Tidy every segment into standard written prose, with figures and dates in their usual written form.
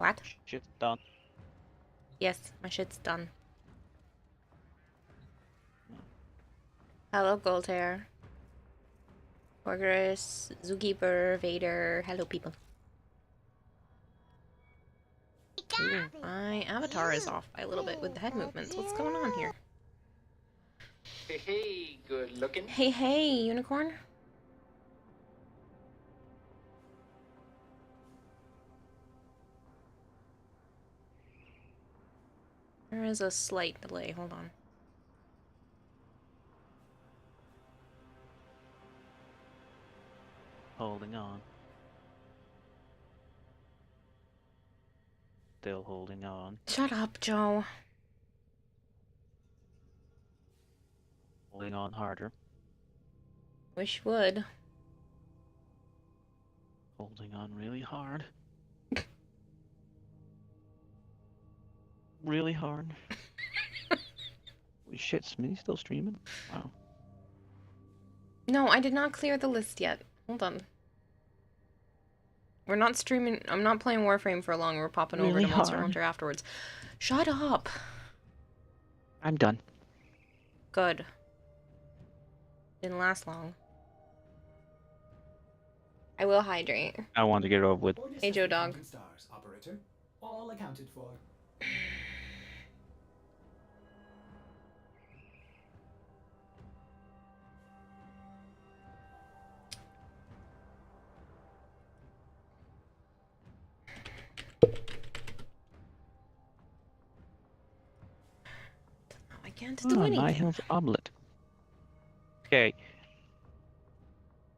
What? Shit's done. Yes, my shit's done. Hello, Goldhair. Orgris, Zookeeper, Vader. Hello, people. Ooh, my avatar is off by a little bit with the head movements. What's going on here? Hey, good looking. Hey, hey, unicorn. There is a slight delay. Hold on. Holding on. Still holding on. Shut up, Joe. Holding on harder. Wish would. Holding on really hard. Really hard. Holy shit, Smitty's still streaming? Wow. No, I did not clear the list yet. Hold on. We're not streaming. I'm not playing Warframe for long. We're popping over to Monster Hunter afterwards. Shut up. I'm done. Good. Didn't last long. I will hydrate. I wanted to get it over with. Hey, Joe Dog. Stars, operator. All accounted for. I can't do anything. Nihil's omelet. Okay.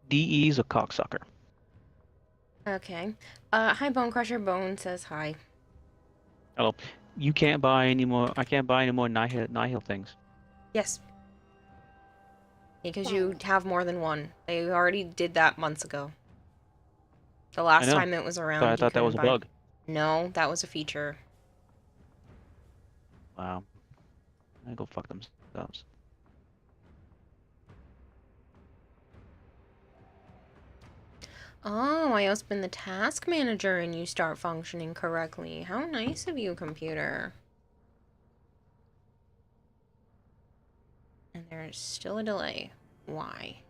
DE's a cocksucker. Okay. Hi, Bone Crusher. Bone says hi. Hello. You can't buy any more. I can't buy any more Nihil things. Yes. Because you have more than one. They already did that months ago. The last time it was around. But I thought that was a bug. No, that was a feature. Wow. I go fuck themselves. Oh, I open the task manager and you start functioning correctly. How nice of you, computer. And there's still a delay. Why?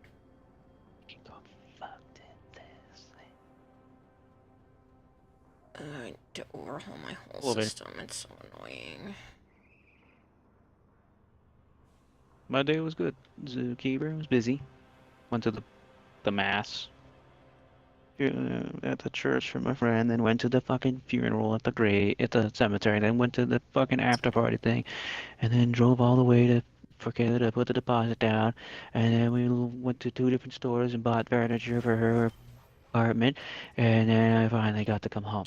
The fuck did this? I need to overhaul my whole system. It's so annoying. My day was good. Zookeeper was busy. Went to the mass at the church for my friend, then went to the fucking funeral at the cemetery, then went to the fucking after party thing, and then drove all the way to Canada to put the deposit down, and then we went to 2 different stores and bought furniture for her apartment, and then I finally got to come home.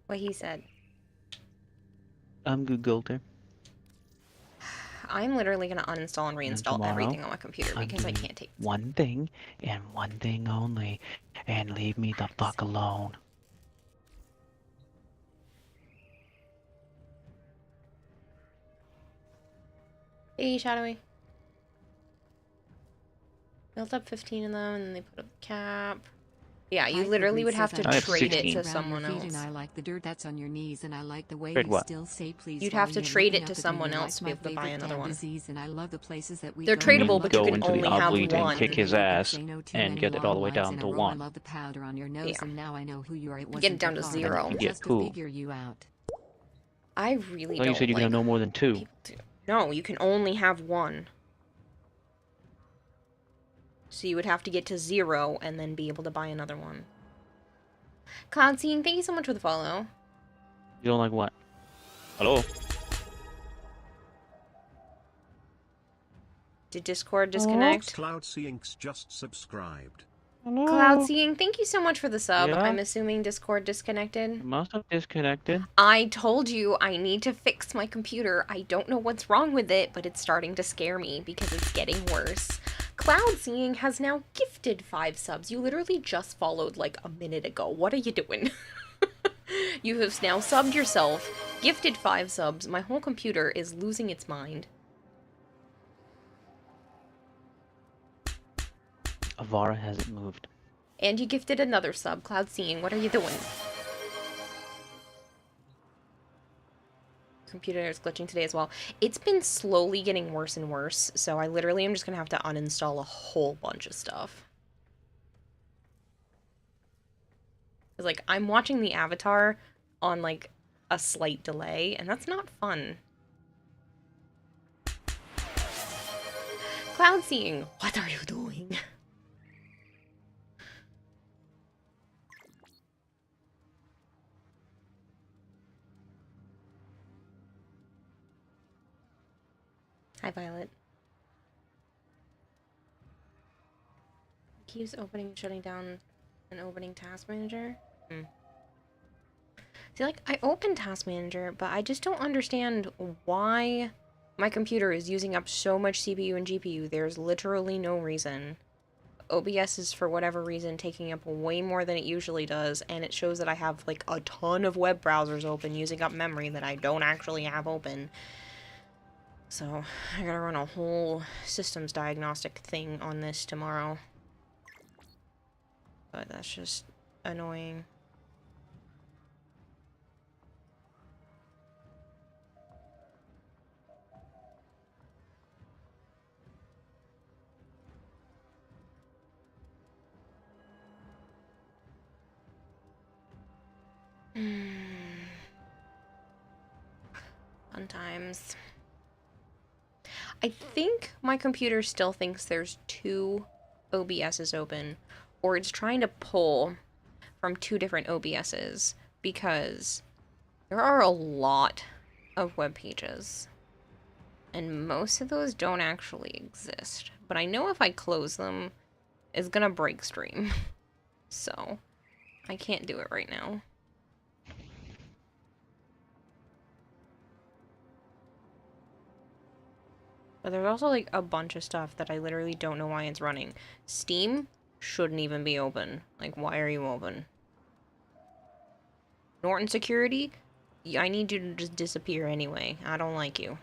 What he said. I'm good, Golter. I'm literally going to uninstall and reinstall everything on my computer because I can't take one thing and one thing only, and leave me the fuck alone. Hey, Shadowy. Built up 15 of them, and then they put up the cap. Yeah, you literally would have to trade it to someone else. I like the dirt that's on your knees, and I like the way Trade you what? still say please. You'd have to trade it to someone else to be able to buy another one. And I love the places that we They're tradable, but you go can into only the have Obleet one. and kick his ass and get it all the way down to 1. I love the powder on your nose, and now I know who you are. It Get it down to 0. Get who? Figure you out. I really don't. You said you can have no more than 2. No, you can only have 1. So you would have to get to 0 and then be able to buy another one. Cloud Seeing, thank you so much for the follow. You don't like what? Hello? Did Discord disconnect? Cloud Seeing's just subscribed. Hello? Cloud Seeing, thank you so much for the sub. Yeah? I'm assuming Discord disconnected. Must have disconnected. I told you I need to fix my computer. I don't know what's wrong with it, but it's starting to scare me because it's getting worse. Cloud Seeing has now gifted 5 subs. You literally just followed like a minute ago. What are you doing? You have now subbed yourself, gifted 5 subs. My whole computer is losing its mind. Avara hasn't moved. And you gifted another sub, Cloud Seeing. What are you doing? Computer is glitching today as well. It's been slowly getting worse and worse, so I literally am just gonna have to uninstall a whole bunch of stuff. Cause like I'm watching the Avatar on like a slight delay, and that's not fun. Cloud Seeing, what are you doing? Hi, Violet. Keeps opening and shutting down an opening Task Manager. See, like, I open Task Manager, but I just don't understand why my computer is using up so much CPU and GPU. There's literally no reason. OBS is, for whatever reason, taking up way more than it usually does, and it shows that I have, like, a ton of web browsers open, using up memory that I don't actually have open. So, I gotta run a whole systems diagnostic thing on this tomorrow. But that's just annoying. Fun times. I think my computer still thinks there's 2 OBSs open, or it's trying to pull from 2 different OBSs, because there are a lot of web pages, and most of those don't actually exist. But I know if I close them, it's gonna break stream. So, I can't do it right now. But there's also, like, a bunch of stuff that I literally don't know why it's running. Steam shouldn't even be open. Like, why are you open? Norton Security? I need you to just disappear anyway. I don't like you.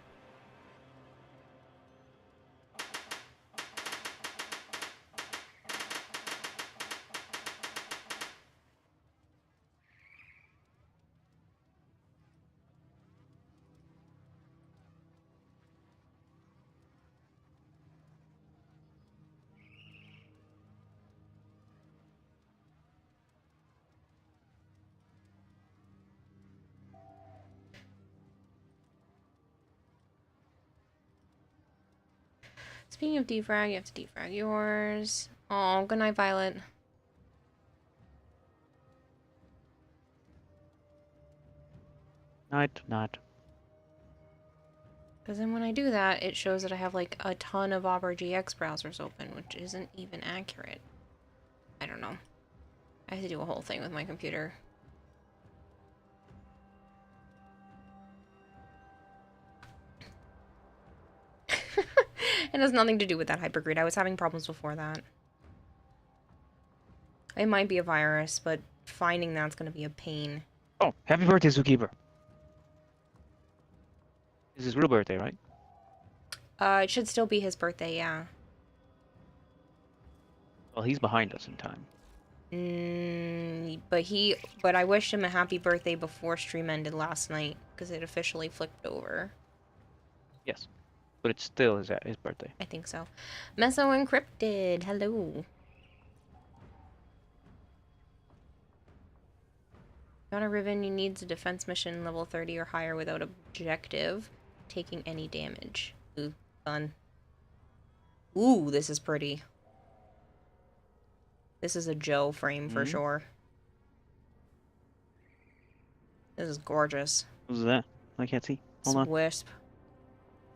Speaking of defrag, you have to defrag yours. Oh, good night, Violet. Not. Because then when I do that, it shows that I have like a ton of Opera GX browsers open, which isn't even accurate. I don't know. I have to do a whole thing with my computer. It has nothing to do with that hypergrid. I was having problems before that. It might be a virus, but finding that's going to be a pain. Oh, happy birthday, Zookeeper. It's his real birthday, right? It should still be his birthday, yeah. Well, he's behind us in time. But I wished him a happy birthday before stream ended last night, because it officially flipped over. Yes. But it's still his birthday. I think so. Meso Encrypted, hello. Got a Riven, you needs a defense mission level 30 or higher without objective, taking any damage. Ooh, fun. Ooh, this is pretty. This is a Joe frame for sure. This is gorgeous. Who's that? I can't see. Hold on. Wisp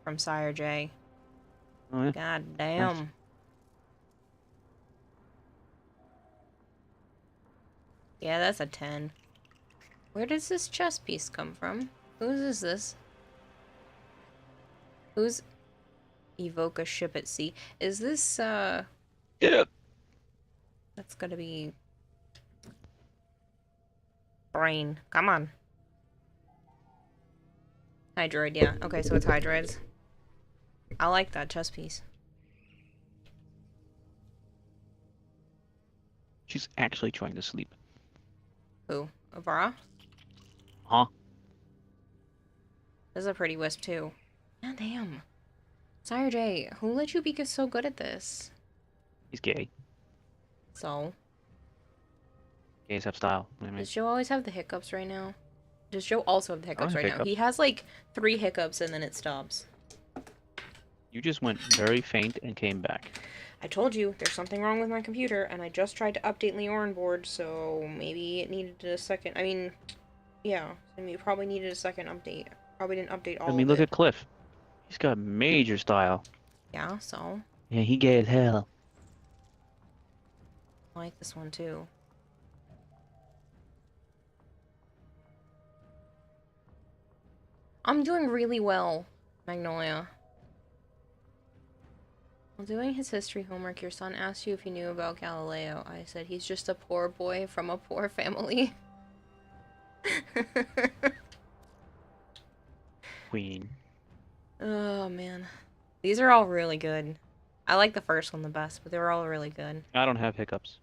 from Sire J. Oh, yeah. God damn. Nice. Yeah, that's a 10. Where does this chess piece come from? Whose is this? Who's evoke a ship at sea? Is this Yeah. that's gotta be Brain. Come on. Hydroid, yeah. Okay, so it's Hydroids. I like that chess piece. She's actually trying to sleep. Who? Avara? Huh? This is a pretty wisp too. God damn. Sire J, who let you be so good at this? He's gay. So, Gays have style. I mean, does Joe always have the hiccups right now? Does Joe also have the hiccups have right now? hiccups. He has like 3 hiccups and then it stops. you just went very faint and came back. I told you, there's something wrong with my computer, and I just tried to update Leorin board, so maybe it needed a second. I mean, yeah, I mean, it probably needed a second update. Probably didn't update all I mean, of look it. at Cliff. He's got major style. Yeah, so Yeah, he gay as hell. I like this one too. I'm doing really well, Magnolia. While doing his history homework, your son asked you if you knew about Galileo. I said he's just a poor boy from a poor family. Queen. Oh, man. These are all really good. I like the first one the best, but they were all really good. I don't have hiccups.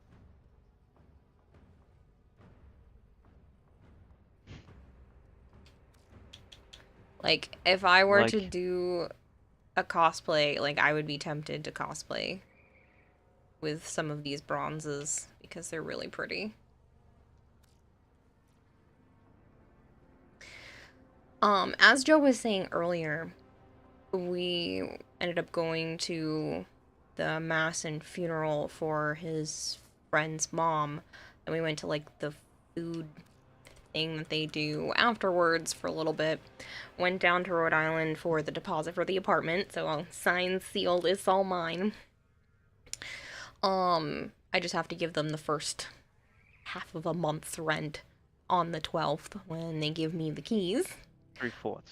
Like, if I were to Like- do a cosplay, like, I would be tempted to cosplay with some of these bronzes because they're really pretty. As Joe was saying earlier, we ended up going to the mass and funeral for his friend's mom, and we went to like the food thing that they do afterwards for a little bit. Went down to Rhode Island for the deposit for the apartment, so signed, sealed, it's all mine. I just have to give them the first half of a month's rent on the 12th when they give me the keys. 3/4.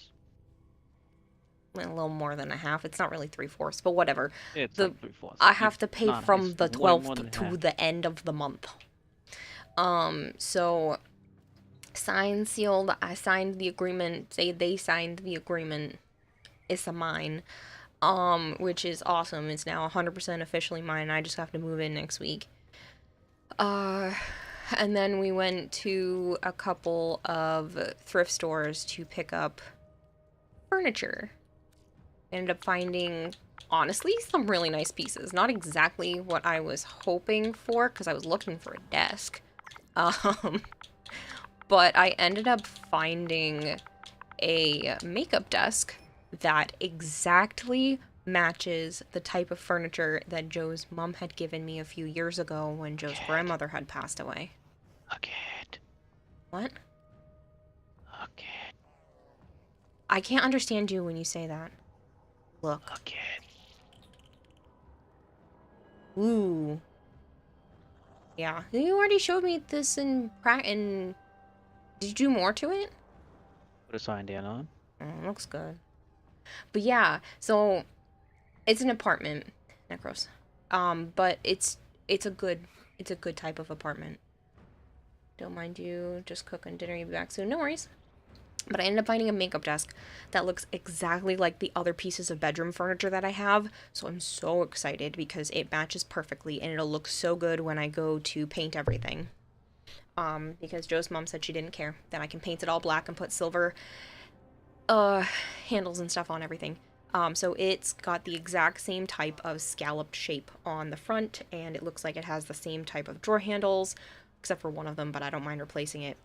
A little more than a half. It's not really 3/4, but whatever. It's The- like 3/4. I have to pay Not- from it's the way more 12th than to half. the end of the month. So signed, sealed, I signed the agreement. They signed the agreement. It's a mine. Which is awesome. It's now 100% officially mine. I just have to move in next week. And then we went to a couple of thrift stores to pick up furniture. Ended up finding, honestly, some really nice pieces. Not exactly what I was hoping for, because I was looking for a desk. But I ended up finding a makeup desk that exactly matches the type of furniture that Joe's mom had given me a few years ago when Joe's grandmother had passed away. Look it. What? Look it. I can't understand you when you say that. Look. Look it. Ooh. Yeah. You already showed me this in Did you do more to it? Put a sign down on. Oh, looks good. But yeah, so it's an apartment, Necros. But it's a good type of apartment. Don't mind you just cooking dinner, you'll be back soon. No worries. But I ended up finding a makeup desk that looks exactly like the other pieces of bedroom furniture that I have. So I'm so excited because it matches perfectly and it'll look so good when I go to paint everything. Because Joe's mom said she didn't care that I can paint it all black and put silver handles and stuff on everything. So it's got the exact same type of scalloped shape on the front, and it looks like it has the same type of drawer handles, except for one of them, but I don't mind replacing it.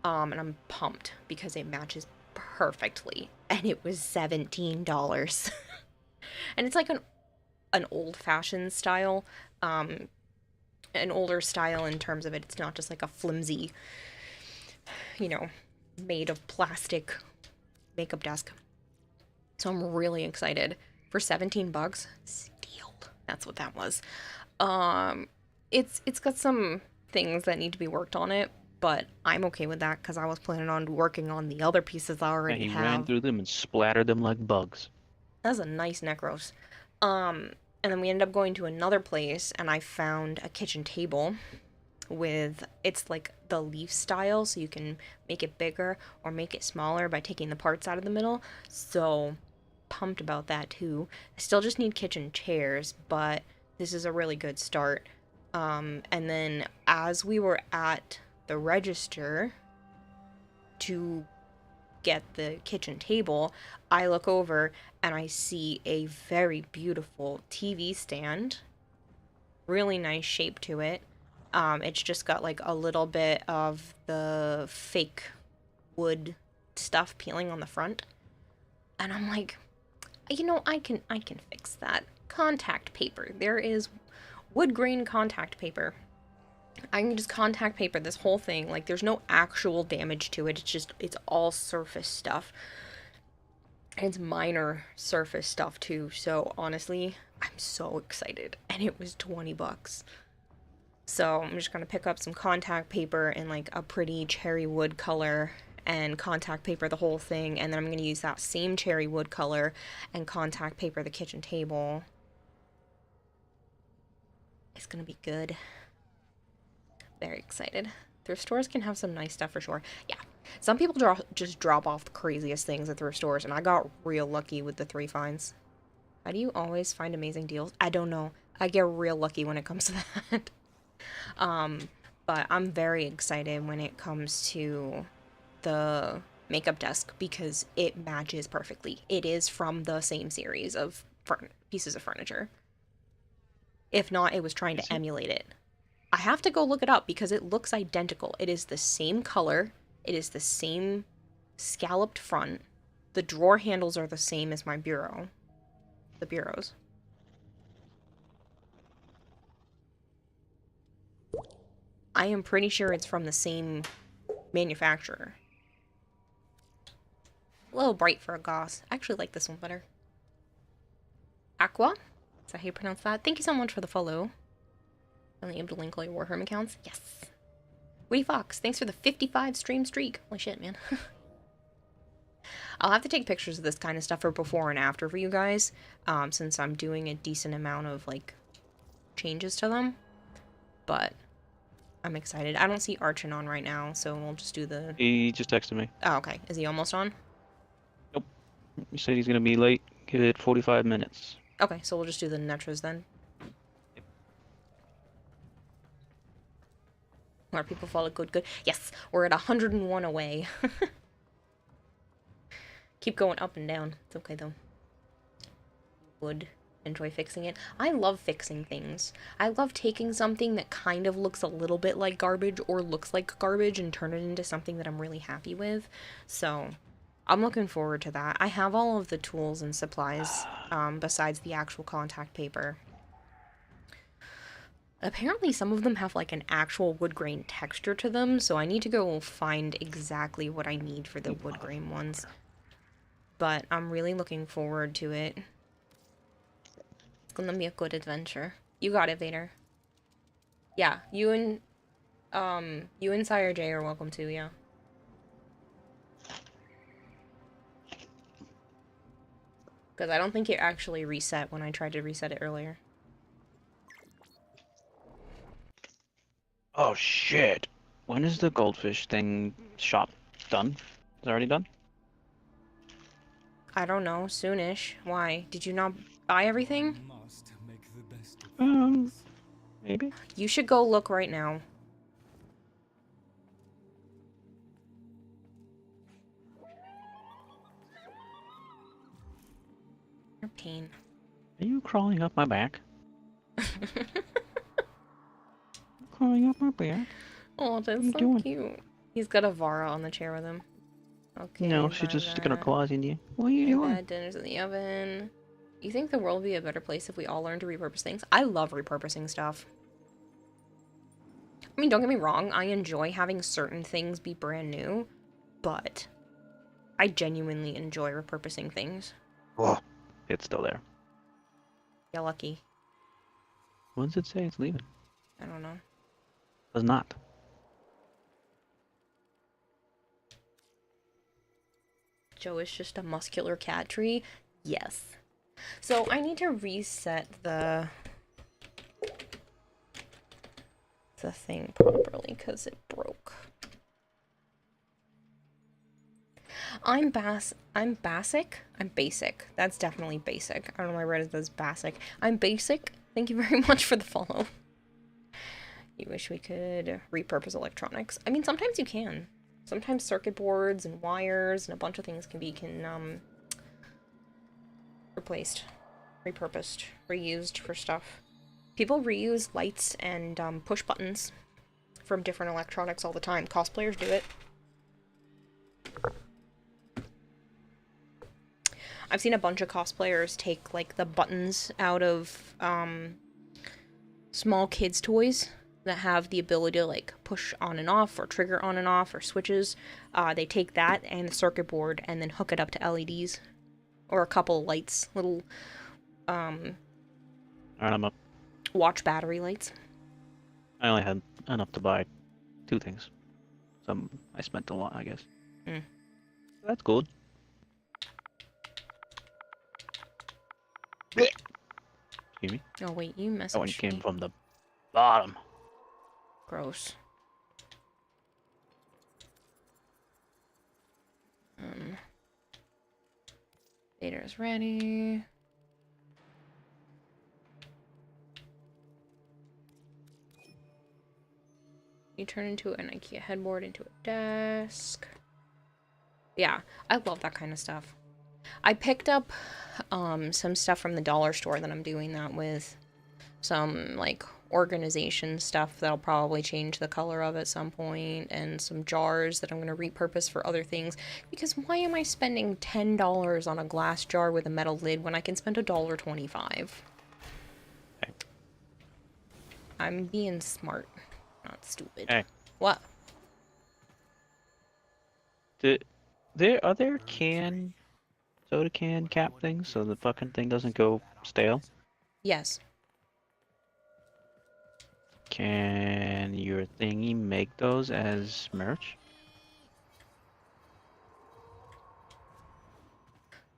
And I'm pumped because it matches perfectly, and it was $17. And it's like an old-fashioned style, an older style in terms of it's not just like a flimsy, made of plastic makeup desk. So I'm really excited. For $17, steal. That's what that was. It's got some things that need to be worked on it, but I'm okay with that because I was planning on working on the other pieces I And already he have. ran through them and splattered them like bugs. That's a nice Necros. And then we ended up going to another place, and I found a kitchen table it's like the leaf style, so you can make it bigger or make it smaller by taking the parts out of the middle. So pumped about that too. I still just need kitchen chairs, but this is a really good start. And then as we were at the register to get the kitchen table, I look over and I see a very beautiful TV stand. Really nice shape to it. It's just got like a little bit of the fake wood stuff peeling on the front. And I'm like, you know, I can fix that. Contact paper. There is wood grain contact paper. I can just contact paper this whole thing. Like, there's no actual damage to it. It's all surface stuff. And it's minor surface stuff too. So honestly, I'm so excited. And it was $20. So I'm just gonna pick up some contact paper in like a pretty cherry wood color and contact paper the whole thing. And then I'm gonna use that same cherry wood color and contact paper the kitchen table. It's gonna be good. Very excited. Thrift stores can have some nice stuff for sure. Yeah, some people just drop off the craziest things at thrift stores, and I got real lucky with the 3 finds. How do you always find amazing deals? I don't know. I get real lucky when it comes to that. But I'm very excited when it comes to the makeup desk because it matches perfectly. It is from the same series of pieces of furniture. If not, it was trying to emulate it. I have to go look it up because it looks identical. It is the same color. It is the same scalloped front. The drawer handles are the same as my bureau. The bureaus. I am pretty sure it's from the same manufacturer. A little bright for a Goss. I actually like this one better. Aqua? Is that how you pronounce that? Thank you so much for the follow. Only able to link all your Warhammer accounts? Yes. Woody Fox, thanks for the 55 stream streak. Holy shit, man. I'll have to take pictures of this kind of stuff for before and after for you guys, since I'm doing a decent amount of, like, changes to them. But I'm excited. I don't see Archon on right now, so we'll just do the... He just texted me. Oh, okay. Is he almost on? Nope. He said he's gonna be late. Give it 45 minutes. Okay, so we'll just do the Netras then. More people follow good. Yes, we're at 101 away. Keep going up and down. It's okay, though. Would enjoy fixing it. I love fixing things. I love taking something that kind of looks a little bit like garbage or looks like garbage and turn it into something that I'm really happy with. So, I'm looking forward to that. I have all of the tools and supplies, besides the actual contact paper. Apparently some of them have like an actual wood grain texture to them, so I need to go find exactly what I need for the wood grain ones. But I'm really looking forward to it. It's gonna be a good adventure. You got it, Vader. Yeah, you and Sire J are welcome too, yeah. Because I don't think it actually reset when I tried to reset it earlier. Oh shit! When is the goldfish thing shop done? Is it already done? I don't know, soonish. Why? Did you not buy everything? Maybe. You should go look right now. Your pain. Are you crawling up my back? Crawling up my back? Oh, that's you so doing? cute. He's got a Vara on the chair with him. Okay. No, she's just sticking her claws in you. What are you doing? Dinner's in the oven. You think the world would be a better place if we all learned to repurpose things? I love repurposing stuff. I mean, don't get me wrong, I enjoy having certain things be brand new, but I genuinely enjoy repurposing things. Whoa. It's still there. Yeah, lucky. When does it say it's leaving? I don't know. Does not. Joe is just a muscular cat tree? Yes. So I need to reset the thing properly because it broke. I'm basic. I'm basic. That's definitely basic. I don't know why I read it as basic. I'm basic. Thank you very much for the follow. You wish we could repurpose electronics. I mean, sometimes you can. Sometimes circuit boards and wires and a bunch of things can be replaced, repurposed, reused for stuff. People reuse lights and push buttons from different electronics all the time. Cosplayers do it. I've seen a bunch of cosplayers take like the buttons out of small kids' toys that have the ability to like push on and off or trigger on and off or switches. They take that and the circuit board and then hook it up to LEDs or a couple of lights, little Alright, I'm up. watch battery lights. I only had enough to buy 2 things. So I spent a lot, I guess. Mm. That's good. Excuse me. Oh wait, you That one messaged came me. from the bottom. Gross. Vader's ready. You turn into an IKEA headboard into a desk. Yeah, I love that kind of stuff. I picked up some stuff from the dollar store that I'm doing that with. Some like organization stuff that'll probably change the color of at some point, and some jars that I'm going to repurpose for other things. Because why am I spending $10 on a glass jar with a metal lid when I can spend $1.25? Okay. I'm being smart, not stupid. Hey. What? Are there soda can cap things so the fucking thing doesn't go stale? Yes. Can your thingy make those as merch?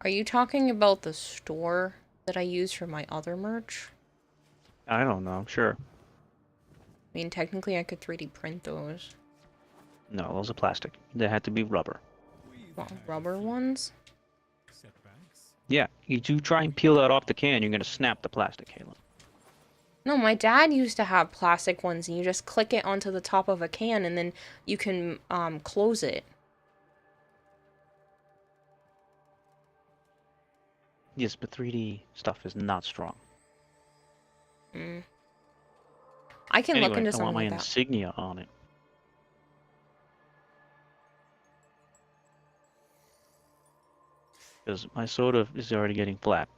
Are you talking about the store that I use for my other merch? I don't know. Sure. I mean, technically I could 3D print those. No, those are plastic. They had to be rubber. Well, rubber ones? Yeah, you do try and peel that off the can, you're gonna snap the plastic, Caitlin. No, my dad used to have plastic ones, and you just click it onto the top of a can, and then you can close it. Yes, but 3D stuff is not strong. I can Anyway, look into I want something my like that. insignia on it. Because my soda is already getting flat.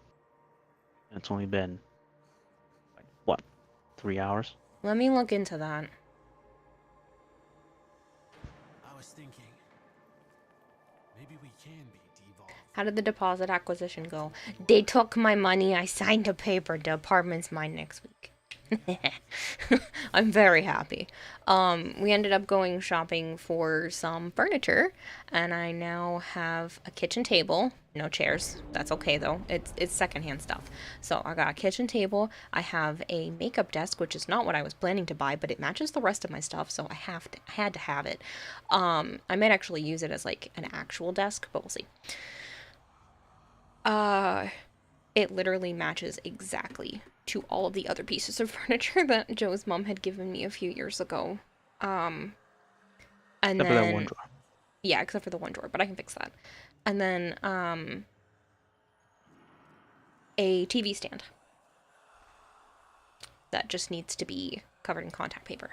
And it's only been, like, what, 3 hours? Let me look into that. I was thinking, maybe we can be devolved. How did the deposit acquisition go? They took my money. I signed a paper. The apartment's mine next week. I'm very happy. We ended up going shopping for some furniture, and I now have a kitchen table. No chairs. That's okay though. It's secondhand stuff. So I got a kitchen table. I have a makeup desk, which is not what I was planning to buy, but it matches the rest of my stuff, so I had to have it. I might actually use it as like an actual desk, but we'll see. It literally matches exactly to all of the other pieces of furniture that Joe's mom had given me a few years ago. And Except for that one drawer. yeah, except for the one drawer, but I can fix that. And then, a TV stand that just needs to be covered in contact paper.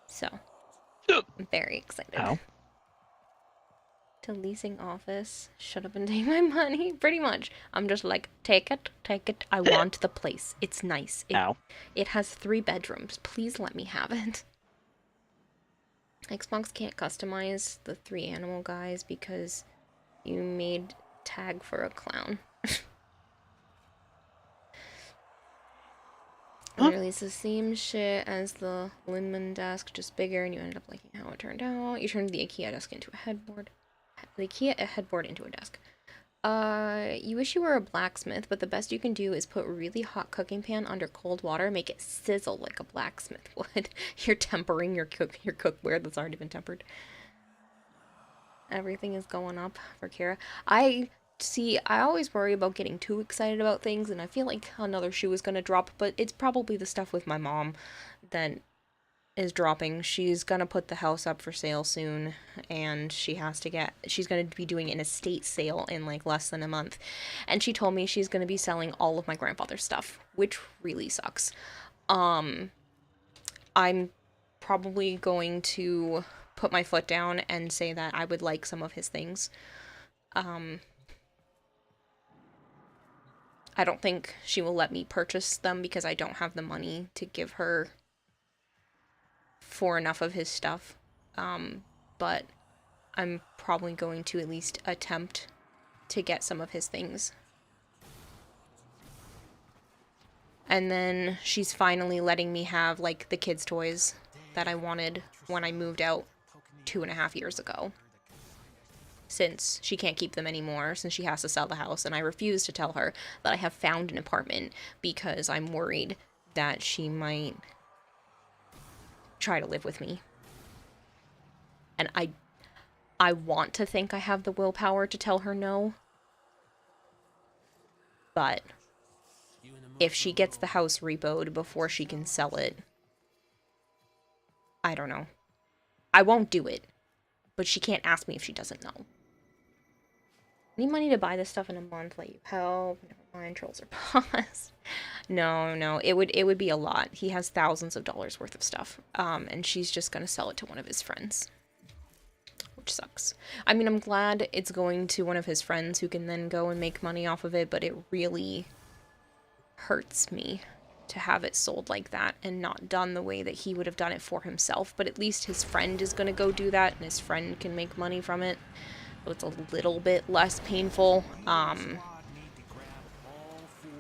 So, I'm very excited. Ow. To leasing office, shut up and take my money. Pretty much. I'm just like, take it. I want the place. It's nice. Ow. It has 3 bedrooms. Please let me have it. Xbox can't customize the 3 animal guys because you made tag for a clown. Literally, it's the same shit as the Linman desk, just bigger, and you ended up liking how it turned out. You turned the IKEA desk into a headboard. The IKEA headboard into a desk. You wish you were a blacksmith, but the best you can do is put really hot cooking pan under cold water, make it sizzle like a blacksmith would. You're tempering your cookware that's already been tempered. Everything is going up for Kira. I always worry about getting too excited about things, and I feel like another shoe is gonna drop, but it's probably the stuff with my mom that is dropping. She's gonna put the house up for sale soon, and she's gonna be doing an estate sale in like less than a month. And she told me she's gonna be selling all of my grandfather's stuff, which really sucks. I'm probably going to put my foot down and say that I would like some of his things. I don't think she will let me purchase them because I don't have the money to give her for enough of his stuff. But I'm probably going to at least attempt to get some of his things. And then she's finally letting me have, like, the kids' toys that I wanted when I moved out 2.5 years ago. Since she can't keep them anymore, since she has to sell the house, and I refuse to tell her that I have found an apartment because I'm worried that she might try to live with me. And I want to think I have the willpower to tell her no. But if she gets the house repoed before she can sell it, I don't know. I won't do it. But she can't ask me if she doesn't know. Need money to buy this stuff in a month, let you help. Never mind, trolls are paused. No, it would be a lot. He has thousands of dollars worth of stuff. And she's just gonna sell it to one of his friends. Which sucks. I mean, I'm glad it's going to one of his friends who can then go and make money off of it, but it really hurts me to have it sold like that and not done the way that he would have done it for himself. But at least his friend is gonna go do that, and his friend can make money from it. So it's a little bit less painful.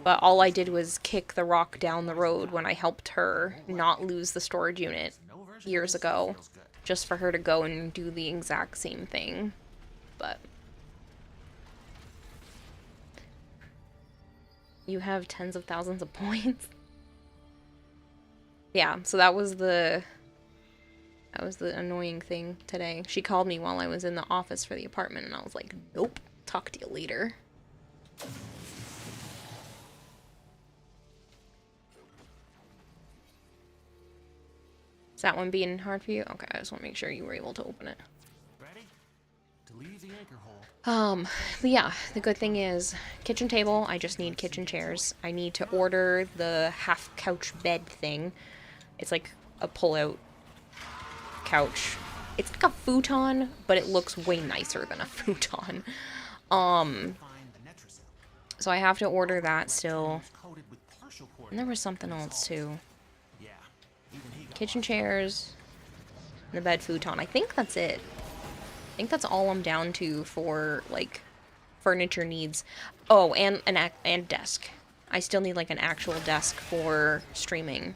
But all I did was kick the rock down the road when I helped her not lose the storage unit years ago, just for her to go and do the exact same thing. But you have tens of thousands of points. Yeah, so that was the annoying thing today. She called me while I was in the office for the apartment, and I was like, nope, talk to you later. Is that one being hard for you? Okay, I just want to make sure you were able to open it. Ready? To leave the anchor hole. But yeah, the good thing is, kitchen table, I just need kitchen chairs. I need to order the half couch bed thing. It's like a pull-out couch. It's like a futon, but it looks way nicer than a futon. So I have to order that still. And there was something else too. Kitchen chairs, and the bed futon. I think that's it. I think that's all I'm down to for, like, furniture needs. Oh, and desk. I still need, like, an actual desk for streaming.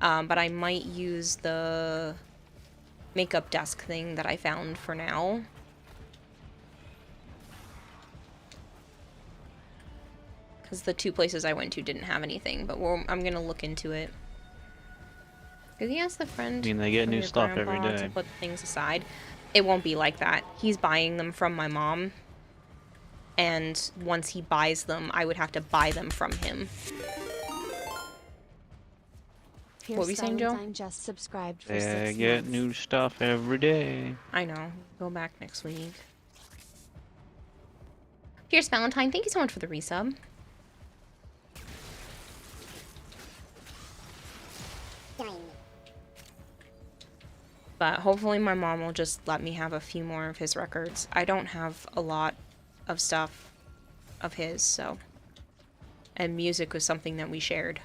But I might use the makeup desk thing that I found for now. Because the two places I went to didn't have anything, but I'm gonna look into it. Because he asked the friend, I mean, they get from new your stuff every grandpa day. to put things aside. It won't be like that. He's buying them from my mom. And once he buys them, I would have to buy them from him. What were you saying, Joe? Just subscribed for They 6 get months. new stuff every day. I know. Go back next week. Here's Valentine. Thank you so much for the resub. But hopefully my mom will just let me have a few more of his records. I don't have a lot of stuff of his, so. And music was something that we shared.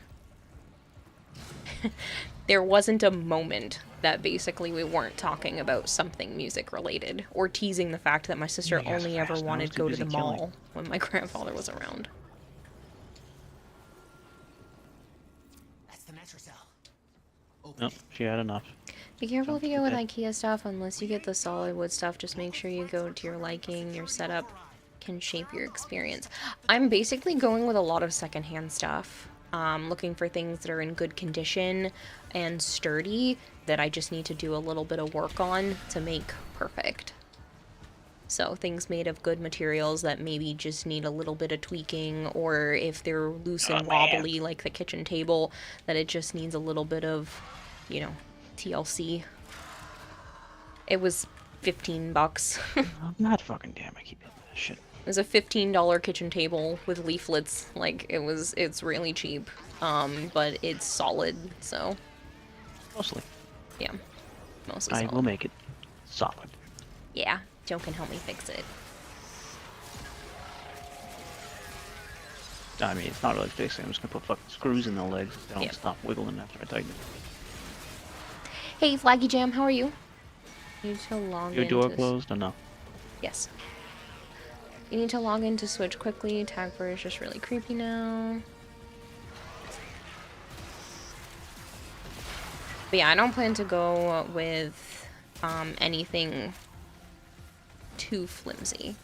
There wasn't a moment that basically we weren't talking about something music related, or teasing the fact that my sister He has only a ever fast wanted nose, to go too to the busy killing. mall when my grandfather was around. That's the matricel. Nope, she had enough. Be careful if you go with Okay. IKEA stuff. Unless you get the solid wood stuff, just make sure you go to your liking. Your setup can shape your experience. I'm basically going with a lot of secondhand stuff. Looking for things that are in good condition and sturdy that I just need to do a little bit of work on to make perfect. So things made of good materials that maybe just need a little bit of tweaking, or if they're loose and wobbly like the kitchen table, that it just needs a little bit of, you know, TLC. It was $15. It Oh, God fucking damn, I keep doing that shit. was a $15 kitchen table with leaflets. Like, it's really cheap. But it's solid, so Mostly. yeah. Mostly I solid. will make it solid. Yeah, Joe can help me fix it. I mean, it's not really fixing. I'm just gonna put fucking screws in the legs. They don't Yeah. stop wiggling after I tighten it. Hey, Flaggy Jam, how are you? You need to log Your in door to- closed or no? Yes. You need to log in to switch quickly. Tag bird is just really creepy now. But yeah, I don't plan to go with anything too flimsy.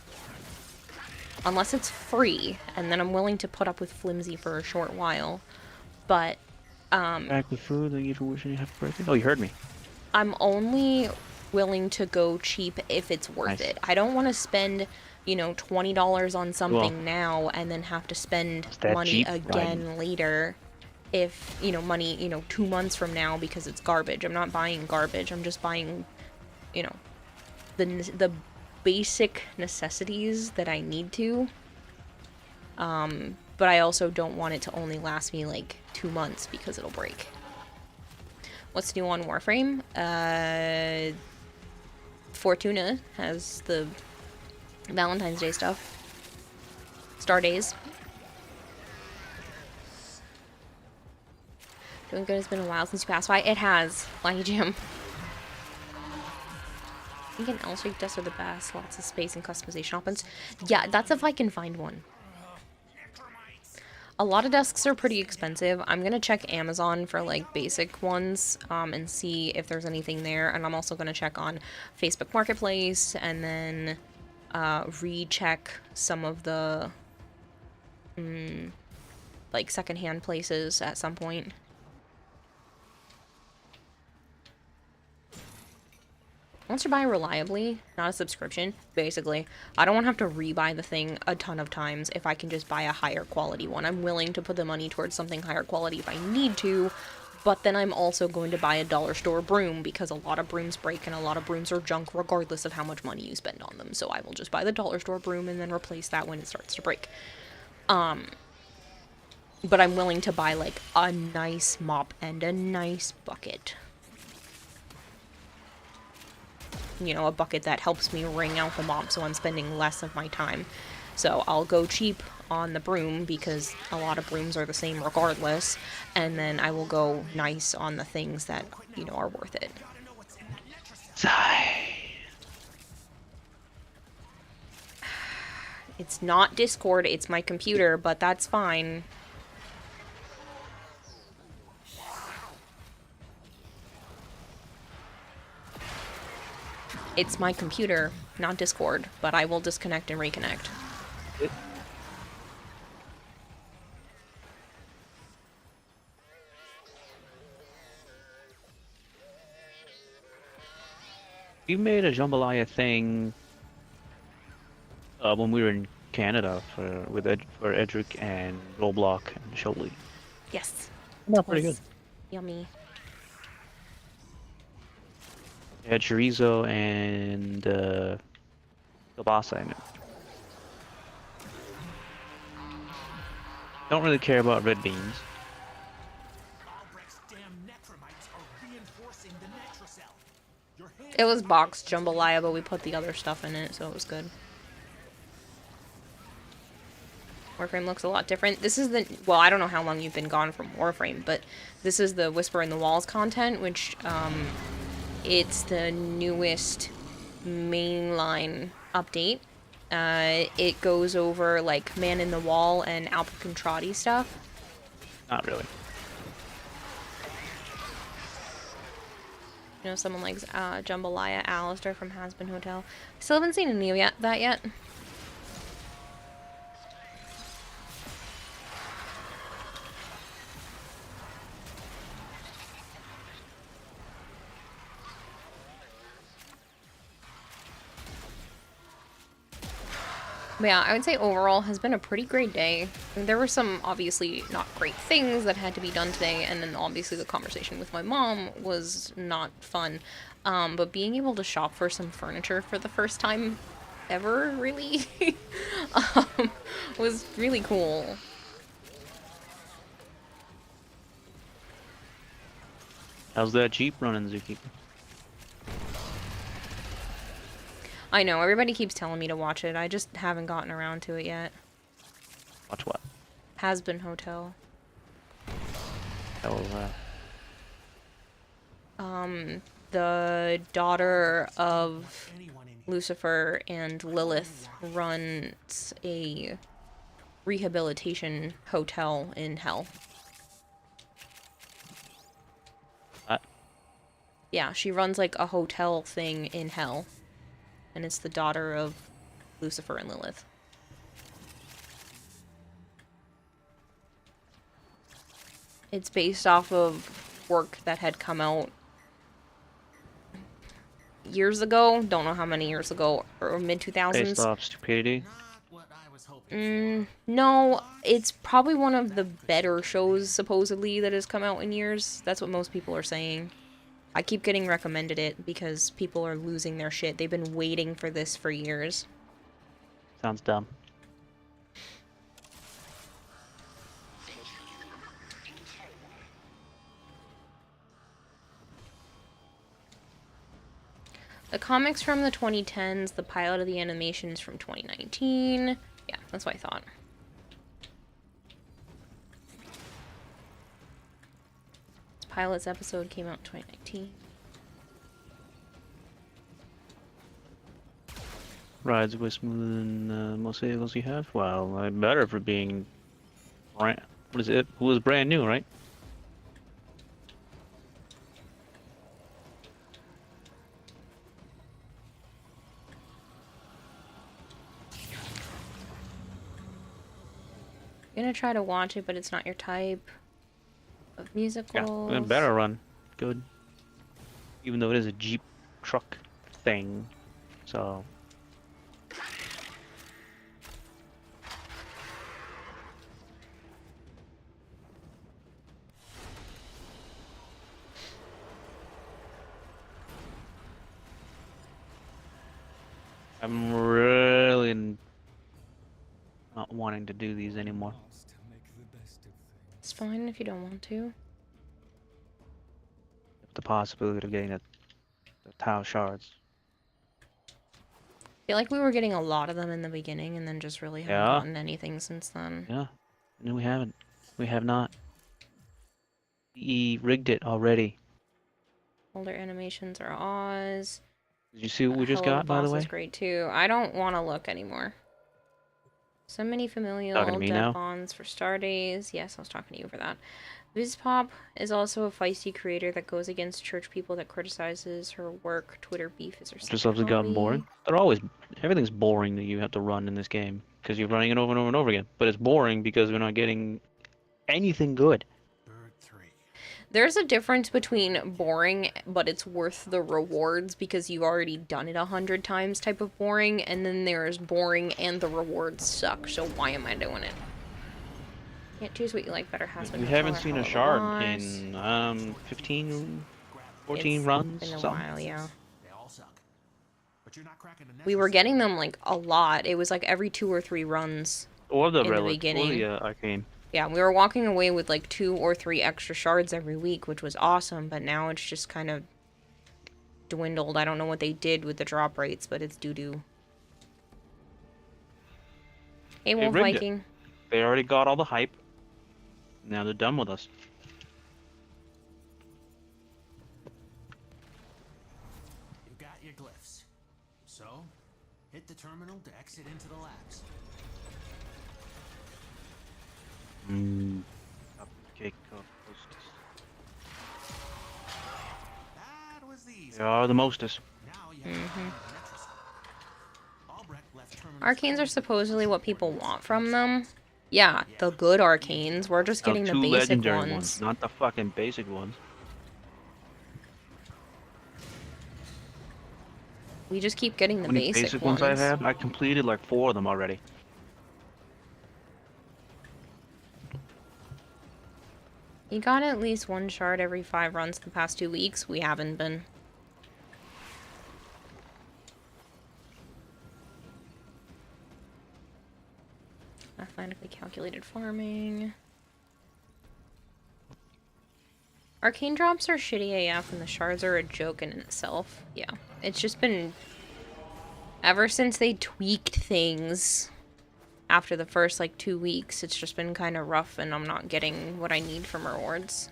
Unless it's free, and then I'm willing to put up with flimsy for a short while. But Back with food, thank you for wishing you happy birthday. Oh, you heard me. I'm only willing to go cheap if it's worth Nice. it. I don't want to spend, $20 on something Well, now and then have to spend it's that money Jeep again riding. later if, money, 2 months from now because it's garbage. I'm not buying garbage. I'm just buying, the basic necessities that I need to. But I also don't want it to only last me like 2 months because it'll break. What's new on Warframe? Fortuna has the Valentine's Day stuff. Star Days. Doing good. It's been a while since you passed by. It has. Lucky Jim. I think an L-shaped desk are the best. Lots of space and customization options. Yeah, that's if I can find one. A lot of desks are pretty expensive. I'm gonna check Amazon for like basic ones and see if there's anything there. And I'm also gonna check on Facebook Marketplace and then recheck some of the like secondhand places at some point. Once you buy reliably, not a subscription, basically, I don't want to have to rebuy the thing a ton of times if I can just buy a higher quality one. I'm willing to put the money towards something higher quality if I need to, but then I'm also going to buy a dollar store broom because a lot of brooms break and a lot of brooms are junk regardless of how much money you spend on them. So I will just buy the dollar store broom and then replace that when it starts to break. But I'm willing to buy like a nice mop and a nice bucket. A bucket that helps me wring out the mop so I'm spending less of my time. So I'll go cheap on the broom because a lot of brooms are the same regardless, and then I will go nice on the things that, are worth it. Sigh. It's not Discord, it's my computer, but that's fine. It's my computer, not Discord, but I will disconnect and reconnect. You made a jambalaya thing when we were in Canada for Edric and Roblox and Sholey. Yes. Not pretty good. Yummy. It had chorizo and kielbasa in it. Don't really care about red beans. Albrecht's damn necromites are reinforcing the Netracell. Your hands It was boxed jambalaya, but we put the other stuff in it, so it was good. Warframe looks a lot different. This is well, I don't know how long you've been gone from Warframe, but this is the Whisper in the Walls content, which, it's the newest mainline update. It goes over, like, Man in the Wall and Alpha stuff. Not really. Someone likes Jambalaya Alistair from Hazbin Hotel. Still haven't seen any of that yet. But yeah, I would say overall has been a pretty great day. There were some obviously not great things that had to be done today, and then obviously the conversation with my mom was not fun. But being able to shop for some furniture for the first time ever, really, was really cool. How's that Jeep running, Zookeeper? I know, everybody keeps telling me to watch it. I just haven't gotten around to it yet. Watch what? Has-Been Hotel. Hell is that? The daughter of Lucifer and Lilith runs a rehabilitation hotel in hell. Yeah, she runs like a hotel thing in hell. And it's the daughter of Lucifer and Lilith. It's based off of work that had come out years ago. Don't know how many years ago, or mid-2000s. Based off Stupidity? No, it's probably one of the better shows, supposedly, that has come out in years. That's what most people are saying. I keep getting recommended it because people are losing their shit. They've been waiting for this for years. Sounds dumb. The comics from the 2010s, the pilot of the animations from 2019. Yeah, that's what I thought. This pilot's episode came out in 2019. Rides way smoother than most vehicles you have? Well, better for being brand. What is it? Who was brand new, right? I'm gonna try to watch it, but it's not your type of musicals. Yeah, it better run good. Even though it is a Jeep truck thing, so. I'm really not wanting to do these anymore. It's fine if you don't want to. The possibility of getting the tile shards. I feel like we were getting a lot of them in the beginning and then just really haven't Yeah. gotten anything since then. Yeah. No, we haven't. We have not. He rigged it already. Older animations are Oz. Did you see what we just Hello, got, by the Boss way? is great too. I don't want to look anymore. So many familial Talking to me dead now? bonds for Star Days. Yes, I was talking to you for that. Vizpop is also a feisty creator that goes against church people that criticizes her work. Twitter beef is her Just have gotten boring. They're always everything's boring that you have to run in this game because you're running it over and over and over again. But it's boring because we're not getting anything good. Bird 3. There's a difference between boring, but it's worth the rewards because you've already done it 100 times type of boring, and then there's boring and the rewards suck, so why am I doing it? Can't choose what you like better. Has-Been We Hotel haven't or seen a Hell of shard Oz. in 15, 14 It's runs. been a something. while, yeah. They all suck. But you're not cracking the We were getting them like a lot. It was like every 2 or 3 runs. Or the in the relic, or beginning. the arcane. Yeah, we were walking away with like 2 or 3 extra shards every week, which was awesome, but now it's just kind of dwindled. I don't know what they did with the drop rates, but it's doo-doo. Hey, Wolf rigged it. Viking. They already got all the hype. Now they're done with us. You got your glyphs. So, hit the terminal to exit into the labs. Cupcake hostess. That was the easy. They are the mostest. Now you have to find the Metroscope. Albrecht left terminal Arcanes are supposedly what people want from them. Yeah, the good arcanes. We're just getting the Two basic legendary ones. not the fucking basic ones. We just keep getting the How many basic ones ones. I have? I completed like 4 of them already. You got at least 1 shard every 5 runs the past 2 weeks. We haven't been. Mathematically calculated farming. Arcane drops are shitty AF and the shards are a joke in itself. Yeah. It's just been... Ever since they tweaked things after the first, like, 2 weeks, it's just been kind of rough and I'm not getting what I need from rewards.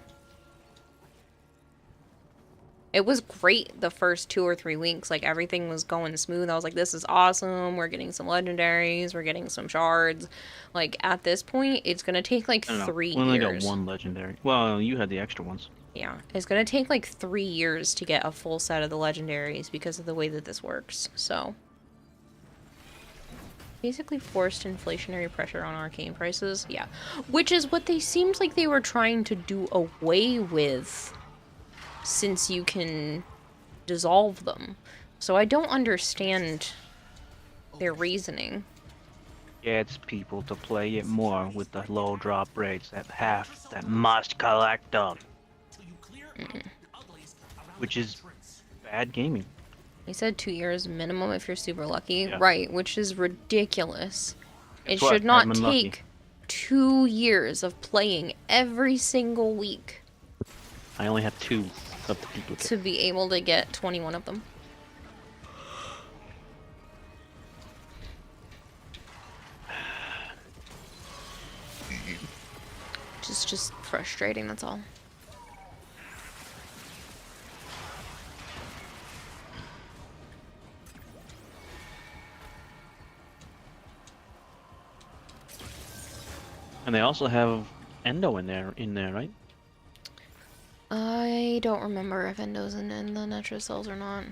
It was great the first 2 or 3 weeks. Like, everything was going smooth. I was like, this is awesome. We're getting some legendaries. We're getting some shards. Like, at this point, it's going to take, like, 3 We only years. got 1 legendary. Well, you had the extra ones. Yeah. It's going to take, like, 3 years to get a full set of the legendaries because of the way that this works. So, basically forced inflationary pressure on arcane prices. Yeah. Which is what they seemed like they were trying to do away with, since you can dissolve them. So I don't understand their reasoning. Gets people to play it more with the low drop rates that must collect them. Which is bad gaming. They said 2 years minimum if you're super lucky. Yeah. Right, which is ridiculous. It Guess what? should not I'm unlucky. take 2 years of playing every single week I only have 2 of the duplicate. to be able to get 21 of them. Just frustrating, that's all. And they also have Endo in there, right? I don't remember if Endo's in the Netra cells or not.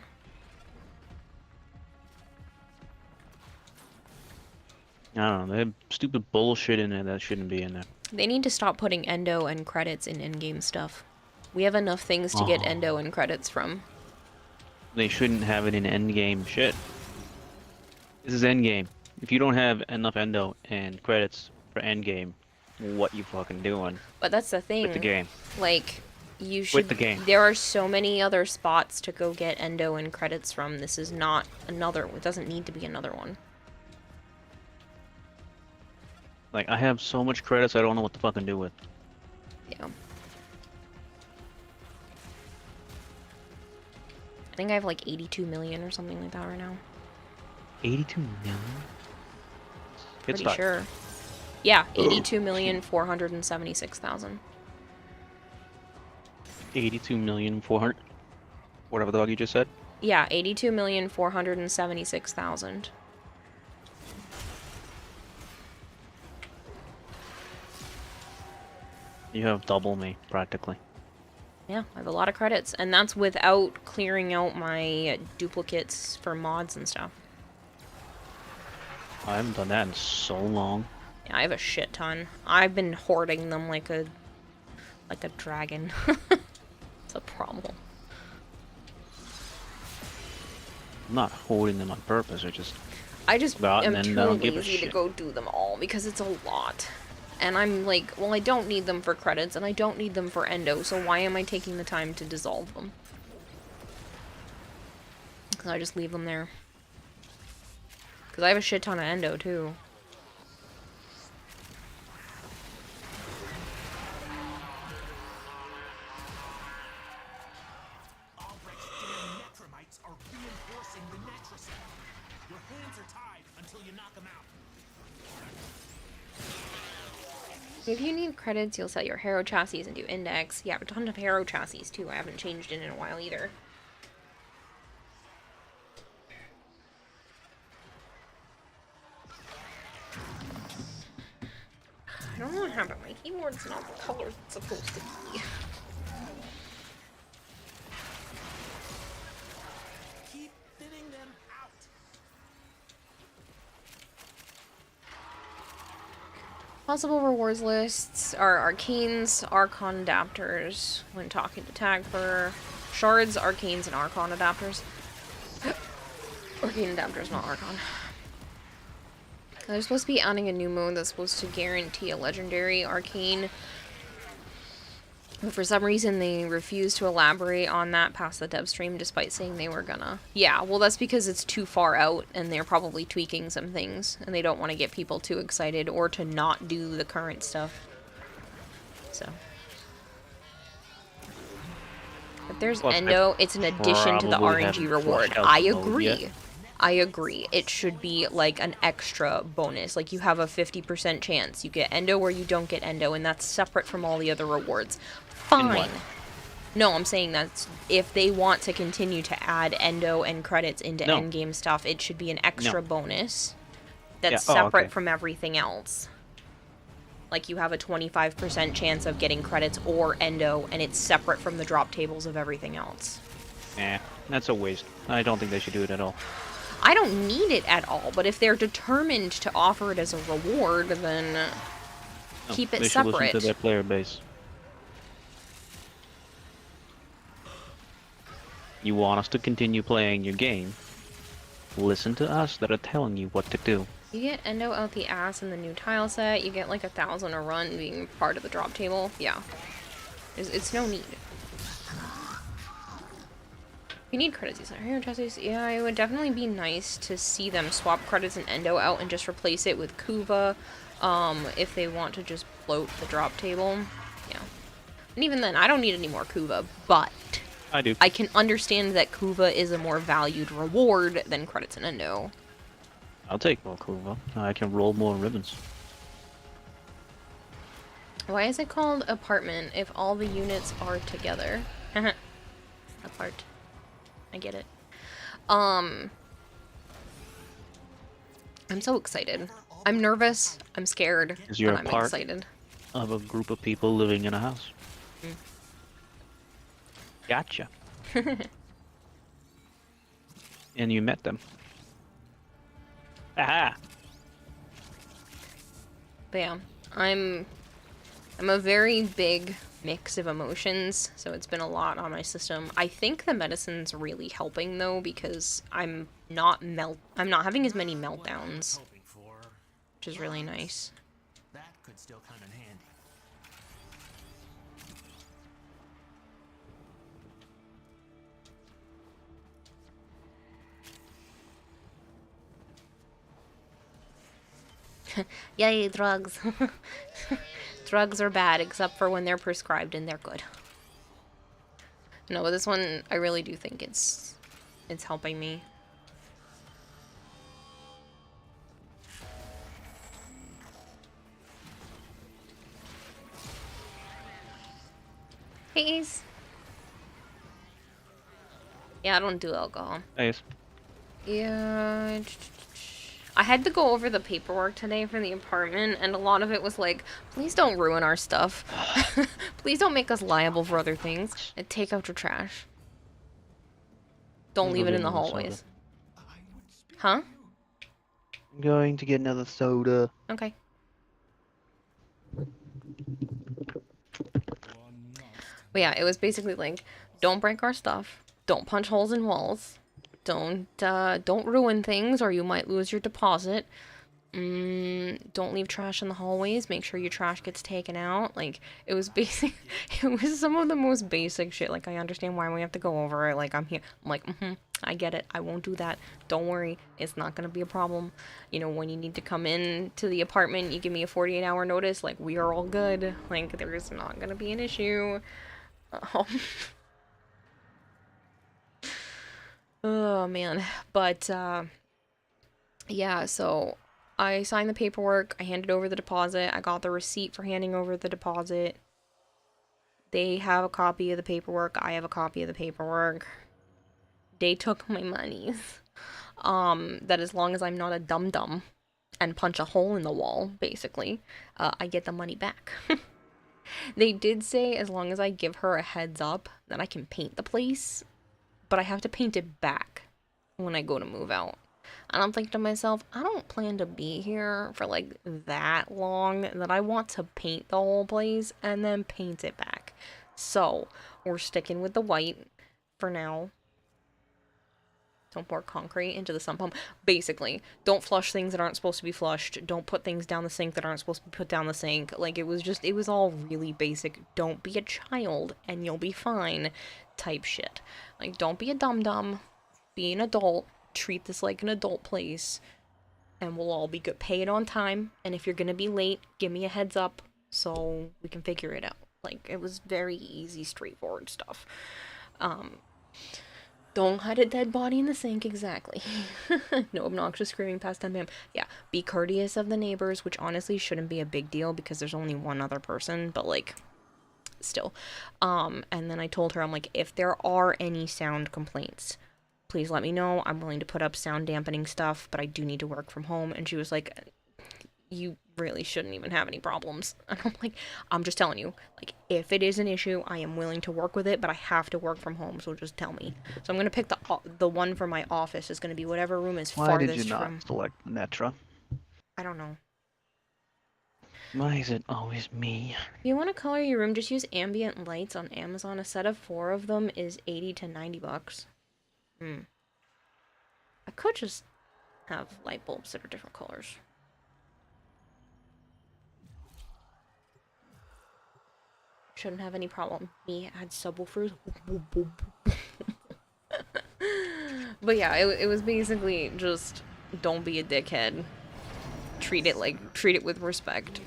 I don't know. They have stupid bullshit in there that shouldn't be in there. They need to stop putting Endo and credits in in-game stuff. We have enough things to get Oh. Endo and credits from. They shouldn't have it in endgame shit. This is endgame. If you don't have enough Endo and credits for endgame, what you fucking doing But that's the thing. with the game? Like, you should... the game. There are so many other spots to go get Endo and credits from. This is not another... It doesn't need to be another one. Like, I have so much credits I don't know what to fucking do with. Yeah. I think I have like 82 million or something like that right now. 82 million? Pretty sure. Yeah, 82,476,000. 82,400,000. Whatever the fuck you just said. Yeah, 82,476,000. You have double me, practically. Yeah, I have a lot of credits, and that's without clearing out my duplicates for mods and stuff. I haven't done that in so long. Yeah, I have a shit ton. I've been hoarding them like a dragon. It's a problem. I'm not holding them on purpose, I just Well, am and then too don't give a lazy to shit. go do them all because it's a lot. And I'm like, well, I don't need them for credits, and I don't need them for endo, so why am I taking the time to dissolve them? Because I just leave them there. Because I have a shit ton of endo, too. Albrecht's damn Netramites are reinforcing the Netracell. Your hands are tied until you knock them out. If you need credits, you'll sell your Hero chassis and do index. Yeah, I have a ton of Hero chassis, too. I haven't changed it in a while, either. I don't know what happened. My keyboard's not the color it's supposed to be. Keep thinning them out. Possible rewards lists are Arcanes, Archon adapters, when talking to Tagfer. Shards, Arcanes, and Archon adapters. Arcane Adapter's not Archon. They're supposed to be adding a new mode that's supposed to guarantee a legendary Arcane. But for some reason, they refuse to elaborate on that past the dev stream, despite saying they were gonna. Yeah, well, that's because it's too far out, and they're probably tweaking some things, and they don't want to get people too excited, or to not do the current stuff. So. If there's Plus, Endo, it's an addition to the probably RNG haven't reward. flushed out I the mode agree. yet. I agree. It should be like an extra bonus. Like you have a 50% chance. You get Endo or you don't get Endo, and that's separate from all the other rewards. Fine. what? No, I'm saying that if they want to continue to add Endo and credits into No. endgame stuff, it should be an extra bonus that's Yeah, oh, separate okay. from everything else. Like you have a 25% chance of getting credits or Endo, and it's separate from the drop tables of everything else. Nah, that's a waste. I don't think they should do it at all. I don't need it at all, but if they're determined to offer it as a reward, then No, keep it they should separate. listen to their player base. You want us to continue playing your game? Listen to us that are telling you what to do. You get Endo out the ass in the new tile set. You get like 1,000 a run being part of the drop table. Yeah. It's no need. You need credits, these Hero Justice. Yeah, it would definitely be nice to see them swap credits and Endo out and just replace it with Kuva. If they want to just bloat the drop table. Yeah. And even then, I don't need any more Kuva, but I do. I can understand that Kuva is a more valued reward than credits and Endo. I'll take more Kuva. I can roll more ribbons. Why is it called apartment if all the units are together? Apart. I get it. I'm so excited. I'm nervous. I'm scared. 'Cause you're but a I'm part excited. Of a group of people living in a house. Gotcha. And you met them. Aha! But yeah, I'm a very big mix of emotions, so it's been a lot on my system. I think the medicine's really helping though, because I'm not having as many meltdowns, Hoping for. which is really nice. That could still come in handy. Yay, drugs. Drugs are bad, except for when they're prescribed, and they're good. No, but this one, I really do think it's helping me. Hey, Ace. Yeah, I don't do alcohol. Nice. Yeah. I had to go over the paperwork today for the apartment, and a lot of it was like, please don't ruin our stuff. Please don't make us liable for other things. And take out your trash. Don't I'll leave go it get in the another hallways. soda. Huh? I'm going to get another soda. Okay. But yeah, it was basically like, don't break our stuff. Don't punch holes in walls. Don't ruin things or you might lose your deposit. Don't leave trash in the hallways. Make sure your trash gets taken out. Like, it was basic. It was some of the most basic shit. Like, I understand why we have to go over it. Like, I'm here. I'm like, I get it. I won't do that. Don't worry. It's not gonna be a problem. You know, when you need to come in to the apartment, you give me a 48-hour notice. Like, we are all good. Like, there's not gonna be an issue. Oh, man. But, yeah, so I signed the paperwork. I handed over the deposit. I got the receipt for handing over the deposit. They have a copy of the paperwork. I have a copy of the paperwork. They took my monies. That as long as I'm not a dum-dum and punch a hole in the wall, basically, I get the money back. They did say as long as I give her a heads up that I can paint the place, but I have to paint it back when I go to move out. And I'm thinking to myself, I don't plan to be here for like that long that I want to paint the whole place and then paint it back. So we're sticking with the white for now. Don't pour concrete into the sump pump. Basically, don't flush things that aren't supposed to be flushed. Don't put things down the sink that aren't supposed to be put down the sink. Like, it was all really basic. Don't be a child and you'll be fine type shit. Like, don't be a dum-dum. Be an adult. Treat this like an adult place. And we'll all be good. Pay it on time. And if you're gonna be late, give me a heads up so we can figure it out. Like, it was very easy, straightforward stuff. Don't hide a dead body in the sink, exactly. No obnoxious screaming past 10 p.m. Yeah, be courteous of the neighbors, which honestly shouldn't be a big deal because there's only one other person, but like, still. And then I told her, I'm like, if there are any sound complaints, please let me know. I'm willing to put up sound dampening stuff, but I do need to work from home. And she was like, you really shouldn't even have any problems. And I'm like, I'm just telling you, like, if it is an issue, I am willing to work with it, but I have to work from home, so just tell me. So I'm gonna pick the one for my office. Is gonna be whatever room is Why farthest did you not from. select Netra? I don't know. Why is it always me? If you want to color your room, just use ambient lights on Amazon. A set of 4 of them is $80 to $90. I could just have light bulbs that are different colors. Shouldn't have any problem. Me had subwoofers. But yeah, it was basically just don't be a dickhead. Treat it with respect.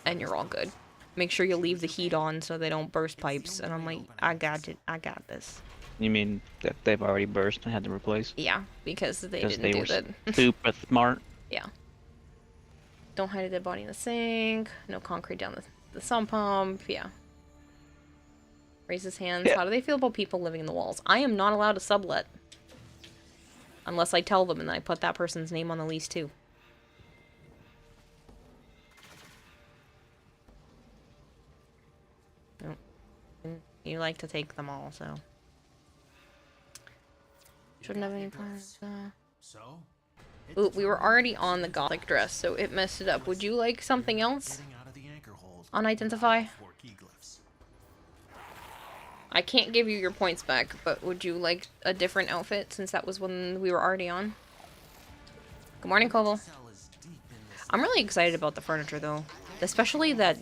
And you're all good. Make sure you leave the heat on so they don't burst pipes. And I'm like, I got it. I got this. You mean that they've already burst and had to replace? Yeah, because they Because didn't they do were that. super smart. Yeah. Don't hide a dead body in the sink. No concrete down the sump pump. Yeah. Raise his hands. Yeah. How do they feel about people living in the walls? I am not allowed to sublet. Unless I tell them and then I put that person's name on the lease too. Nope. You like to take them all, so. Shouldn't have any plans. So, Ooh, we were already on the gothic dress, so it messed it up. Would you like something else getting out of the anchor hold. on Identify? 4 key glyphs. I can't give you your points back, but would you like a different outfit since that was when we were already on? Good morning, Koval. Cell is deep in this. I'm really excited about the furniture, though. Especially that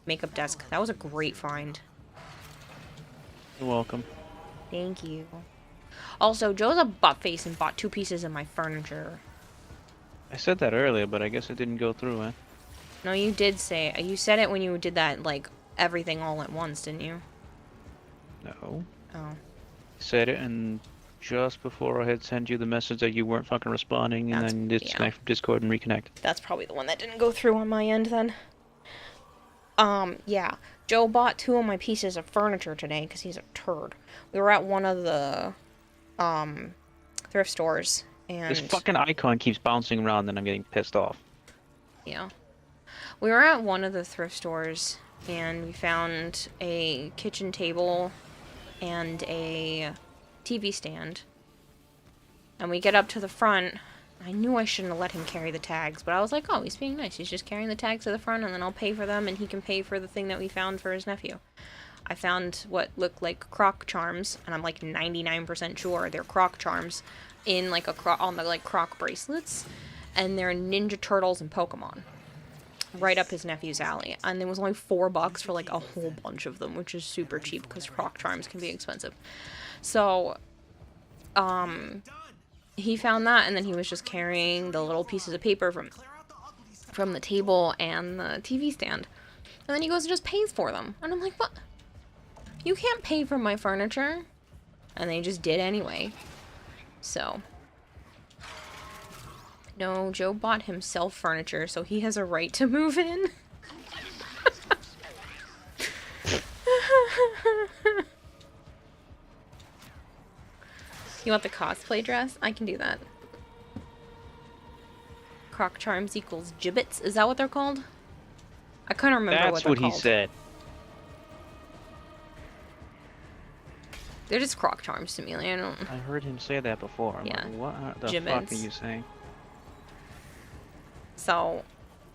makeup desk. That was a great find. You're welcome. Thank you. Also, Joe's a buttface and bought 2 pieces of my furniture. I said that earlier, but I guess it didn't go through, huh? No, you did say it. You said it when you did that, like, everything all at once, didn't you? No. Oh. Said it, and just before I had sent you the message that you weren't fucking responding, and That's- then disconnect from Discord and reconnect. That's probably the one that didn't go through on my end then. Yeah. Joe bought 2 of my pieces of furniture today because he's a turd. We were at one of the, thrift stores, and... This fucking icon keeps bouncing around, and I'm getting pissed off. Yeah. We were at one of the thrift stores, and we found a kitchen table and a TV stand. And we get up to the front. I knew I shouldn't have let him carry the tags, but I was like, oh, he's being nice. He's just carrying the tags to the front, and then I'll pay for them, and he can pay for the thing that we found for his nephew. I found what looked like croc charms, and I'm like 99% sure they're croc charms in like on the like croc bracelets, and they're Ninja Turtles and Pokemon. Right up his nephew's alley. And it was only $4 for like a whole bunch of them, which is super cheap because croc charms can be expensive. So, he found that, and then he was just carrying the little pieces of paper from the table and the TV stand. And then he goes and just pays for them. And I'm like, what? You can't pay for my furniture. And they just did anyway. So. No, Joe bought himself furniture, so he has a right to move in. You want the cosplay dress? I can do that. Croc charms equals gibbets. Is that what they're called? I couldn't remember what That's they're what he called. said. They're just croc charms to me. Like, I don't... I heard him say that before. I'm Yeah. like, what the Gibbets. fuck are you saying? So,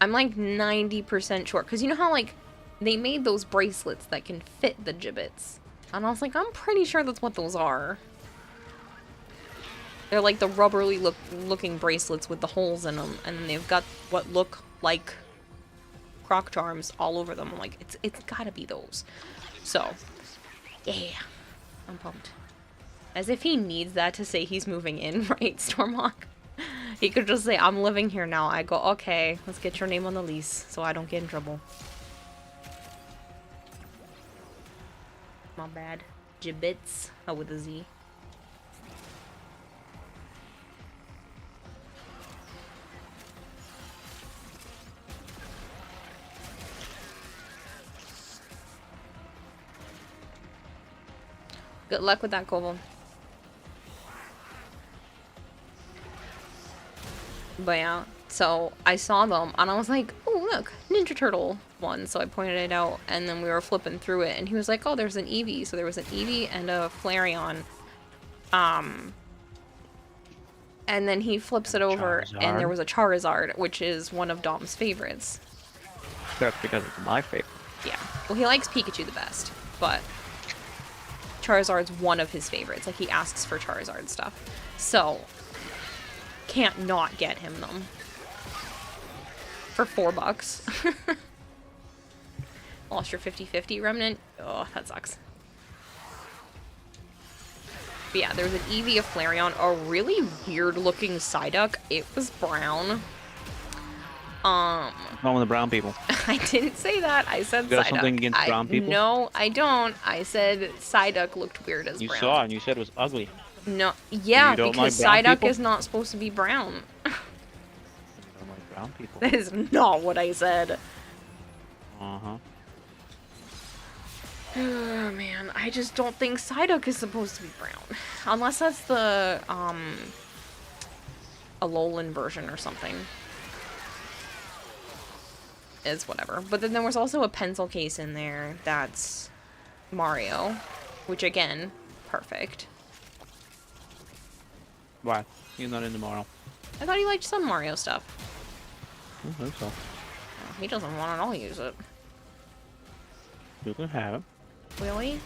I'm like 90% sure. Because you know how, like, they made those bracelets that can fit the gibbets. And I was like, I'm pretty sure that's what those are. They're like the rubbery looking bracelets with the holes in them, and they've got what look like croc charms all over them. I'm like, it's gotta be those. So, yeah, I'm pumped. As if he needs that to say he's moving in, right, Stormhawk? He could just say, I'm living here now. I go, okay, let's get your name on the lease so I don't get in trouble. My bad. Gibbets. Oh, with a Z. Good luck with that, Koval. But yeah, so I saw them and I was like, oh look, Ninja Turtle one. So I pointed it out and then we were flipping through it and he was like, oh, there's an Eevee. So there was an Eevee and a Flareon. And then he flips it over and there was a Charizard, which is one of Dom's favorites. That's because it's my favorite. Yeah. Well, he likes Pikachu the best, but Charizard's one of his favorites. Like, he asks for Charizard stuff. So, can't not get him them. For $4. Lost your 50-50 remnant. Oh, that sucks. But yeah, there was an Eevee, a Flareon, a really weird looking Psyduck. It was brown. One with the brown people. I didn't say that. I said You got Psyduck. something against brown people? No, I don't. I said Psyduck looked weird as You brown. saw and you said it was ugly. No, yeah, You don't because like brown Psyduck people? is not supposed to be brown. You don't like brown people. That is not what I said. Uh-huh. Oh, man, I just don't think Psyduck is supposed to be brown. Unless that's the, Alolan version or something. It's whatever. But then there was also a pencil case in there that's Mario. Which, again, perfect. Why? He's not in tomorrow. I thought he liked some Mario stuff. I think so. Oh, he doesn't want it, I'll use it. You can have it. Really?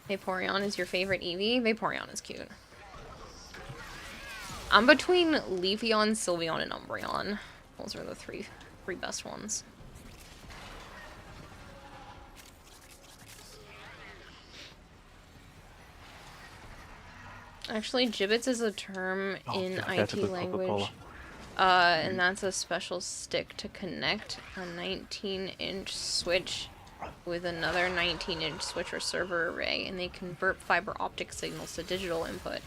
Vaporeon is your favorite Eevee? Vaporeon is cute. I'm between Leafeon, Sylveon, and Umbreon. Those are the three best ones. Actually, gibbets is a term in God, IT that's a good language. Coca-Cola. And that's a special stick to connect a 19-inch switch with another 19-inch switch or server array, and they convert fiber optic signals to digital input.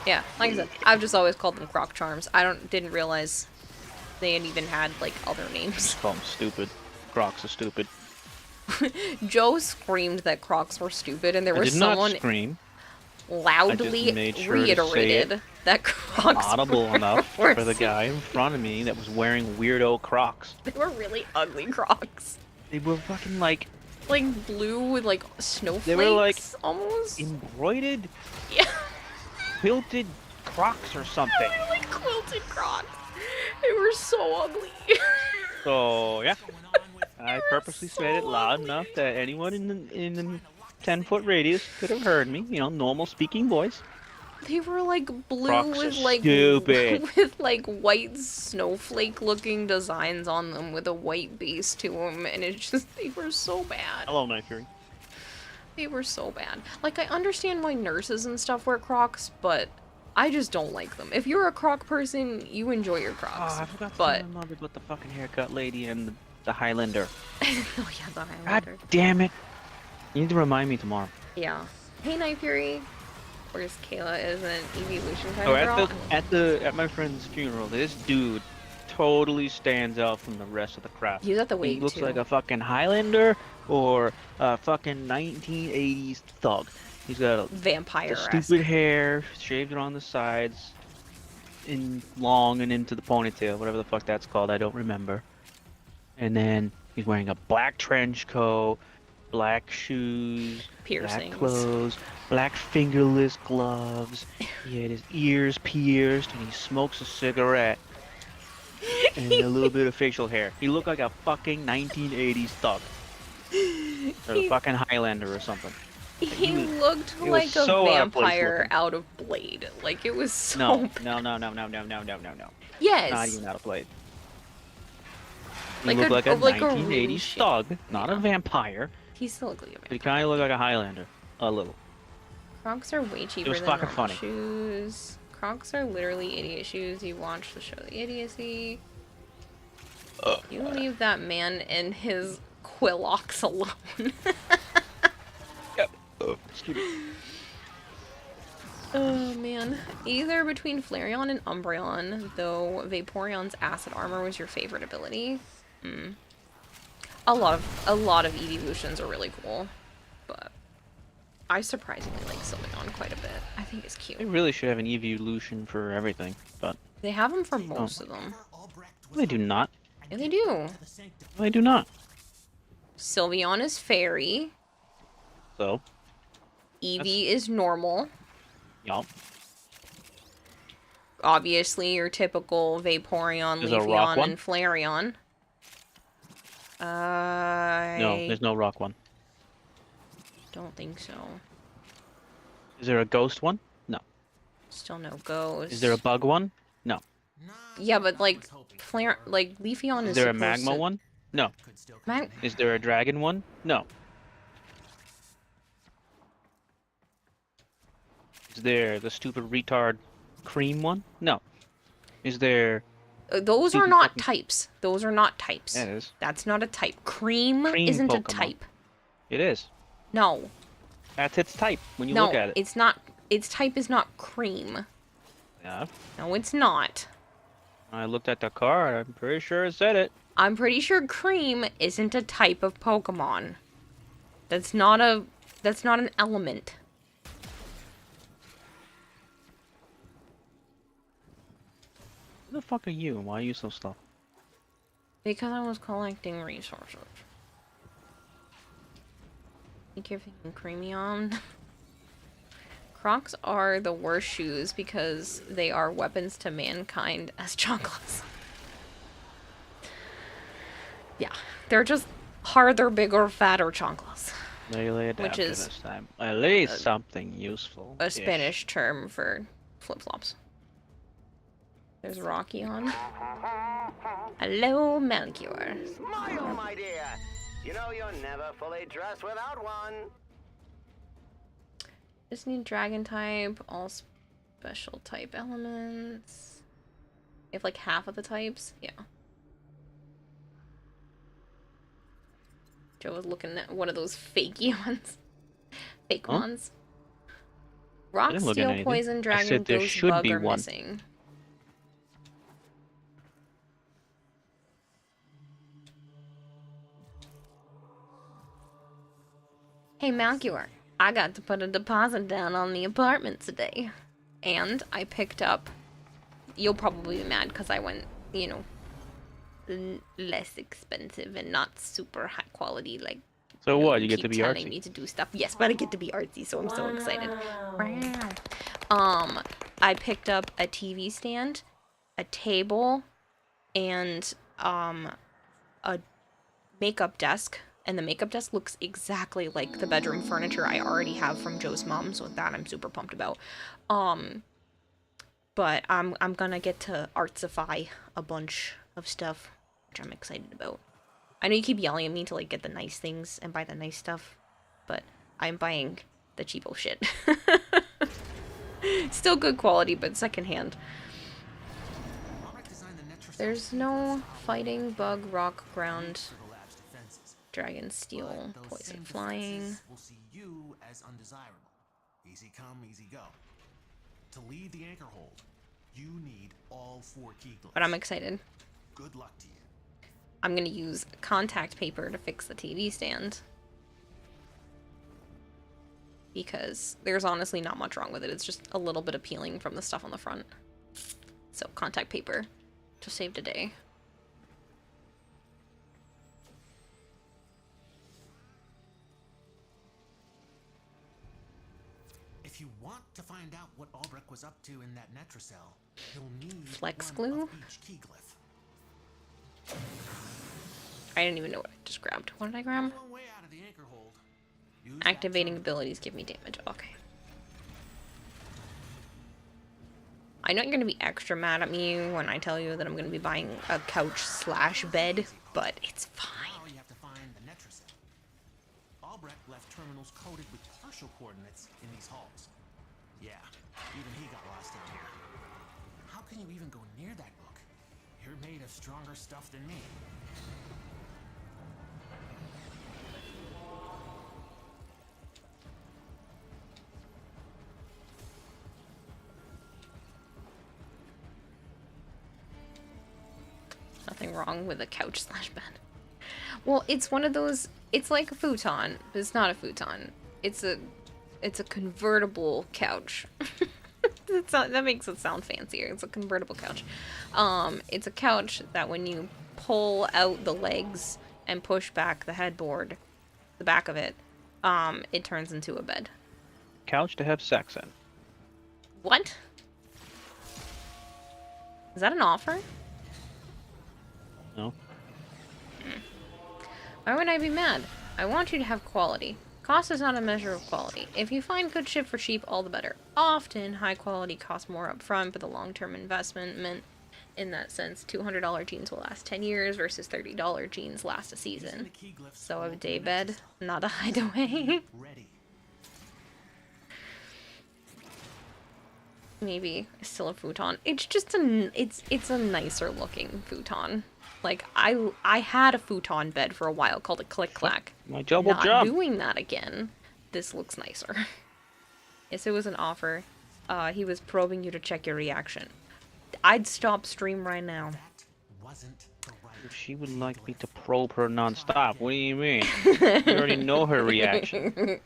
Yeah, like I said, I've just always called them croc charms. Didn't realize they had even had, like, other names. Call them stupid. Crocs are stupid. Joe screamed that crocs were stupid, and there I was did someone not scream. loudly made sure to say reiterated it that crocs Audible were enough were for the guy in front of me that was wearing weirdo Crocs. They were really ugly crocs. They were fucking like Like blue with like snowflakes. They were, like, almost. embroidered, Yeah, quilted Crocs or something. they were like quilted crocs. They were so ugly. So yeah, I were purposely said it so loud ugly. enough that anyone in the 10-foot radius could have heard me. You know, normal speaking voice. They were like blue Crocs with are like stupid. with like white snowflake looking designs on them with a white base to them, and it just they were so bad. Hello, Night Fury. They were so bad. Like, I understand why nurses and stuff wear Crocs, but I just don't like them. If you're a Croc person, you enjoy your Crocs. Oh, I forgot to but fall in love with the fucking haircut lady and the Highlander. oh yeah, the God Highlander. damn it! You need to remind me tomorrow. Yeah. Hey, Night Fury. Where's Kayla? Is an evolution kind Oh, of girl. at my friend's funeral, this dude totally stands out from the rest of the crowd. He was at the He wake looks too. like a fucking Highlander or a fucking 1980s thug. He's got Vampire. the stupid hair, shaved it on the sides, in long and into the ponytail, whatever the fuck that's called, I don't remember. And then he's wearing a black trench coat, black shoes, Piercings. black clothes, black fingerless gloves. He had his ears pierced, and he smokes a cigarette. And a little bit of facial hair. He looked like a fucking 1980s thug. Or a fucking Highlander or something. He looked was like a so out of place vampire looking. out of Blade. Like, it was so No, bad. no. Yes. Not even out of place. He Like looked a- like a like a 1980s rouge. thug, not a Yeah. vampire. He still looked like a But vampire. he kind of looked like a Highlander. A little. Crocs are way cheaper was than fucking normal funny. shoes. Crocs are literally idiot shoes. You watch the show The Idiocy. You leave that man and his Quillocks alone. Excuse me. Oh man. Either between Flareon and Umbreon, though Vaporeon's acid armor was your favorite ability. A lot of evolutions are really cool, but I surprisingly like Sylveon quite a bit. I think it's They cute. really should have an evolution for everything, but They have them for most of them. they do not. Yeah, they do. They do not. Sylveon is fairy. So, Eevee is normal. y'all. Obviously, your typical Vaporeon, There's a rock Leafeon, one? and Flareon. No, there's no rock one. Don't think so. Is there a ghost one? No. Still no ghost. Is there a bug one? No. Yeah, but like like Leafeon is Is there a supposed magma to... one? No. Mag Is there a dragon one? No. Is there the stupid retard cream one? No. Is there... Those are not types. Those are not types. Yeah, it is. That's not a type. Cream Cream isn't a Pokemon. type. It is. No. That's its type when you No, look at it. it's not. Its type is not cream. Yeah. No, it's not. I looked at the card. I'm pretty sure it said it. I'm pretty sure cream isn't a type of Pokemon. That's not an element. Who the fuck are you and why are you so slow? Because I was collecting resources. Think you're thinking Creamion? Crocs are the worst shoes because they are weapons to mankind as chocolates. Yeah, they're just harder, bigger, fatter chocolates. Melee Which adapter is this time. At least something useful. A Spanish term for flip-flops. There's Rocky on. Hello, Manicure. Smile, my dear. You know you're never fully dressed without one. Just need dragon type, all special type elements. If like half of the types, yeah. Joe was looking at one of those fakey ones. Fake Huh? ones. Rock, didn't look at steel, anything. poison, I dragon, said there ghost, should bug be are one. missing. Hey, Malcure, I got to put a deposit down on the apartment today. And I picked up... You'll probably be mad because I went, you know, less expensive and not super high quality, like... So know, what? You get to keep be telling artsy. me to do stuff. Yes, but I get to be artsy, so I'm so excited. Wow. I picked up a TV stand, a table, and a makeup desk. And the makeup desk looks exactly like the bedroom furniture I already have from Joe's mom, so that I'm super pumped about. But I'm gonna get to artsify a bunch of stuff, which I'm excited about. I know you keep yelling at me to like get the nice things and buy the nice stuff, but I'm buying the cheapo shit. Still good quality, but secondhand. There's no fighting, bug, rock, ground, dragon, steel, poison, flying. Will see you as undesirable. Easy come, easy go. To leave the anchor hold, you need all 4 key glyphs. But I'm excited. Good luck to you. I'm gonna use contact paper to fix the TV stand. Because there's honestly not much wrong with it. It's just a little bit of peeling from the stuff on the front. So contact paper to save the day. If you want to find out what Albrecht was up to in that Netracell, you'll need Flex one glue? of each key glyph. I didn't even know what I just grabbed. What did I grab? A long way out of the anchor hold. Use that Activating terminal. abilities give me damage. Okay. I know you're going to be extra mad at me when I tell you that I'm going to be buying a couch/bed, but it's fine. Now you have to find the Netraset. Albrecht left terminals coded with partial coordinates in these halls. Yeah, even he got lost down here. How can you even go near that book? You're made of stronger stuff than me. Nothing wrong with a couch/bed. Well, it's one of those, it's like a futon, but it's not a futon. It's a convertible couch. That makes it sound fancier. It's a convertible couch. It's a couch that when you pull out the legs and push back the headboard, the back of it, it turns into a bed. Couch to have sex in. What? Is that an offer? No. Why would I be mad? I want you to have quality. Cost is not a measure of quality. If you find good shit for cheap, all the better. Often, high quality costs more up front, but the long-term investment meant, in that sense, $200 jeans will last 10 years versus $30 jeans last a season. So a day bed, not a hideaway. Ready. Maybe still a futon. It's just it's a nicer looking futon. Like I had a futon bed for a while called a Click Clack. My double Not jump. doing that again. This looks nicer. Yes, it was an offer. He was probing you to check your reaction. I'd stop stream right now. That wasn't the right. She would like me to probe her non-stop. What do you mean? You already know her reaction.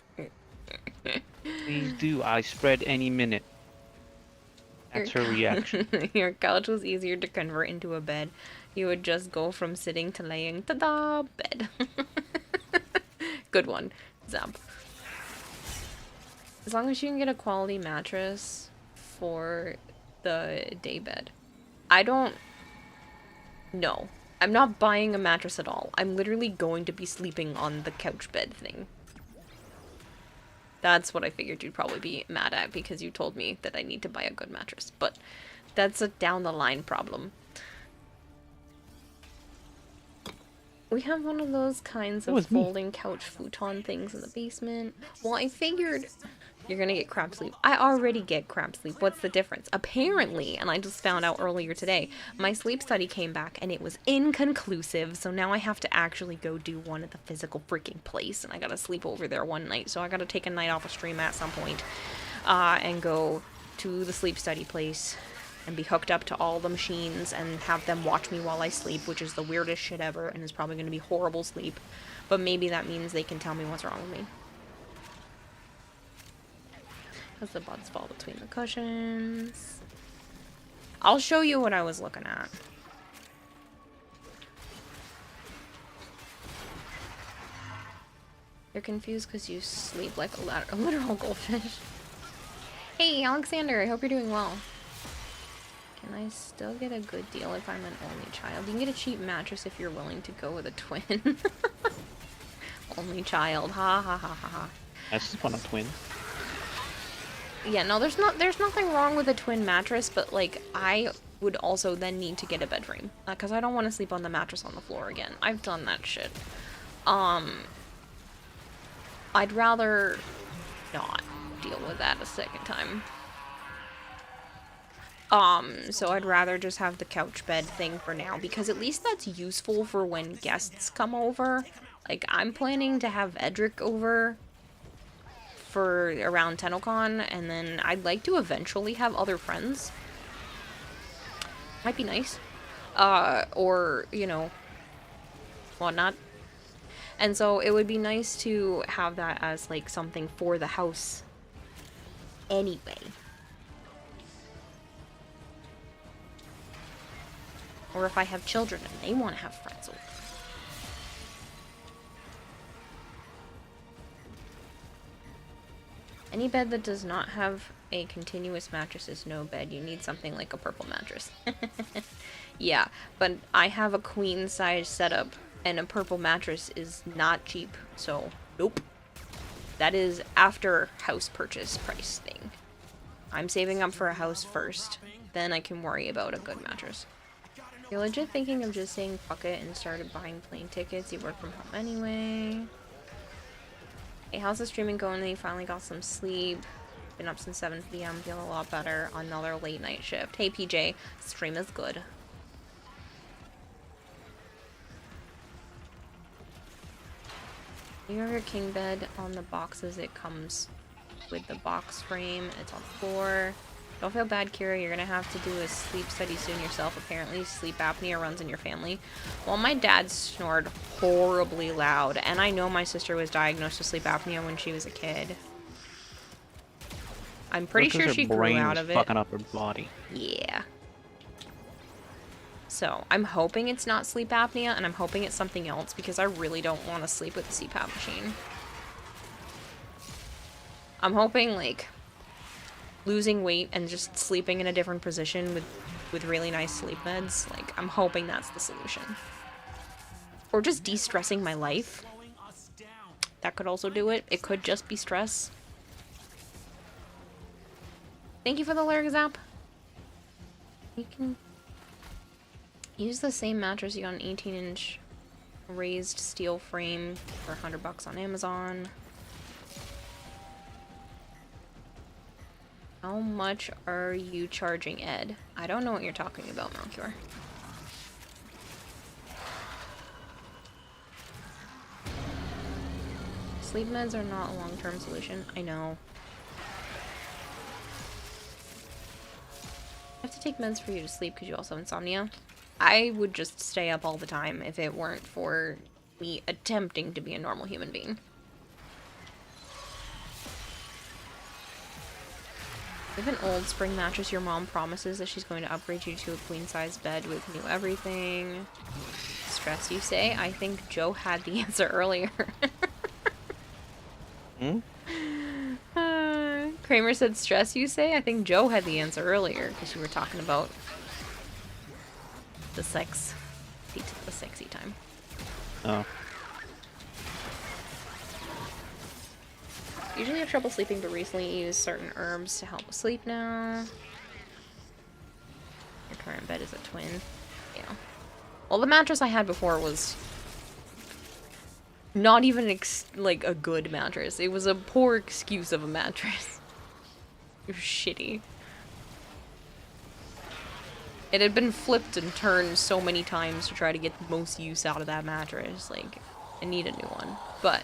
Please do. I spread any minute. That's her reaction. Your couch was easier to convert into a bed. You would just go from sitting to laying. Ta-da! Bed. Good one, Zap. As long as you can get a quality mattress for the day bed. I don't... No. I'm not buying a mattress at all. I'm literally going to be sleeping on the couch bed thing. That's what I figured you'd probably be mad at because you told me that I need to buy a good mattress. But that's a down the line problem. We have one of those kinds of folding couch futon things in the basement. Well, I figured you're gonna get crap sleep. I already get crap sleep. What's the difference? Apparently, and I just found out earlier today, my sleep study came back and it was inconclusive. So now I have to actually go do one at the physical freaking place. And I gotta sleep over there one night. So I gotta take a night off of stream at some point. And go to the sleep study place. And be hooked up to all the machines and have them watch me while I sleep, which is the weirdest shit ever and is probably going to be horrible sleep. But maybe that means they can tell me what's wrong with me. As the buds fall between the cushions. I'll show you what I was looking at. You're confused because you sleep like a literal goldfish. Hey, Alexander, I hope you're doing well. Can I still get a good deal if I'm an only child? You can get a cheap mattress if you're willing to go with a twin. Only child. Ha ha ha ha ha. I just want a twin. Yeah, no, there's nothing wrong with a twin mattress, but like I would also then need to get a bed frame because I don't want to sleep on the mattress on the floor again. I've done that shit. I'd rather not deal with that a second time. So I'd rather just have the couch bed thing for now, because at least that's useful for when guests come over. Like, I'm planning to have Edric over for around TennoCon, and then I'd like to eventually have other friends. Might be nice. Or, you know, whatnot. And so it would be nice to have that as, like, something for the house anyway. Or if I have children and they want to have friends over. Any bed that does not have a continuous mattress is no bed. You need something like a purple mattress. Yeah, but I have a queen size setup and a purple mattress is not cheap, so nope. That is after house purchase price thing. I'm saving up for a house first. Then I can worry about a good mattress. You're legit thinking of just saying fuck it and started buying plane tickets. You work from home anyway. Hey, how's the streaming going? You finally got some sleep. Been up since 7 p.m. Feeling a lot better on another late night shift. Hey PJ, stream is good. Your king bed on the boxes. It comes with the box frame. It's on the floor. Don't feel bad, Kira. You're gonna have to do a sleep study soon yourself. Apparently, sleep apnea runs in your family. Well, my dad snored horribly loud, and I know my sister was diagnosed with sleep apnea when she was a kid. I'm pretty sure she grew out of it. Fucking up her body. Yeah. So, I'm hoping it's not sleep apnea, and I'm hoping it's something else, because I really don't want to sleep with a CPAP machine. I'm hoping, like, losing weight and just sleeping in a different position with really nice sleep meds. Like, I'm hoping that's the solution. Or just de-stressing my life. That could also do it. It could just be stress. Thank you for the lyric zap. You can use the same mattress. You got an 18-inch raised steel frame for $100 on Amazon. How much are you charging, Ed? I don't know what you're talking about, Melchior. Sleep meds are not a long-term solution. I know. I have to take meds for you to sleep because you also have insomnia. I would just stay up all the time if it weren't for me attempting to be a normal human being. You have an old spring mattress. Your mom promises that she's going to upgrade you to a queen-size bed with new everything. Stress, you say? I think Joe had the answer earlier. Hmm? Kramer said, stress, you say? I think Joe had the answer earlier, because you were talking about the sex. The sexy time. Oh. Usually have trouble sleeping, but recently use certain herbs to help with sleep now. Your current bed is a twin. Yeah. Well, the mattress I had before was not even like a good mattress. It was a poor excuse of a mattress. It was shitty. It had been flipped and turned so many times to try to get the most use out of that mattress. Like, I need a new one. But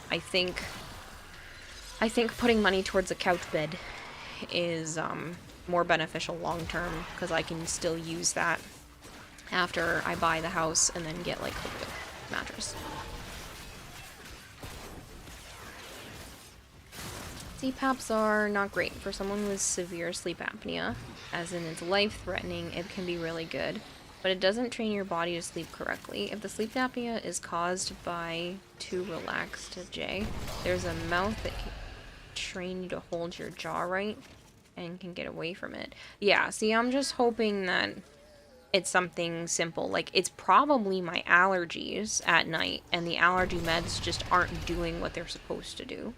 I think putting money towards a couch bed is more beneficial long term, because I can still use that after I buy the house and then get like a good mattress. CPAPs are not great for someone with severe sleep apnea, as in it's life-threatening. It can be really good, but it doesn't train your body to sleep correctly. If the sleep apnea is caused by too relaxed J, there's a mouth that can train you to hold your jaw right and can get away from it. Yeah, see, I'm just hoping that it's something simple. Like, it's probably my allergies at night, and the allergy meds just aren't doing what they're supposed to do.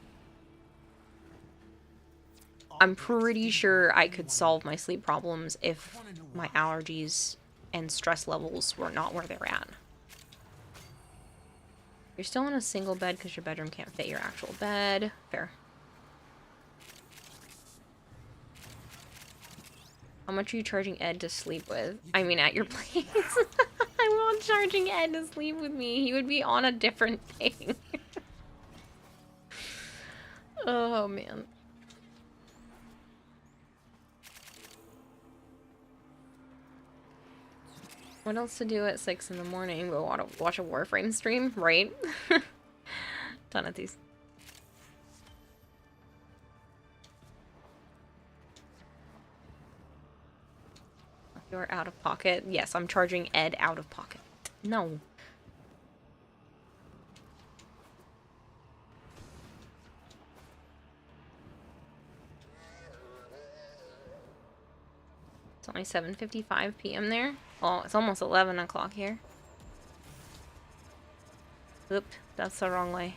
I'm pretty sure I could solve my sleep problems if my allergies and stress levels were not where they're at. You're still in a single bed because your bedroom can't fit your actual bed. Fair. How much are you charging Ed to sleep with? I mean, at your place. I'm not charging Ed to sleep with me. He would be on a different thing. Oh, man. What else to do at 6 in the morning? Go watch a Warframe stream, right? Ton of these. You're out of pocket. Yes, I'm charging Ed out of pocket. No. It's only 7:55 p.m. there. Well, it's almost 11 o'clock here. Oop, that's the wrong way.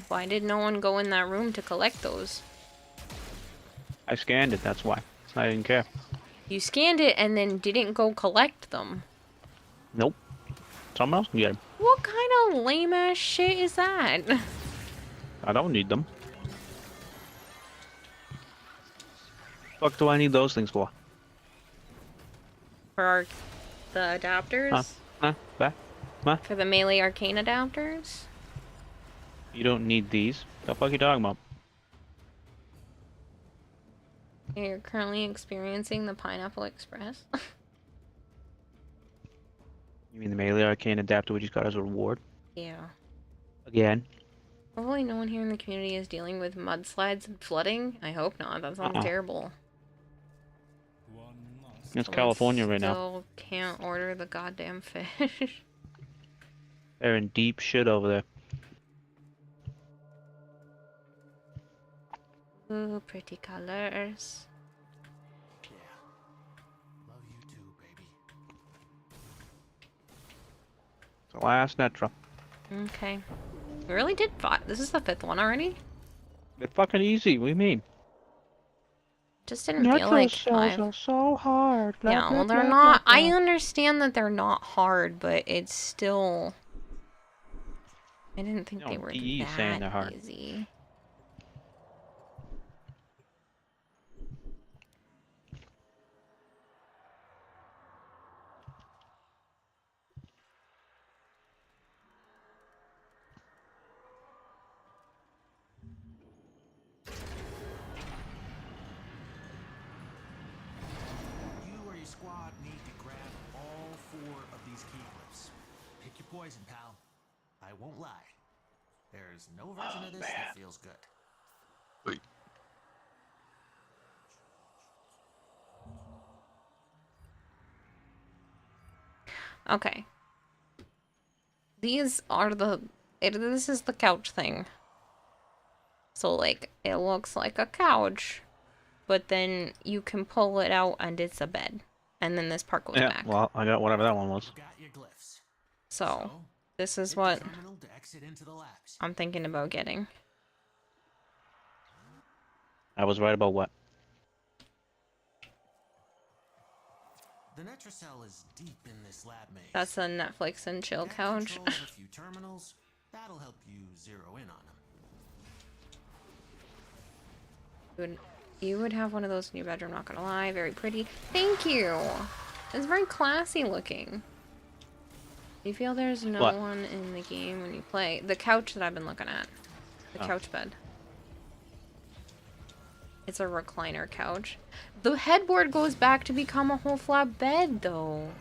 Why did no one go in that room to collect those? I scanned it, that's why. I didn't care. You scanned it and then didn't go collect them. Nope. Someone else can get them. What kind of lame ass shit is that? I don't need them. Fuck do I need those things for? For the adapters? Back? For the melee arcane adapters? You don't need these. The fuck you talking about? You're currently experiencing the Pineapple Express. You mean the melee arcane adapter we just got as a reward? Yeah. Again? Hopefully no one here in the community is dealing with mudslides and flooding. I hope not. That sounds terrible. It's California right now. Still can't order the goddamn fish. They're in deep shit over there. Ooh, pretty colors. Yeah. Love you too, baby. The last Netra. Okay. We really did 5. This is the 5th one already? They're fucking easy, what do you mean? Just didn't feel like 5. are so hard. Blah, Yeah, blah, well, they're blah, not. blah, I blah. understand that they're not hard, but it's still. I didn't think No, they were DE saying they're that hard. easy. You or your squad need to grab all 4 of these key clips. Pick your poison, pal. I won't lie. There's no version of this that feels good. Okay. These are the. This is the couch thing. So, like, it looks like a couch, but then you can pull it out and it's a bed. And then this part goes Yeah, back. well, I got whatever that one was. You got your glyphs. So, this is hit the what terminal to exit into the labs. I'm thinking about getting. I was right about what? The Netracell is deep in this lab maze. That's a Netflix and chill That couch. controls a few terminals. That'll help you zero in on them. You would have one of those in your bedroom, not gonna lie. Very pretty. Thank you! It's very classy looking. You feel there's no What? one in the game when you play? The couch that I've been looking at. The Oh. couch bed. It's a recliner couch. The headboard goes back to become a whole flat bed, though.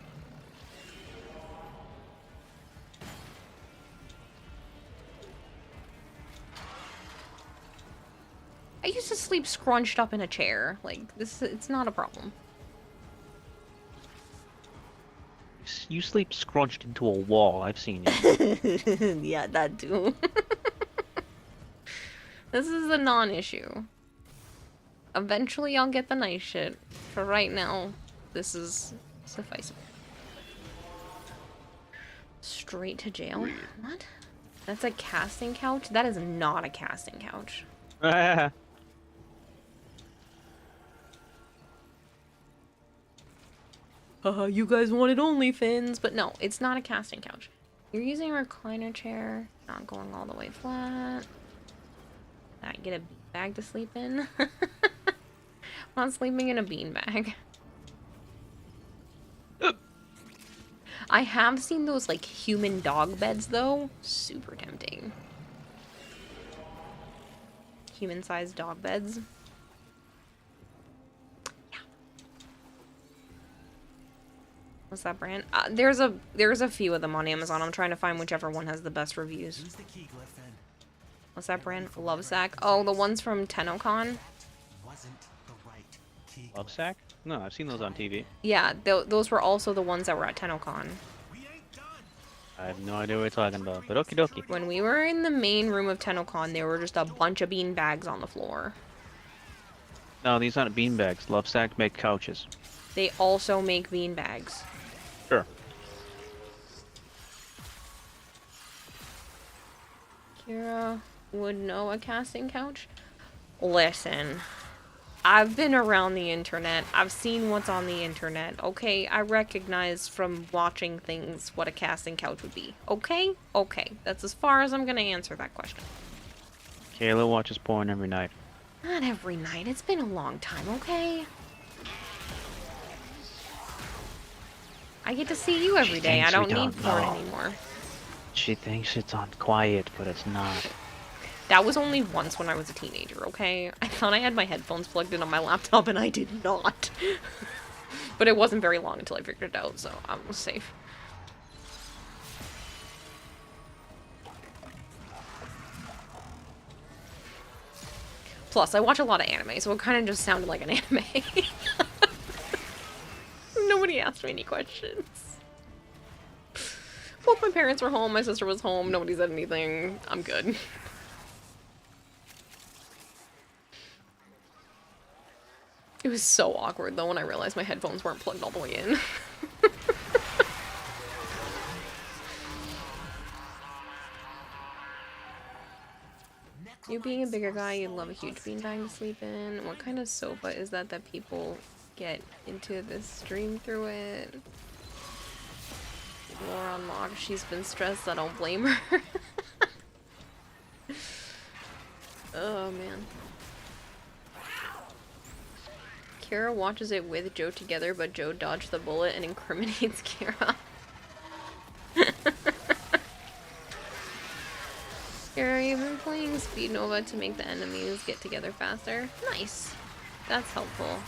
I used to sleep scrunched up in a chair. Like, this, it's not a problem. You sleep scrunched into a wall, I've seen you. Yeah, that too. This is a non-issue. Eventually I'll get the nice shit. For right now, this is sufficient. Straight to jail? What? That's a casting couch? That is not a casting couch. You guys wanted OnlyFans, but no, it's not a casting couch. You're using a recliner chair, not going all the way flat. I get a bag to sleep in. I'm not sleeping in a beanbag. I have seen those like human dog beds though. Super tempting. Human-sized dog beds. What's that brand? There's a few of them on Amazon. I'm trying to find whichever one has the best reviews. Use the key glyph and What's that brand? Lovesack? Oh, the ones from TennoCon? wasn't the right key Love glyph. sack? No, I've seen those on TV. Yeah, those were also the ones that were at TennoCon. We ain't done. I have no idea what you're talking about, but okie dokie. When we were in the main room of TennoCon, there were just a bunch of bean bags on the floor. No, these aren't beanbags. Love sack make couches. They also make bean bags. Sure. Kira would know a casting couch? Listen, I've been around the internet. I've seen what's on the internet, okay? I recognize from watching things what a casting couch would be, okay? Okay, that's as far as I'm gonna answer that question. Kayla watches porn every night. Not every night. It's been a long time, okay? I get to see you every day. I don't need porn anymore. She thinks it's on quiet, but it's not. That was only once when I was a teenager, okay? I thought I had my headphones plugged in on my laptop, and I did not. But it wasn't very long until I figured it out, so I was safe. Plus, I watch a lot of anime, so it kind of just sounded like an anime. Nobody asked me any questions. Both my parents were home, my sister was home, nobody said anything. I'm good. It was so awkward, though, when I realized my headphones weren't plugged all the way in. You being a bigger guy, you'd love a huge beanbag to sleep in. What kind of sofa is that people get into this stream through it? Laura unlocked. She's been stressed. I don't blame her. Oh, man. Kira watches it with Joe together, but Joe dodged the bullet and incriminates Kira. Kira, you've been playing Speed Nova to make the enemies get together faster. Nice. That's helpful.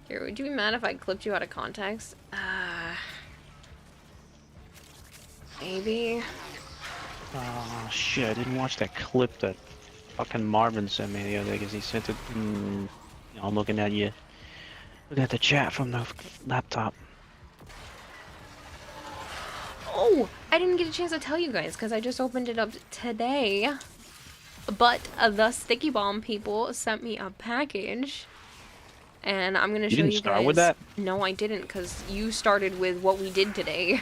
Kira, would you be mad if I clipped you out of context? Maybe. Oh shit, I didn't watch that clip that fucking Marvin sent me the other day because he sent it. I'm looking at you. Look at the chat from the laptop. Oh, I didn't get a chance to tell you guys because I just opened it up today. But the Sticky Bomb people sent me a package. And I'm going to show you guys. You didn't start with that? No, I didn't because you started with what we did today.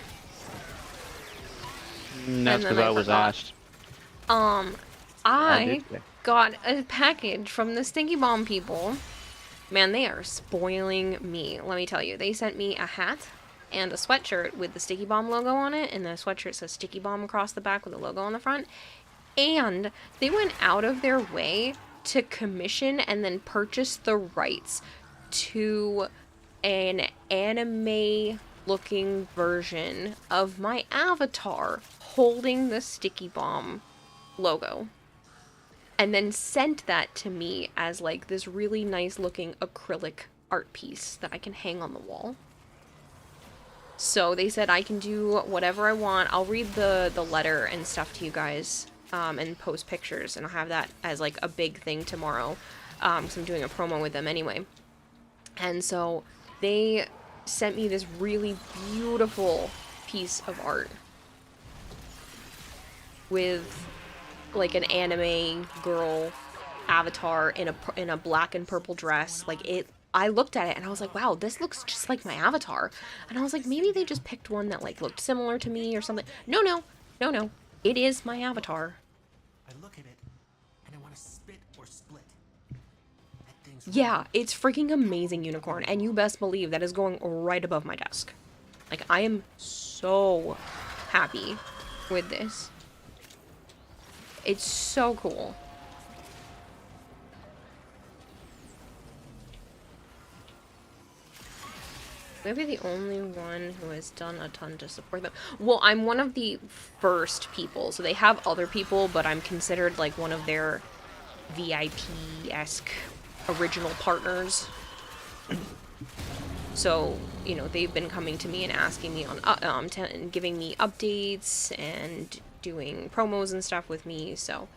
That's because I was asked. I got a package from the Stinky Bomb people. Man, they are spoiling me. Let me tell you, they sent me a hat and a sweatshirt with the Sticky Bomb logo on it, and the sweatshirt says Sticky Bomb across the back with the logo on the front. And they went out of their way to commission and then purchase the rights to an anime-looking version of my avatar holding the Sticky Bomb logo. And then sent that to me as like this really nice looking acrylic art piece that I can hang on the wall. So they said I can do whatever I want. I'll read the letter and stuff to you guys and post pictures, and I'll have that as like a big thing tomorrow because I'm doing a promo with them anyway. And so they sent me this really beautiful piece of art with like an anime girl avatar in a black and purple dress. Like it, I looked at it and I was like, wow, this looks just like my avatar. And I was like, maybe they just picked one that like looked similar to me or something. No. It is my avatar. I look at it and I want to spit or split. That thing's Yeah, it's freaking amazing, Unicorn, and you best believe that is going right above my desk. Like, I am so happy with this. It's so cool. Maybe the only one who has done a ton to support them. Well, I'm one of the first people, so they have other people, but I'm considered like one of their VIP-esque original partners. So, you know, they've been coming to me and asking me on, and giving me updates and doing promos and stuff with me, so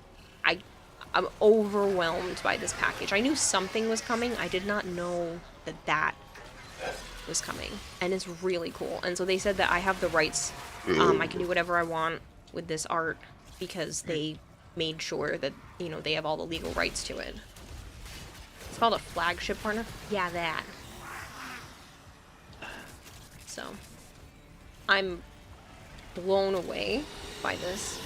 I'm overwhelmed by this package. I knew something was coming, I did not know that was coming, and it's really cool. And so they said that I have the rights, I can do whatever I want with this art, because they made sure that, you know, they have all the legal rights to it. It's called a flagship partner? Yeah, that. So, I'm blown away by this.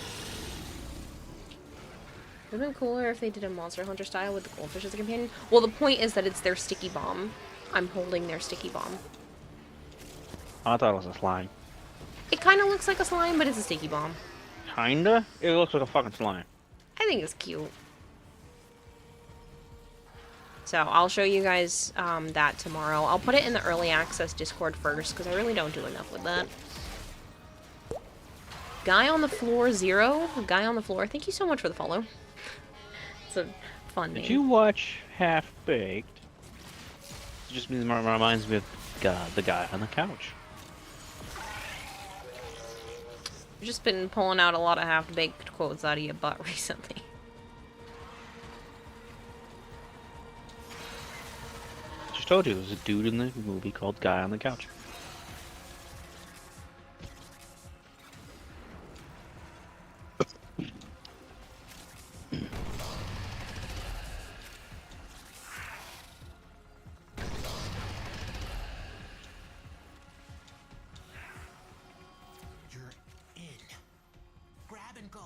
It would have been cooler if they did a Monster Hunter style with the goldfish as a companion. Well, the point is that it's their sticky bomb. I'm holding their sticky bomb. I thought it was a slime. It kind of looks like a slime, but it's a sticky bomb. Kinda? It looks like a fucking slime. I think it's cute. So I'll show you guys that tomorrow. I'll put it in the early access Discord first, because I really don't do enough with that. Guy on the floor 0. Guy on the floor. Thank you so much for the follow. It's a fun name. Did you watch Half Baked? It just reminds me of the guy on the couch. You've just been pulling out a lot of half-baked quotes out of your butt recently. Just told you, there was a dude in the movie called Guy on the Couch. You're in. Grab and go.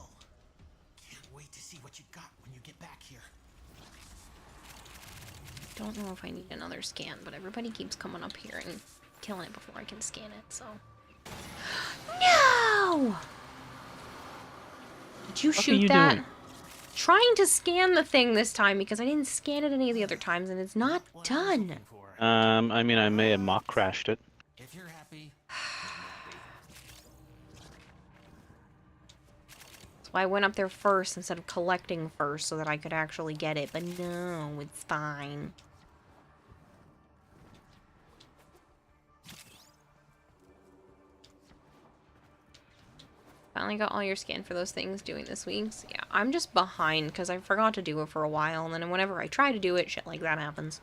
Can't wait to see what you got when you get back here. Don't know if I need another scan, but everybody keeps coming up here and killing it before I can scan it, so... No! Did you shoot that? doing? Trying to scan the thing this time because I didn't scan it any of the other times and it's not What I was done. looking for. I mean, I may have mock crashed it. If you're happy, I'm happy. That's why I went up there first instead of collecting first so that I could actually get it, but no, it's fine. Finally got all your scan for those things doing this week. So yeah, I'm just behind because I forgot to do it for a while, and then whenever I try to do it, shit like that happens.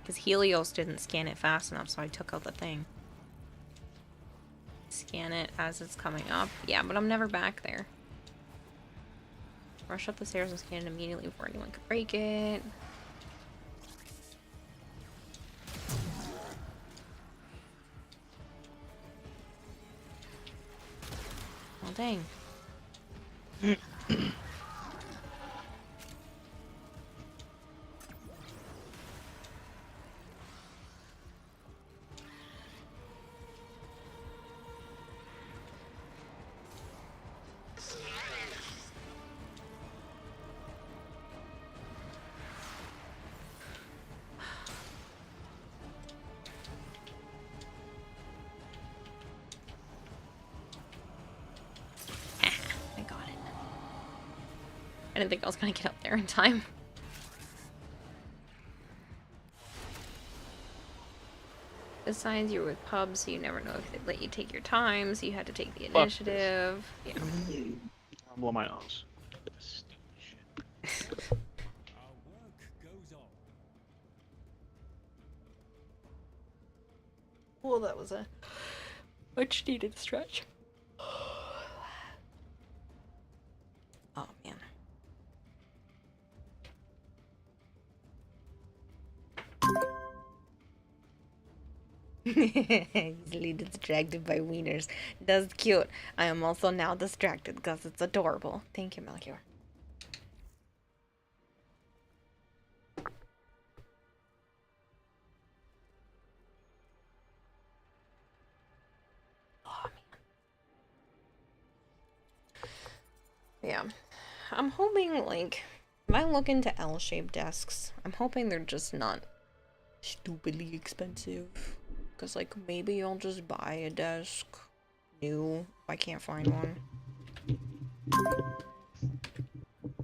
Because Helios didn't scan it fast enough, so I took out the thing. Scan it as it's coming up. Yeah, but I'm never back there. Rush up the stairs and scan it immediately before anyone could break it. Well, dang. I got it. I didn't think I was gonna get up there in time. Besides, you're with pubs, so you never know if they'd let you take your time, so you had to take the Fuck this. initiative. Yeah. I'll blow my nose. Well, that was a much needed stretch. Oh, man. Easily distracted by wieners. That's cute. I am also now distracted because it's adorable. Thank you, Melchior. Oh, man. Yeah. I'm hoping, like, if I look into L-shaped desks, I'm hoping they're just not stupidly expensive. Because, like, maybe I'll just buy a desk new if I can't find one.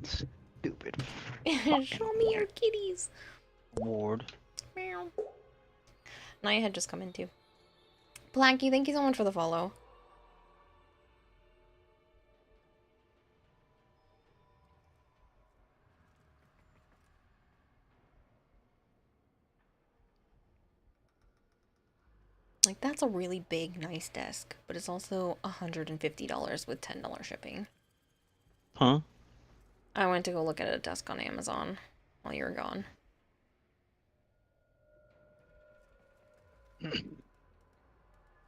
Stupid. Show me your kitties. Ward. Meow. Naya had just come in too. Blanky, thank you so much for the follow. Like, that's a really big, nice desk, but it's also $150 with $10 shipping. Huh? I went to go look at a desk on Amazon while you were gone.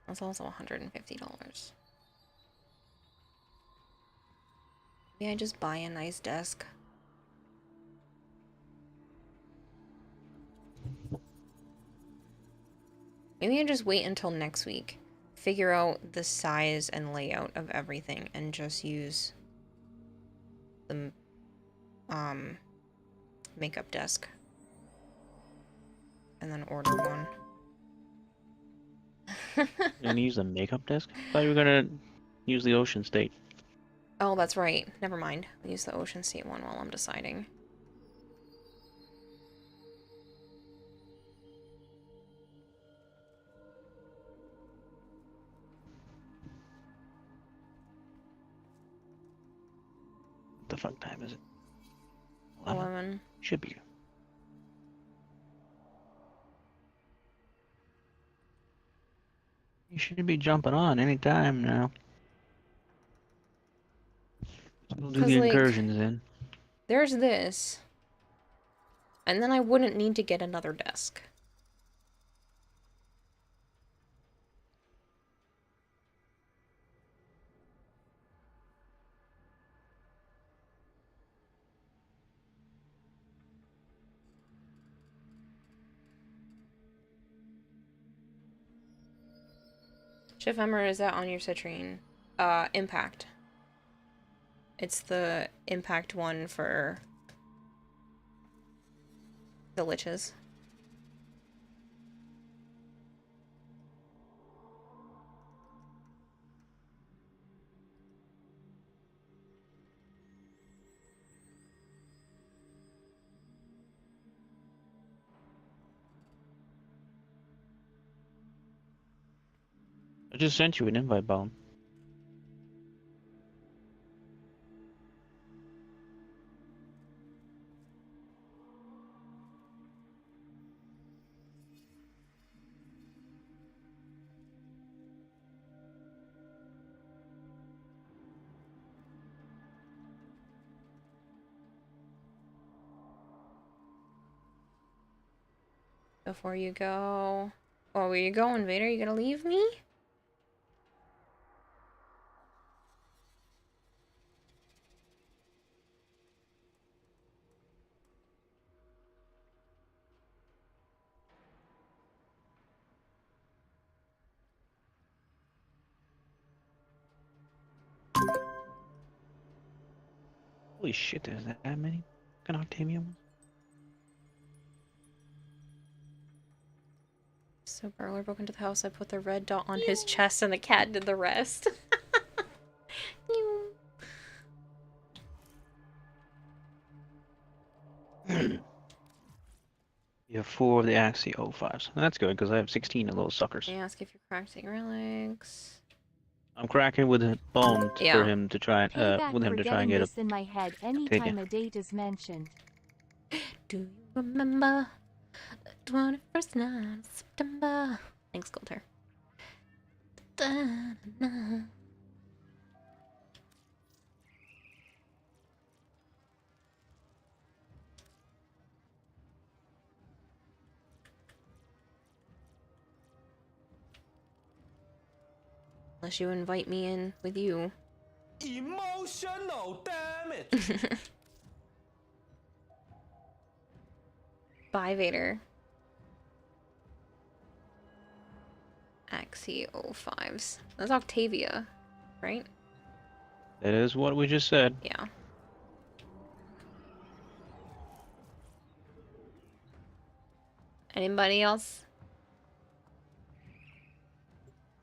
That's also $150. Maybe I just buy a nice desk. Maybe I just wait until next week. Figure out the size and layout of everything and just use the makeup desk. And then order one. You're gonna use the makeup desk? I thought you were gonna use the Ocean State. Oh, that's right. Never mind. I'll use the Ocean State one while I'm deciding. What the fuck time is it? 11. Should be. You should be jumping on any time now. We'll do 'Cause, the like, incursions then. There's this. And then I wouldn't need to get another desk. Chef Emmer, is that on your citrine? Impact. It's the impact one for the liches. I just sent you an invite, Bomb. Before you go... Oh, where you going, Vader? You gonna leave me? Holy shit, there's that many? An Octavia one? So burglar broke into the house. I put the red dot on his chest and the cat did the rest. You have 4 of the Axie 05s. That's good, because I have 16 of those suckers. They ask if you're crafting relics. I'm cracking with a bone Yeah. for him to try Payback with him for to try and getting get this in my head anytime a date is mentioned. Do you remember the 21st night of September? Thanks, Coulter. Da-da-da. Unless you invite me in with you. Emotional damage. Bye, Vader. Axie 05s. That's Octavia, right? That is what we just said. Yeah. Anybody else?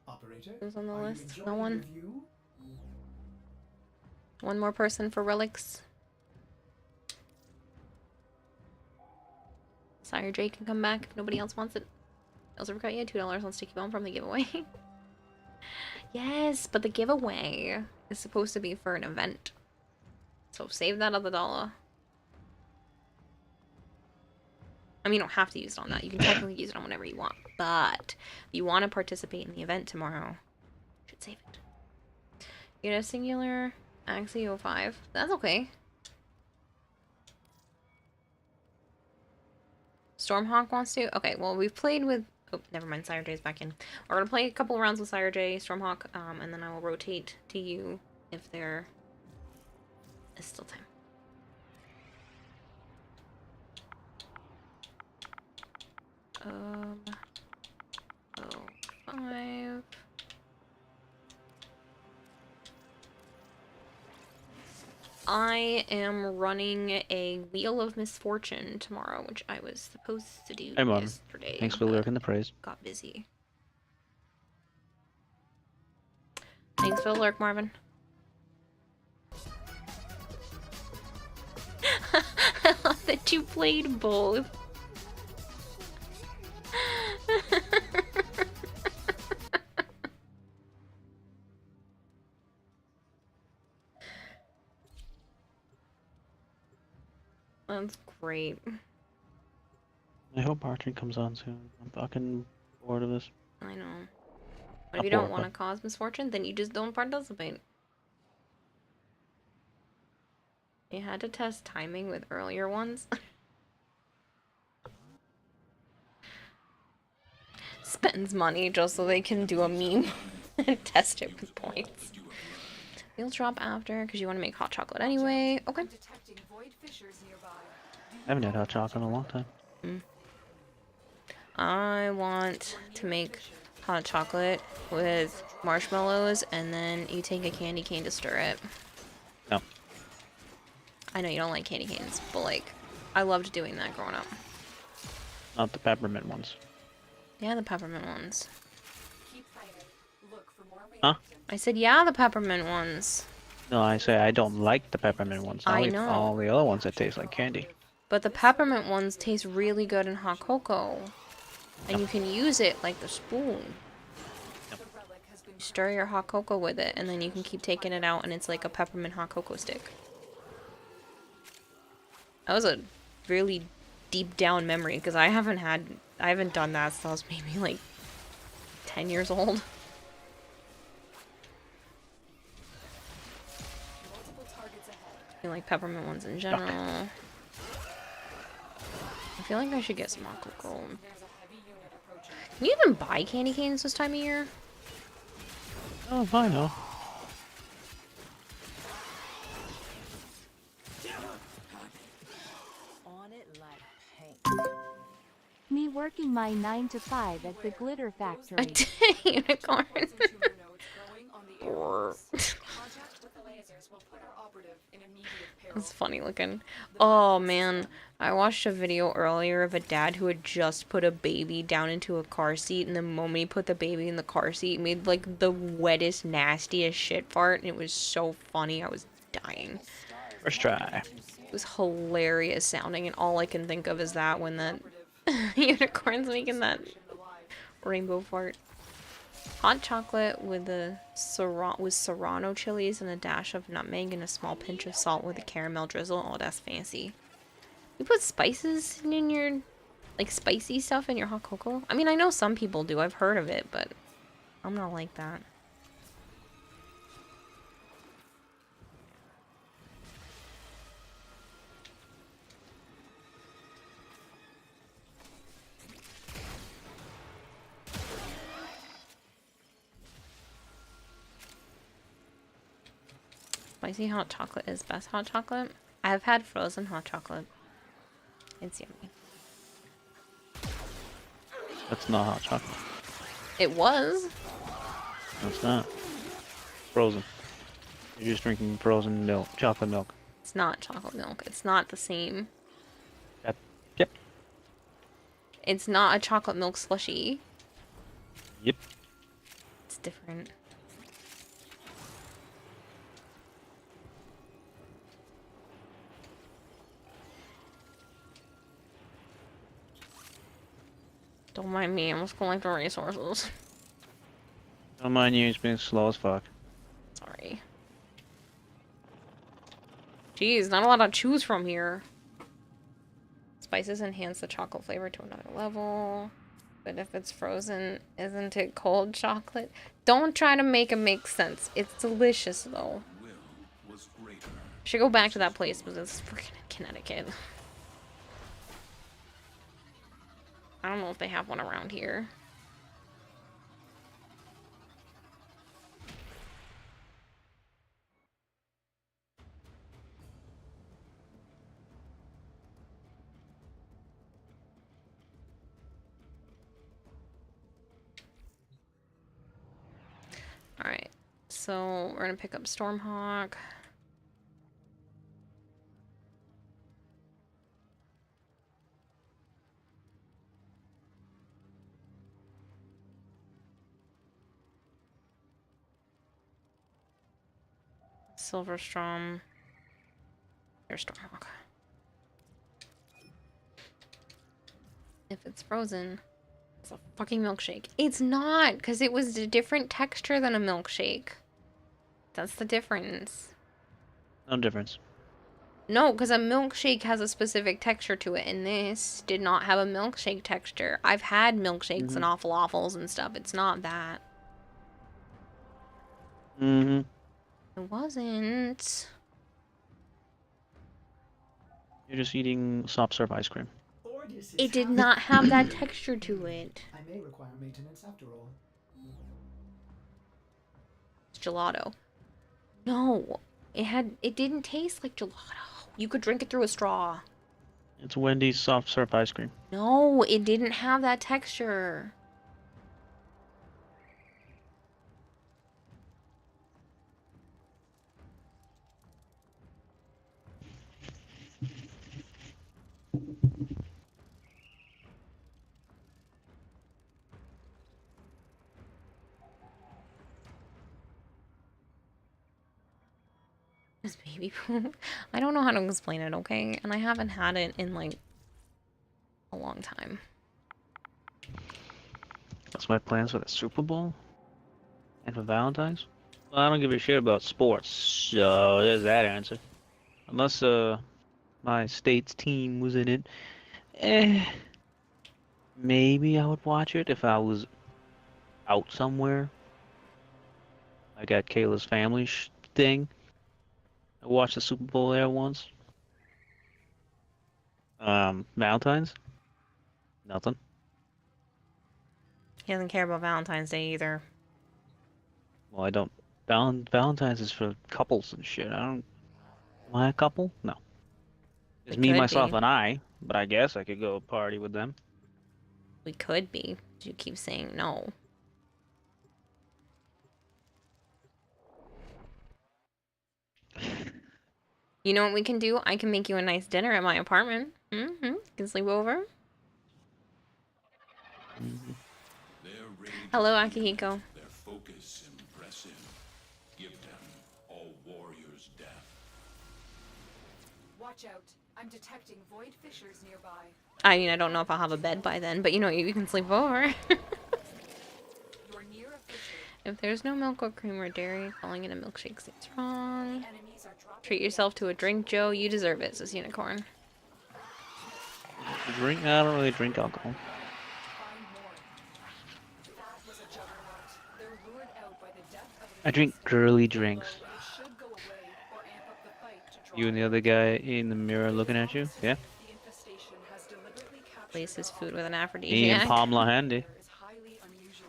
Operator, Who's on the are you list? No enjoying one? the view? One more person for relics. Sire J can come back if nobody else wants it. I also forgot you had $2 on Sticky Bomb from the giveaway. Yes, but the giveaway is supposed to be for an event. So save that other dollar. I mean, you don't have to use it on that. You can technically use it on whatever you want. But if you want to participate in the event tomorrow, you should save it. You get a singular Axie 05. That's okay. Stormhawk wants to? Okay, well, we've played with Oh, never mind. Sire J is back in. We're gonna play a couple rounds with Sire J, Stormhawk, and then I will rotate to you if there is still time. Oh, 5. I am running a Wheel of Misfortune tomorrow, which I was supposed to do Hey, Marvin. yesterday. Thanks for but lurking the praise. got busy. Thanks for the lurk, Marvin. I love that you played both. That's great. I hope Archie comes on soon. I'm fucking bored of this. I know. But Not if you don't bored, want to but- cause misfortune, then you just don't participate. You had to test timing with earlier ones. Spends money just so they can do a meme and test it with points. You'll drop after because you want to make hot chocolate anyway. Okay. I haven't had hot chocolate in a long time. I want to make hot chocolate with marshmallows and then you take a candy cane to stir it. No. I know you don't like candy canes, but like, I loved doing that growing up. Not the peppermint ones. Yeah, the peppermint ones. Huh? I said, yeah, the peppermint ones. No, I say I don't like the peppermint ones. I like know. all the other ones that taste like candy. But the peppermint ones taste really good in hot cocoa. And you can use it like the spoon. Yep. You stir your hot cocoa with it, and then you can keep taking it out, and it's like a peppermint hot cocoa stick. That was a really deep down memory, because I haven't done that since I was maybe like 10 years old. I like peppermint ones in general. I feel like I should get some hot cocoa. Can you even buy candy canes this time of year? Oh, I know. Me working my 9 to 5 at the glitter factory. A unicorn. It's funny looking. Oh man, I watched a video earlier of a dad who had just put a baby down into a car seat, and the moment he put the baby in the car seat, it made like the wettest, nastiest shit fart, and it was so funny. I was dying. First try. It was hilarious sounding, and all I can think of is that when that unicorn's making that rainbow fart. Hot chocolate with serrano chilies and a dash of nutmeg and a small pinch of salt with a caramel drizzle. Oh, that's fancy. You put spices in your, like, spicy stuff in your hot cocoa? I mean, I know some people do. I've heard of it, but I'm not like that. Spicy hot chocolate is best hot chocolate. I've had frozen hot chocolate. It's yummy. That's not hot chocolate. It was. No, it's not. Frozen. You're just drinking frozen milk, chocolate milk. It's not chocolate milk. It's not the same. Yep. It's not a chocolate milk slushie. Yep. It's different. Don't mind me, I'm just collecting resources. Don't mind you, it's been slow as fuck. Sorry. Jeez, not a lot to choose from here. Spices enhance the chocolate flavor to another level. But if it's frozen, isn't it cold chocolate? Don't try to make it make sense. It's delicious, though. Should go back to that place, but it's freaking in Connecticut. I don't know if they have one around here. so we're gonna pick up Stormhawk. Silverstrom. Here's Stormhawk. If it's frozen, it's a fucking milkshake. It's not, because it was a different texture than a milkshake. That's the difference. No difference. No, because a milkshake has a specific texture to it, and this did not have a milkshake texture. I've had milkshakes and awful waffles and stuff. It's not that. Mm-hmm. It wasn't. You're just eating soft serve ice cream. Ordis is It did happy. not have that texture to it. I may require maintenance after all. It's gelato. No, it didn't taste like gelato. You could drink it through a straw. It's Wendy's soft serve ice cream. No, it didn't have that texture. This baby poop. I don't know how to explain it, okay? And I haven't had it in like a long time. That's my plans for the Super Bowl and for Valentine's. Well, I don't give a shit about sports, so there's that answer. Unless my state's team was in it, maybe I would watch it if I was out somewhere. I got Kayla's family thing. I watched the Super Bowl there once. Valentine's? Nothing. He doesn't care about Valentine's Day either. Well, I don't. Valentine's is for couples and shit. I don't. Am I a couple? No. It's We me, could myself, be. and I. But I guess I could go party with them. We could be. You keep saying no. You know what we can do? I can make you a nice dinner at my apartment. Mm-hmm. You can sleep over. Hello, Akihiko. Their focus impressive. Give them all warriors death. Watch out. I'm detecting void fissures nearby. I mean, I don't know if I'll have a bed by then, but you know, you can sleep over. You're near a fissure. If there's no milk or cream or dairy, calling it a milkshake seems wrong. Enemies are dropping. Treat yourself to a drink, Joe. You deserve it, says Unicorn. Drink? I don't really drink alcohol. Find more. That was a juggernaut. They're lured out by the death of I drink girly drinks. It should go away or amp up the fight to draw. You and the other guy in the mirror looking at you? Yeah? The infestation has deliberately captured Place his food with an Me and aphrodisiac. Pamela Handy. is highly unusual.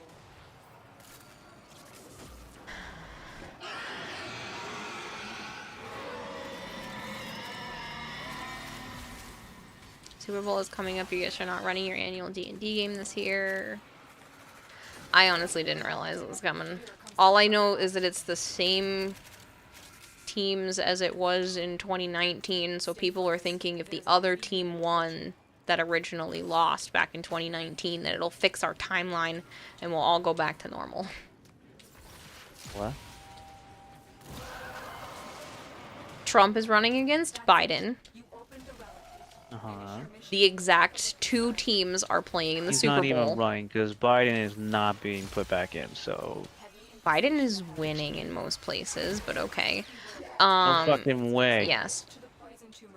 Super Bowl is coming up. You guys are not running your annual D&D game this year. I honestly didn't realize it was coming. All I know is that it's the same teams as it was in 2019, so people are thinking if the other team won that originally lost back in 2019, that it'll fix our timeline and we'll all go back to normal. What? Trump is running against Biden. Uh-huh. The exact two teams are playing in the He's Super not Bowl. even running because Biden is not being put back in, so Biden is winning in most places, but okay. no fucking way. Yes.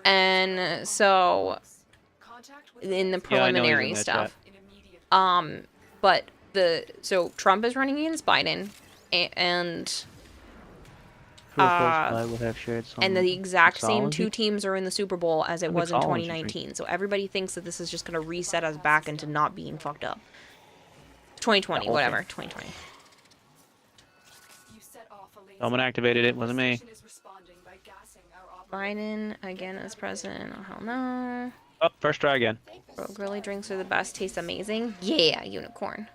And so in the Yeah, I know he's preliminary in that stuff. chat. But so Trump is running against Biden and I would have shared some and the exact same mixology. two teams are in the Super Bowl as it A was in mixology 2019. So everybody thinks that this is just going to reset us back into not being fucked up. 2020, Yeah, okay. whatever, 2020. You set off a laser. Someone activated it, wasn't me. Is responding by gassing our operator. Biden again as president. Oh hell no. Oh, first try again. Bro, girly drinks are the best. Taste amazing. Yeah, unicorn.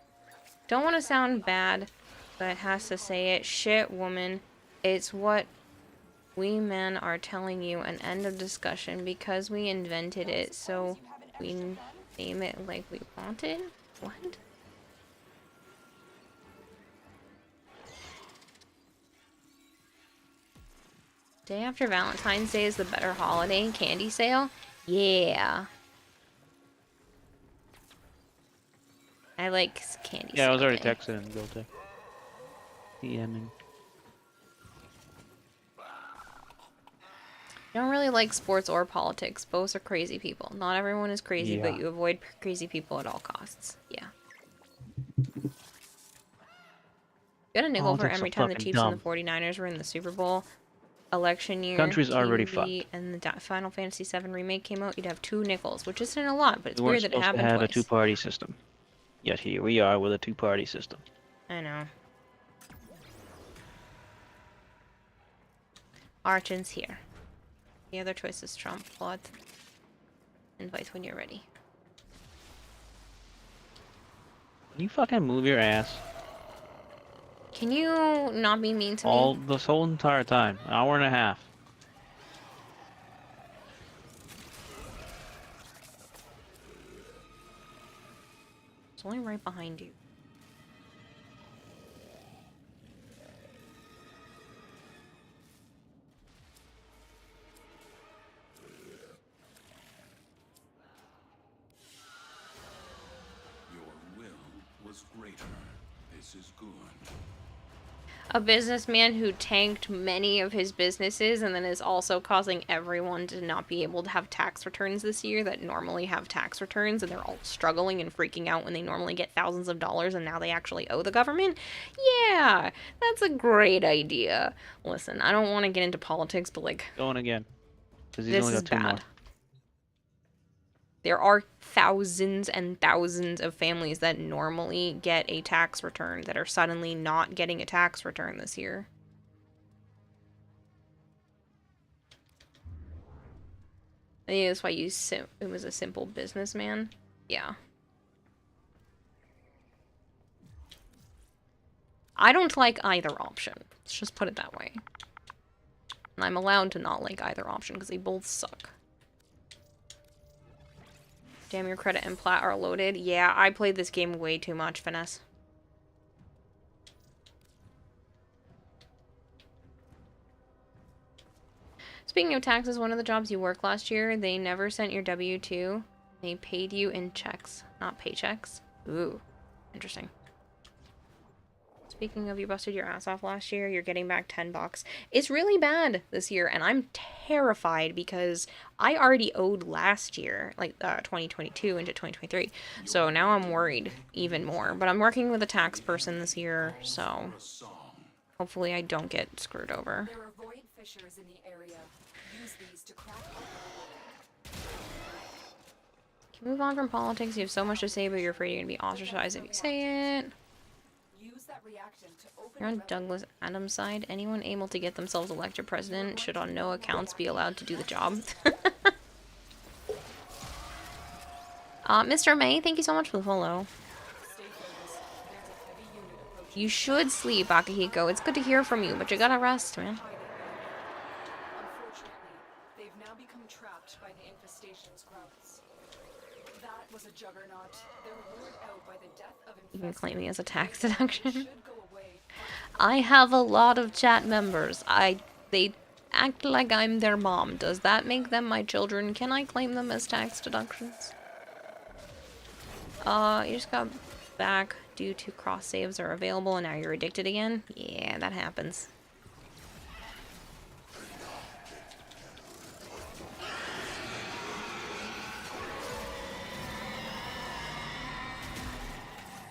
Don't want to sound bad, But has to say it. Shit, woman. It's what we men are telling you. An end of discussion because we invented it. So we name it like we wanted? What? Day after Valentine's Day is the better holiday. Candy sale? Yeah. I like candy sale. Yeah, I was already day. texting him. Go to DMing. I don't really like sports or politics. Both are crazy people. Not everyone is crazy, but Yeah. you avoid crazy people at all costs. Yeah. Get a nickel for Politics are every time the fucking Chiefs and the dumb. 49ers were in the Super Bowl election year. Country's already TV, fucked. and the Final Fantasy VII remake came out, you'd have 2 nickels, which isn't a lot, but it's We weren't weird that it supposed to happened have a twice. two-party system. Yet here we are with a two-party system. I know. Archon's here. The other choice is Trump. Plot. Invite when you're ready. Can you fucking move your ass? Can you not be mean to All me? this whole entire time. An hour and a half. It's only right behind you. Your will was greater. This is good. A businessman who tanked many of his businesses and then is also causing everyone to not be able to have tax returns this year that normally have tax returns, and they're all struggling and freaking out when they normally get thousands of dollars and now they actually owe the government. Yeah, that's a great idea. Listen, I don't want to get into politics, but like, Going again. Because he's this only is got two more. bad. There are thousands and thousands of families that normally get a tax return that are suddenly not getting a tax return this year. I think that's why it was a simple businessman. Yeah. I don't like either option. Let's just put it that way. And I'm allowed to not like either option because they both suck. Damn, your credit and plat are loaded. Yeah, I played this game way too much, Finesse. Speaking of taxes, one of the jobs you worked last year, they never sent your W-2. They paid you in checks, not paychecks. Ooh, interesting. Speaking of, you busted your ass off last year, you're getting back $10. It's really bad this year, and I'm terrified because I already owed last year, like 2022 into 2023. So now I'm worried even more. But I'm working with a tax person this year, so hopefully I don't get screwed over. There are void fissures in the area. Use these to crack open. Can you move on from politics? You have so much to say, but you're afraid you're going to be ostracized if you say it. Use that reactant to open You're on Douglas Adams' side. Anyone able to get themselves elected president should on no accounts be allowed to do the job. Mr. May, thank you so much for the follow. Stay focused. There's a heavy unit approaching. You should sleep, Akihiko. It's good to hear from you, but you gotta rest, man. Unfortunately, they've now become trapped by the infestation's grubs. That was a juggernaut. They're lured out by the death of You can infested. claim me as a tax deduction. Should go away. I have a lot of chat members. They act like I'm their mom. Does that make them my children? Can I claim them as tax deductions? You just got back due to cross saves are available and now you're addicted again? Yeah, that happens.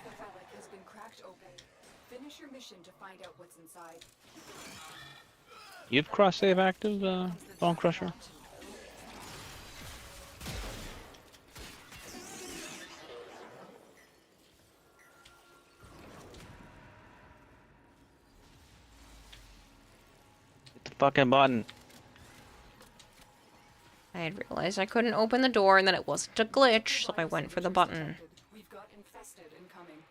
The relic has been cracked open. Finish your mission to find out what's inside. You have cross save active, Bone Crusher? Hit the fucking button. I had realized I couldn't open the door and that it wasn't a glitch, so I went for the button. We've got infested incoming.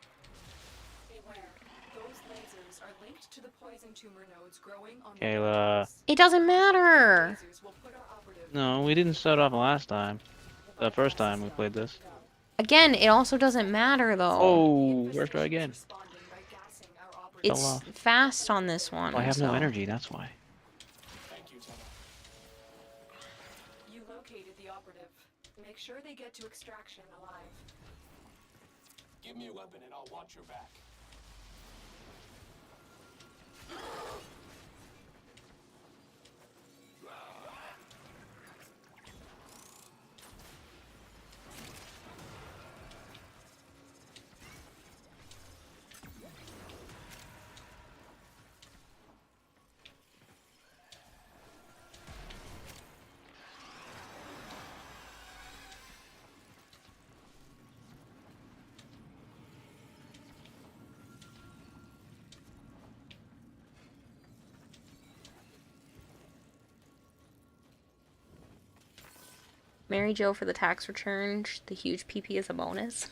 Beware. Those lasers linked to the poison tumor nodes growing on the Kayla. airlocks. It doesn't matter. Lasers will put our operative No, we didn't start off last time. The first time we played this. Again, it also doesn't matter though. Oh, first try again. responding by gassing our operative. It's off. fast on this one. I have no so- energy, that's why. Thank you, Tenno. You located the operative. Make sure they get to extraction alive. Give me a weapon and I'll watch your back. Mary Jo for the tax return. The huge PP is a bonus.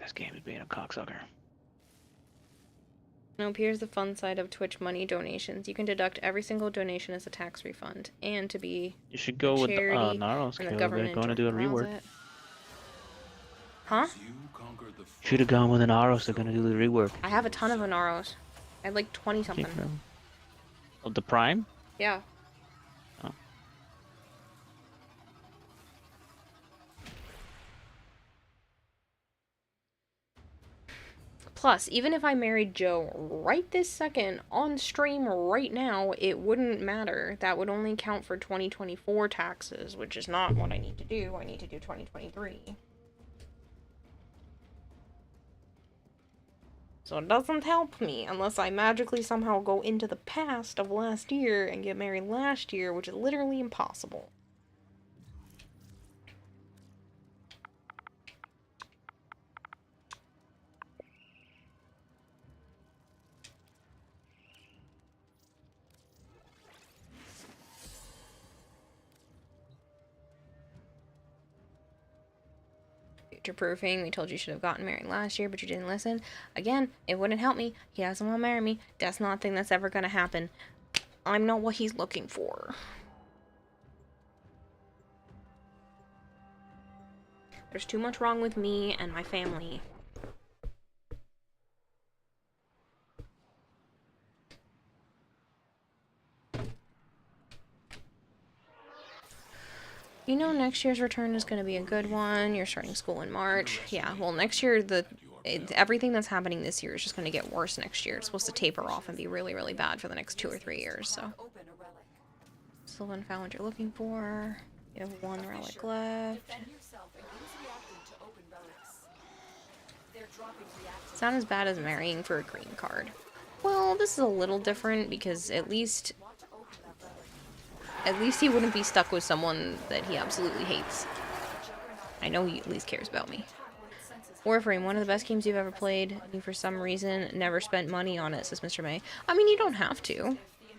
This game is being a cocksucker. Nope, here's the fun side of Twitch money donations. You can deduct every single donation as a tax refund. And to be You should go with charity Naros, and the Kayla. government They're going to do a allows rework. it. Huh? You conquered the Should have gone with an Naros. They're going to do the rework. I have a ton of Anaros. I had like 20 something. Of the Prime? Yeah. Oh. Plus, even if I married Joe right this second on stream right now, it wouldn't matter. That would only count for 2024 taxes, which is not what I need to do. I need to do 2023. So it doesn't help me unless I magically somehow go into the past of last year and get married last year, which is literally impossible. Future-proofing. We told you should have gotten married last year, but you didn't listen. Again, it wouldn't help me. He doesn't want to marry me. That's not a thing that's ever going to happen. I'm not what he's looking for. There's too much wrong with me and my family. You know next year's return is going to be a good one. You're starting school in March. Yeah, well, next year, everything that's happening this year is just going to get worse next year. It's supposed to taper off and be really, really bad for the next 2 or 3 years, so. Sylvan found what you're looking for. You have 1 relic left. It's not as bad as marrying for a green card. Well, this is a little different because at least he wouldn't be stuck with someone that he absolutely hates. I know he at least cares about me. Warframe, one of the best games you've ever played. You, for some reason, never spent money on it, says Mr. May. I mean, you don't have to.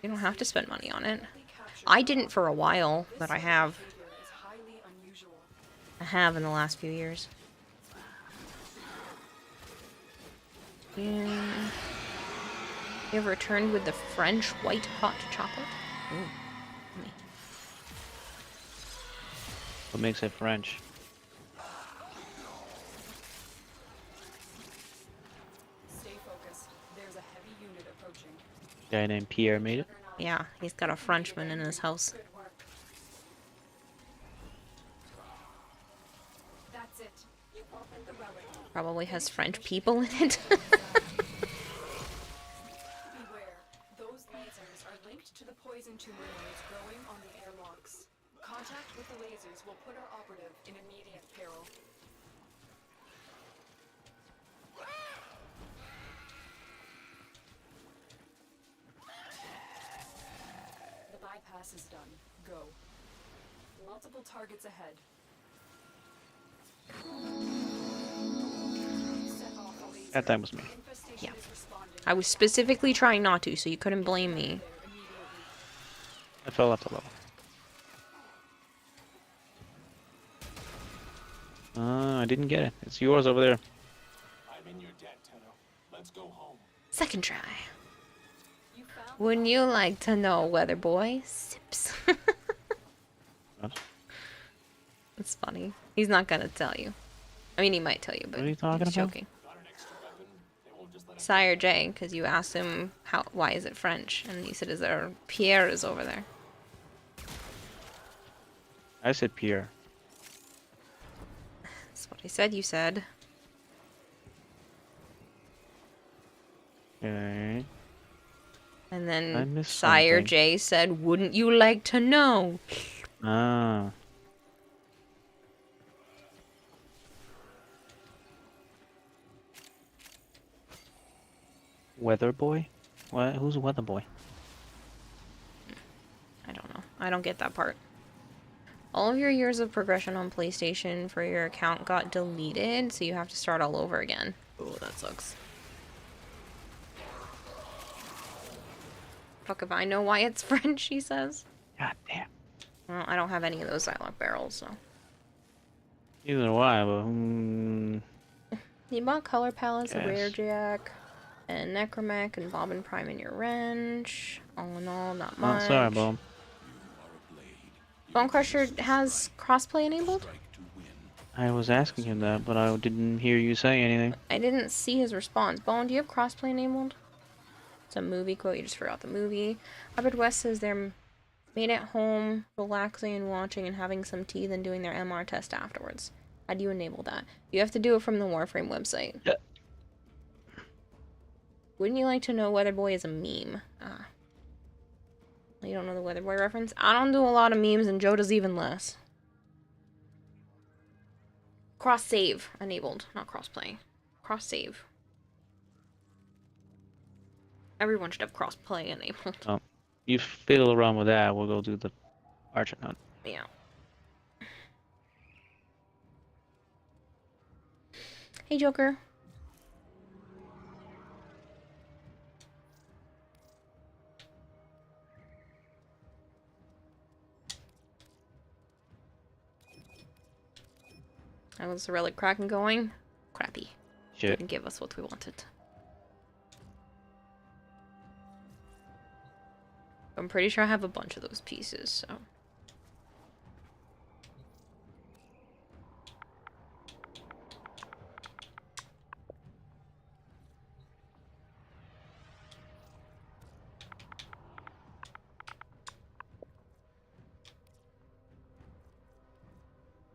You don't have to spend money on it. I didn't for a while, but I have. I have in the last few years. Yeah. You ever returned with the French white hot chocolate? Ooh. What makes it French? Stay focused. There's a heavy unit approaching. Guy named Pierre made it. Yeah, he's got a Frenchman in his house. That's it. You opened the relic. Probably has French people in it. Beware. Those lasers are linked to the poison tumor nodes growing on the airlocks. Contact with the lasers will put our operative in immediate peril. The bypass is done. Go. Multiple targets ahead. Set off a laser. That time was me. Infestation Yeah. is responding. I was specifically trying not to, so you couldn't blame me. I fell off the level. I didn't get it. It's yours over there. I'm in your debt, Tenno. Let's go home. Second try. You found Wouldn't you like to know, weather boy? Sips. What? It's funny. He's not gonna tell you. I mean, he might tell you, but What are you talking he's about? joking. Got an extra weapon. They won't just let us. Sire J, because you asked him why is it French, and he said, "Is there Pierre is over there?" I said Pierre. That's what I said. You said. Okay. And I then missed Sire something. J said, "Wouldn't you like to know?" Ah. Weather boy? What? Who's weather boy? I don't know. I don't get that part. All of your years of progression on PlayStation for your account got deleted, so you have to start all over again. Oh, that sucks. Fuck if I know why it's French, he says. God damn. Well, I don't have any of those Psylocke barrels, so. Neither do I, but You bought Color Palace, a Yes. Rare Jack, and Necromech, and Bob and Prime in your wrench. All in all, not oh, much. sorry, Bob. Bone Crusher has crossplay enabled? I was asking him that, but I didn't hear you say anything. I didn't see his response. Bone, do you have crossplay enabled? It's a movie quote, you just forgot the movie. Hubbard West says they're made at home, relaxing and watching and having some tea, then doing their MR test afterwards. How do you enable that? You have to do it from the Warframe website. Yeah. Wouldn't you like to know Weather Boy is a meme? Ah. You don't know the Weather Boy reference? I don't do a lot of memes, and Joe does even less. Cross save enabled, not crossplay. Cross save. Everyone should have crossplay enabled. Oh, you fiddle around with that. We'll go do the Archer Hunt. Yeah. Hey, Joker. How was the Relic Kraken going? Crappy. Shit. Didn't give us what we wanted. I'm pretty sure I have a bunch of those pieces, so.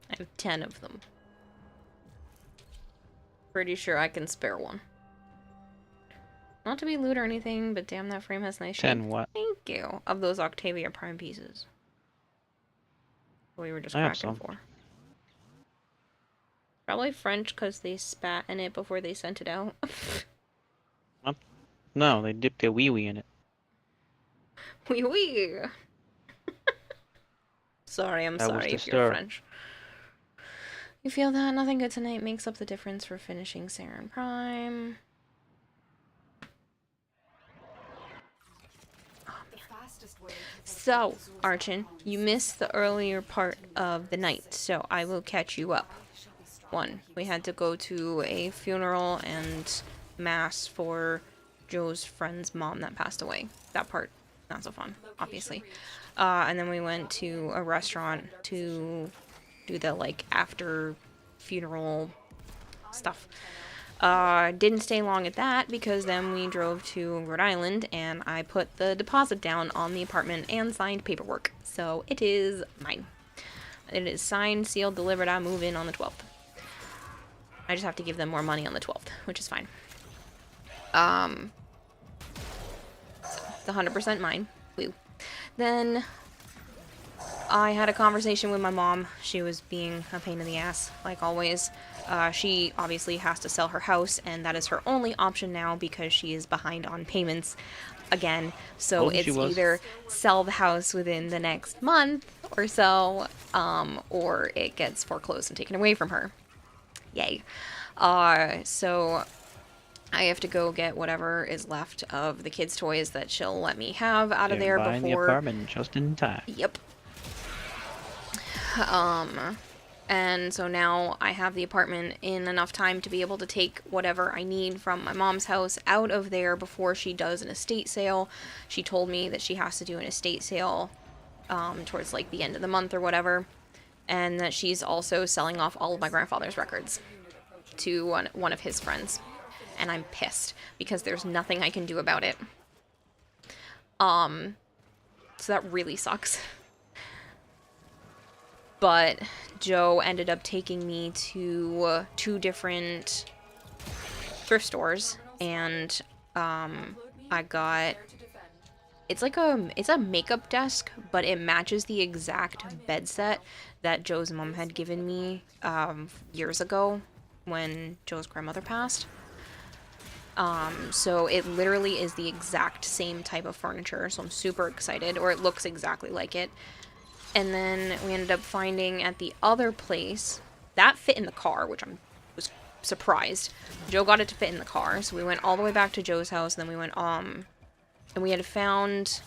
I have 10 of them. Pretty sure I can spare one. Not to be lewd or anything, but damn, that frame has nice shape. 10 what? Thank you. Of those Octavia Prime pieces. We were just I have cracking some. for. Probably French because they spat in it before they sent it out. No, they dipped their wee-wee in it. Wee wee. Sorry, I'm That was sorry the if you're stir. French. You feel that nothing good tonight makes up the difference for finishing Saren Prime. the fastest way to So, Archon, you missed the earlier part of the night, so I will catch you up. One, we had to go to a funeral and mass for Joe's friend's mom that passed away. That part, not so fun, obviously. And then we went to a restaurant to do the, like, after funeral stuff. Didn't stay long at that because then we drove to Rhode Island and I put the deposit down on the apartment and signed paperwork. So it is mine. It is signed, sealed, delivered. I move in on the 12th. I just have to give them more money on the 12th, which is fine. It's 100% mine. Woo. Then I had a conversation with my mom. She was being a pain in the ass, like always. She obviously has to sell her house, and that is her only option now because she is behind on payments again. So Told you it's she was. either sell the house within the next month or so, or it gets foreclosed and taken away from her. Yay. So I have to go get whatever is left of the kids' toys that she'll let me have out of there Buying the before. apartment just in time. Yep. And so now I have the apartment in enough time to be able to take whatever I need from my mom's house out of there before she does an estate sale. She told me that she has to do an estate sale towards like the end of the month or whatever. And that she's also selling off all of my grandfather's records to one of his friends. And I'm pissed because there's nothing I can do about it. So that really sucks. But Joe ended up taking me to 2 different thrift stores, and I got, it's a makeup desk, but it matches the exact bed set that Joe's mom had given me years ago when Joe's grandmother passed. So it literally is the exact same type of furniture, so I'm super excited, or it looks exactly like it. And then we ended up finding at the other place, that fit in the car, which was surprised. Joe got it to fit in the car, so we went all the way back to Joe's house, and then we went, and we had found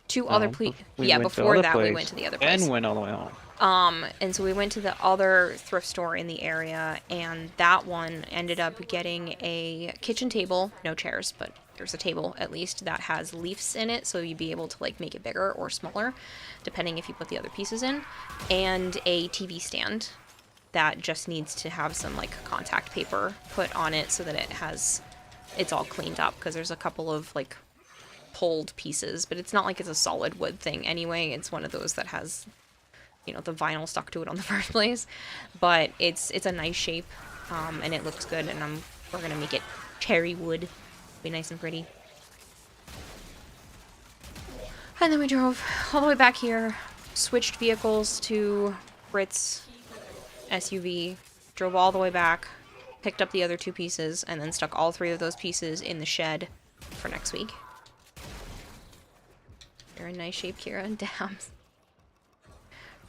2 other places. Yeah, before that we went to the other place. And went all the way home. And so we went to the other thrift store in the area, and that one ended up getting a kitchen table, no chairs, but there's a table at least that has leaves in it, so you'd be able to like make it bigger or smaller, depending if you put the other pieces in, and a TV stand that just needs to have some like contact paper put on it so that it's all cleaned up, because there's a couple of like pulled pieces, but it's not like it's a solid wood thing anyway. It's one of those that has, you know, the vinyl stuck to it on the first place, but it's a nice shape, and it looks good, and we're gonna make it cherry wood, be nice and pretty. And then we drove all the way back here, switched vehicles to Brit's SUV, drove all the way back, picked up the other 2 pieces, and then stuck all 3 of those pieces in the shed for next week. You're in nice shape, Kira. Damn.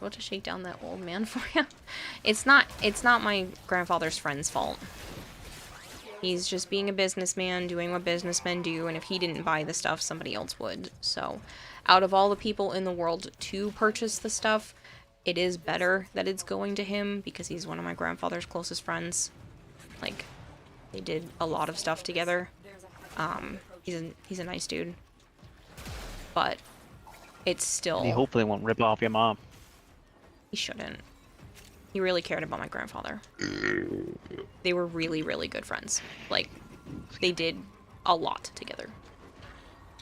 We'll just shake down that old man for you. It's not my grandfather's friend's fault. He's just being a businessman, doing what businessmen do, and if he didn't buy the stuff, somebody else would. So, out of all the people in the world to purchase the stuff, it is better that it's going to him, because he's one of my grandfather's closest friends. Like, they did a lot of stuff together. He's a nice dude. But, it's still... He hopefully won't rip off your mom. He shouldn't. He really cared about my grandfather. They were really, really good friends. Like, they did a lot together.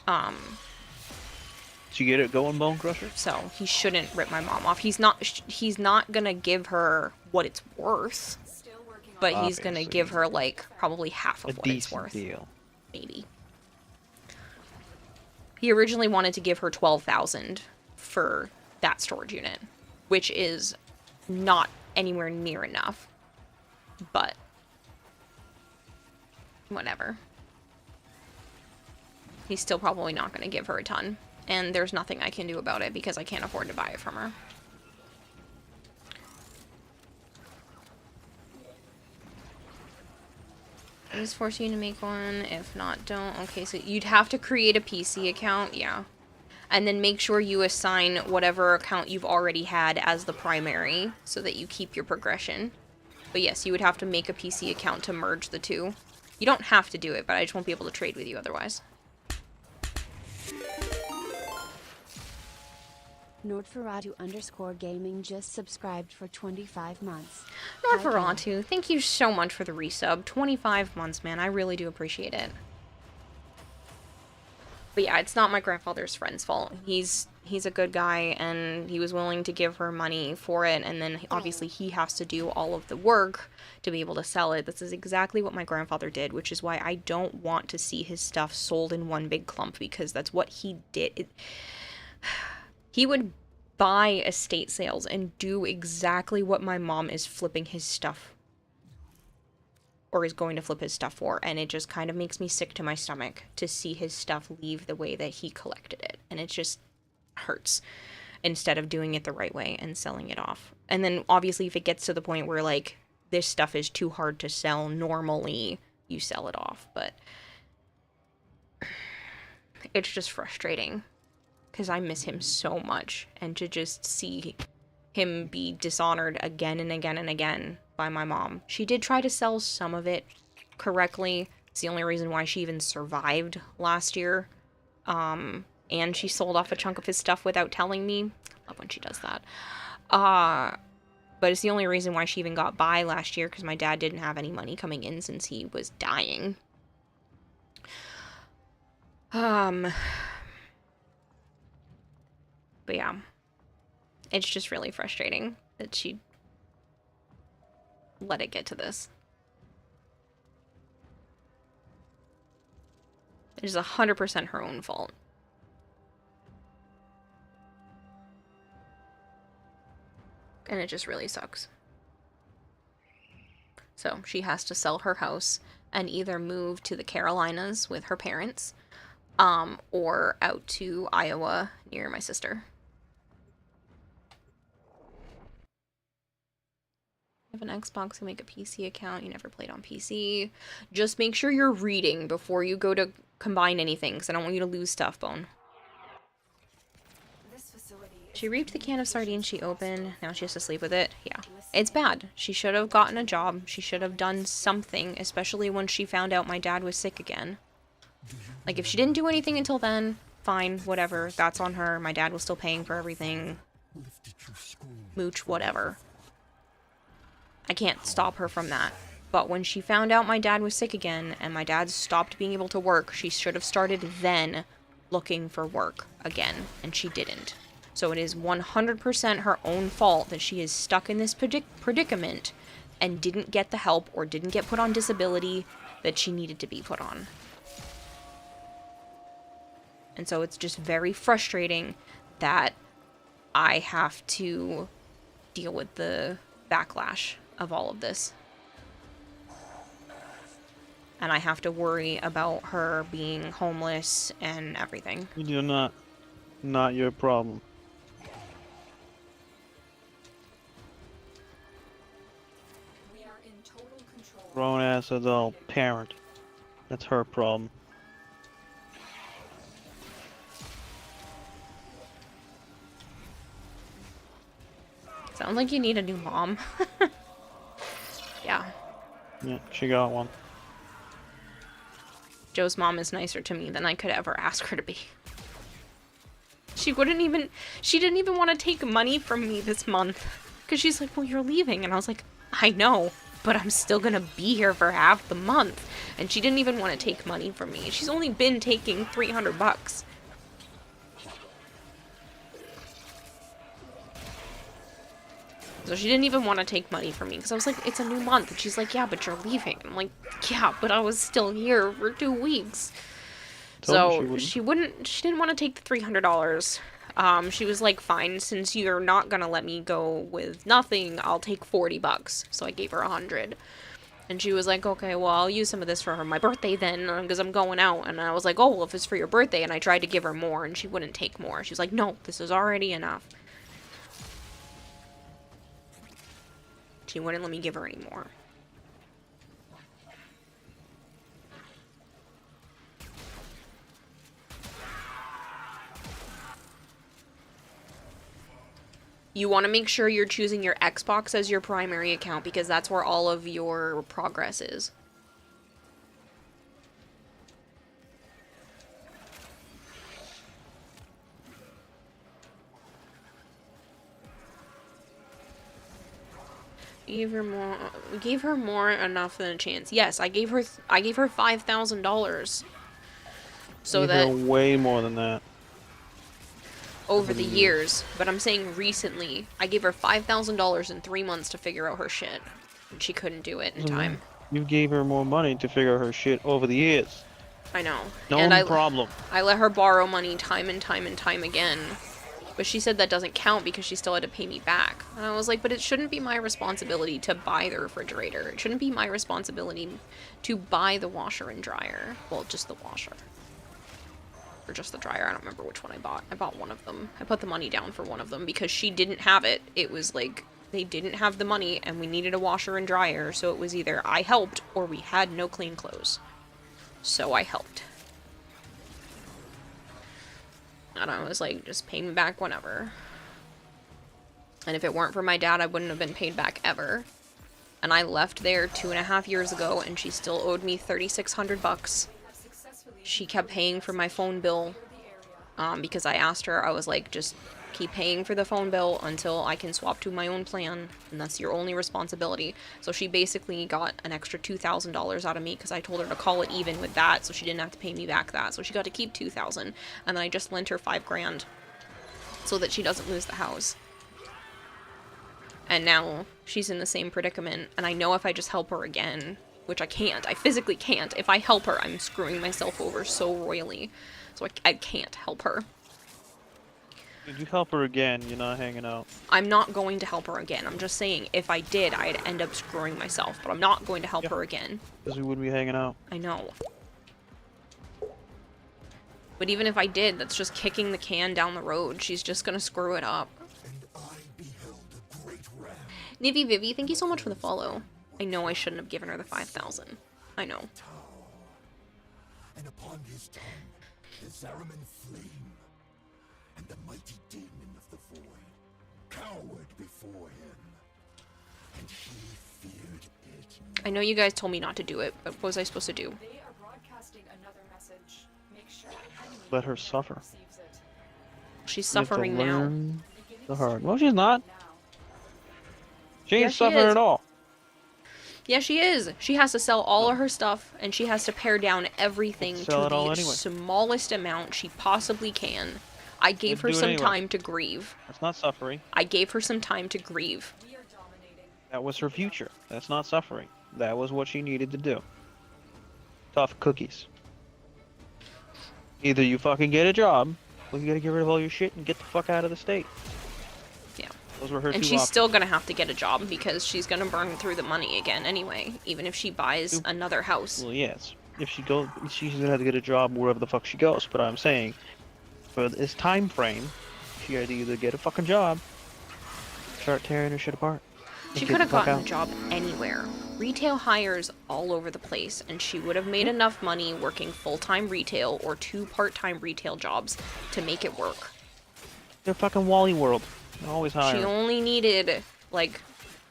Did you get it going, Bone Crusher? So, he shouldn't rip my mom off. He's not gonna give her what it's worth. But he's gonna give her, like, probably half of what it's worth. Deal. Maybe. He originally wanted to give her $12,000 for that storage unit, which is not anywhere near enough, but whatever. He's still probably not going to give her a ton, and there's nothing I can do about it because I can't afford to buy it from her. Just force you to make one. If not, don't. Okay, so you'd have to create a PC account, yeah. And then make sure you assign whatever account you've already had as the primary so that you keep your progression. But yes, you would have to make a PC account to merge the 2. You don't have to do it, but I just won't be able to trade with you otherwise. Nordferatu_gaming just subscribed for 25 months. Nordferatu, thank you so much for the resub. 25 months, man. I really do appreciate it. But yeah, it's not my grandfather's friend's fault. He's a good guy, and he was willing to give her money for it, and then obviously he has to do all of the work to be able to sell it. This is exactly what my grandfather did, which is why I don't want to see his stuff sold in one big clump, because that's what he did. He would buy estate sales and do exactly what my mom is flipping his stuff, or is going to flip his stuff for, and it just kind of makes me sick to my stomach to see his stuff leave the way that he collected it, and it just hurts, instead of doing it the right way and selling it off. And then obviously if it gets to the point where like this stuff is too hard to sell normally, you sell it off, but it's just frustrating because I miss him so much, and to just see him be dishonored again and again and again by my mom. She did try to sell some of it correctly. It's the only reason why she even survived last year. And she sold off a chunk of his stuff without telling me. I love when she does that. But it's the only reason why she even got by last year, because my dad didn't have any money coming in since he was dying. But yeah. It's just really frustrating that she let it get to this. It is 100% her own fault. And it just really sucks. So she has to sell her house and either move to the Carolinas with her parents, or out to Iowa near my sister. You have an Xbox, you make a PC account, you never played on PC. Just make sure you're reading before you go to combine anything, because I don't want you to lose stuff, Bone. She reaped the can of sardines she opened. Now she has to sleep with it. Yeah. It's bad. She should have gotten a job. She should have done something, especially when she found out my dad was sick again. Like, if she didn't do anything until then, fine, whatever. That's on her. My dad was still paying for everything. Mooch, whatever. I can't stop her from that. But when she found out my dad was sick again, and my dad stopped being able to work, she should have started then looking for work again, and she didn't. So it is 100% her own fault that she is stuck in this predicament and didn't get the help or didn't get put on disability that she needed to be put on. And so it's just very frustrating that I have to deal with the backlash of all of this. And I have to worry about her being homeless and everything. You're not your problem. Grown-ass adult parent. That's her problem. Sounds like you need a new mom. Yeah. Yeah, she got one. Joe's mom is nicer to me than I could ever ask her to be. She didn't even want to take money from me this month. Because she's like, well, you're leaving. And I was like, I know, but I'm still going to be here for half the month. And she didn't even want to take money from me. She's only been taking $300. So she didn't even want to take money from me. Because I was like, it's a new month. And she's like, yeah, but you're leaving. I'm like, yeah, but I was still here for 2 weeks. So she didn't want to take the $300. She was like, fine, since you're not gonna let me go with nothing, I'll take $40. So I gave her $100. And she was like, okay, well, I'll use some of this for my birthday then, because I'm going out. And I was like, oh, well, if it's for your birthday. And I tried to give her more, and she wouldn't take more. She was like, no, this is already enough. She wouldn't let me give her any more. You want to make sure you're choosing your Xbox as your primary account because that's where all of your progress is. Gave her more enough than a chance. Yes, I gave her $5,000. So that way more than that. Over the years, but I'm saying recently, I gave her $5,000 in 3 months to figure out her shit, and she couldn't do it in time. You gave her more money to figure out her shit over the years. I know. No problem. I let her borrow money time and time and time again, but she said that doesn't count because she still had to pay me back. And I was like, but it shouldn't be my responsibility to buy the refrigerator. It shouldn't be my responsibility to buy the washer and dryer. Well, just the washer. Or just the dryer. I don't remember which one I bought. I bought one of them. I put the money down for one of them because she didn't have it. It was like they didn't have the money and we needed a washer and dryer, so it was either I helped or we had no clean clothes. So I helped. And I was like, just pay me back whenever. And if it weren't for my dad, I wouldn't have been paid back ever. And I left there 2.5 years ago, and she still owed me $3,600. She kept paying for my phone bill, because I asked her, I was like, just keep paying for the phone bill until I can swap to my own plan, and that's your only responsibility. So she basically got an extra $2,000 out of me because I told her to call it even with that, so she didn't have to pay me back that. So she got to keep $2,000, and then I just lent her $5,000 so that she doesn't lose the house. And now she's in the same predicament, and I know if I just help her again, which I can't, I physically can't. If I help her, I'm screwing myself over so royally. So I can't help her. If you help her again, you're not hanging out. I'm not going to help her again. I'm just saying, if I did, I'd end up screwing myself. But I'm not going to help her again. Because we wouldn't be hanging out. I know. But even if I did, that's just kicking the can down the road. She's just gonna screw it up. Nivy Vivi, thank you so much for the follow. I know I shouldn't have given her the 5,000. I know. And upon his tongue, the Zariman flame, and the mighty demon of the void cowered before him, and he feared it. I know you guys told me not to do it, but what was I supposed to do? They are broadcasting another message. Make sure Let her suffer. She's You have to suffering now. learn the hard. Well, she's not. She ain't Yeah, she suffering is. at all. Yeah, she is. She has to sell all of her stuff, and she has to pare down everything to Sell it all the anyway. smallest amount she possibly can. I gave Let's her do it some anyway. time to grieve. That's not suffering. I gave her some time to grieve. That was her future. That's not suffering. That was what she needed to do. Tough cookies. Either you fucking get a job, or you gotta get rid of all your shit and get the fuck out of the state. Yeah. Those were her And two she's options. still gonna have to get a job because she's gonna burn through the money again anyway, even if she buys another house. Well, yes. If she goes, she's gonna have to get a job wherever the fuck she goes. But I'm saying, for this time frame, she had to either get a fucking job, start tearing her shit apart. and She get could the have fuck gotten a out. job anywhere. Retail hires all over the place, and she would have made enough money working full-time retail or 2 part-time retail jobs to make it work. They're fucking Wally World. They're always She hiring. only needed like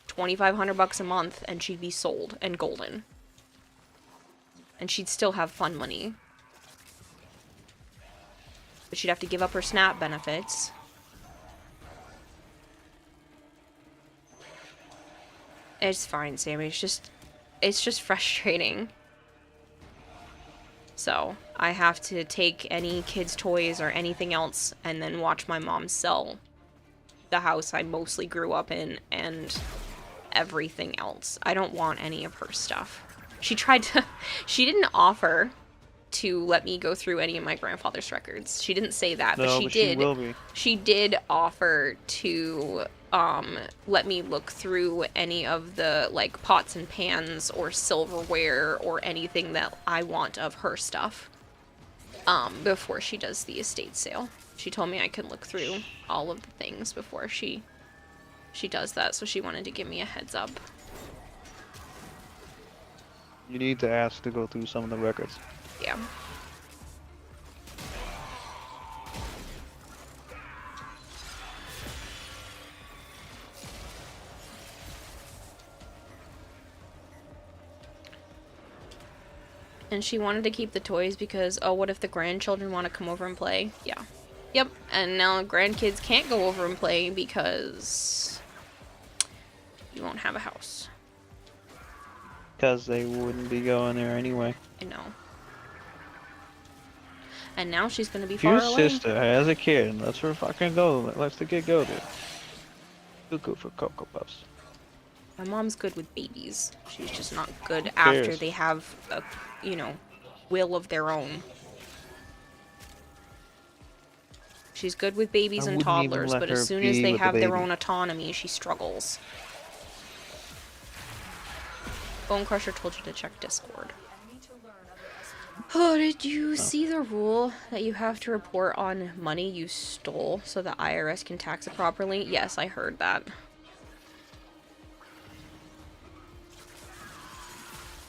$2,500 a month, and she'd be sold and golden. And she'd still have fun money. But she'd have to give up her SNAP benefits. It's fine, Sammy. It's just frustrating. So, I have to take any kids' toys or anything else and then watch my mom sell the house I mostly grew up in and everything else. I don't want any of her stuff. She didn't offer to let me go through any of my grandfather's records. She didn't say that, No, but she but did. she will be. She did offer to let me look through any of the like pots and pans or silverware or anything that I want of her stuff before she does the estate sale. She told me I could look through all of the things before she does that, so she wanted to give me a heads up. You need to ask to go through some of the records. Yeah. And she wanted to keep the toys because, oh, what if the grandchildren want to come over and play? Yeah. Yep, and now grandkids can't go over and play because you won't have a house. Because they wouldn't be going there anyway. I know. And now she's gonna be If far your away. sister has a kid and lets her fucking go, lets the kid go there. Cuckoo for Cocoa Puffs. My mom's good with babies. She's just not good Who after cares? they have a, will of their own. She's good with babies I and wouldn't even toddlers, let but her as soon as be they with the have their baby. own autonomy, she struggles. Bone Crusher told you to check Discord. Oh, did you see the rule that you have to report on money you stole so the IRS can tax it properly? Yes, I heard that.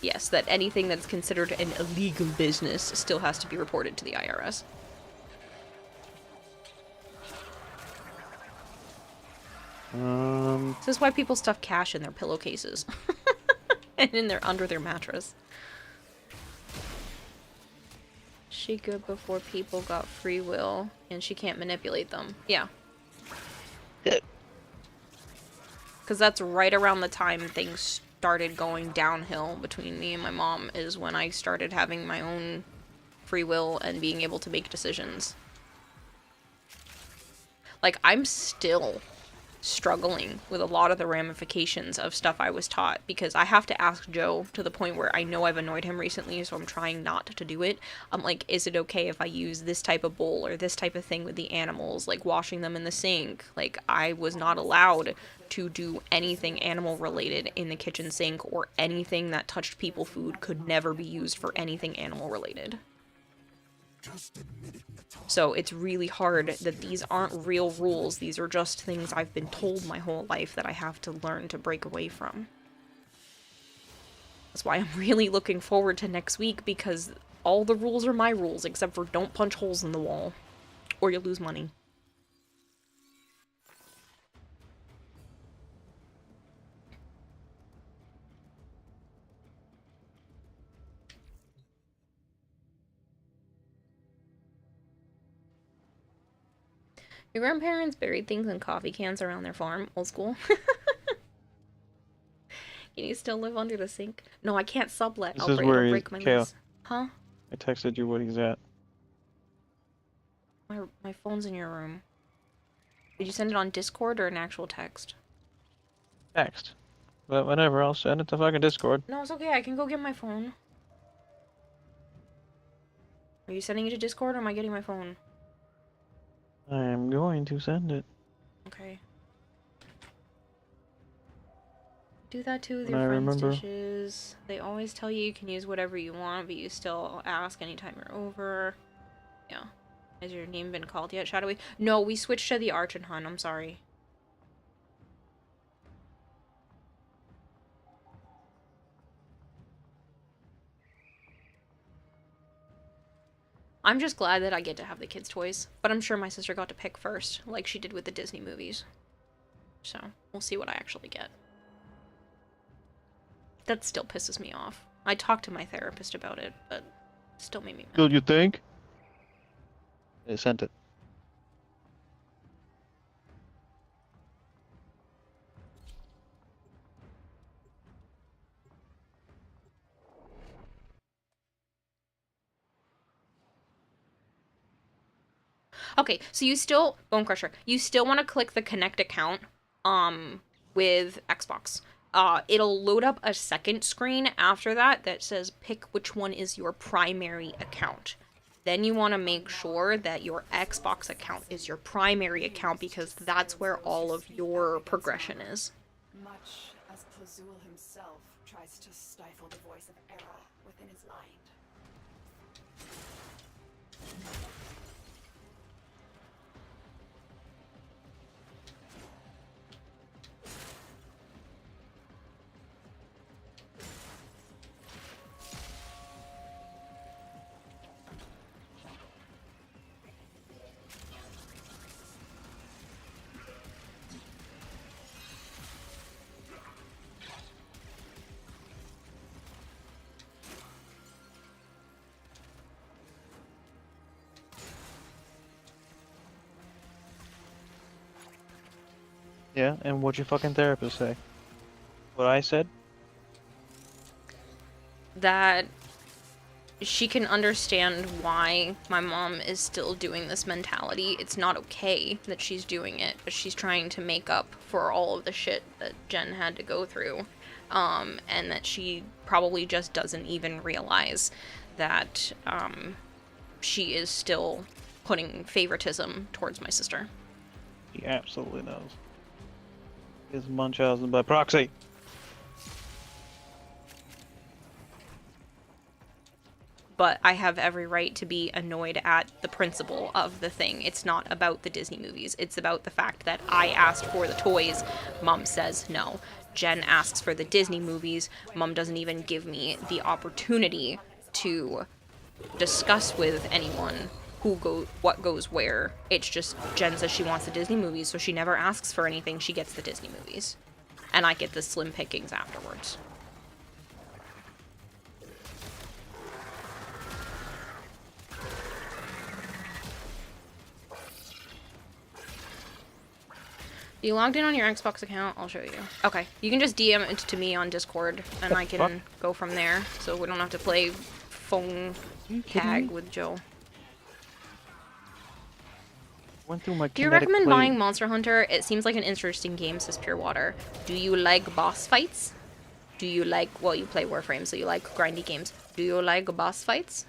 Yes, that anything that's considered an illegal business still has to be reported to the IRS. This is why people stuff cash in their pillowcases. And under their mattress. She good before people got free will, and she can't manipulate them. Yeah. Because that's right around the time things started going downhill between me and my mom, is when I started having my own free will and being able to make decisions. Like, I'm still struggling with a lot of the ramifications of stuff I was taught, because I have to ask Joe to the point where I know I've annoyed him recently, so I'm trying not to do it. I'm like, is it okay if I use this type of bowl or this type of thing with the animals, like washing them in the sink? Like, I was not allowed to do anything animal related in the kitchen sink, or anything that touched people food could never be used for anything animal related. So it's really hard that these aren't real rules. These are just things I've been told my whole life that I have to learn to break away from. That's why I'm really looking forward to next week, because all the rules are my rules, except for don't punch holes in the wall, or you'll lose money. Your grandparents buried things in coffee cans around their farm. Old school. Can you still live under the sink? No, I can't sublet. This is where break my lease. Huh? I texted you what he's at. My phone's in your room. Did you send it on Discord or an actual text? Text. But whatever, I'll send it to fucking Discord. No, it's okay. I can go get my phone. Are you sending it to Discord, or am I getting my phone? I am going to send it. Okay. Do that too with your friends' dishes. They always tell you can use whatever you want, but you still ask anytime you're over. Yeah. Has your name been called yet, Shadowy? No, we switched to the Arch and Hun. I'm sorry. I'm just glad that I get to have the kids' toys, but I'm sure my sister got to pick first, like she did with the Disney movies. So, we'll see what I actually get. That still pisses me off. I talked to my therapist about it, but it still made me mad. Still, you think? They sent it. Okay, so you still, Bone Crusher, you still want to click the connect account, with Xbox. It'll load up a second screen after that says pick which one is your primary account. Then you want to make sure that your Xbox account is your primary account, because that's where all of your progression is. Much as Plazul himself tries to stifle the voice of error within his mind. Yeah, and what'd your fucking therapist say? What I said? That she can understand why my mom is still doing this mentality. It's not okay that she's doing it, but she's trying to make up for all of the shit that Jen had to go through. And that she probably just doesn't even realize that she is still putting favoritism towards my sister. He absolutely knows. Is Munchausen by proxy. But I have every right to be annoyed at the principle of the thing. It's not about the Disney movies. It's about the fact that I asked for the toys. Mom says no. Jen asks for the Disney movies. Mom doesn't even give me the opportunity to discuss with anyone what goes where. It's just Jen says she wants the Disney movies, so she never asks for anything. She gets the Disney movies, and I get the slim pickings afterwards. You logged in on your Xbox account? I'll show you. Okay, you can just DM it to me on Discord, and I can go from there, so we don't have to play phone tag with Joe. Went through my Do you recommend buying Monster Hunter? It seems like an interesting game, says Pure Water. Do you like boss fights? Do you like, well, you play Warframe, so you like grindy games. Do you like boss fights?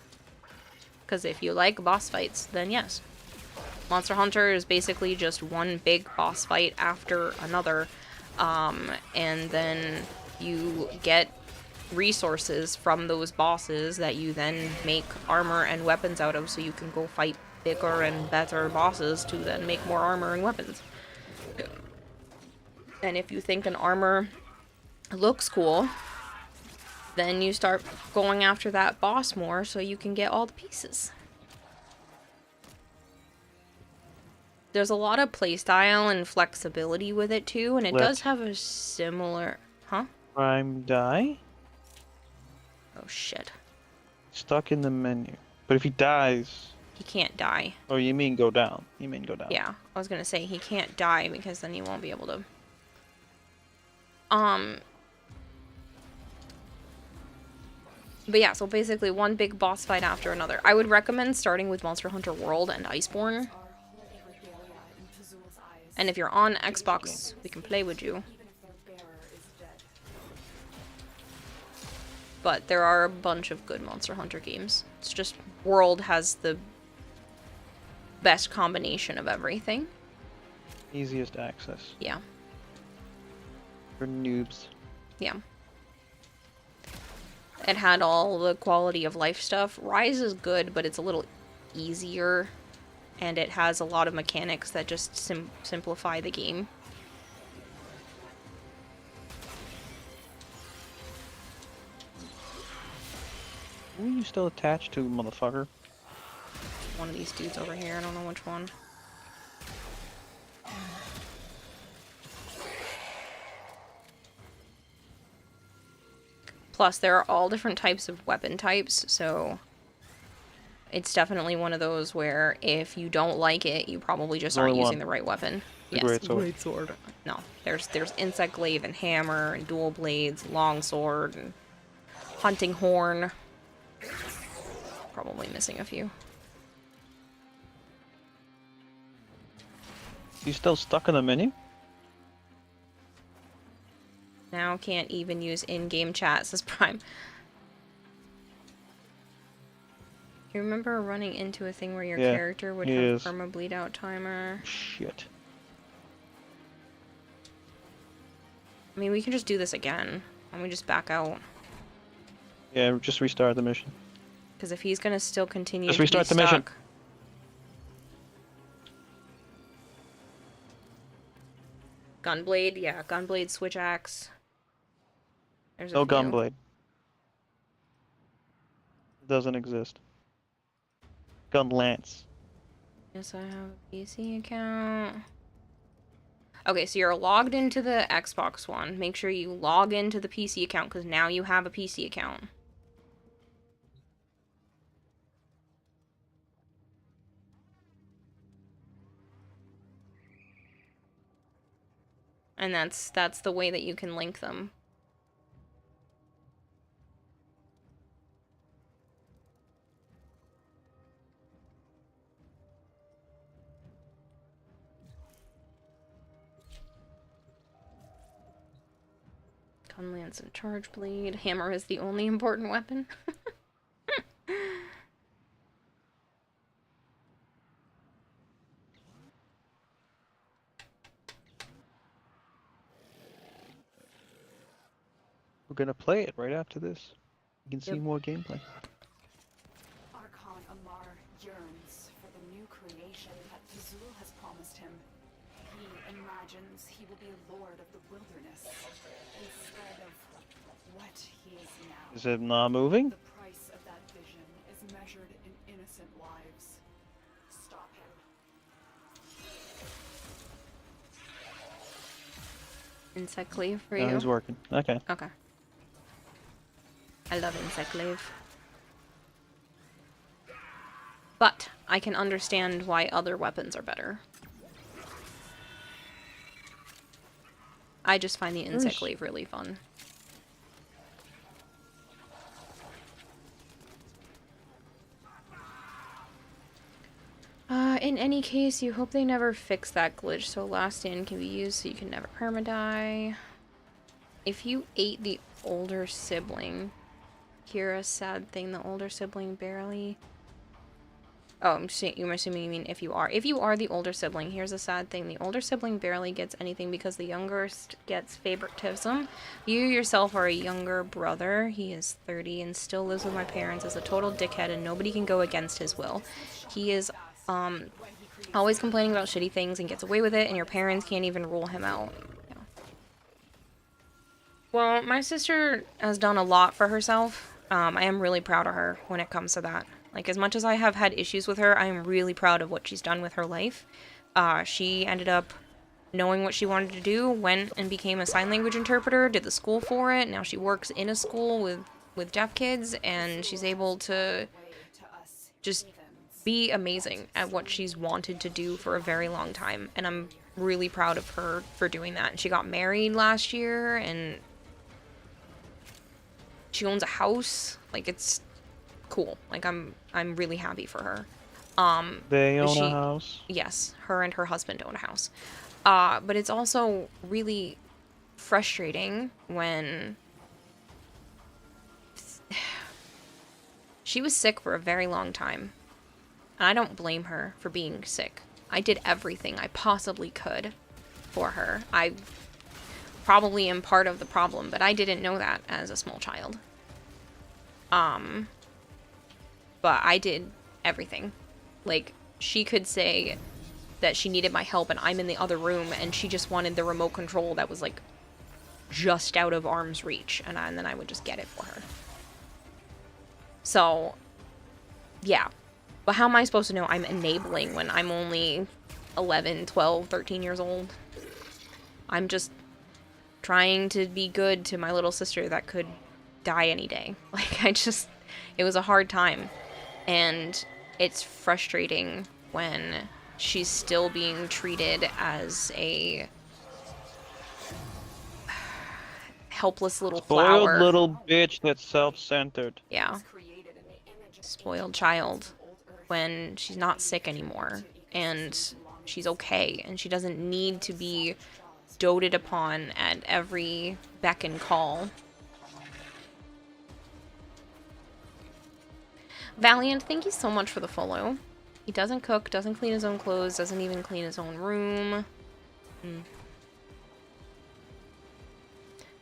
Because if you like boss fights, then yes. Monster Hunter is basically just one big boss fight after another, and then you get resources from those bosses that you then make armor and weapons out of, so you can go fight bigger and better bosses to then make more armor and weapons. And if you think an armor looks cool, then you start going after that boss more so you can get all the pieces. There's a lot of playstyle and flexibility with it too, and it does have a similar... Huh? Prime die? Oh shit. Stuck in the menu. But if he dies... He can't die. Oh, you mean go down. You mean go down. Yeah, I was gonna say he can't die because then he won't be able to... But yeah, so basically one big boss fight after another. I would recommend starting with Monster Hunter World and Iceborne. And if you're on Xbox, we can play with you. But there are a bunch of good Monster Hunter games. It's just World has the best combination of everything. Easiest access. Yeah. For noobs. Yeah. It had all the quality of life stuff. Rise is good, but it's a little easier. And it has a lot of mechanics that just simplify the game. Who are you still attached to, motherfucker? One of these dudes over here, I don't know which one. Plus, there are all different types of weapon types, so it's definitely one of those where if you don't like it, you probably just aren't using the right weapon. Yes, great sword. No, there's insect glaive and hammer and dual blades, long sword and hunting horn. Probably missing a few. You still stuck in the menu? Now can't even use in-game chat, says Prime. You remember running into a thing where your character would have perma bleed out timer? Shit. I mean, we can just do this again. And we just back out. Yeah, just restart the mission. Because if he's gonna still continue just to restart be the mission. stuck... Gunblade, yeah, Gunblade, Switch Axe. There's no Gunblade. It doesn't exist. Gunlance. Yes, I have a PC account. Okay, so you're logged into the Xbox one. Make sure you log into the PC account, because now you have a PC account. And that's the way that you can link them. Gunlance and Charge Blade. Hammer is the only important weapon. We're gonna play it right after this. You can see more gameplay. Archon Amar yearns for the new creation that Tazul has promised him. He imagines he will be lord of the wilderness instead of what he is now. Is it not moving? The price of that vision is measured in innocent lives. Insectclave for No, you? he's working. Okay. Okay. I love Insectclave. But I can understand why other weapons are better. I just find the Insectclave really fun. In any case, you hope they never fix that glitch so last stand can be used so you can never permadie. If you ate the older sibling, hear a sad thing, the older sibling barely... Oh, I'm assuming you mean if you are. If you are the older sibling, here's a sad thing. The older sibling barely gets anything because the youngest gets favoritism. You yourself are a younger brother. He is 30 and still lives with my parents as a total dickhead and nobody can go against his will. He is, always complaining about shitty things and gets away with it and your parents can't even rule him out. Yeah. Well, my sister has done a lot for herself. I am really proud of her when it comes to that. Like, as much as I have had issues with her, I am really proud of what she's done with her life. She ended up knowing what she wanted to do, went and became a sign language interpreter, did the school for it. Now she works in a school with deaf kids, and she's able to just be amazing at what she's wanted to do for a very long time. And I'm really proud of her for doing that. And she got married last year, and she owns a house. Like, it's cool. Like, I'm really happy for her. They own a house? Yes, her and her husband own a house. But it's also really frustrating when she was sick for a very long time. And I don't blame her for being sick. I did everything I possibly could for her. I probably am part of the problem, but I didn't know that as a small child. But I did everything. Like, she could say that she needed my help and I'm in the other room and she just wanted the remote control that was, like, just out of arm's reach. And then I would just get it for her. So, yeah. But how am I supposed to know I'm enabling when I'm only 11, 12, 13 years old? I'm just trying to be good to my little sister that could die any day. Like, it was a hard time. And it's frustrating when she's still being treated as a helpless little flower. Spoiled little bitch that's self-centered. Yeah. Spoiled child when she's not sick anymore and she's okay and she doesn't need to be doted upon at every beck and call. Valiant, thank you so much for the follow. He doesn't cook, doesn't clean his own clothes, doesn't even clean his own room.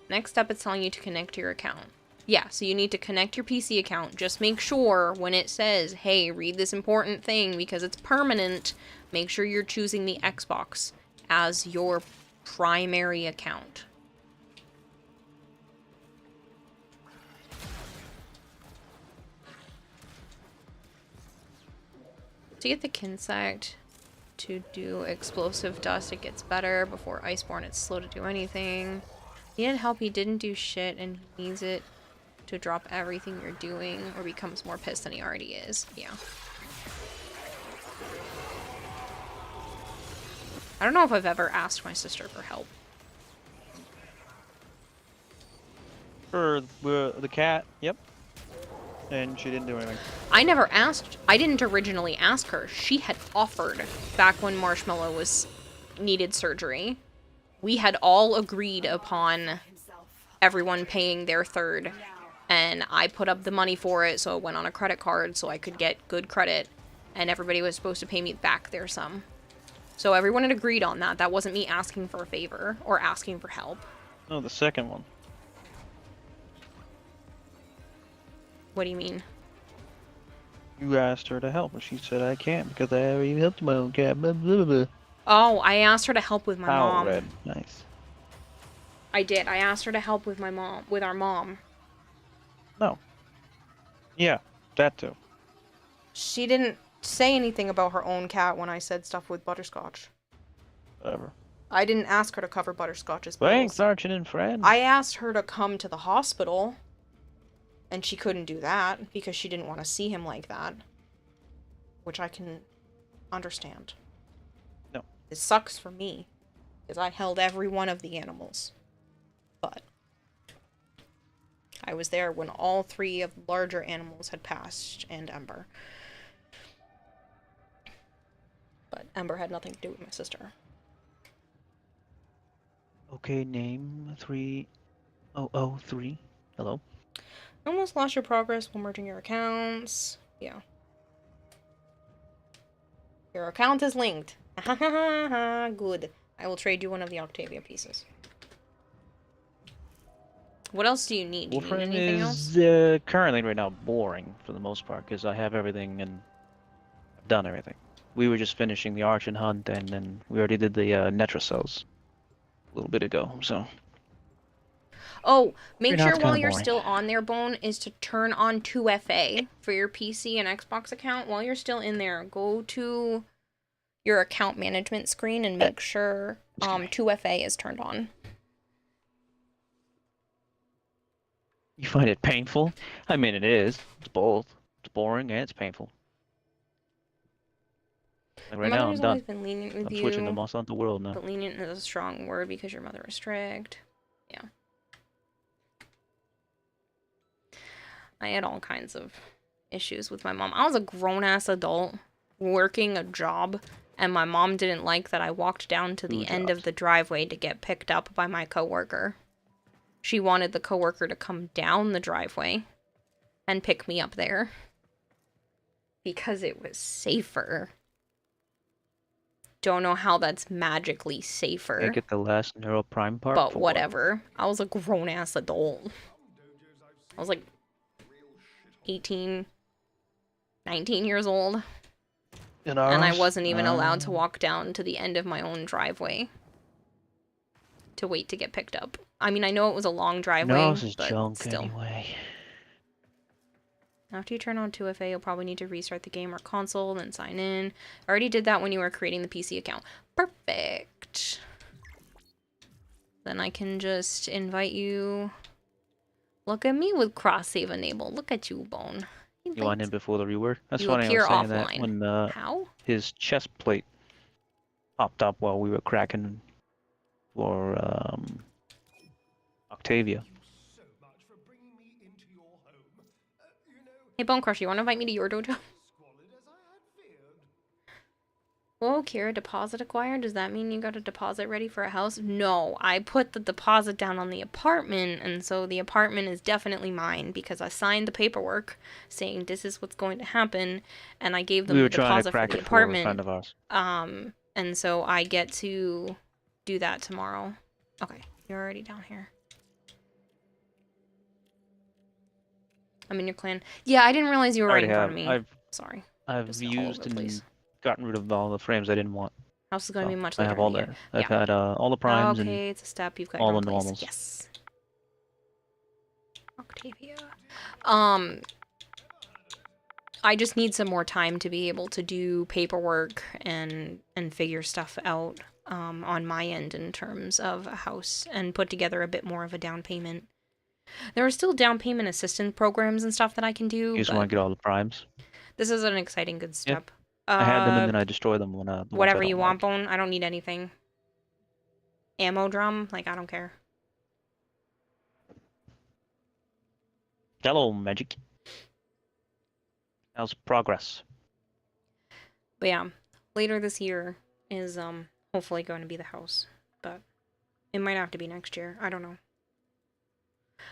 Next up, it's telling you to connect your account. Yeah, so you need to connect your PC account. Just make sure when it says, hey, read this important thing because it's permanent, make sure you're choosing the Xbox as your primary account. To get the Kinsect to do explosive dust, it gets better. Before Iceborne, it's slow to do anything. He needed help, he didn't do shit, and he needs it to drop everything you're doing or becomes more pissed than he already is. Yeah. I don't know if I've ever asked my sister for help. For the cat, yep. And she didn't do anything. I never asked. I didn't originally ask her. She had offered back when Marshmallow needed surgery. We had all agreed upon everyone paying their third. And I put up the money for it, so it went on a credit card so I could get good credit. And everybody was supposed to pay me back their sum. So everyone had agreed on that. That wasn't me asking for a favor or asking for help. No, the second one. What do you mean? You asked her to help, and she said, I can't because I already helped my own cat. Blah, blah, blah. Oh, I asked her to help with my mom. Red. Nice. I did. I asked her to help with my mom, with our mom. No. Yeah, that too. She didn't say anything about her own cat when I said stuff with Butterscotch. Whatever. I didn't ask her to cover Butterscotch's bills. Thanks, Archon and friend. I asked her to come to the hospital, and she couldn't do that because she didn't want to see him like that. Which I can understand. No. It sucks for me, because I held every one of the animals. But I was there when all 3 of the larger animals had passed, and Ember. But Ember had nothing to do with my sister. Okay, name 3003. Hello. Almost lost your progress while merging your accounts. Yeah. Your account is linked. Good. I will trade you one of the Octavia pieces. What else do you need? Do you need Wolfram anything else? is currently right now boring for the most part because I have everything and I've done everything. We were just finishing the Archon hunt and then we already did the Netra cells a little bit ago, so. Oh, make Right now sure it's while kinda you're boring. still on there, Bone, is to turn on 2FA for your PC and Xbox account. While you're still in there, go to your account management screen and make sure 2FA is turned on. You find it painful? I mean, it is. It's both. It's boring and it's painful. Like right Your now, I'm mother's done. always been lenient with I'm you. switching to Monster Hunter World now. But lenient is a strong word because your mother is strict. Yeah. I had all kinds of issues with my mom. I was a grown-ass adult working a job, and my mom didn't like that I walked down to the end of the driveway to get picked up by my coworker. She wanted the coworker to come down the driveway and pick me up there because it was safer. Don't know how that's magically safer. I get the last Neural Prime part. But for what? whatever. I was a grown-ass adult. I was like 18, 19 years old. And I wasn't even allowed to walk down to the end of my own driveway to wait to get picked up. I mean, I know it was a long driveway, No, this is but junk still. anyway. After you turn on 2FA, you'll probably need to restart the game or console, then sign in. I already did that when you were creating the PC account. Perfect. Then I can just invite you. Look at me with cross-save enabled. Look at you, Bone. You want him before the rework? That's You funny. I appear was saying offline. that when How? his chest plate popped up while we were cracking for Octavia. Hey, Bone Crusher, you want to invite me to your dojo? Whoa, Kira, deposit acquired? Does that mean you got a deposit ready for a house? No, I put the deposit down on the apartment, and so the apartment is definitely mine because I signed the paperwork saying this is what's going to happen, and I gave them We the were trying to deposit for crack the it for a apartment. friend of ours. And so I get to do that tomorrow. Okay, you're already down here. I'm in your clan. Yeah, I didn't realize you were I right in already front of have. me. Sorry. I've Just all over used the and place. gotten rid of all the frames I didn't want. House is going to So, be much I later have in all the that. year. I've had all the primes and okay, it's a step. You've got all your own the place. normals. Yes. Octavia. I just need some more time to be able to do paperwork and figure stuff out on my end in terms of a house and put together a bit more of a down payment. There are still down payment assistance programs and stuff that I can do. You just but want to get all the primes. this is an exciting good step. I had them and then I destroy them when the ones I Whatever don't you like. want, Bone. I don't need anything. Ammo drum? Like, I don't care. Hello, magic. How's progress? But yeah, later this year is hopefully going to be the house. But it might have to be next year. I don't know.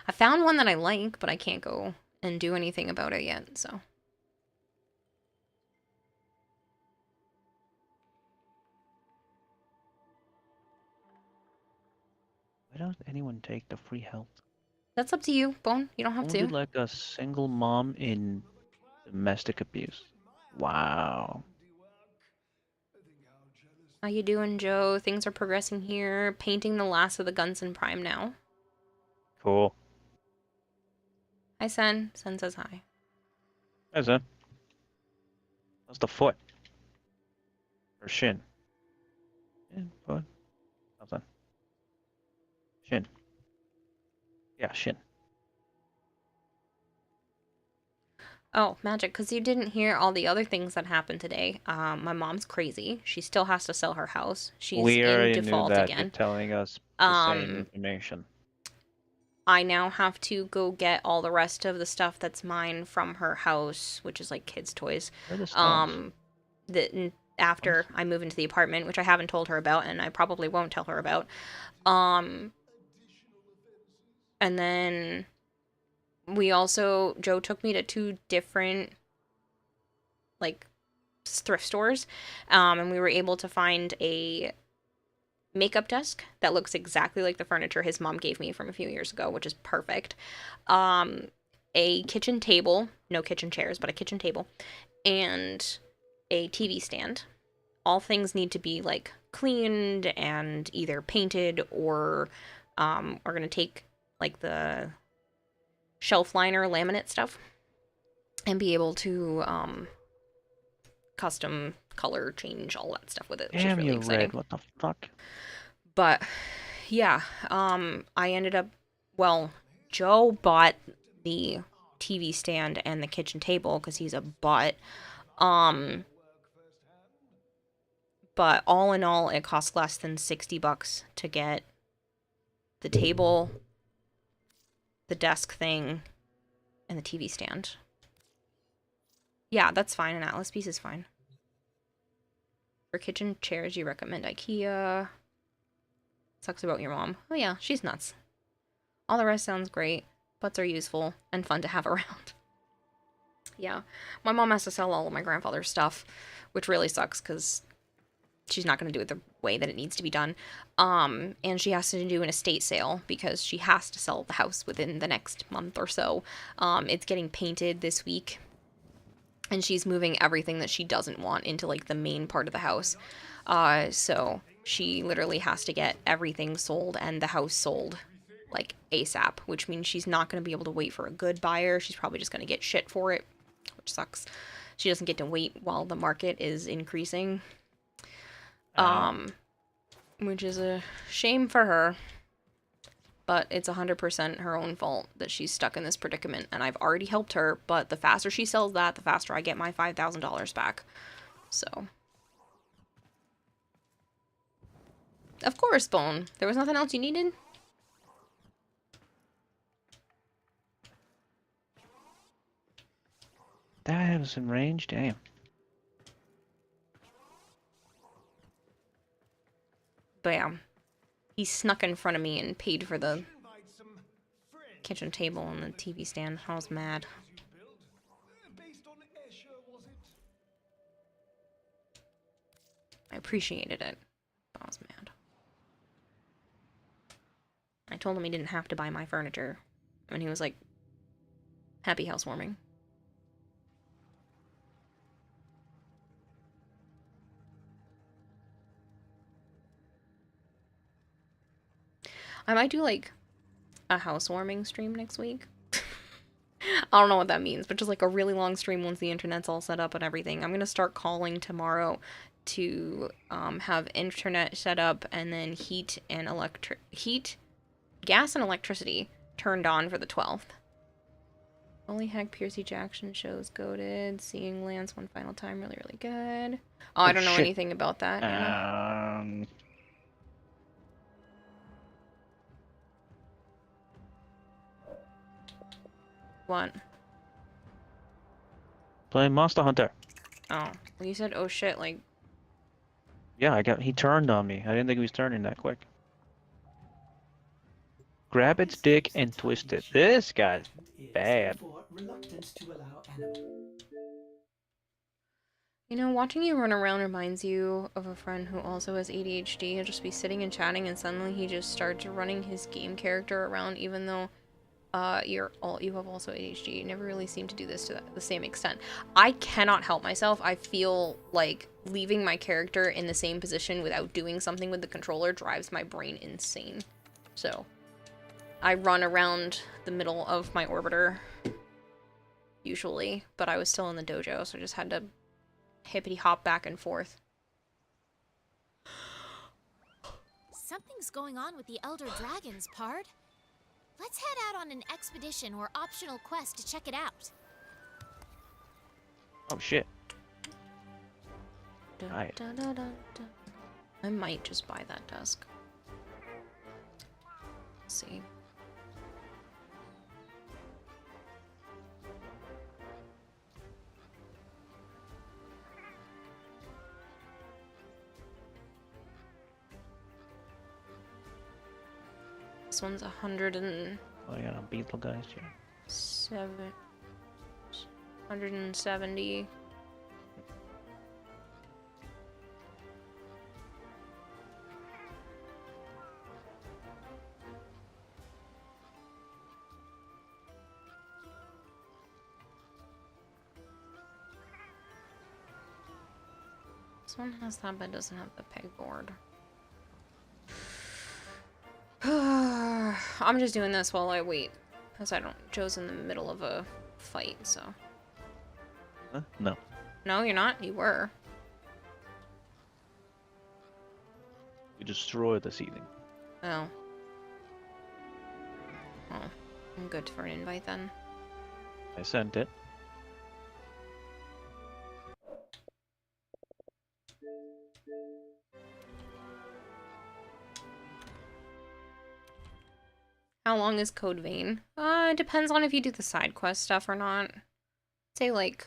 I found one that I like, but I can't go and do anything about it yet, so. Why don't anyone take the free health? That's up to you, Bone. You don't have Only to. like a single mom in domestic abuse. Wow. How you doing, Joe? Things are progressing here. Painting the last of the guns in Prime now. Cool. Hi, Sen. Sen says hi. How's that? How's the foot? Or shin? Yeah, foot. Shin. Yeah, Shin. Oh, magic, because you didn't hear all the other things that happened today. My mom's crazy. She still has to sell her house. She's We in already knew default that. You're again. telling us the same Um, information. I now have to go get all the rest of the stuff that's mine from her house, which is like kids' toys. Where are the stones? After I move into the apartment, which I haven't told her about, and I probably won't tell her about. And then Joe took me to 2 different, like, thrift stores, and we were able to find a makeup desk that looks exactly like the furniture his mom gave me from a few years ago, which is perfect. A kitchen table, no kitchen chairs, but a kitchen table, and a TV stand. All things need to be like cleaned and either painted or we're gonna take like the shelf liner laminate stuff and be able to custom color change all that stuff with it, which is Damn really you, exciting. Red. What the fuck? But yeah, I ended up, well, Joe bought the TV stand and the kitchen table because he's a butt. But all in all, it cost less than $60 to get the table, the desk thing, and the TV stand. Yeah, that's fine. An Atlas piece is fine. For kitchen chairs, you recommend IKEA. Sucks about your mom. Oh yeah, she's nuts. All the rest sounds great. Butts are useful and fun to have around. Yeah, my mom has to sell all of my grandfather's stuff, which really sucks because she's not going to do it the way that it needs to be done. And she has to do an estate sale because she has to sell the house within the next month or so. It's getting painted this week. And she's moving everything that she doesn't want into, like, the main part of the house. So she literally has to get everything sold and the house sold, like, ASAP, which means she's not going to be able to wait for a good buyer. She's probably just going to get shit for it, which sucks. She doesn't get to wait while the market is increasing. Which is a shame for her. But it's 100% her own fault that she's stuck in this predicament. And I've already helped her, but the faster she sells that, the faster I get my $5,000 back. So. Of course, Bone. There was nothing else you needed? That was in range? Damn. But yeah. He snuck in front of me and paid for the kitchen table and the TV stand. I was mad. I appreciated it, but I was mad. I told him he didn't have to buy my furniture, and he was like, happy housewarming. I might do, like, a housewarming stream next week. I don't know what that means, but just, like, a really long stream once the internet's all set up and everything. I'm gonna start calling tomorrow to have internet set up and then gas and electricity turned on for the 12th. Only Heck Piercy Jackson shows goated. Seeing Lance one final time, really, really good. Oh, I don't know anything about that. What? Playing Monster Hunter. Oh, well, you said, oh shit, like... Yeah, he turned on me. I didn't think he was turning that quick. Grab its dick and twist it. This guy's bad. You know, watching you run around reminds you of a friend who also has ADHD. He'll just be sitting and chatting and suddenly he just starts running his game character around even though you have also ADHD. You never really seem to do this to the same extent. I cannot help myself. I feel like leaving my character in the same position without doing something with the controller drives my brain insane. So, I run around the middle of my orbiter, usually, but I was still in the dojo, so I just had to hippity hop back and forth. Something's going on with the Elder Dragons, Pard. Let's head out on an expedition or optional quest to check it out. Oh shit. Dun, Right. dun, dun, dun, dun. I might just buy that desk. Let's see. This one's 107. Oh, you got a Beetle guys here. 170. This one has that, but doesn't have the pegboard. I'm just doing this while I wait, because I don't. Joe's in the middle of a fight, so. Huh? No. No, you're not. You were. You destroyed the ceiling. Oh. Oh, I'm good for an invite then. I sent it. How long is Code Vein? It depends on if you do the side quest stuff or not. Say like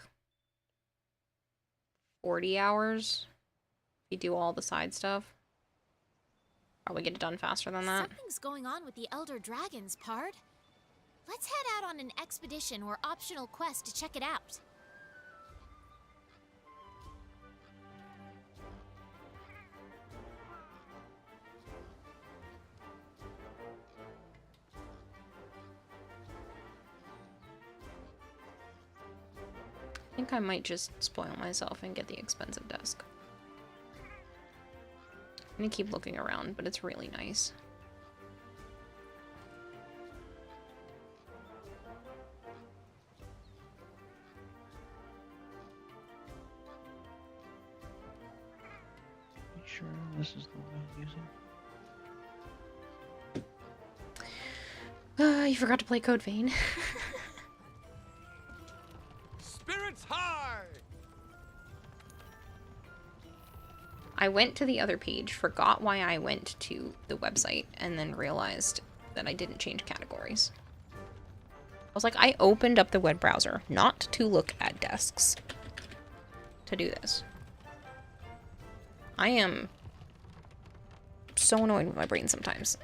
40 hours. If you do all the side stuff. Probably get it done faster than that. Something's going on with the Elder Dragons, Pard. Let's head out on an expedition or optional quest to check it out. I think I might just spoil myself and get the expensive desk. I'm gonna keep looking around, but it's really nice. You sure this is the one I'm using? You forgot to play Code Vein. Spirits high! I went to the other page, forgot why I went to the website, and then realized that I didn't change categories. I was like, I opened up the web browser, not to look at desks, to do this. I am so annoyed with my brain sometimes.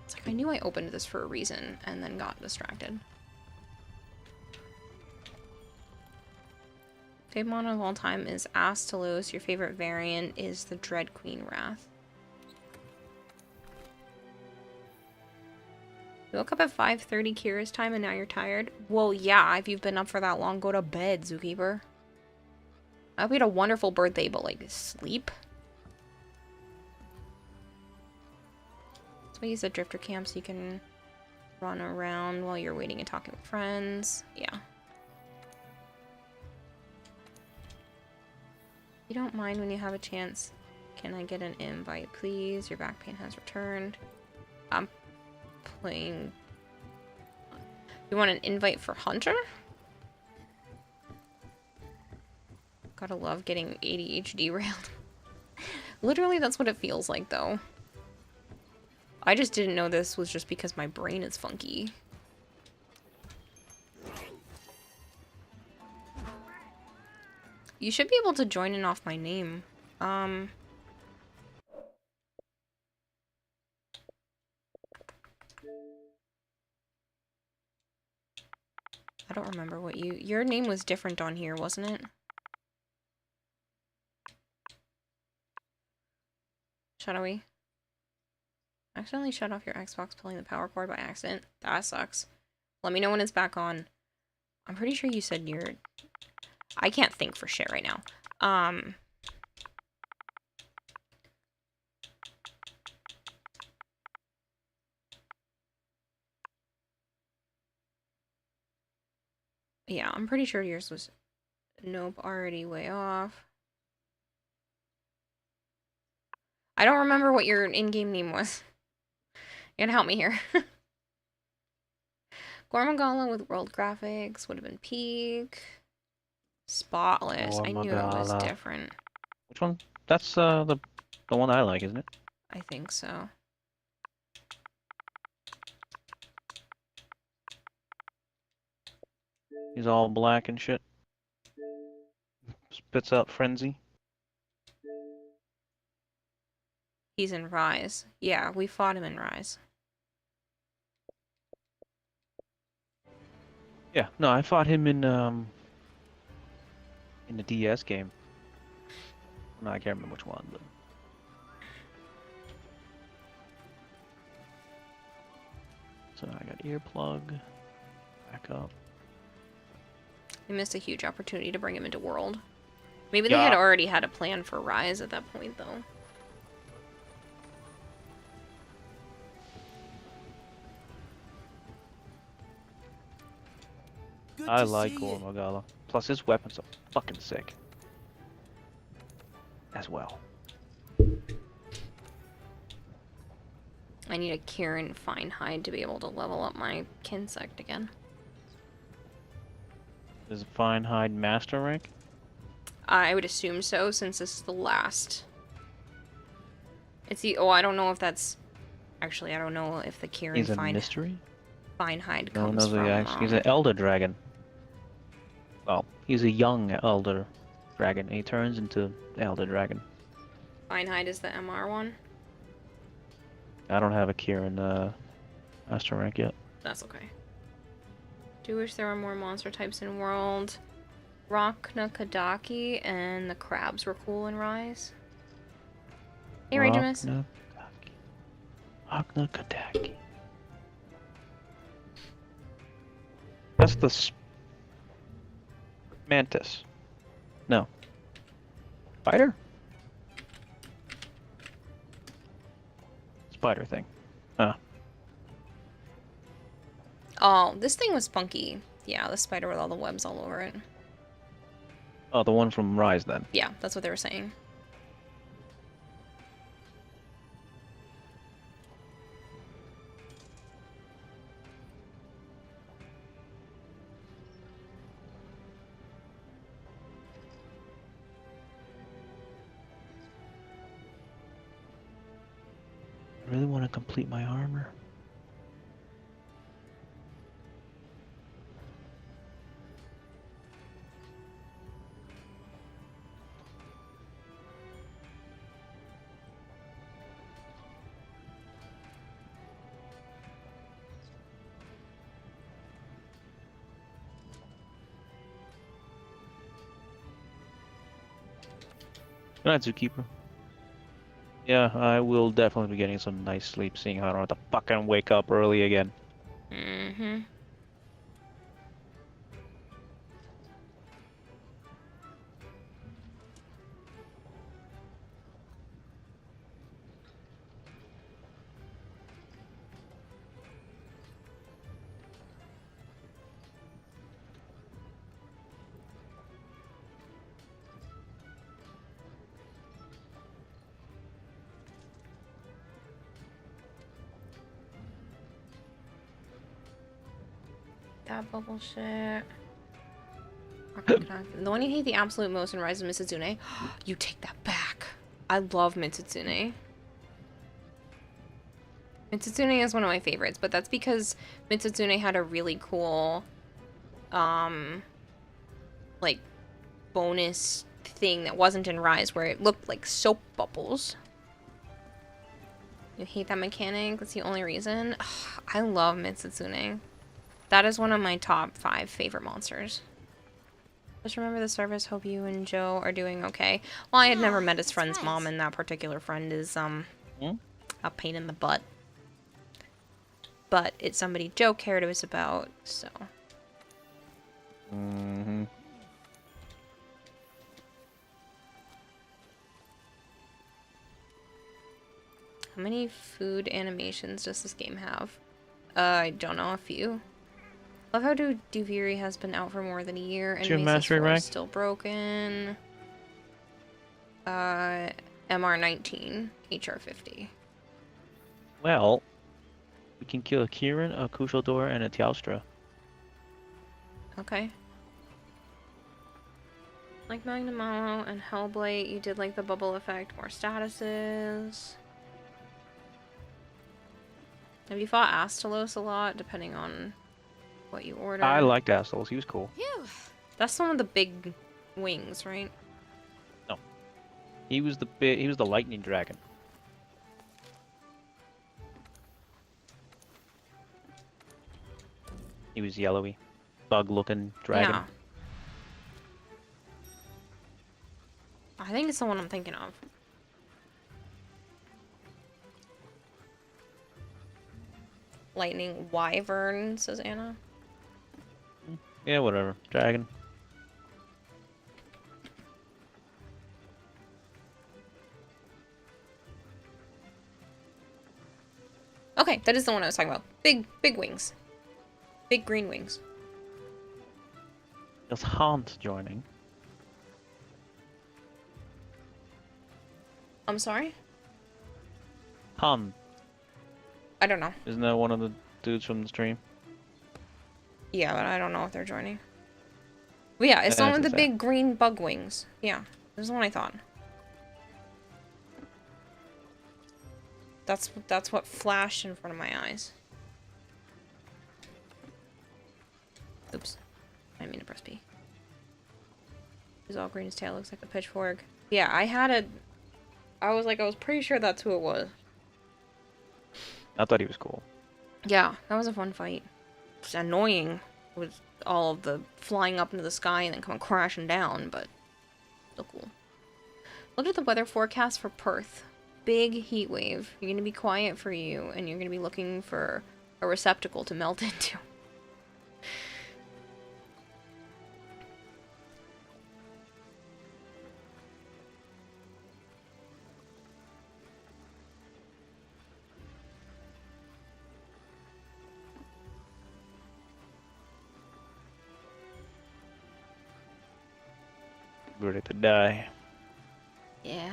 It's like, I knew I opened this for a reason, and then got distracted. Favorite model of all time is Astalos. Your favorite variant is the Dread Queen Wrath. You woke up at 5:30 Kira's time and now you're tired? Well, yeah, if you've been up for that long, go to bed, Zookeeper. I hope you had a wonderful birthday, but, like, sleep? So we use the Drifter Camp so you can run around while you're waiting and talking with friends. Yeah. You don't mind when you have a chance. Can I get an invite, please? Your back pain has returned. I'm playing... You want an invite for Hunter? Gotta love getting ADHD railed. Literally, that's what it feels like, though. I just didn't know this was just because my brain is funky. You should be able to join in off my name. I don't remember what your name was different on here, wasn't it? Shadowy. Accidentally shut off your Xbox pulling the power cord by accident. That sucks. Let me know when it's back on. I'm pretty sure you said you're... I can't think for shit right now. Yeah, I'm pretty sure yours was... Nope, already way off. I don't remember what your in-game name was. You gotta help me here. Gormagala with world graphics would have been peak. Spotless. I knew it was Gormagala. different. Which one? That's the one I like, isn't it? I think so. He's all black and shit. Spits out frenzy. He's in Rise. Yeah, we fought him in Rise. Yeah, no, I fought him in the DS game. No, I can't remember which one, but so I got earplug. Back up. We missed a huge opportunity to bring him into World. Maybe they had already had a plan for Rise at that point, though. I like Gormagala. Plus his weapons are fucking sick. As well. I need a Kieran Finehide to be able to level up my Kinsect again. Is Finehide master rank? I would assume so, since this is the last. It's the... Oh, I don't know if that's... Actually, I don't know if the Kieran He's a mystery? Finehide No, comes from... he's an elder dragon. Well, he's a young elder dragon. He turns into elder dragon. Finehide is the MR one? I don't have a Kieran master rank yet. That's okay. Do wish there were more monster types in World. Rachna Kadaki and the crabs were cool in Rise. Hey, Ragemus. Rachna Kadaki. That's the mantis. No. Spider? Spider thing. Oh, this thing was funky. Yeah, the spider with all the webs all over it. Oh, the one from Rise then. Yeah, that's what they were saying. I really want to complete my armor. Good night, Zookeeper. Yeah, I will definitely be getting some nice sleep, seeing how I don't have to fucking wake up early again. Mm-hmm. That bubble shit. The one you hate the absolute most in Rise of Mitsuzune. You take that back. I love Mitsuzune. Mitsuzune is one of my favorites, but that's because Mitsuzune had a really cool, like, bonus thing that wasn't in Rise, where it looked like soap bubbles. You hate that mechanic? That's the only reason? Ugh, I love Mitsuzune. That is one of my top 5 favorite monsters. Just remember the service. Hope you and Joe are doing okay. Well, I had never met his friend's mom, and that particular friend is, a pain in the butt. But it's somebody Joe cared us about, so. Mm-hmm. How many food animations does this game have? I don't know, a few. Love how Duviri has been out for more than a year and Mesa's 4 is still broken. MR19, HR50. Well, we can kill a Kieran, a Kushaldor, and a Teostra. Okay. Like Magnamalo and Hellblight, you did like the bubble effect, more statuses. Have you fought Astalos a lot, depending on what you order? I liked Astalos, he was cool. Phew. That's the one with the big wings, right? No. He was the lightning dragon. He was yellowy, bug-looking dragon. Yeah. I think it's the one I'm thinking of. Lightning Wyvern, says Anna. Yeah, whatever. Dragon. Okay, that is the one I was talking about. Big wings. Big green wings. There's Haunt joining. I'm sorry? Haunt. I don't know. Isn't that one of the dudes from the stream? Yeah, but I don't know if they're joining. But yeah, it's the one with the big green bug wings. Yeah, this is the one I thought. That's what flashed in front of my eyes. Oops. I didn't mean to press P. He's all green, his tail looks like a pitchfork. Yeah, I was pretty sure that's who it was. I thought he was cool. Yeah, that was a fun fight. It's annoying with all of the flying up into the sky and then coming crashing down, but still cool. Look at the weather forecast for Perth. Big heat wave. You're gonna be quiet for you, and you're gonna be looking for a receptacle to melt into. Ready to die. Yeah.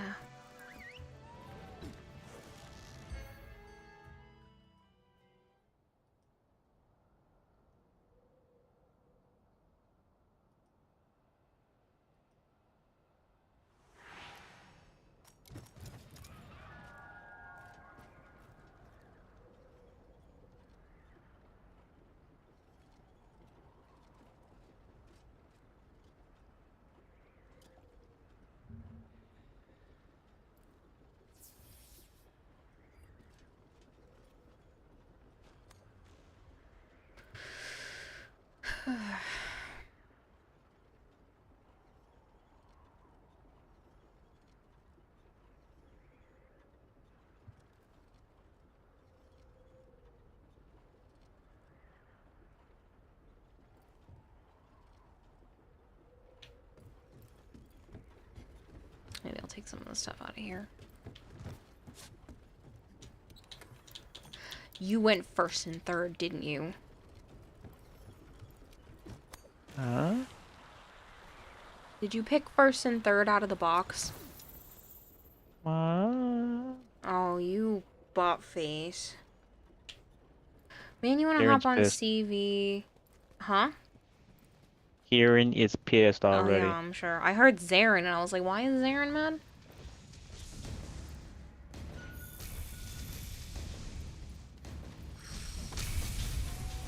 Maybe I'll take some of the stuff out of here. You went first and third, didn't you? Huh? Did you pick first and third out of the box? What? Oh, you bot face. Man, you wanna Kieran's hop on pissed. CV? Huh? Kieran is pissed already. Oh yeah, I'm sure. I heard Zarin and I was like, why is Zarin mad?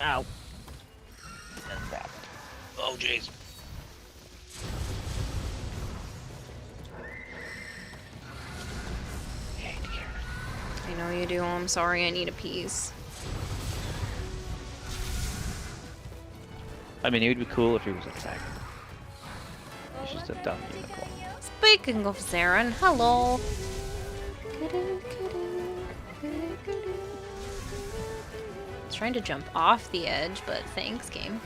Ow. Oh, jeez. I know you do. I'm sorry. I need a piece. I mean, it would be cool if he was attacking. He's just a dumb unicorn. Speaking of Zarin, hello. I was trying to jump off the edge, but thanks, game.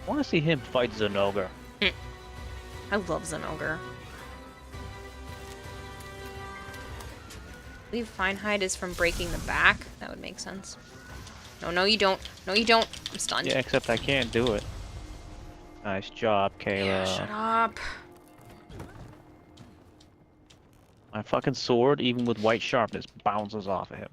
I want to see him fight Zenogre. I love Zenogre. I believe Feinhide is from breaking the back. That would make sense. No, you don't. No, you don't. I'm stunned. Yeah, except I can't do it. Nice job, Kayla. Yeah, shut up. My fucking sword, even with white sharpness, bounces off of him.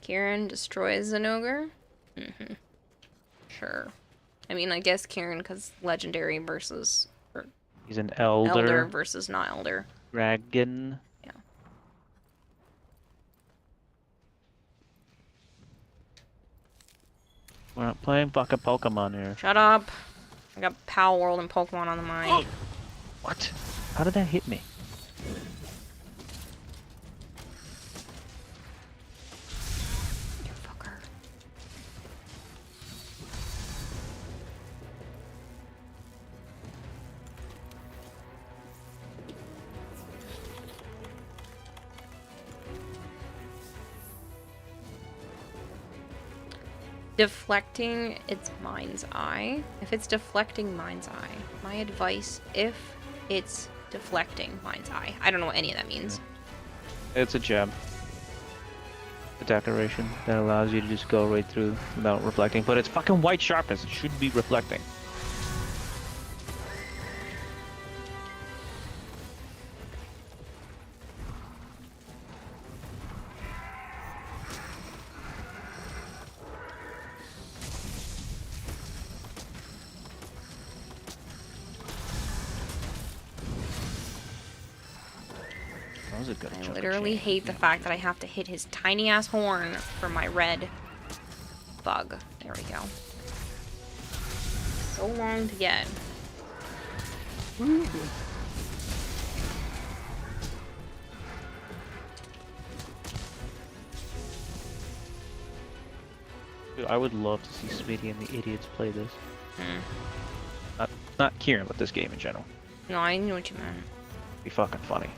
Kieran destroys an ogre? Mm-hmm. Sure. I mean, I guess Kieran, because legendary versus... He's an elder. Elder versus not elder. Dragon. Yeah. We're not playing fucking Pokemon here. Shut up. I got Pal World and Pokemon on the mind. What? How did that hit me? You fucker. Deflecting its mind's eye. If it's deflecting mind's eye, my advice, if it's deflecting mind's eye. I don't know what any of that means. It's a gem. A decoration that allows you to just go right through without reflecting. But it's fucking white sharpness. It should be reflecting. I literally hate the fact that I have to hit his tiny ass horn for my red bug. There we go. So long to get. Dude, I would love to see Smitty and the idiots play this. Not Kieran, but this game in general. No, I knew what you meant. Be fucking funny.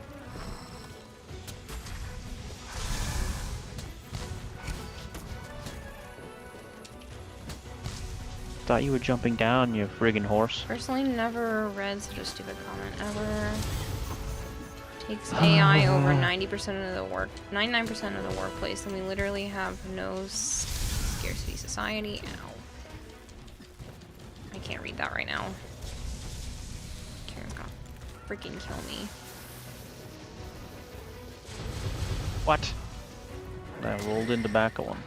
Thought you were jumping down, you friggin' horse. Personally, never read such a stupid comment ever. Takes AI over 90% of the work, 99% of the workplace, and we literally have no scarcity society. Ow. I can't read that right now. Karen's gonna freaking kill me. What? I rolled into back of one.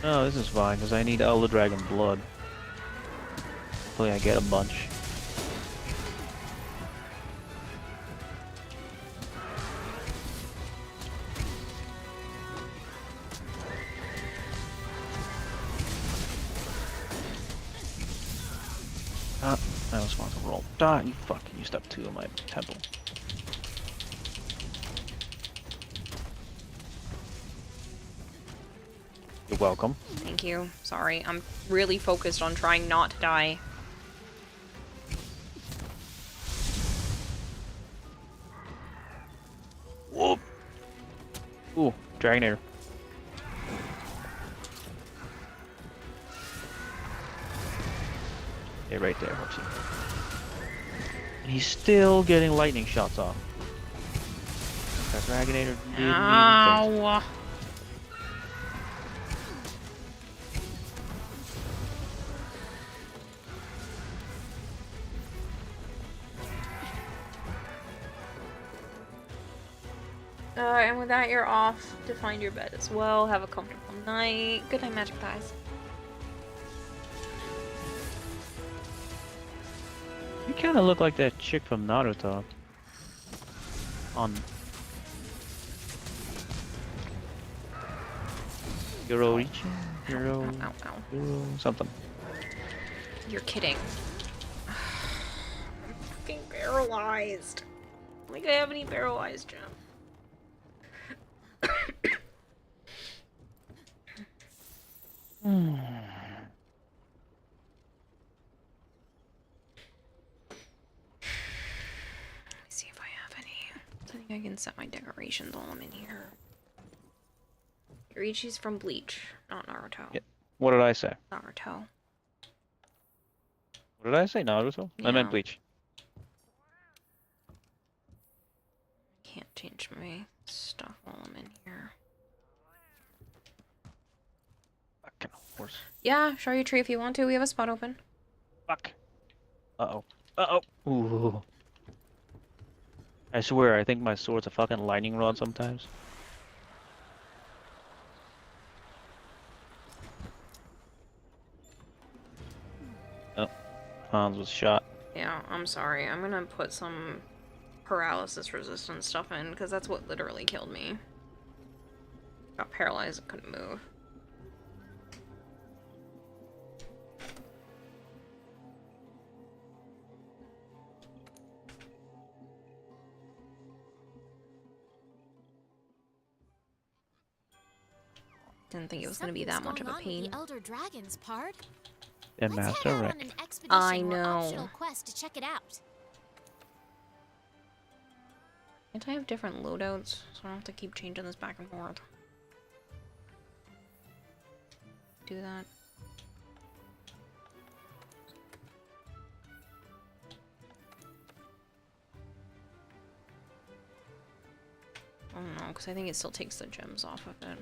No, this is fine, because I need Elder Dragon blood. Hopefully I get a bunch. Ah, I was supposed to roll. Ah, you fucking used up 2 of my temple. You're welcome. Thank you. Sorry, I'm really focused on trying not to die. Whoop! Ooh, Dragonator. Yeah, right there, Horsey. And he's still getting lightning shots off. That Dragonator didn't even Ow! And with that, you're off to find your bed as well. Have a comfortable night. Good night, Magic Thighs. You kind of look like that chick from Naruto. On Yoroichi? Yoro... Ow, ow. Yoro... something. You're kidding. I'm fucking paralyzed. Like I have any paralyzed gem. Let me see if I have any. I think I can set my decorations while I'm in here. Yuichi's from Bleach, not Naruto. Yeah. What did I say? Naruto. What did I say? Naruto? I meant Yeah. Bleach. Can't change my stuff while I'm in here. Fucking horse. Yeah, show your tree if you want to. We have a spot open. Fuck. Uh-oh. Uh-oh. Ooh. I swear, I think my sword's a fucking lightning rod sometimes. Oh. Hans was shot. Yeah, I'm sorry. I'm gonna put some paralysis resistant stuff in, because that's what literally killed me. Got paralyzed and couldn't move. Didn't think it was gonna be that much of a pain. The Elder Dragons part. And Let's Master head out Wreck. on an expedition I or know. optional quest to check it out. Can't I have different loadouts, so I don't have to keep changing this back and forth? Do that. I don't know, because I think it still takes the gems off of it.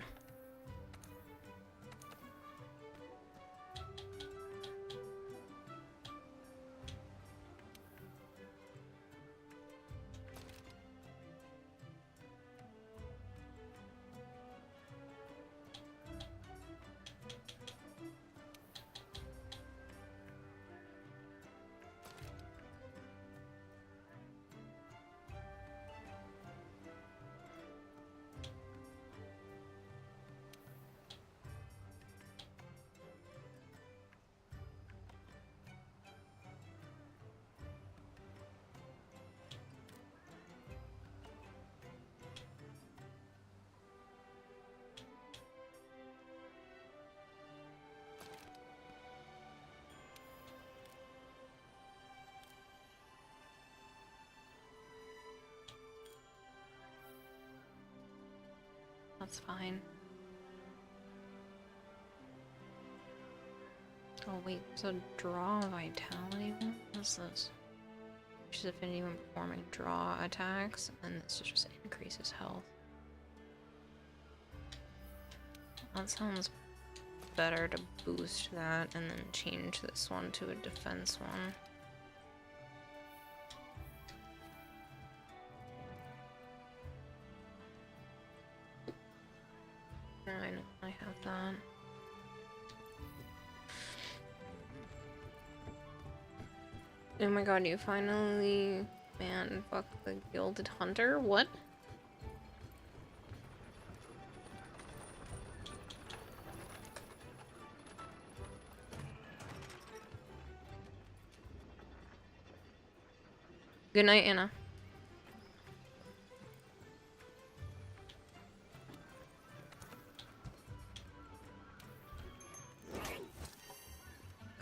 That's fine. Oh wait, so draw vitality one? What's this? Which is affinity when performing draw attacks, and this just increases health. That sounds better to boost that and then change this one to a defense one. I know, I have that. Oh my god, you finally... Man, fuck the Gilded Hunter? What? Good night, Anna.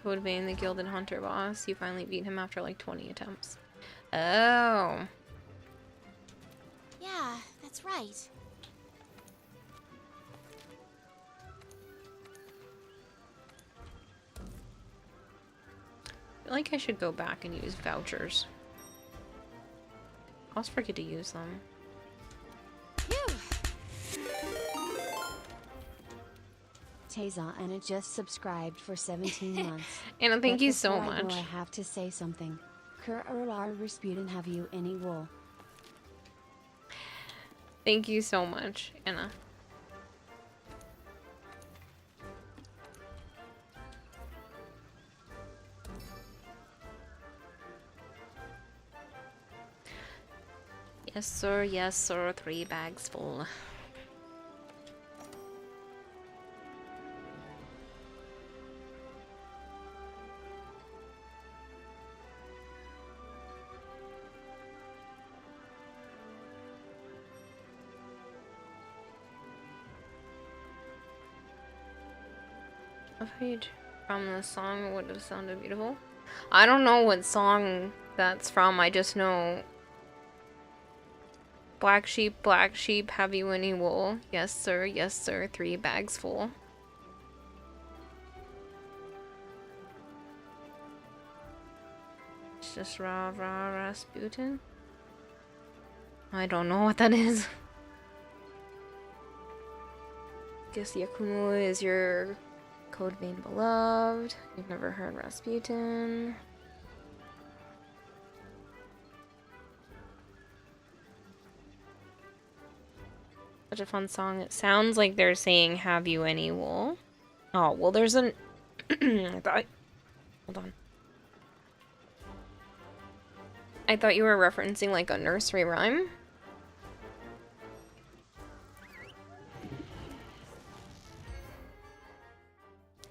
Code Vein, the Gilded Hunter boss. You finally beat him after like 20 attempts. Oh. Yeah, that's right. I feel like I should go back and use vouchers. I always forget to use them. Teza and it just subscribed for 17 months. Anna, thank But you so before I go, much. I have to say something. Rasputin, have you any wool? Thank you so much, Anna. Yes sir, 3 bags full. A page from the song would have sounded beautiful. I don't know what song that's from, I just know Black sheep, have you any wool? Yes, sir, 3 bags full. It's just Rasputin? I don't know what that is. Guess Yakumo is your code vein beloved. You've never heard Rasputin. Such a fun song. It sounds like they're saying, have you any wool? Oh, well, there's an... Hold on. I thought you were referencing, like, a nursery rhyme.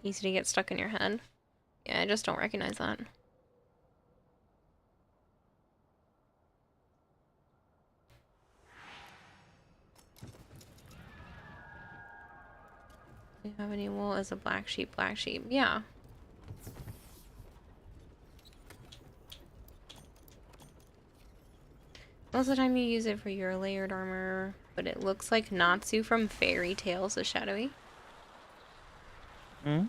Easy to get stuck in your head. Yeah, I just don't recognize that. Do you have any wool as a black sheep? Yeah. Most of the time you use it for your layered armor, but it looks like Natsu from Fairy Tales is shadowy. Hmm?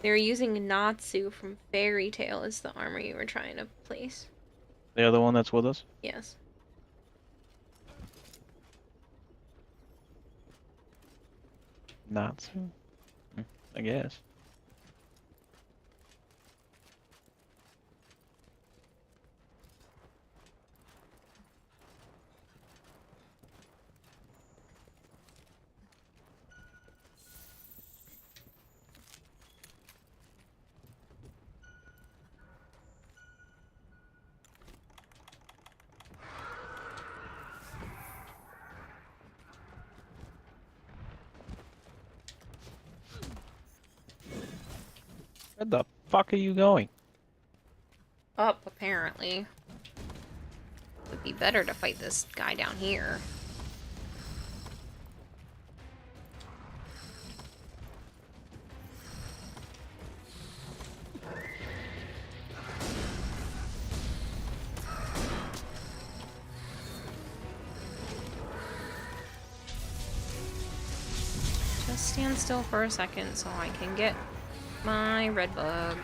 They're using Natsu from Fairy Tail as the armor you were trying to place. The other one that's with us? Yes. Natsu? I guess. Where the fuck are you going? Up, apparently. Would be better to fight this guy down here. Just stand still for a second so I can get my red bug.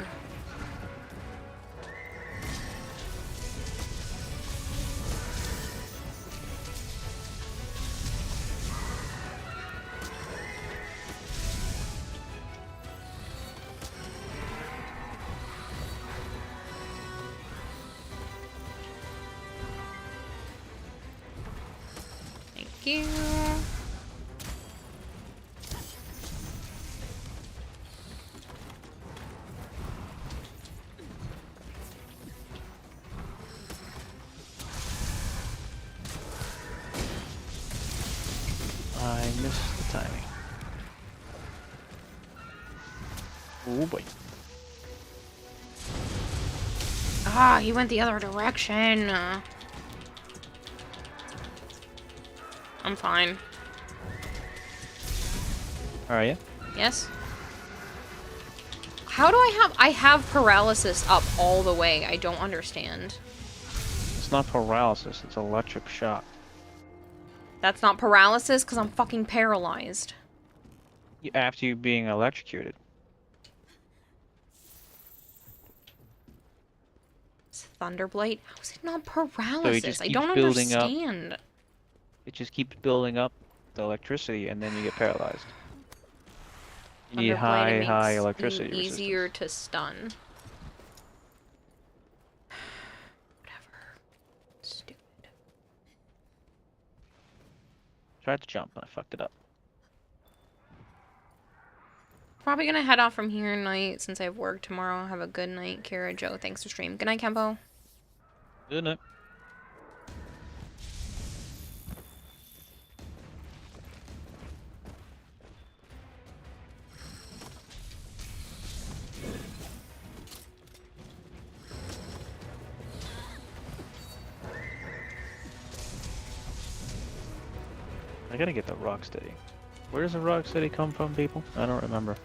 Thank you. I missed the timing. Oh boy. Ah, he went the other direction. I'm fine. Are you? Yes? How do I have paralysis up all the way? I don't understand. It's not paralysis, it's electric shock. That's not paralysis because I'm fucking paralyzed. After you being electrocuted. It's Thunderblight. How is it not paralysis? I keeps don't building up. understand. It just keeps building up the electricity and then you get paralyzed. You need Thunderblight, it high makes electricity you easier resistance. to stun. Tried to jump and I fucked it up. Probably gonna head off from here tonight since I have work tomorrow. Have a good night, Kara, Joe. Thanks for stream. Good night, Kempo. Good night. I gotta get the Rocksteady. Where does the Rocksteady come from, people? I don't remember.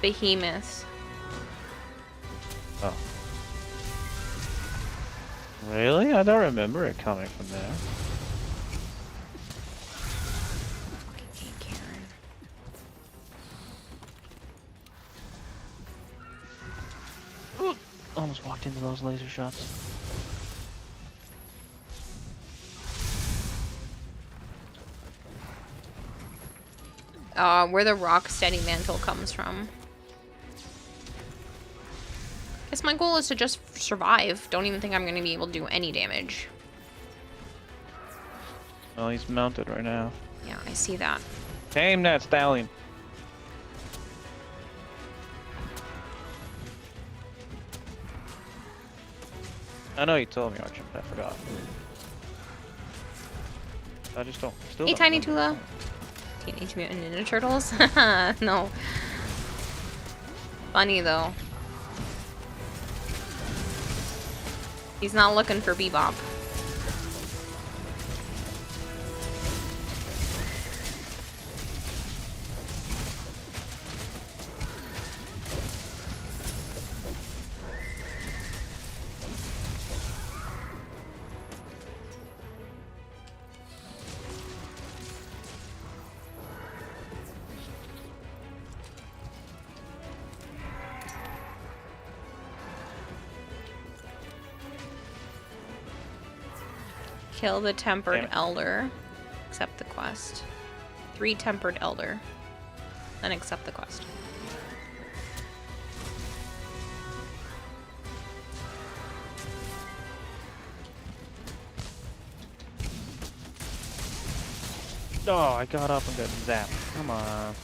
behemoth. Oh. Really? I don't remember it coming from there. Fucking hate Karen. Almost walked into those laser shots. Where the Rocksteady mantle comes from. Guess my goal is to just survive. Don't even think I'm gonna be able to do any damage. Oh, he's mounted right now. Yeah, I see that. Tame that stallion. I know you told me, Archie, but I forgot. I just don't. Still Hey, don't Tiny remember. Tula. Teenage Mutant Ninja Turtles? No. Funny, though. He's not looking for Bebop. Kill the Tempered Elder. Accept the quest. 3 Tempered Elder. Then accept the quest. Oh, I got up and got zapped. Come on.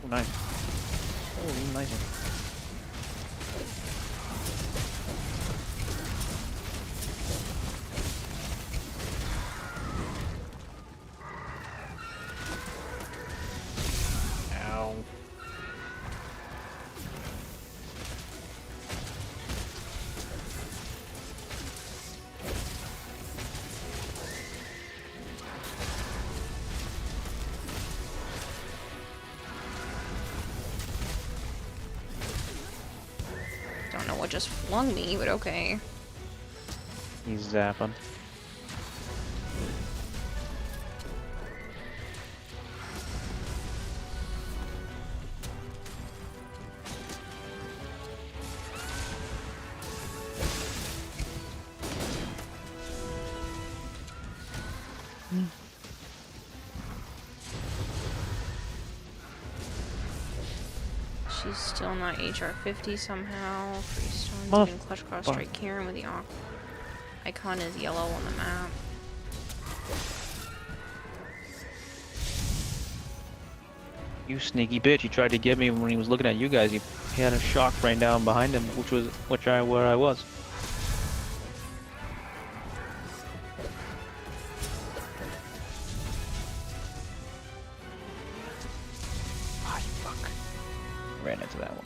Oh, nice. Oh, nice one. Ow. Don't know what just flung me, but okay. He's zapping. She's still not HR 50 somehow. Freestone Oh, even clutch cross fuck. strike Karen with the icon is yellow on the map. You sneaky bitch! He tried to get me when he was looking at you guys. He had a shock rain down behind him, where I was. Ah, you fuck! Ran into that one.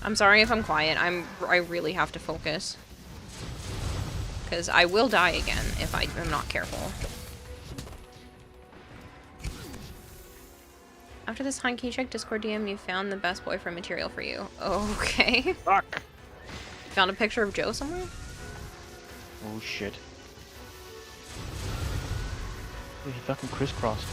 I'm sorry if I'm quiet. I really have to focus. Because I will die again if I am not careful. After this hunt, can you check Discord DM? You found the best boyfriend material for you. Okay. Fuck! Found a picture of Joe somewhere? Oh shit. Dude, he fucking crisscrossed.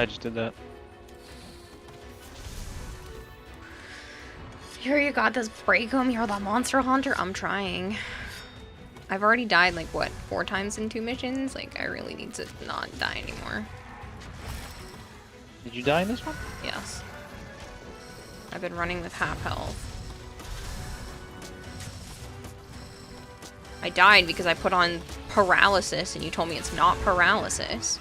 I just did that. Here you got this break 'em, you're the monster hunter. I'm trying. I've already died like what, 4 times in 2 missions? Like I really need to not die anymore. Did you die in this one? Yes. I've been running with half health. I died because I put on paralysis and you told me it's not paralysis.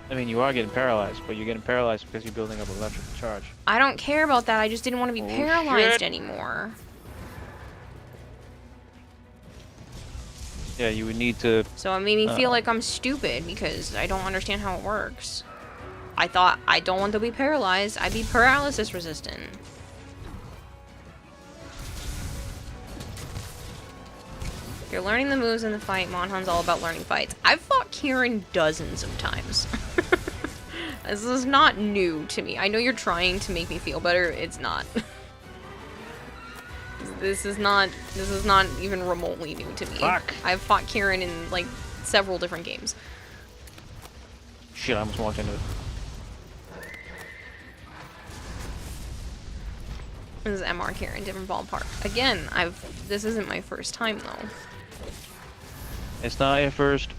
I mean, you are getting paralyzed, but you're getting paralyzed because you're building up electrical charge. I don't care about that. I just didn't want to be Oh, paralyzed shit. anymore. Yeah, you would need to... So it made me feel like I'm stupid because I don't understand how it works. I thought I don't want to be paralyzed. I'd be paralysis resistant. If you're learning the moves in the fight, Monhan's all about learning fights. I've fought Kieran dozens of times. This is not new to me. I know you're trying to make me feel better. It's not. This is not even remotely new to me. Fuck. I've fought Kieran in like several different games. Shit, I almost walked into it. This is MR Kieran, different ballpark. Again, this isn't my first time though. It's not your first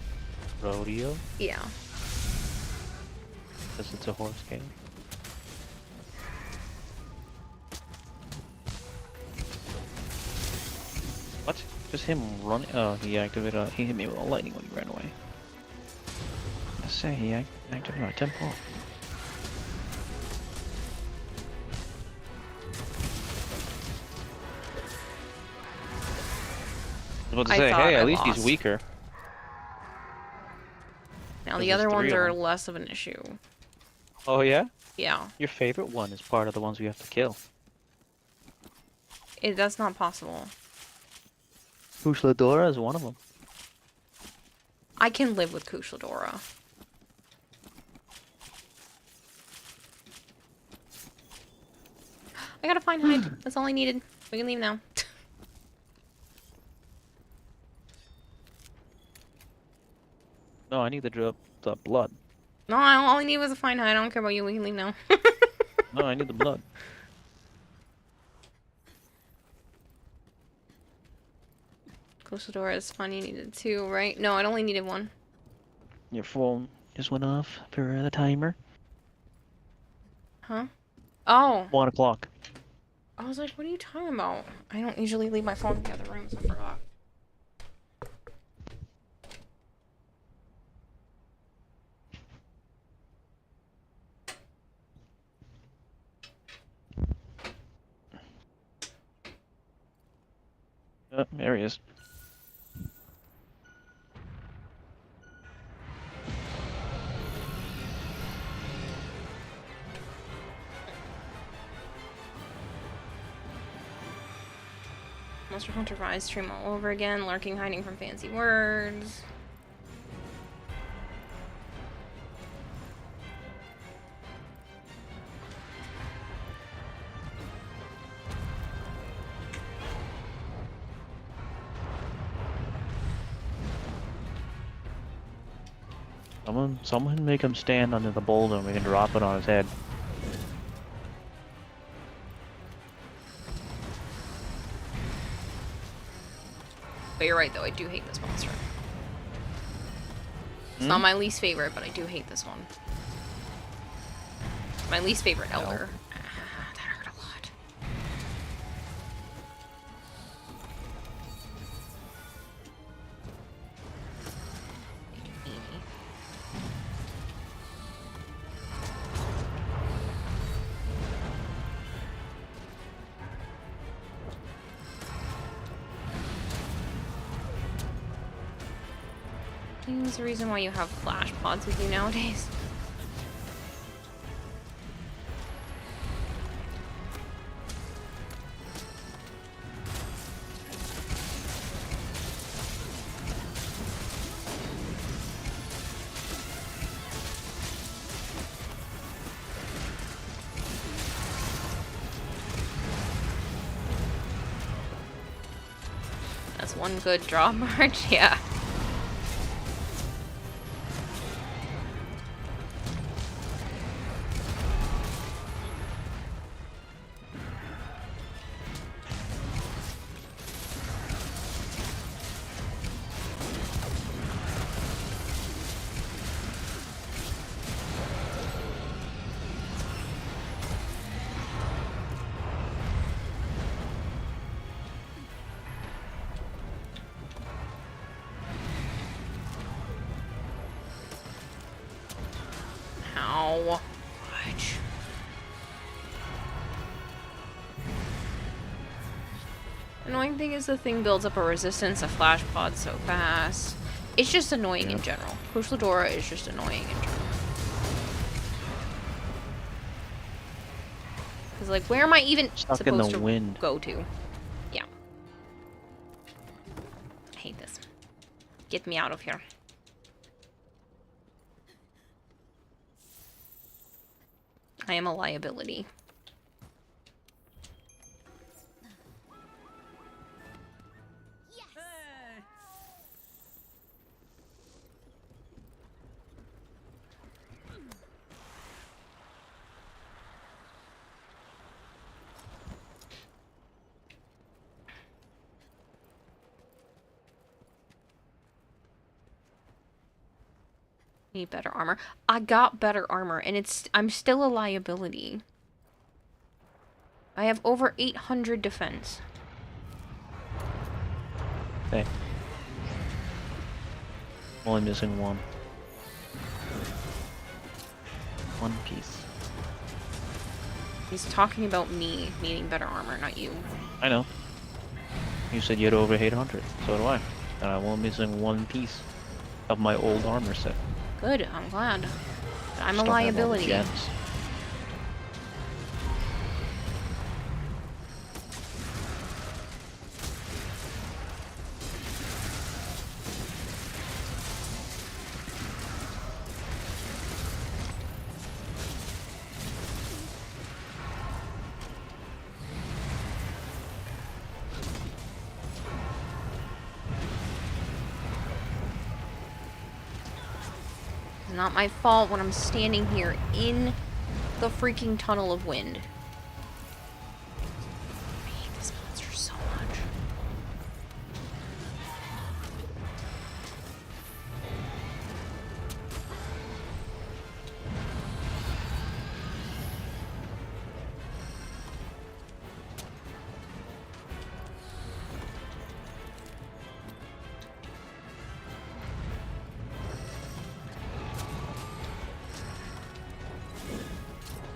rodeo? Yeah. Because it's a horse game. What? Just him running? Oh, he activated. He hit me with a lightning when he ran away. I say he activated my tempo. I was about to say, hey, at least he's weaker. Now the other ones are less of an issue. Oh yeah? Yeah. Your favorite one is part of the ones we have to kill. That's not possible. Kushladora is one of them. I can live with Kushladora. I gotta find hide. That's all I needed. We can leave now. No, I need to drop the blood. No, all I need was a fine hide. I don't care about you. We can leave now. No, I need the blood. Kushladora is fun. You needed 2, right? No, I only needed 1. Your phone just went off for the timer. Huh? Oh. 1 o'clock. I was like, what are you talking about? I don't usually leave my phone in the other room, so I forgot. Oh, there he is. Monster Hunter Rise stream all over again. Lurking, hiding from fancy words. Someone make him stand under the boulder and we can drop it on his head. But you're right, though. I do hate this monster. It's not my least favorite, but I do hate this one. My least favorite Elder. That hurt a lot. There's the reason why you have flash pods with you nowadays. That's one good draw march, yeah. Ow. Fudge. Annoying thing is the thing builds up a resistance to flash pods so fast. It's just annoying in general. Crucial Dora is just annoying in general. Because, like, where am I even Stuck in the supposed to wind. go to? Yeah. I hate this. Get me out of here. I am a liability. Need better armor. I got better armor, and I'm still a liability. I have over 800 defense. Hey. Only missing one. One piece. He's talking about me needing better armor, not you. I know. You said you had over 800. So do I. And I'm only missing one piece of my old armor set. Good, I'm glad. But I'm a Just don't have all the liability. gems. It's not my fault when I'm standing here in the freaking tunnel of wind. I hate this monster so much.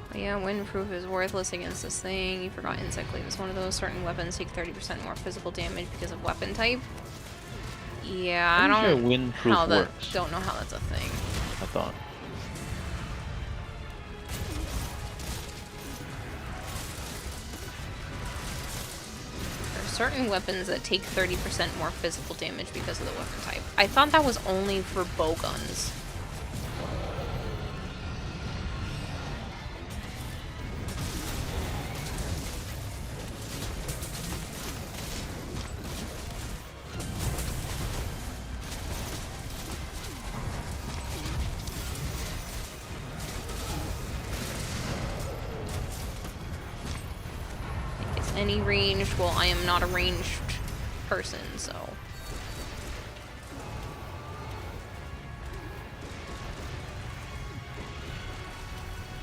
But yeah, windproof is worthless against this thing. You forgot Insect Cleave is one of those. Certain weapons take 30% more physical damage because of weapon type. Yeah, I I'm don't sure windproof how that works. don't know how that's a thing. I thought. There are certain weapons that take 30% more physical damage because of the weapon type. I thought that was only for bow guns. Any ranged? Well, I am not a ranged person, so.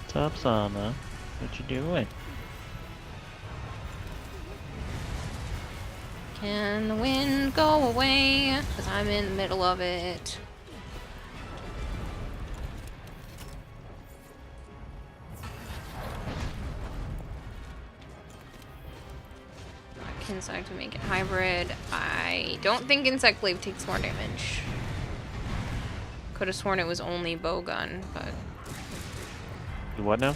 What's up, Sama? What you doing? Can the wind go away? Because I'm in the middle of it. Insect to make it hybrid. I don't think Insect Glaive takes more damage. Could have sworn it was only bowgun, but What now?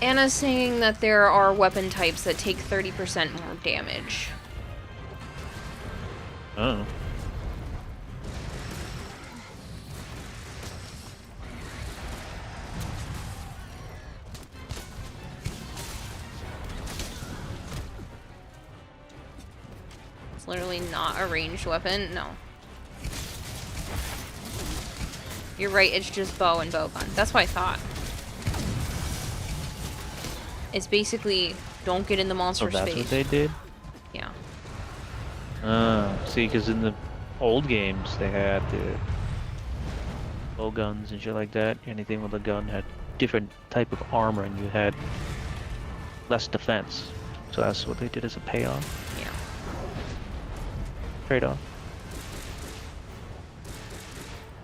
Anna's saying that there are weapon types that take 30% more damage. Oh. It's literally not a ranged weapon. No. You're right, it's just bow and bowgun. That's what I thought. It's basically, don't get in the monster's that's face. what they did? Yeah. See, because in the old games, they had the bow guns and shit like that. Anything with a gun had different type of armor, and you had less defense. So that's what they did as a payoff. Yeah. Trade-off.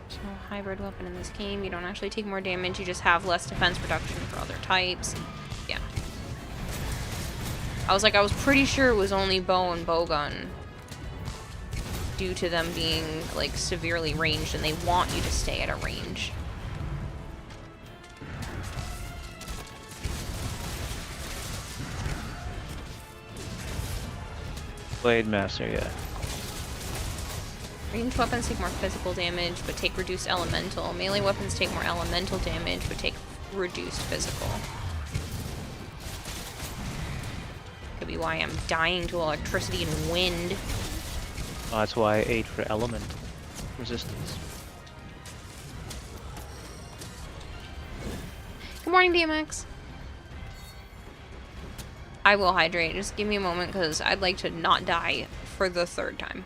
So hybrid weapon in this game. You don't actually take more damage, you just have less defense reduction for other types. Yeah. I was pretty sure it was only bow and bowgun, due to them being, like, severely ranged, and they want you to stay at a range. Blade Master, yeah. Ranged weapons take more physical damage, but take reduced elemental. Melee weapons take more elemental damage, but take reduced physical. Could be why I'm dying to electricity and wind. Oh, that's why I ate for element resistance. Good morning, DMX. I will hydrate. Just give me a moment, because I'd like to not die for the 3rd time.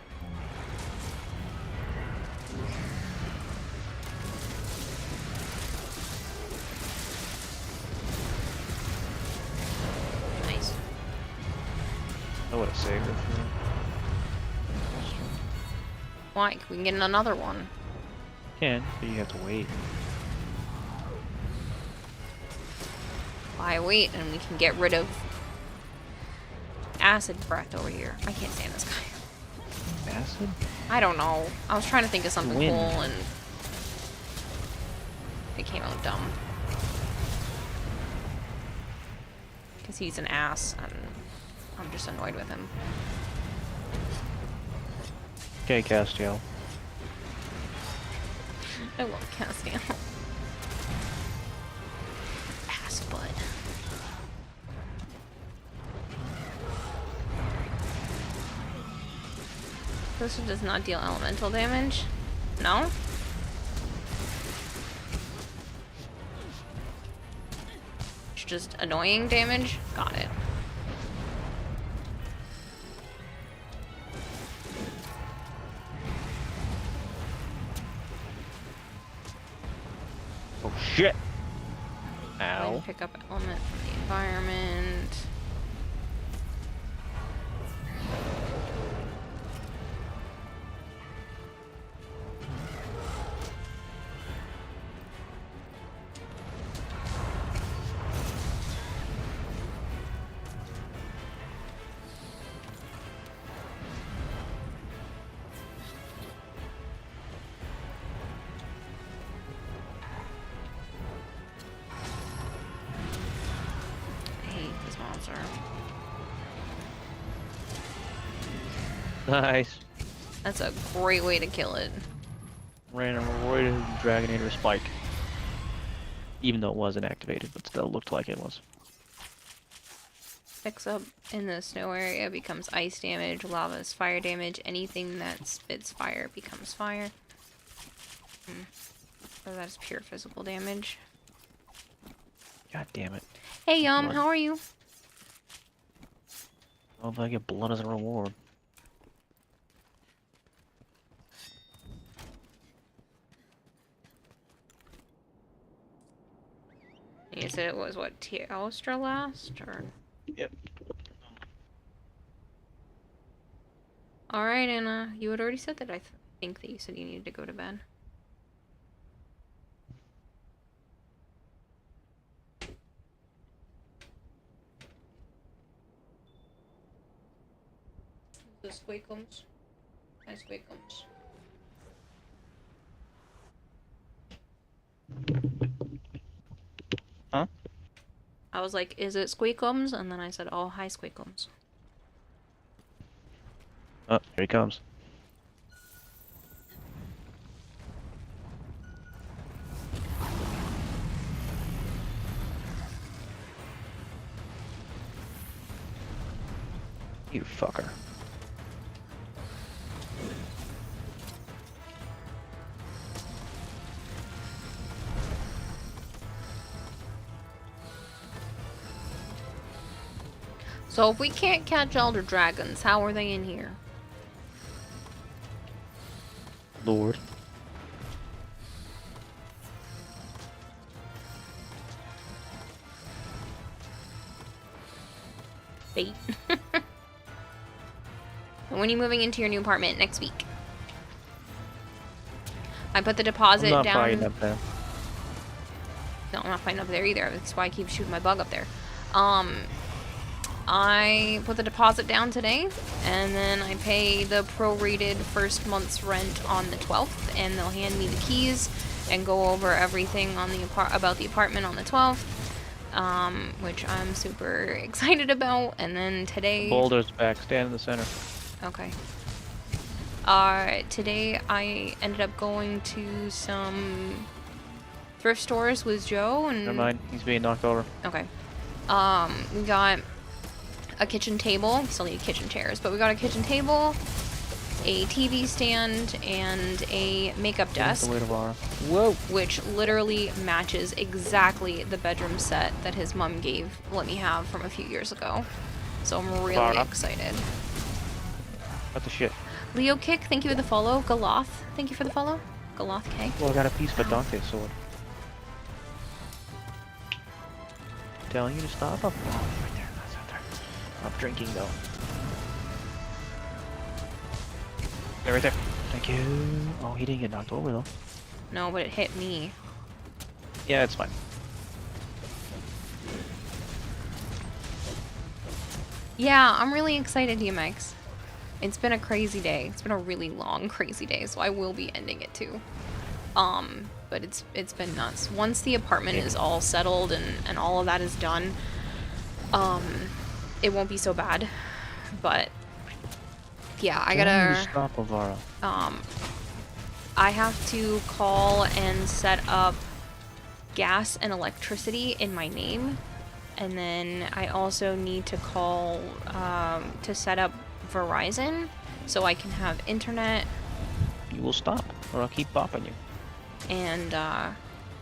Nice. I would have saved it for Why? We can get another one. Can, but you have to wait. Why wait, and we can get rid of acid breath over here. I can't stand this guy. Acid? I don't know. I was trying to think of something Wind. cool, and it came out dumb. Because he's an ass, and I'm just annoyed with him. Okay, Castiel. I love Castiel. Ass bud. This one does not deal elemental damage? No? It's just annoying damage? Got it. Oh shit! Go ahead Ow. and pick up element from the environment. Nice. That's a great way to kill it. Random roided Dragonator Spike. Even though it wasn't activated, but still looked like it was. Picks up in the snow area, becomes ice damage, lava is fire damage, anything that spits fire becomes fire. So that's pure physical damage. God damn it. Hey Blood. how are you? Well, if I get blood as a reward. You said it was what, Teostra last, or? Yep. Alright, Anna, you had already said that. I think that you said you needed to go to bed. The squeakums. Nice squeakums. Huh? I was like, is it squeakums? And then I said, oh, hi squeakums. Oh, here he comes. You fucker. So if we can't catch Elder Dragons, how are they in here? Lord. Fate. When are you moving into your new apartment? Next week. I put the deposit I'm not down. fighting up there. No, I'm not fighting up there either. That's why I keep shooting my bug up there. I put the deposit down today, and then I pay the prorated first month's rent on the 12th, and they'll hand me the keys and go over everything on the about the apartment on the 12th, which I'm super excited about. And then today... Boulder's back. Stand in the center. Okay. Today I ended up going to some thrift stores with Joe, and... Never mind. He's being knocked over. Okay. We got a kitchen table. We still need kitchen chairs, but we got a kitchen table, a TV stand, and a makeup desk. Whoa! Which literally matches exactly the bedroom set that his mom let me have from a few years ago. So I'm really excited. What the shit? Leo Kick, thank you for the follow. Galoth, thank you for the follow. Galoth K. Well, I got a piece of a Dante's sword. Telling you to stop. Oh, right there. That's right there. Stop drinking, though. Yeah, right there. Thank you. Oh, he didn't get knocked over, though. No, but it hit me. Yeah, it's fine. Yeah, I'm really excited, DMX. It's been a crazy day. It's been a really long, crazy day, so I will be ending it too. But it's been nuts. Once the apartment is all settled and all of that is done, it won't be so bad. But yeah, I gotta stop, Alvaro. I have to call and set up gas and electricity in my name, and then I also need to call to set up Verizon so I can have internet. You will stop, or I'll keep bopping you. And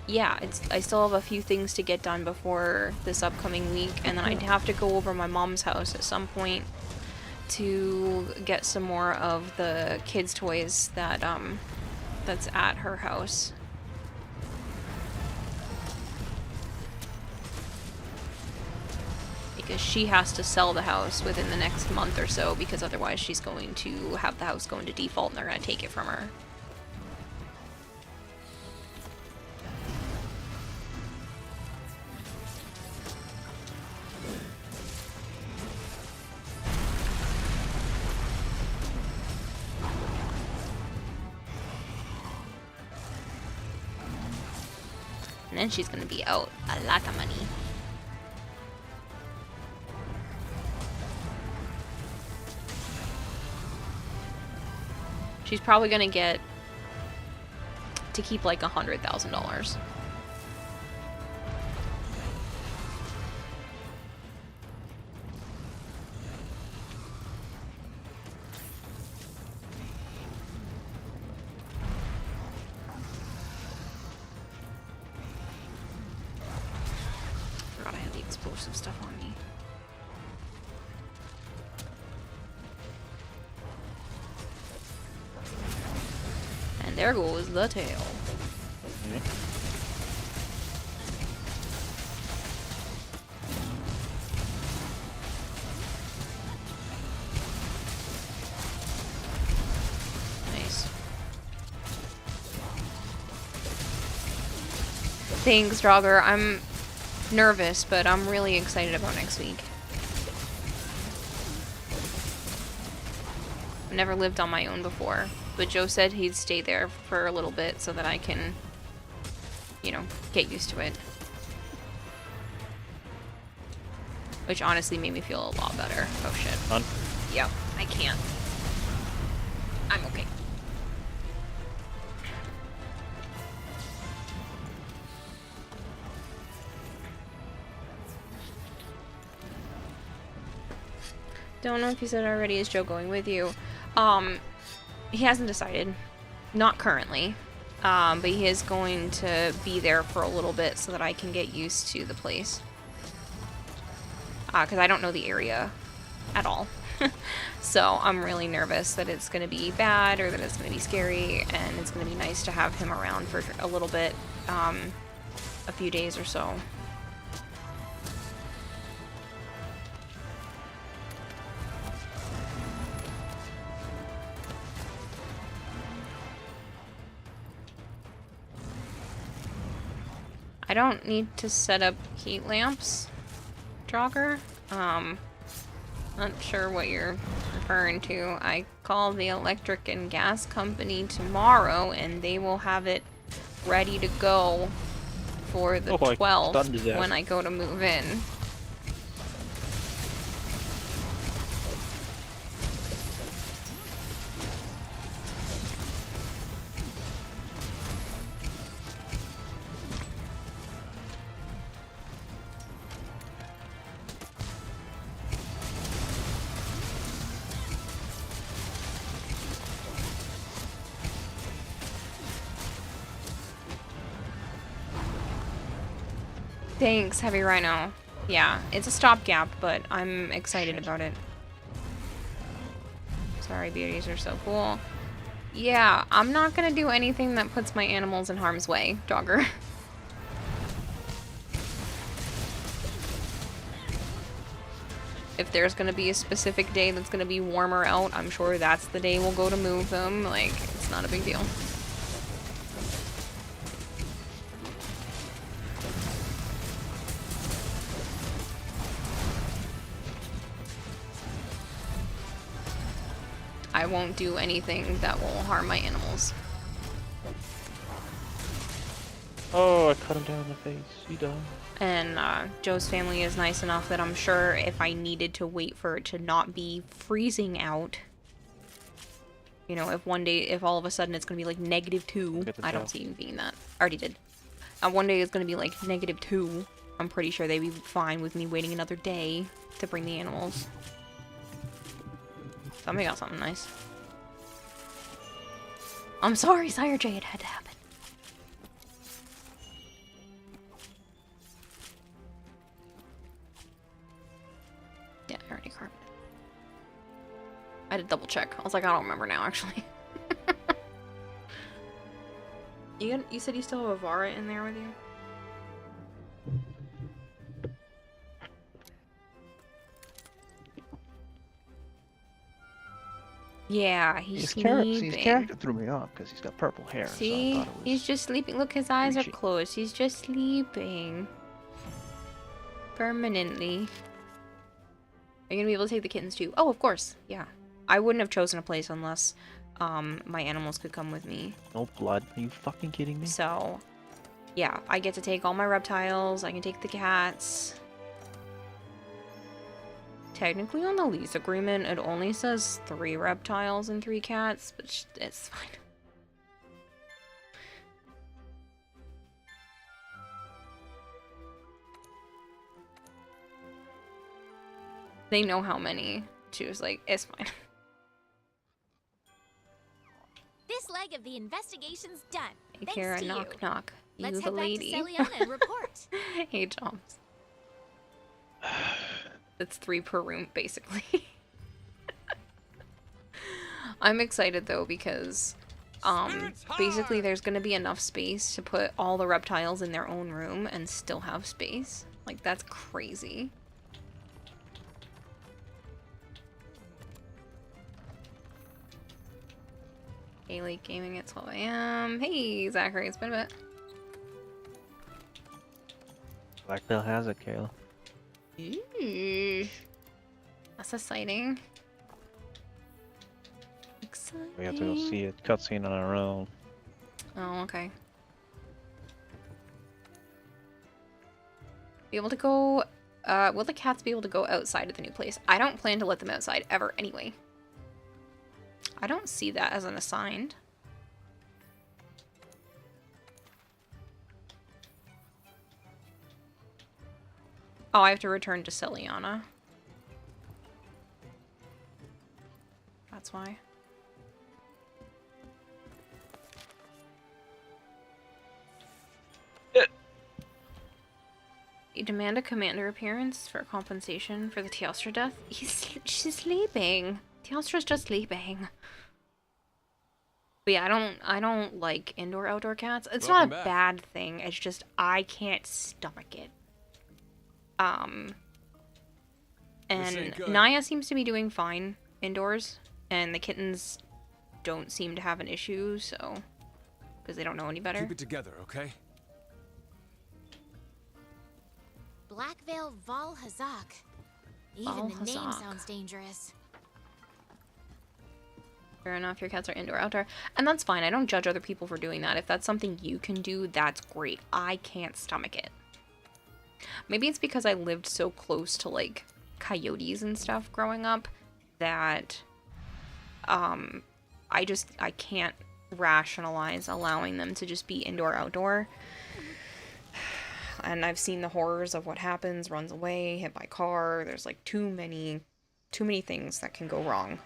yeah, I still have a few things to get done before this upcoming week, and then I'd have to go over my mom's house at some point to get some more of the kids' toys that that's at her house. Because she has to sell the house within the next month or so, because otherwise she's going to have the house go into default and they're going to take it from her. And then she's going to be out a lot of money. She's probably gonna get to keep like $100,000. Forgot I had the explosive stuff on me. There goes the tail. Nice. Thanks, Draugr. I'm nervous, but I'm really excited about next week. I've never lived on my own before. But Joe said he'd stay there for a little bit so that I can, you know, get used to it. Which honestly made me feel a lot better. Oh shit. Fun. Yep, I can't. I'm okay. Don't know if you said it already. Is Joe going with you? He hasn't decided. Not currently. But he is going to be there for a little bit so that I can get used to the place. Because I don't know the area at all. So I'm really nervous that it's going to be bad or that it's going to be scary, and it's going to be nice to have him around for a little bit, a few days or so. I don't need to set up heat lamps, Jogger. Not sure what you're referring to. I call the electric and gas company tomorrow, and they will have it ready to go for the 12th when I go to move in. Thanks, Heavy Rhino. Yeah, it's a stopgap, but I'm excited about it. Sorry, beauties are so cool. Yeah, I'm not gonna do anything that puts my animals in harm's way, Jogger. If there's gonna be a specific day that's gonna be warmer out, I'm sure that's the day we'll go to move them. Like, it's not a big deal. I won't do anything that will harm my animals. Oh, I cut him down in the face. He died. And Joe's family is nice enough that I'm sure if I needed to wait for it to not be freezing out, you know, if one day, if all of a sudden it's going to be like -2, I don't see it being that. I already did. One day it's going to be like -2. I'm pretty sure they'd be fine with me waiting another day to bring the animals. Somebody got something nice. I'm sorry, Sire J, it had to happen. Yeah, I already carved it. I had to double check. I was like, I don't remember now, actually. You said you still have a Vara in there with you? Yeah, he's sleeping. His character threw me off because he's got purple hair. See? So I thought it was He's just sleeping. Look, his eyes reaching. are closed. He's just sleeping. Permanently. Are you gonna be able to take the kittens too? Oh, of course. Yeah. I wouldn't have chosen a place unless my animals could come with me. no blood. Are you fucking kidding me? So, yeah, I get to take all my reptiles. I can take the cats. Technically, on the lease agreement, it only says 3 reptiles and 3 cats, but it's fine. They know how many. She was like, it's fine. This leg of the investigation's done. Hey, Thanks Kara, to knock, you. knock. Let's You head the back lady. to Celiana and report. Hey, Joms. It's 3 per room, basically. I'm excited, though, because basically there's going to be enough space to put all the reptiles in their own room and still have space. Like, that's crazy. Haley Gaming at 12 a.m. Hey, Zachary, it's been a bit. Black Belt has it, Kayla. Ooh. That's exciting. Exciting. We have to go see a cutscene on our own. Oh, okay. Be able to go... will the cats be able to go outside of the new place? I don't plan to let them outside ever anyway. I don't see that as an assigned. Oh, I have to return to Celiana. That's why. You demand a commander appearance for compensation for the Teostra death? She's sleeping. Teostra's just sleeping. But yeah, I don't like indoor-outdoor cats. It's not a bad thing. It's just I can't stomach it. And Naya seems to be doing fine indoors, and the kittens don't seem to have an issue, so because they don't know any better. Keep it together, okay? Blackvale Val Hazak. Even the name Val-Hazak. sounds dangerous. Fair enough, your cats are indoor, outdoor. And that's fine. I don't judge other people for doing that. If that's something you can do, that's great. I can't stomach it. Maybe it's because I lived so close to, like, coyotes and stuff growing up that I can't rationalize allowing them to just be indoor, outdoor. And I've seen the horrors of what happens, runs away, hit by car. There's like too many things that can go wrong.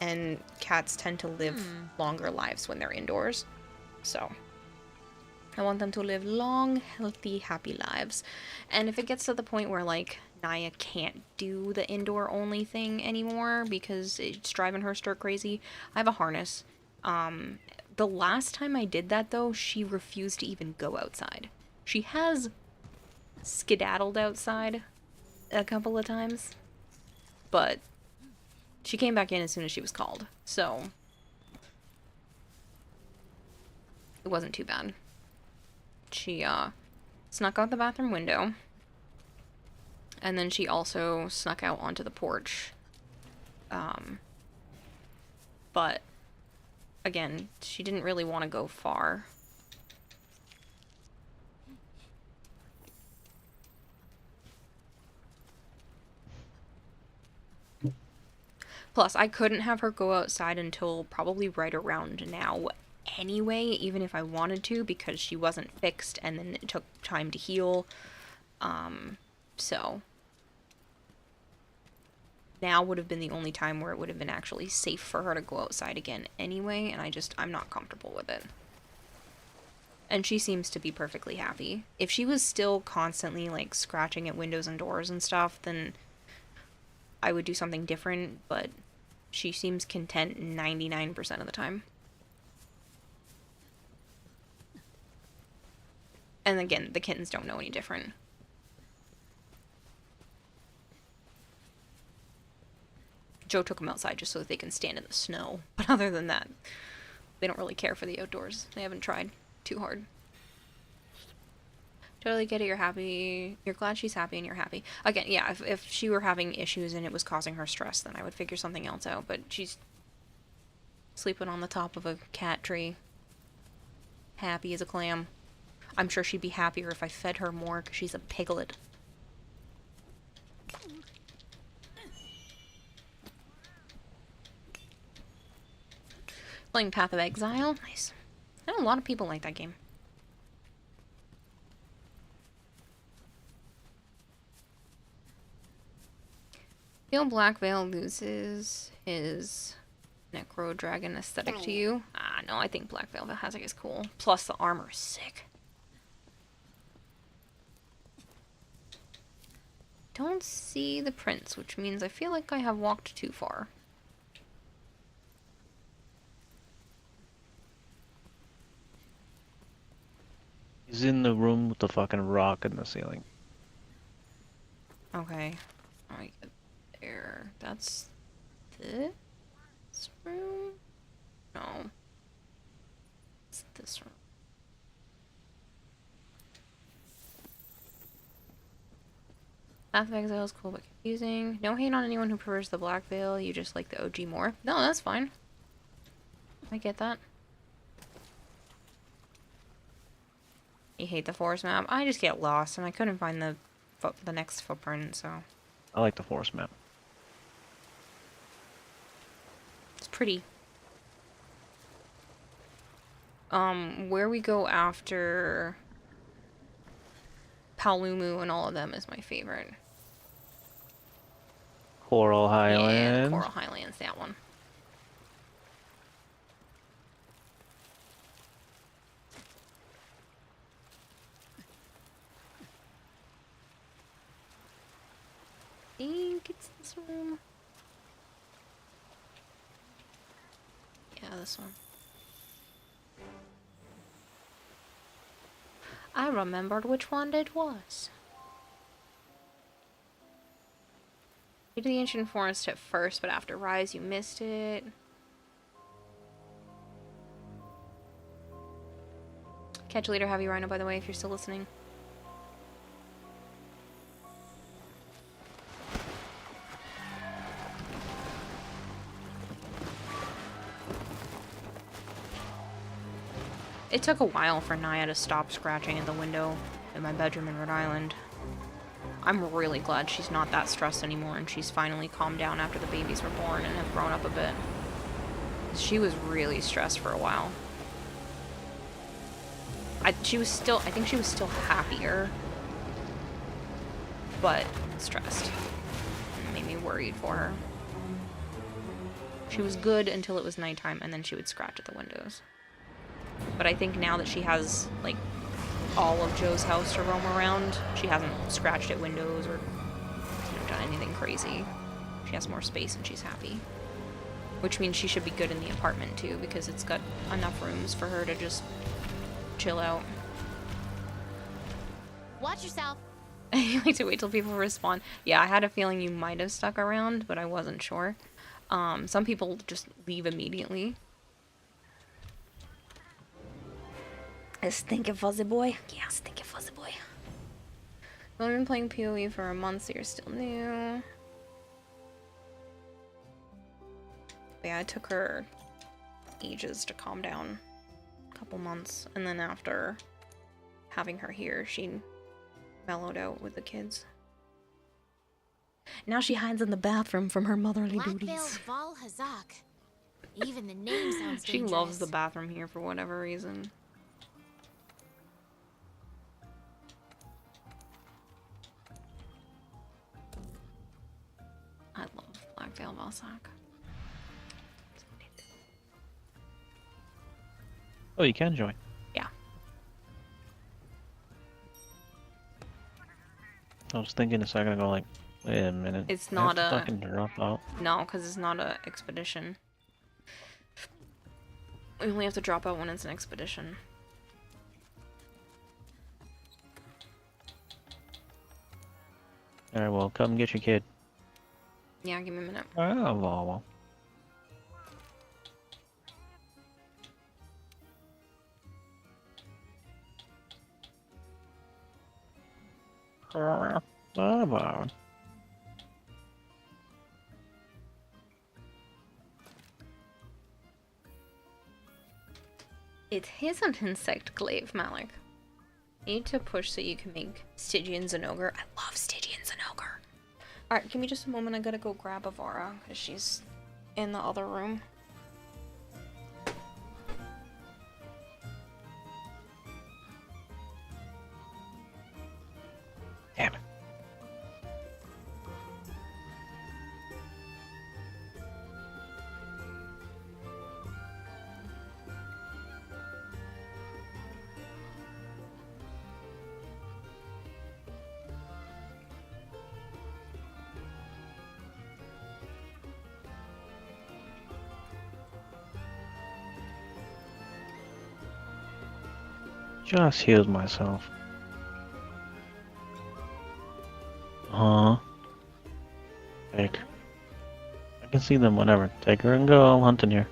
And cats tend to live longer lives when they're indoors. So I want them to live long, healthy, happy lives. And if it gets to the point where like Naya can't do the indoor only thing anymore because it's driving her stir crazy, I have a harness. The last time I did that though, she refused to even go outside. She has skedaddled outside a couple of times, but she came back in as soon as she was called, so it wasn't too bad. She snuck out the bathroom window, and then she also snuck out onto the porch. But again, she didn't really want to go far. Plus, I couldn't have her go outside until probably right around now anyway, even if I wanted to, because she wasn't fixed and then it took time to heal. So now would have been the only time where it would have been actually safe for her to go outside again anyway, and I'm not comfortable with it. And she seems to be perfectly happy. If she was still constantly, like, scratching at windows and doors and stuff, then I would do something different, but she seems content 99% of the time. And again, the kittens don't know any different. Joe took them outside just so that they can stand in the snow. But other than that, they don't really care for the outdoors. They haven't tried too hard. Totally get it, you're happy. You're glad she's happy and you're happy. Again, yeah, if she were having issues and it was causing her stress, then I would figure something else out. But she's sleeping on the top of a cat tree. Happy as a clam. I'm sure she'd be happier if I fed her more because she's a piglet. Playing Path of Exile. Nice. I know a lot of people like that game. Feel Blackvale loses his Necro Dragon aesthetic to you? Ah, no, I think Blackvale Hazak is cool. Plus the armor is sick. Don't see the prince, which means I feel like I have walked too far. He's in the room with the fucking rock in the ceiling. Okay. I get there. That's this room? No. It's this room. Path of Exile is cool but confusing. No hate on anyone who prefers the Black Veil. You just like the OG more. No, that's fine. I get that. You hate the forest map? I just get lost and I couldn't find the next footprint, so. I like the forest map. It's pretty. Where we go after Palumu and all of them is my favorite. Coral Yeah, Highlands. Coral Highlands, that one. I think it's this one. Yeah, this one. I remembered which one it was. You did the Ancient Forest at first, but after Rise you missed it. Catch you later, have you Rhino, by the way, if you're still listening. It took a while for Naya to stop scratching at the window in my bedroom in Rhode Island. I'm really glad she's not that stressed anymore and she's finally calmed down after the babies were born and have grown up a bit. She was really stressed for a while. I think she was still happier, but stressed. It made me worried for her. She was good until it was nighttime, and then she would scratch at the windows. But I think now that she has, like, all of Joe's house to roam around, she hasn't scratched at windows or done anything crazy. She has more space and she's happy. Which means she should be good in the apartment, too, because it's got enough rooms for her to just chill out. Watch yourself. You like to wait till people respond. Yeah, I had a feeling you might have stuck around, but I wasn't sure. Some people just leave immediately. Stinky fuzzy boy. Yeah, stinky fuzzy boy. I've only been playing PoE for a month, so you're still new. But yeah, it took her ages to calm down. A couple months. And then after having her here, she mellowed out with the kids. Now she hides in the bathroom from her motherly duties. Blackveil Val Hazak. Even the name sounds She dangerous. loves the bathroom here for whatever reason. I love Blackveil Valzak. Oh, you can join. Yeah. I was thinking a second ago, like, wait a minute. It's I have not to a- fucking drop out. No, because it's not a expedition. We only have to drop out when it's an expedition. Alright, well, come get your kid. Yeah, give me a minute. Oh, well. Bye-bye. It is an insect glaive, Malik. You need to push so you can make Stygian Zinogre. I love Stygian Zinogre. Alright, give me just a moment. I gotta go grab Avara, because she's in the other room. Damn it. Just healed myself. Take her. I can see them, whatever. Take her and go, I'm hunting here.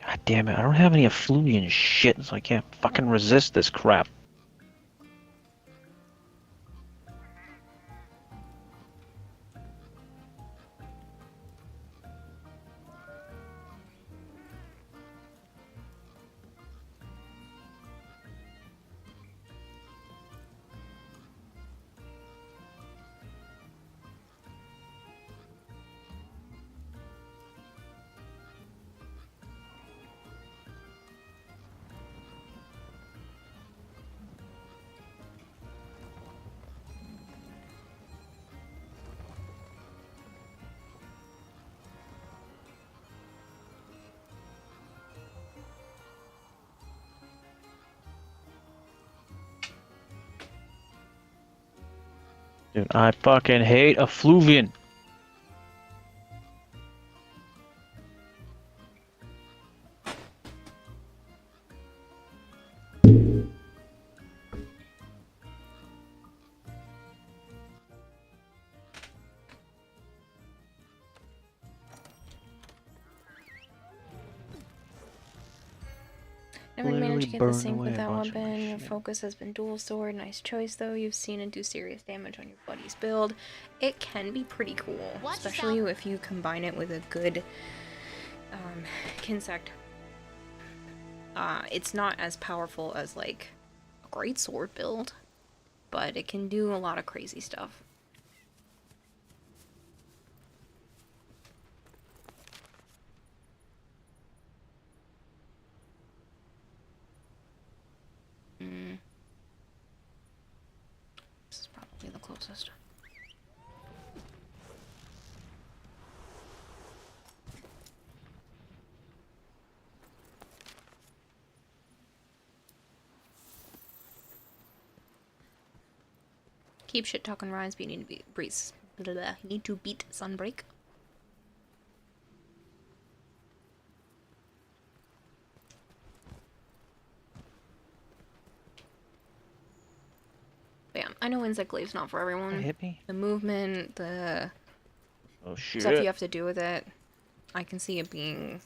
God damn it, I don't have any effluvian shit, so I can't fucking resist this crap. Dude, I fucking hate effluvian. Never managed literally to get the burned sync away with a that bunch of my weapon. Your shit. focus has been dual sword. Nice choice though. You've seen it do serious damage on your buddy's build. It can be pretty cool, Watch especially yourself. if you combine it with a good Kinsect. It's not as powerful as like a great sword build, but it can do a lot of crazy stuff. This is probably the closest. Keep shit talking, Rise, but you need to be breeze. Blah, blah, blah. You need to beat Sunbreak. But yeah, I know Insect Glave's not for everyone. Hit me. The movement, the Oh shit. stuff you have to do with it, I can see it being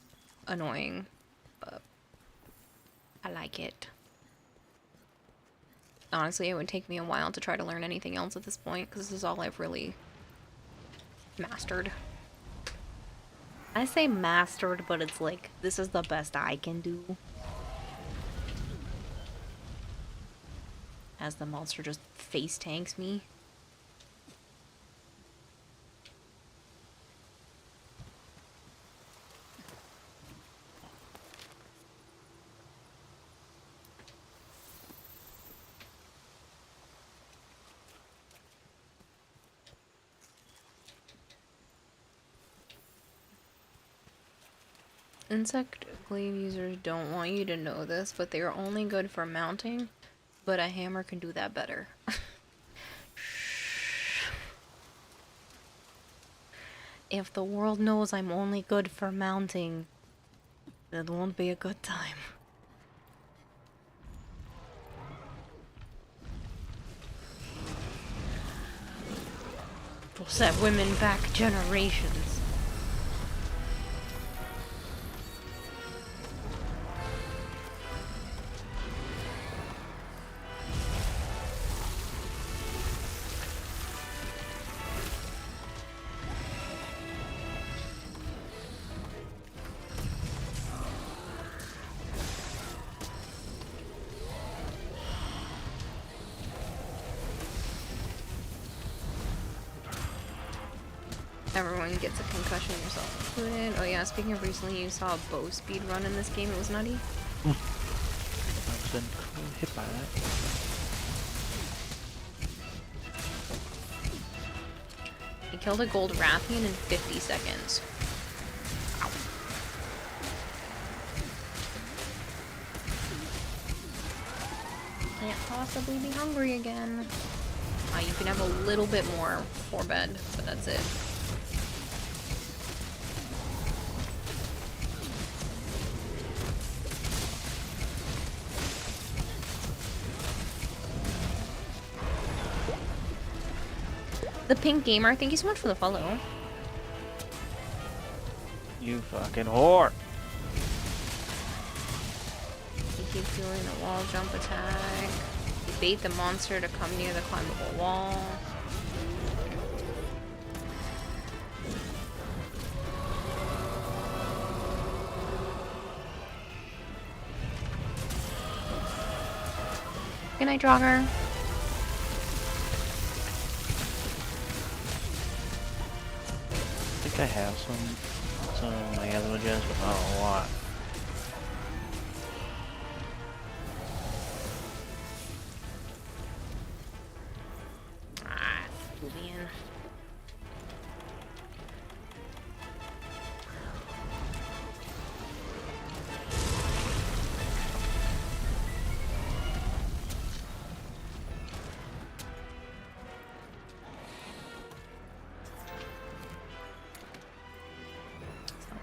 annoying, but I like it. Honestly, it would take me a while to try to learn anything else at this point, because this is all I've really mastered. I say mastered, but it's like, this is the best I can do. As the monster just face tanks me. Insect Glaive users don't want you to know this, but they are only good for mounting, but a hammer can do that better. If the world knows I'm only good for mounting, it won't be a good time. Will set women back generations. Everyone gets a concussion, yourself included. Oh yeah, speaking of recently, you saw a bow speed run in this game. It was nutty. I've been hit by that. He killed a gold Rathian in 50 seconds. Can't possibly be hungry again. You can have a little bit more for bed, but that's it. The Pink Gamer, thank you so much for the follow. You fucking whore. You keep doing the wall jump attack. You bait the monster to come near the climbable wall. Good night, Jogger. I think I have some of my other gens, but not a lot. Julian.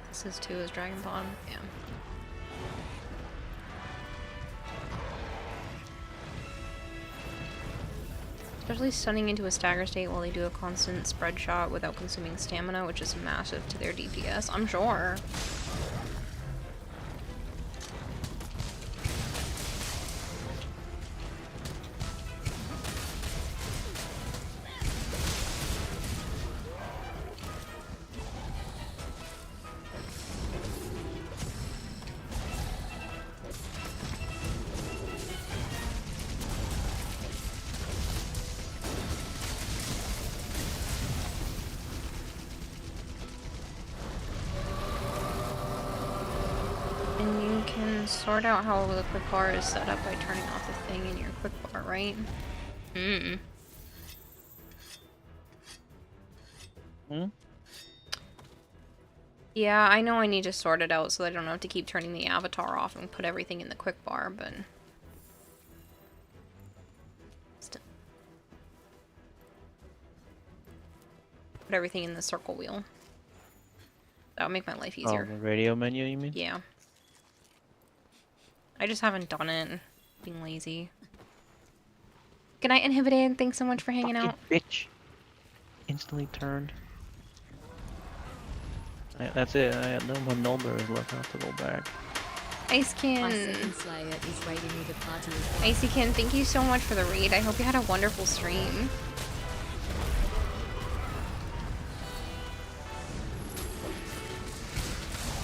This is 2 is Dragon Pond, yeah. Especially stunning into a stagger state while they do a constant spread shot without consuming stamina, which is massive to their DPS, I'm sure. And you can sort out how the quick bar is set up by turning off the thing in your quick bar, right? Hmm. Yeah, I know I need to sort it out so I don't have to keep turning the avatar off and put everything in the quick bar, but... Still. Put everything in the circle wheel. That would make my life easier. Oh, the radio menu, you mean? Yeah. I just haven't done it. Being lazy. Good night, Inhibited. Thanks so much for hanging out. Bitch. Instantly turned. That's it. I had no more Nullberries left. I have to go back. Icekin. Icykin, thank you so much for the raid. I hope you had a wonderful stream.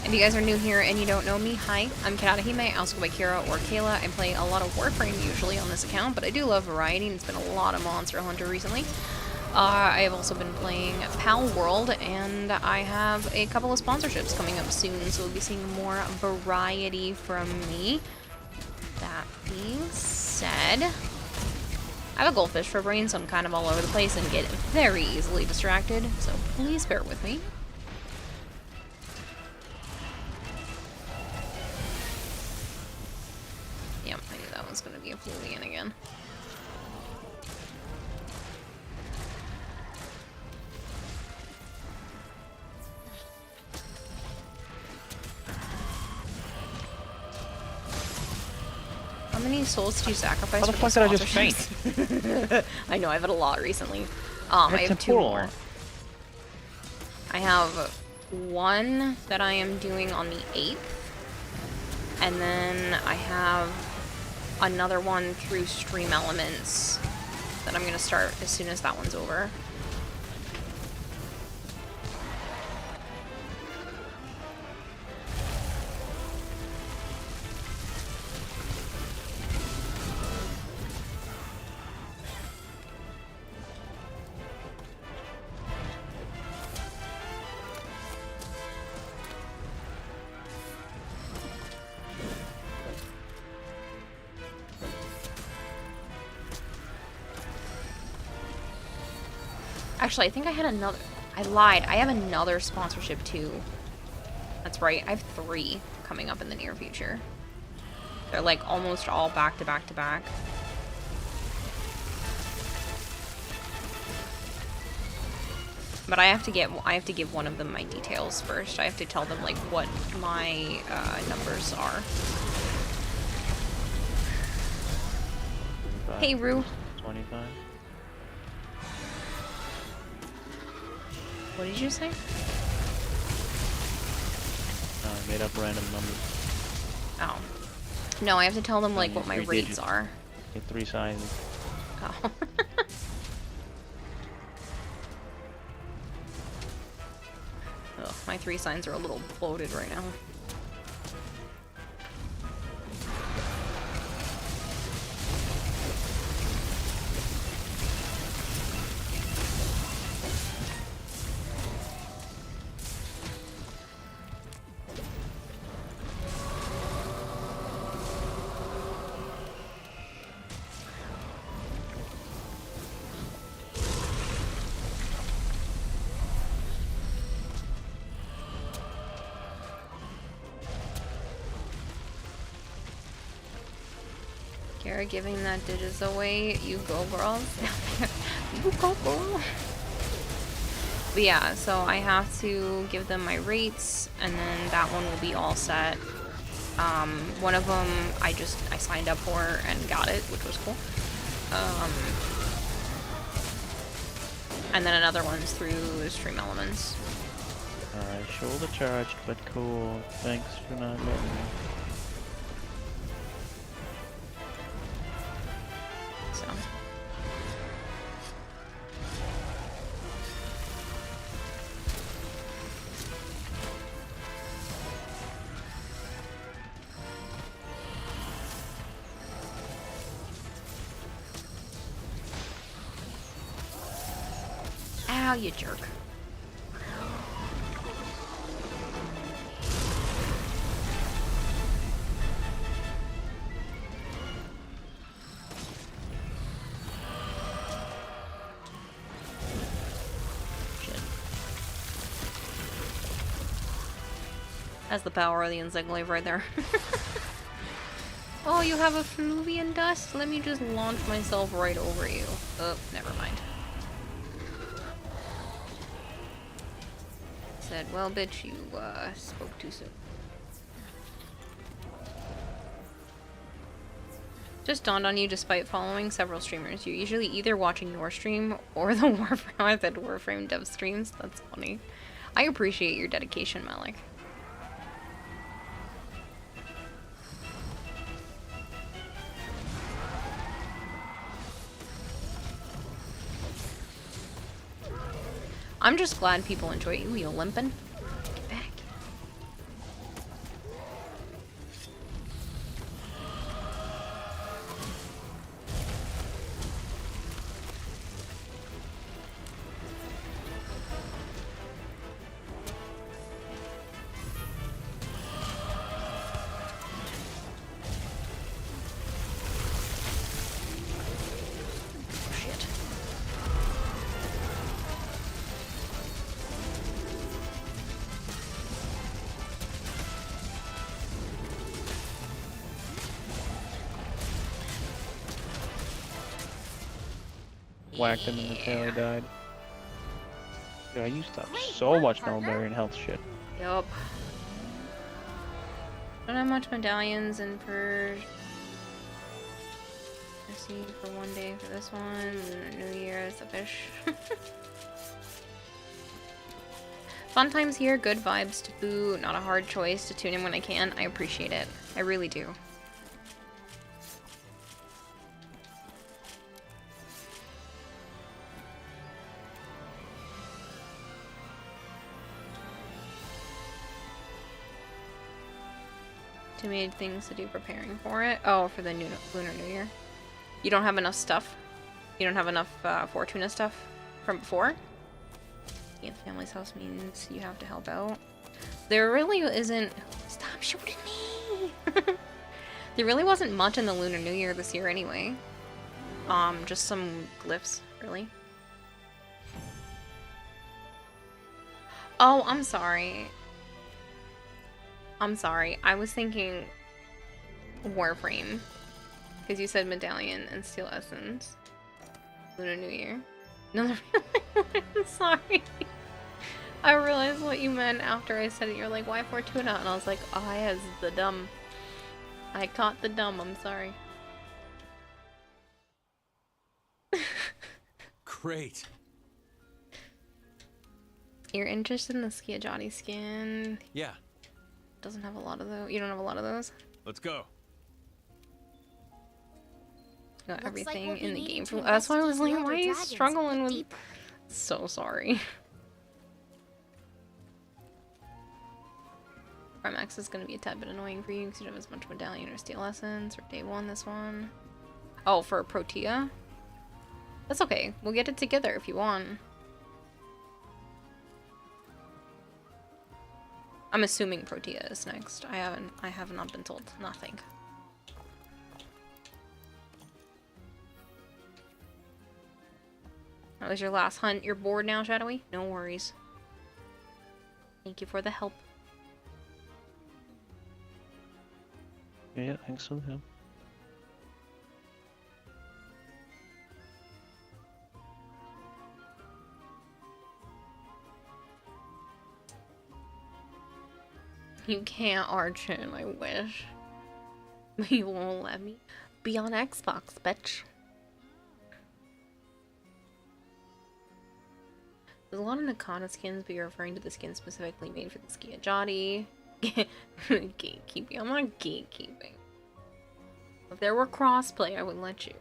If you guys are new here and you don't know me, hi, I'm Kanatahime. I also go by Kira or Kayla. I play a lot of Warframe usually on this account, but I do love variety, and it's been a lot of Monster Hunter recently. I have also been playing Pal World, and I have a couple of sponsorships coming up soon, so we'll be seeing more variety from me. That being said, I have a goldfish for brain, so I'm kind of all over the place and get very easily distracted, so please bear with me. Yep, I knew that was going to be a Fluvian again. How many souls do you sacrifice? How the fuck did I just faint? I know, I've had a lot recently. I have 2 more. I have one that I am doing on the 8th. And then I have another one through Stream Elements that I'm going to start as soon as that one's over. Actually, I think I had another... I lied. I have another sponsorship, too. That's right. I have 3 coming up in the near future. They're, like, almost all back to back to back. But I have to give one of them my details first. I have to tell them, like, what my numbers are. 25, Hey, Rue. 25. What did you say? I made up random numbers. Oh. No, I have to tell them, like, what my 3 rates digits. are. Get 3 sizes. Oh. Ugh, my 3 signs are a little bloated right now. Kara giving that digits away. You go, girls. You go, girl. But yeah, so I have to give them my rates, and then that one will be all set. One of them I signed up for and got it, which was cool. And then another one's through Stream Elements. Shoulder charged, but cool. Thanks for not letting me. So. Ow, you jerk. That's the power of the Enzyclave right there. Oh, you have a Fluvian dust? Let me just launch myself right over you. Oh, never mind. Said, well, bitch, you spoke too soon. Just dawned on you, despite following several streamers, you're usually either watching your stream or the Warframe dev streams. That's funny. I appreciate your dedication, Malik. I'm just glad people enjoy it. Ooh, you limping? Get back. Whacked him in the tail, he died. Dude, I used to have so much Melbarian health shit. Yup. Don't have much medallions and for... Let's see, for one day for this one, Lunar New Year is the fish. Fun times here, good vibes to Boo, not a hard choice to tune in when I can. I appreciate it. I really do. Too many things to do preparing for it. Oh, for the Lunar New Year. You don't have enough stuff? You don't have enough Fortuna stuff from before? Yeah, the family's house means you have to help out. There really isn't... Stop shooting me! There really wasn't much in the Lunar New Year this year anyway. Just some glyphs, really. Oh, I'm sorry. I'm sorry. I was thinking Warframe. Because you said Medallion and Steel Essence. Lunar New Year. No, I'm sorry. I realized what you meant after I said it. You're like, why Fortuna? And I was like, oh, I has the dumb. I caught the dumb. I'm sorry. Great. You're interested in the Skiajati skin? Yeah. Doesn't have a lot of those. You don't have a lot of those? Let's go. Got everything like in the game. That's why I was like, why are you struggling with... Deeper. So sorry. Primax is going to be a tad bit annoying for you because you don't have as much Medallion or Steel Essence or Day 1 this one. Oh, for Protea? That's okay. We'll get it together if you want. I'm assuming Protea is next. I have not been told. Nothing. That was your last hunt. You're bored now, Shadowy? No worries. Thank you for the help. Yeah, thanks for the help. You can't arch in, I wish. But you won't let me be on Xbox, bitch. There's a lot of Nakata skins, but you're referring to the skin specifically made for the Skiajati. Gatekeeping. I'm not gatekeeping. If there were crossplay, I would let you.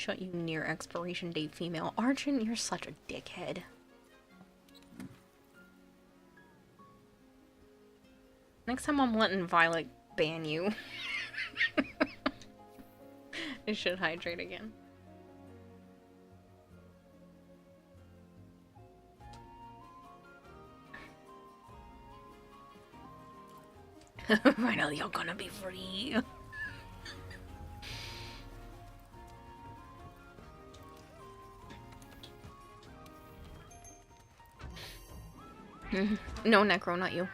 Shut you near expiration date female. Arjun, you're such a dickhead. Next time I'm letting Violet ban you. I should hydrate again. Finally, you're gonna be free. No, Necro, not you.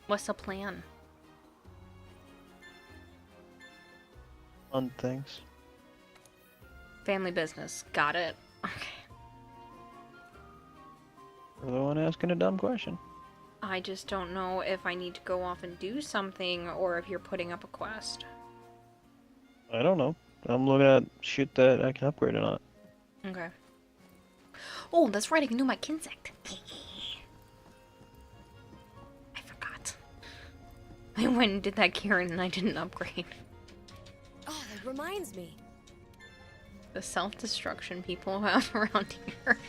What's the plan? Fun things. Family business. Got it. Okay. You're the one asking a dumb question. I just don't know if I need to go off and do something or if you're putting up a quest. I don't know. I'm looking at shit that I can upgrade or not. Okay. Oh, that's right. I can do my Kinsect. I forgot. I went and did that Kieran and I didn't upgrade. Oh, that reminds me. The self-destruction people have around here.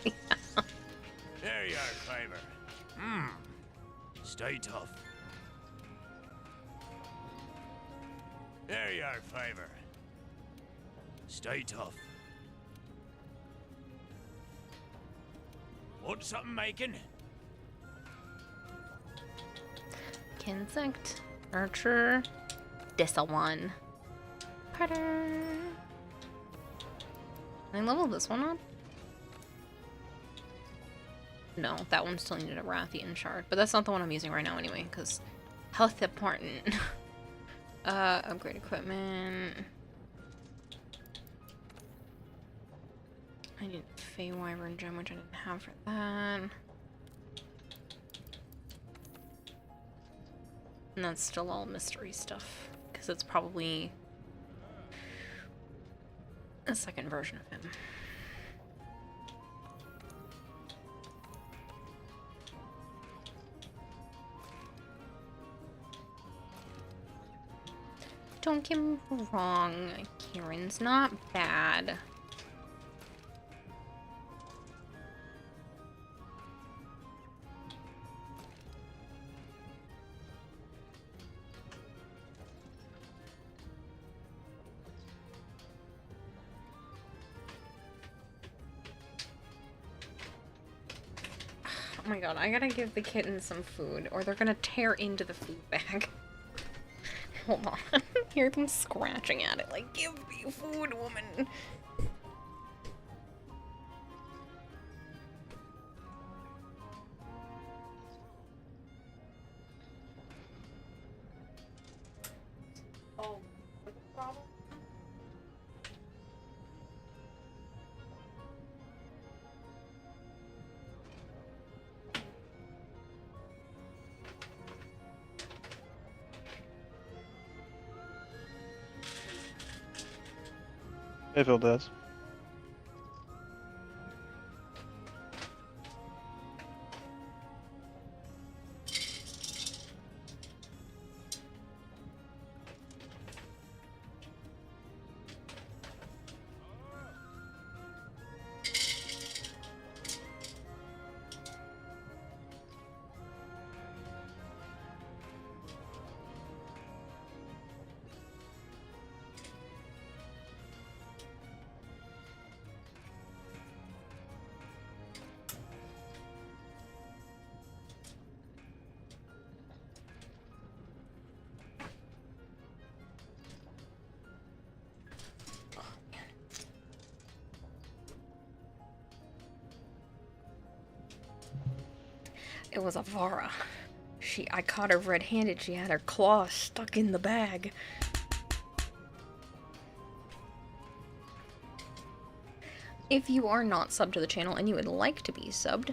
There you are, Clymer. Stay tough. There you are, Fiver. Stay tough. Want something making? Kinsect. Archer. Dissa one. Can I level this one up? No, that one still needed a Rathian shard, but that's not the one I'm using right now anyway, because health important. Upgrade equipment. I need Fey Wyvern gem, which I didn't have for that. And that's still all mystery stuff, because it's probably a second version of him. Don't get me wrong, Kieran's not bad. Oh my god, I gotta give the kittens some food or they're gonna tear into the food bag. Hold on. Hear them scratching at it like, give me food, woman. Oh, what's the problem? If it does. It was Avara. I caught her red-handed. She had her claw stuck in the bag. If you are not subbed to the channel and you would like to be subbed,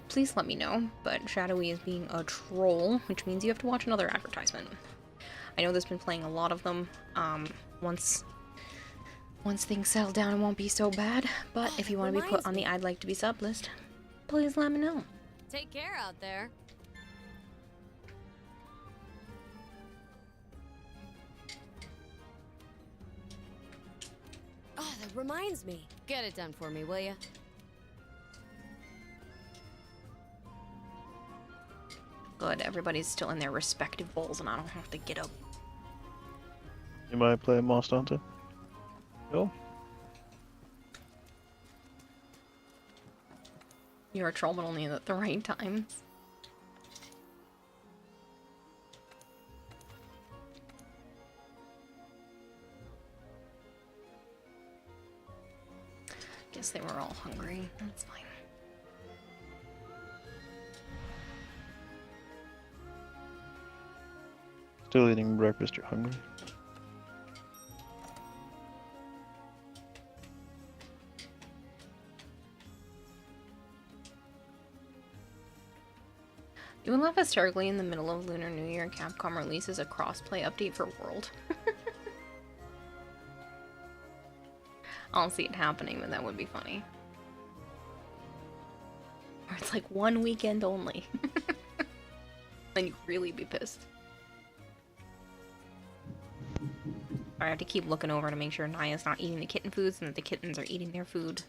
please let me know. But Shadowy is being a troll, which means you have to watch another advertisement. I know there's been playing a lot of them. Once Once things settle down, it won't be so bad. But if you want to be put reminds on the me. I'd like to be sub list, please let me know. Take care out there. Oh, that reminds me. Get it done for me, will ya? Good, everybody's still in their respective bowls and I don't have to get up. You might play Monster Hunter? Cool. You're a troll, but only at the right times. Guess they were all hungry. That's fine. Still eating breakfast, you're hungry. You would laugh hysterically in the middle of Lunar New Year, Capcom releases a crossplay update for World. I don't see it happening, but that would be funny. Or it's like one weekend only. Then you'd really be pissed. I have to keep looking over to make sure Naya's not eating the kitten foods and that the kittens are eating their food.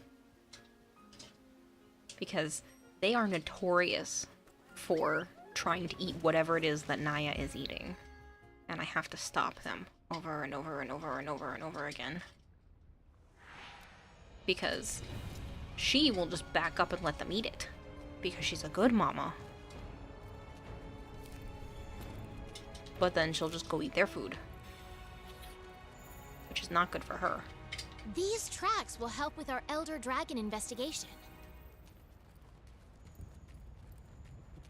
Because they are notorious for trying to eat whatever it is that Naya is eating. And I have to stop them over and over and over and over and over again. Because she will just back up and let them eat it. Because she's a good mama. But then she'll just go eat their food. Which is not good for her. These tracks will help with our Elder Dragon investigation.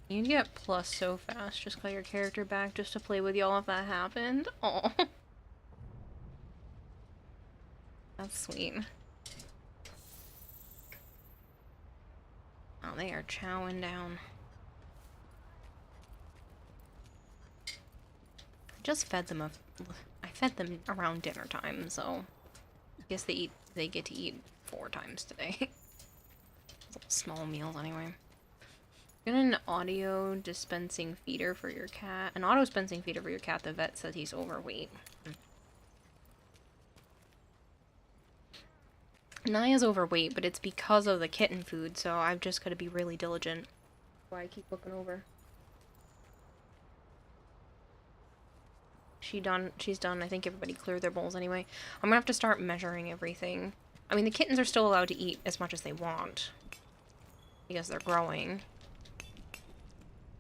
You'd get plus so fast, just call your character back just to play with y'all if that happened. Oh, that's sweet. Oh, they are chowing down. I just fed them I fed them around dinner time, so I guess they get to eat 4 times today. Small meals anyway. Get an audio dispensing feeder for your cat. An auto dispensing feeder for your cat. The vet says he's overweight. Naya's overweight, but it's because of the kitten food, so I've just got to be really diligent. That's why I keep looking over. She's done. I think everybody cleared their bowls anyway. I'm gonna have to start measuring everything. I mean, the kittens are still allowed to eat as much as they want. Because they're growing.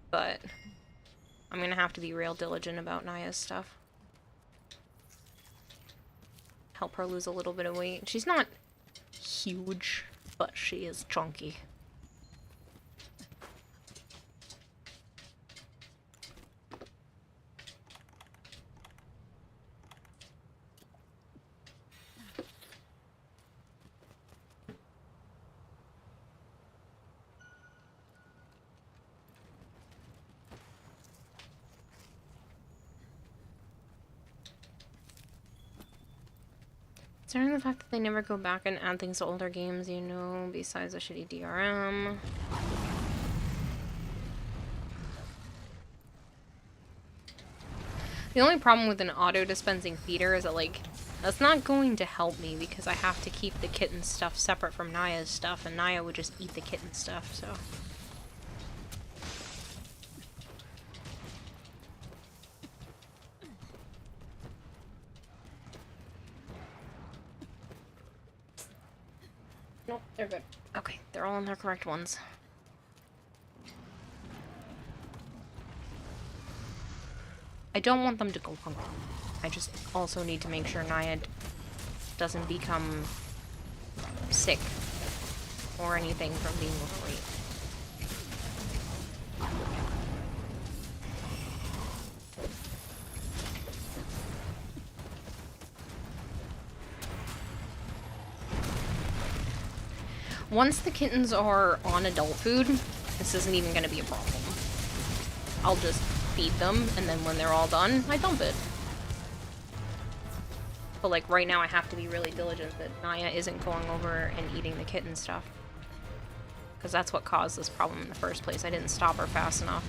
But I'm gonna have to be real diligent about Naya's stuff. Help her lose a little bit of weight. She's not huge, but she is chunky. Considering the fact that they never go back and add things to older games, you know, besides a shitty DRM. The only problem with an auto-dispensing feeder is that, like, that's not going to help me because I have to keep the kitten stuff separate from Naya's stuff, and Naya would just eat the kitten stuff, so... Nope, they're good. Okay, they're all in their correct ones. I don't want them to go hungry. I just also need to make sure Naya doesn't become sick or anything from being overweight. Once the kittens are on adult food, this isn't even going to be a problem. I'll just feed them, and then when they're all done, I dump it. But like right now I have to be really diligent that Naya isn't going over and eating the kitten stuff. Because that's what caused this problem in the first place. I didn't stop her fast enough.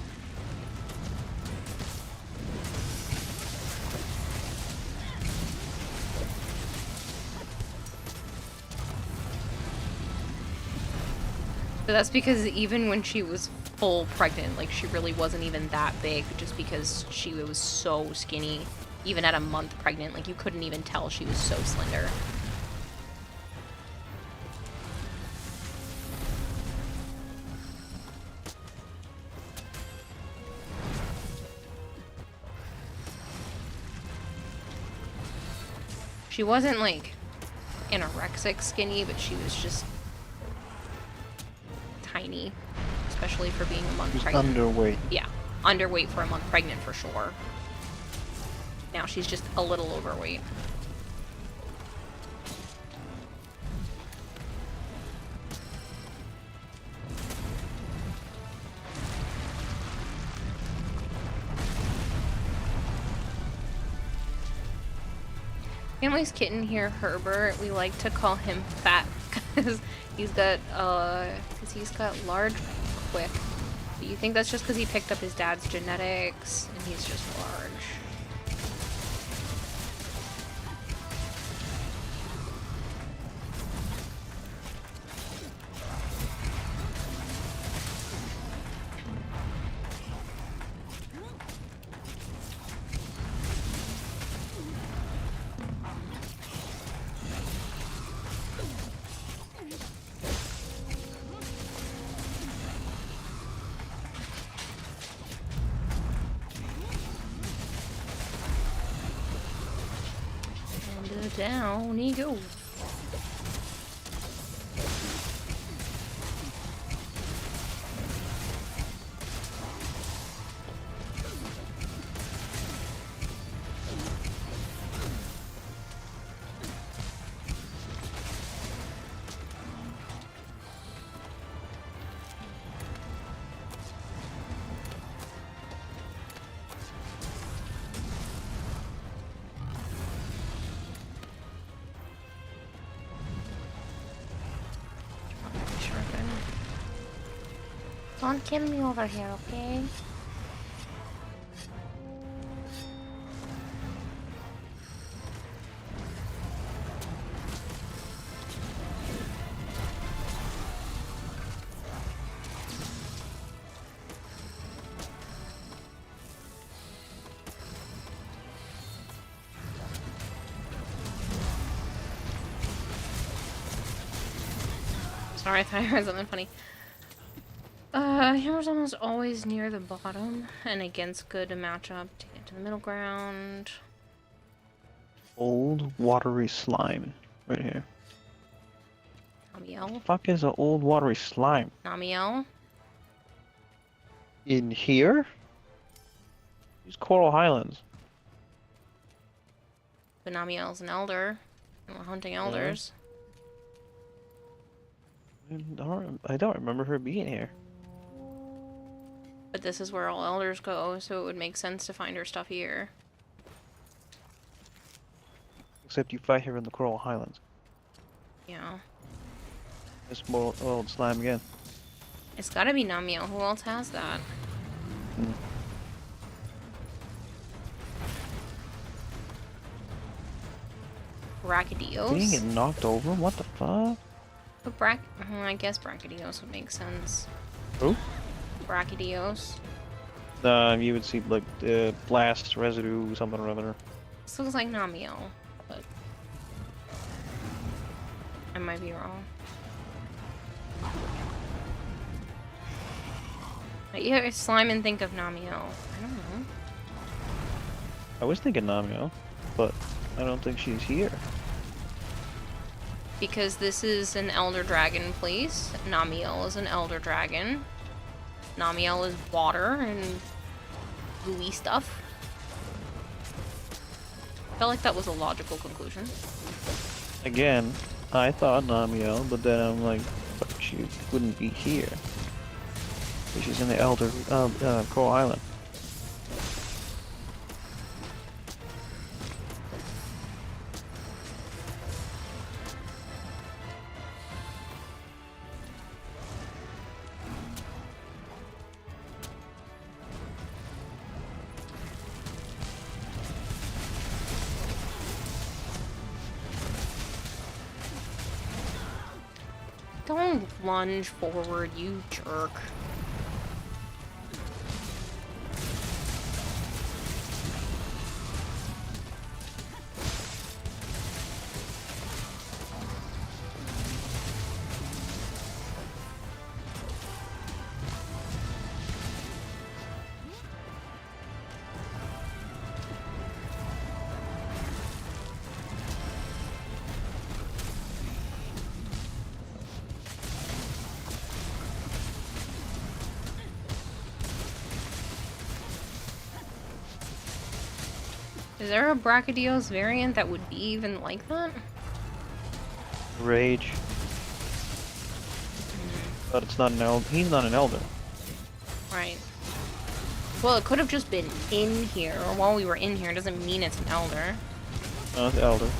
But that's because even when she was full pregnant, like she really wasn't even that big, just because she was so skinny. Even at a month pregnant, like you couldn't even tell she was so slender. She wasn't like anorexic skinny, but she was just tiny, especially for being a month pregnant. Underweight. Yeah, underweight for a month pregnant for sure. Now she's just a little overweight. Family's kitten here, Herbert, we like to call him Fat because he's got large quick. But you think that's just because he picked up his dad's genetics and he's just large. Down he goes. Don't kill me over here, okay? Sorry, I thought I heard something funny. Hammer's almost always near the bottom and against good matchup to get to the middle ground. Old watery slime right here. Namiel? Fuck is an old watery slime? Namiel? In here? These Coral Highlands. But Namiel's an elder. And we're hunting elders. I don't remember her being here. But this is where all elders go, so it would make sense to find her stuff here. Except you fight her in the Coral Highlands. Yeah. This more old slime again. It's gotta be Namiel. Who else has that? Brachydios? Being get knocked over? What the fuck? But I guess Brachydios would make sense. Who? Brachydios. You would see like blast residue, something or other. This looks like Namiel, but I might be wrong. I hear slime and think of Namiel. I don't know. I was thinking Namiel, but I don't think she's here. Because this is an Elder Dragon place. Namiel is an Elder Dragon. Namiel is water and gooey stuff. Felt like that was a logical conclusion. Again, I thought Namiel, but then I'm like, but she wouldn't be here. She's in the Elder Coral Island. Don't lunge forward, you jerk. Is there a Brachydios variant that would be even like that? Rage. But it's not an elder. He's not an elder. Right. Well, it could have just been in here, or while we were in here. It doesn't mean it's an elder. No, it's elder.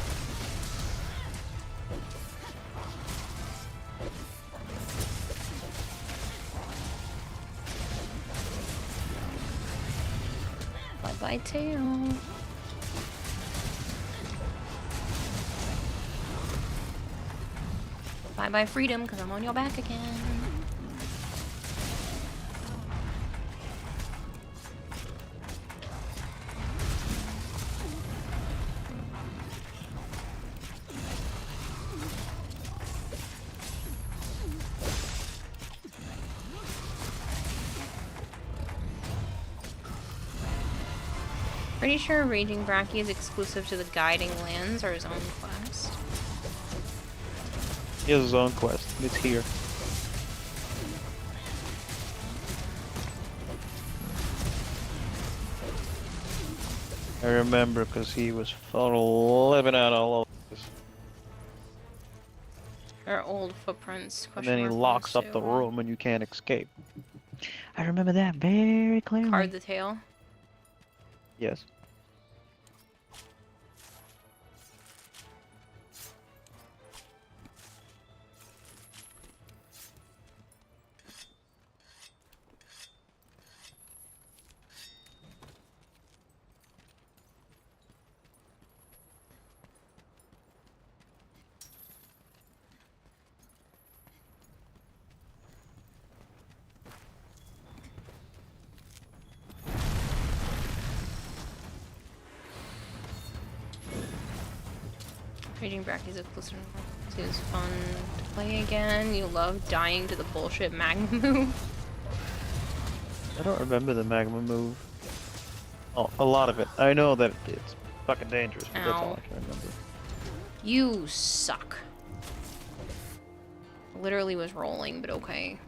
Bye-bye, tail. Bye-bye, freedom, because I'm on your back again. Pretty sure Raging Brachy is exclusive to the Guiding Lands or his own quest. He has his own quest. It's here. I remember because he was living out all over this. Or old footprints. And then he locks up the room and you can't escape. I remember that very clearly. Card the tail. Yes. Raging Brachy's exclusive. Seems fun to play again. You love dying to the bullshit magma move. I don't remember the magma move. Oh, a lot of it. I know that it's fucking dangerous, but that's all I can remember. You suck. Literally was rolling, but okay.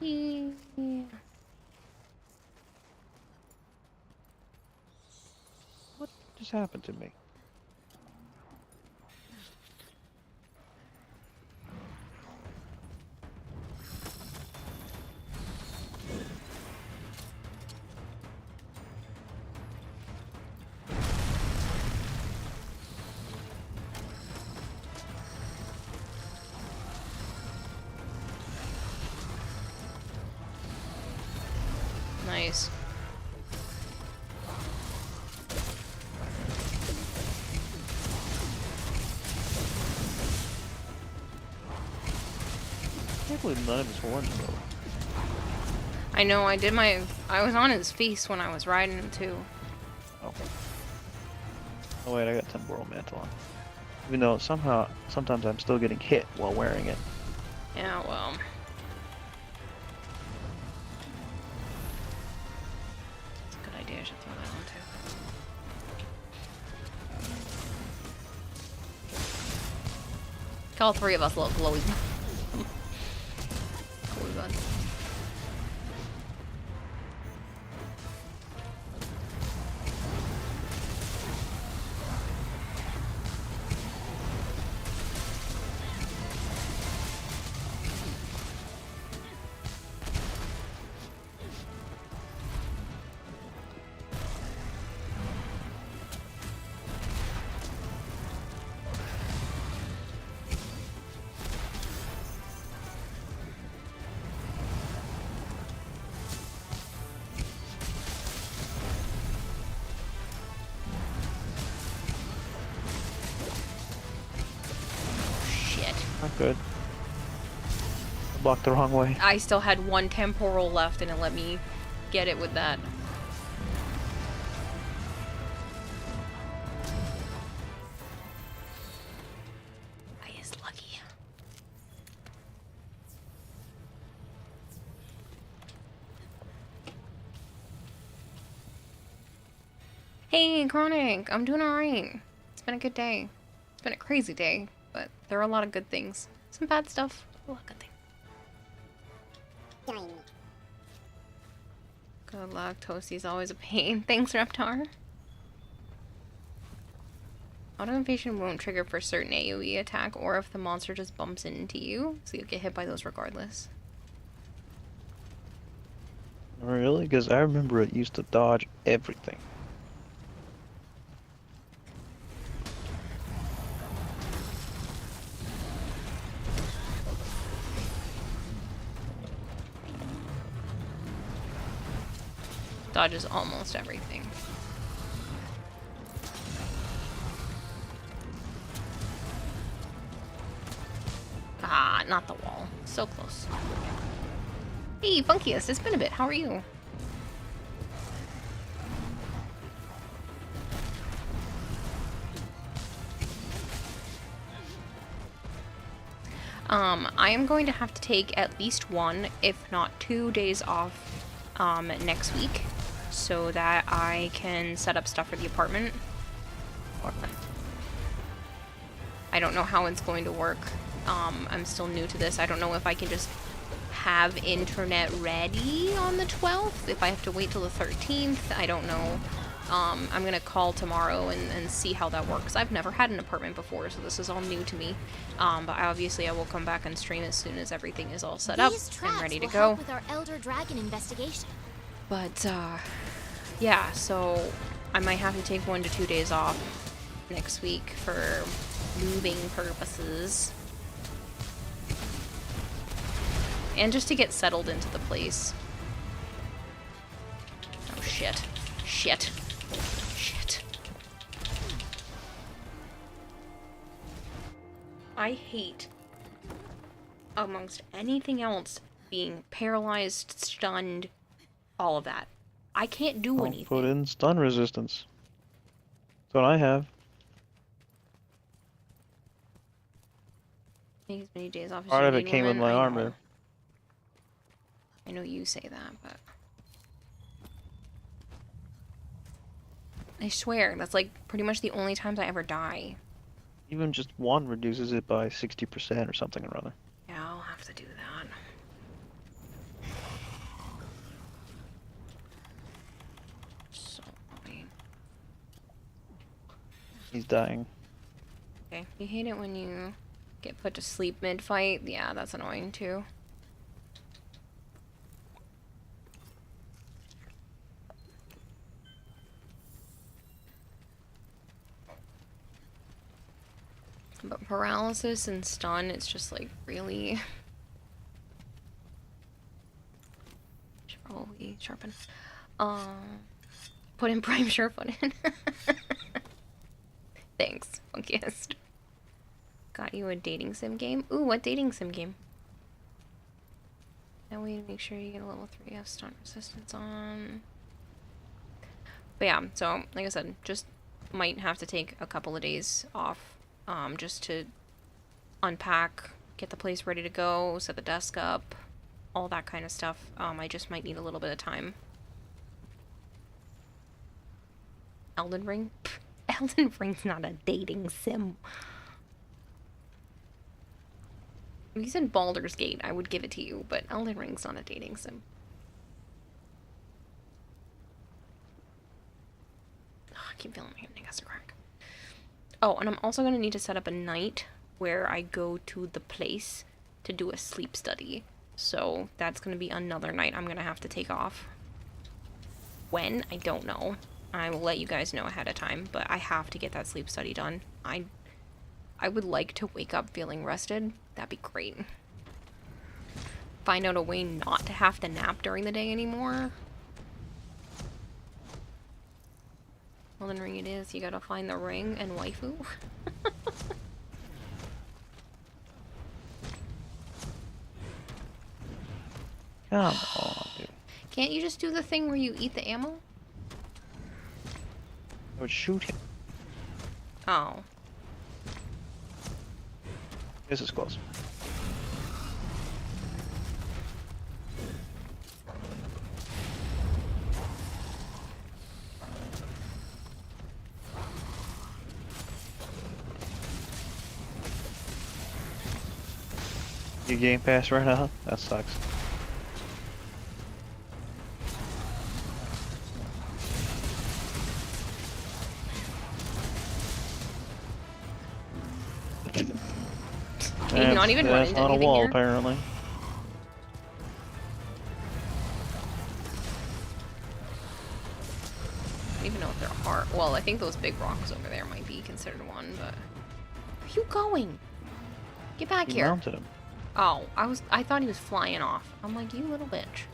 Yeah. What just happened to me? Nice. I can't believe none of his horns broke. I know, I was on his face when I was riding him too. Oh. Oh wait, I got Temporal Mantle on. Even though sometimes I'm still getting hit while wearing it. Yeah, well. It's a good idea, I should throw that on too. All three of us love glowy. Glowy buds. Good. Blocked the wrong way. I still had one temporal left and it let me get it with that. I is lucky. Hey, Chronic, I'm doing alright. It's been a good day. It's been a crazy day, but there are a lot of good things. Some bad stuff, a lot of good things. Good luck, Toasty's always a pain. Thanks, Reptar. Auto invasion won't trigger for certain AoE attack or if the monster just bumps into you, so you'll get hit by those regardless. Really? Because I remember it used to dodge everything. Dodges almost everything. Ah, not the wall. So close. Hey, Funkiest, it's been a bit. How are you? I am going to have to take at least 1, if not 2 days off next week so that I can set up stuff for the apartment. I don't know how it's going to work. I'm still new to this. I don't know if I can just have internet ready on the 12th, if I have to wait till the 13th. I don't know. I'm gonna call tomorrow and see how that works. I've never had an apartment before, so this is all new to me. But obviously I will come back and stream as soon as everything is all set up and ready to go. Help with our Elder Dragon investigation. But, yeah, so I might have to take 1 to 2 days off next week for moving purposes. And just to get settled into the place. Oh, shit. Shit. Shit. I hate, amongst anything else, being paralyzed, stunned, all of that. I can't do anything. Put in stun resistance. That's what I have. Take as many days off as Part you of it need, came with woman. my I know. armor. I know you say that, but I swear, that's like pretty much the only times I ever die. Even just 1 reduces it by 60% or something or other. Yeah, I'll have to do that. So annoying. He's dying. Okay, you hate it when you get put to sleep mid-fight? Yeah, that's annoying too. But paralysis and stun, it's just like really... Should probably sharpen. Put in Prime Surefoot in. Thanks, Funkiest. Got you a dating sim game? Ooh, what dating sim game? That way to make sure you get a level 3 F stun resistance on. But yeah, so like I said, just might have to take a couple of days off. Just to unpack, get the place ready to go, set the desk up, all that kind of stuff. I just might need a little bit of time. Elden Ring? Pfft, Elden Ring's not a dating sim. If you said Baldur's Gate, I would give it to you, but Elden Ring's not a dating sim. Oh, I keep feeling my hand has to crack. Oh, and I'm also going to need to set up a night where I go to the place to do a sleep study. So that's going to be another night I'm going to have to take off. When? I don't know. I will let you guys know ahead of time, but I have to get that sleep study done. I would like to wake up feeling rested. That'd be great. Find out a way not to have to nap during the day anymore. Elden Ring it is. You gotta find the ring and waifu. Come on, dude. Can't you just do the thing where you eat the ammo? I would shoot him. Oh. This is close. You Game Pass right now? That sucks. You're not even running That's into not a anything wall, here? apparently. I don't even know if there are. Well, I think those big rocks over there might be considered one, but... Where are you going? Get back You here. mounted him. Oh, I thought he was flying off. I'm like, you little bitch.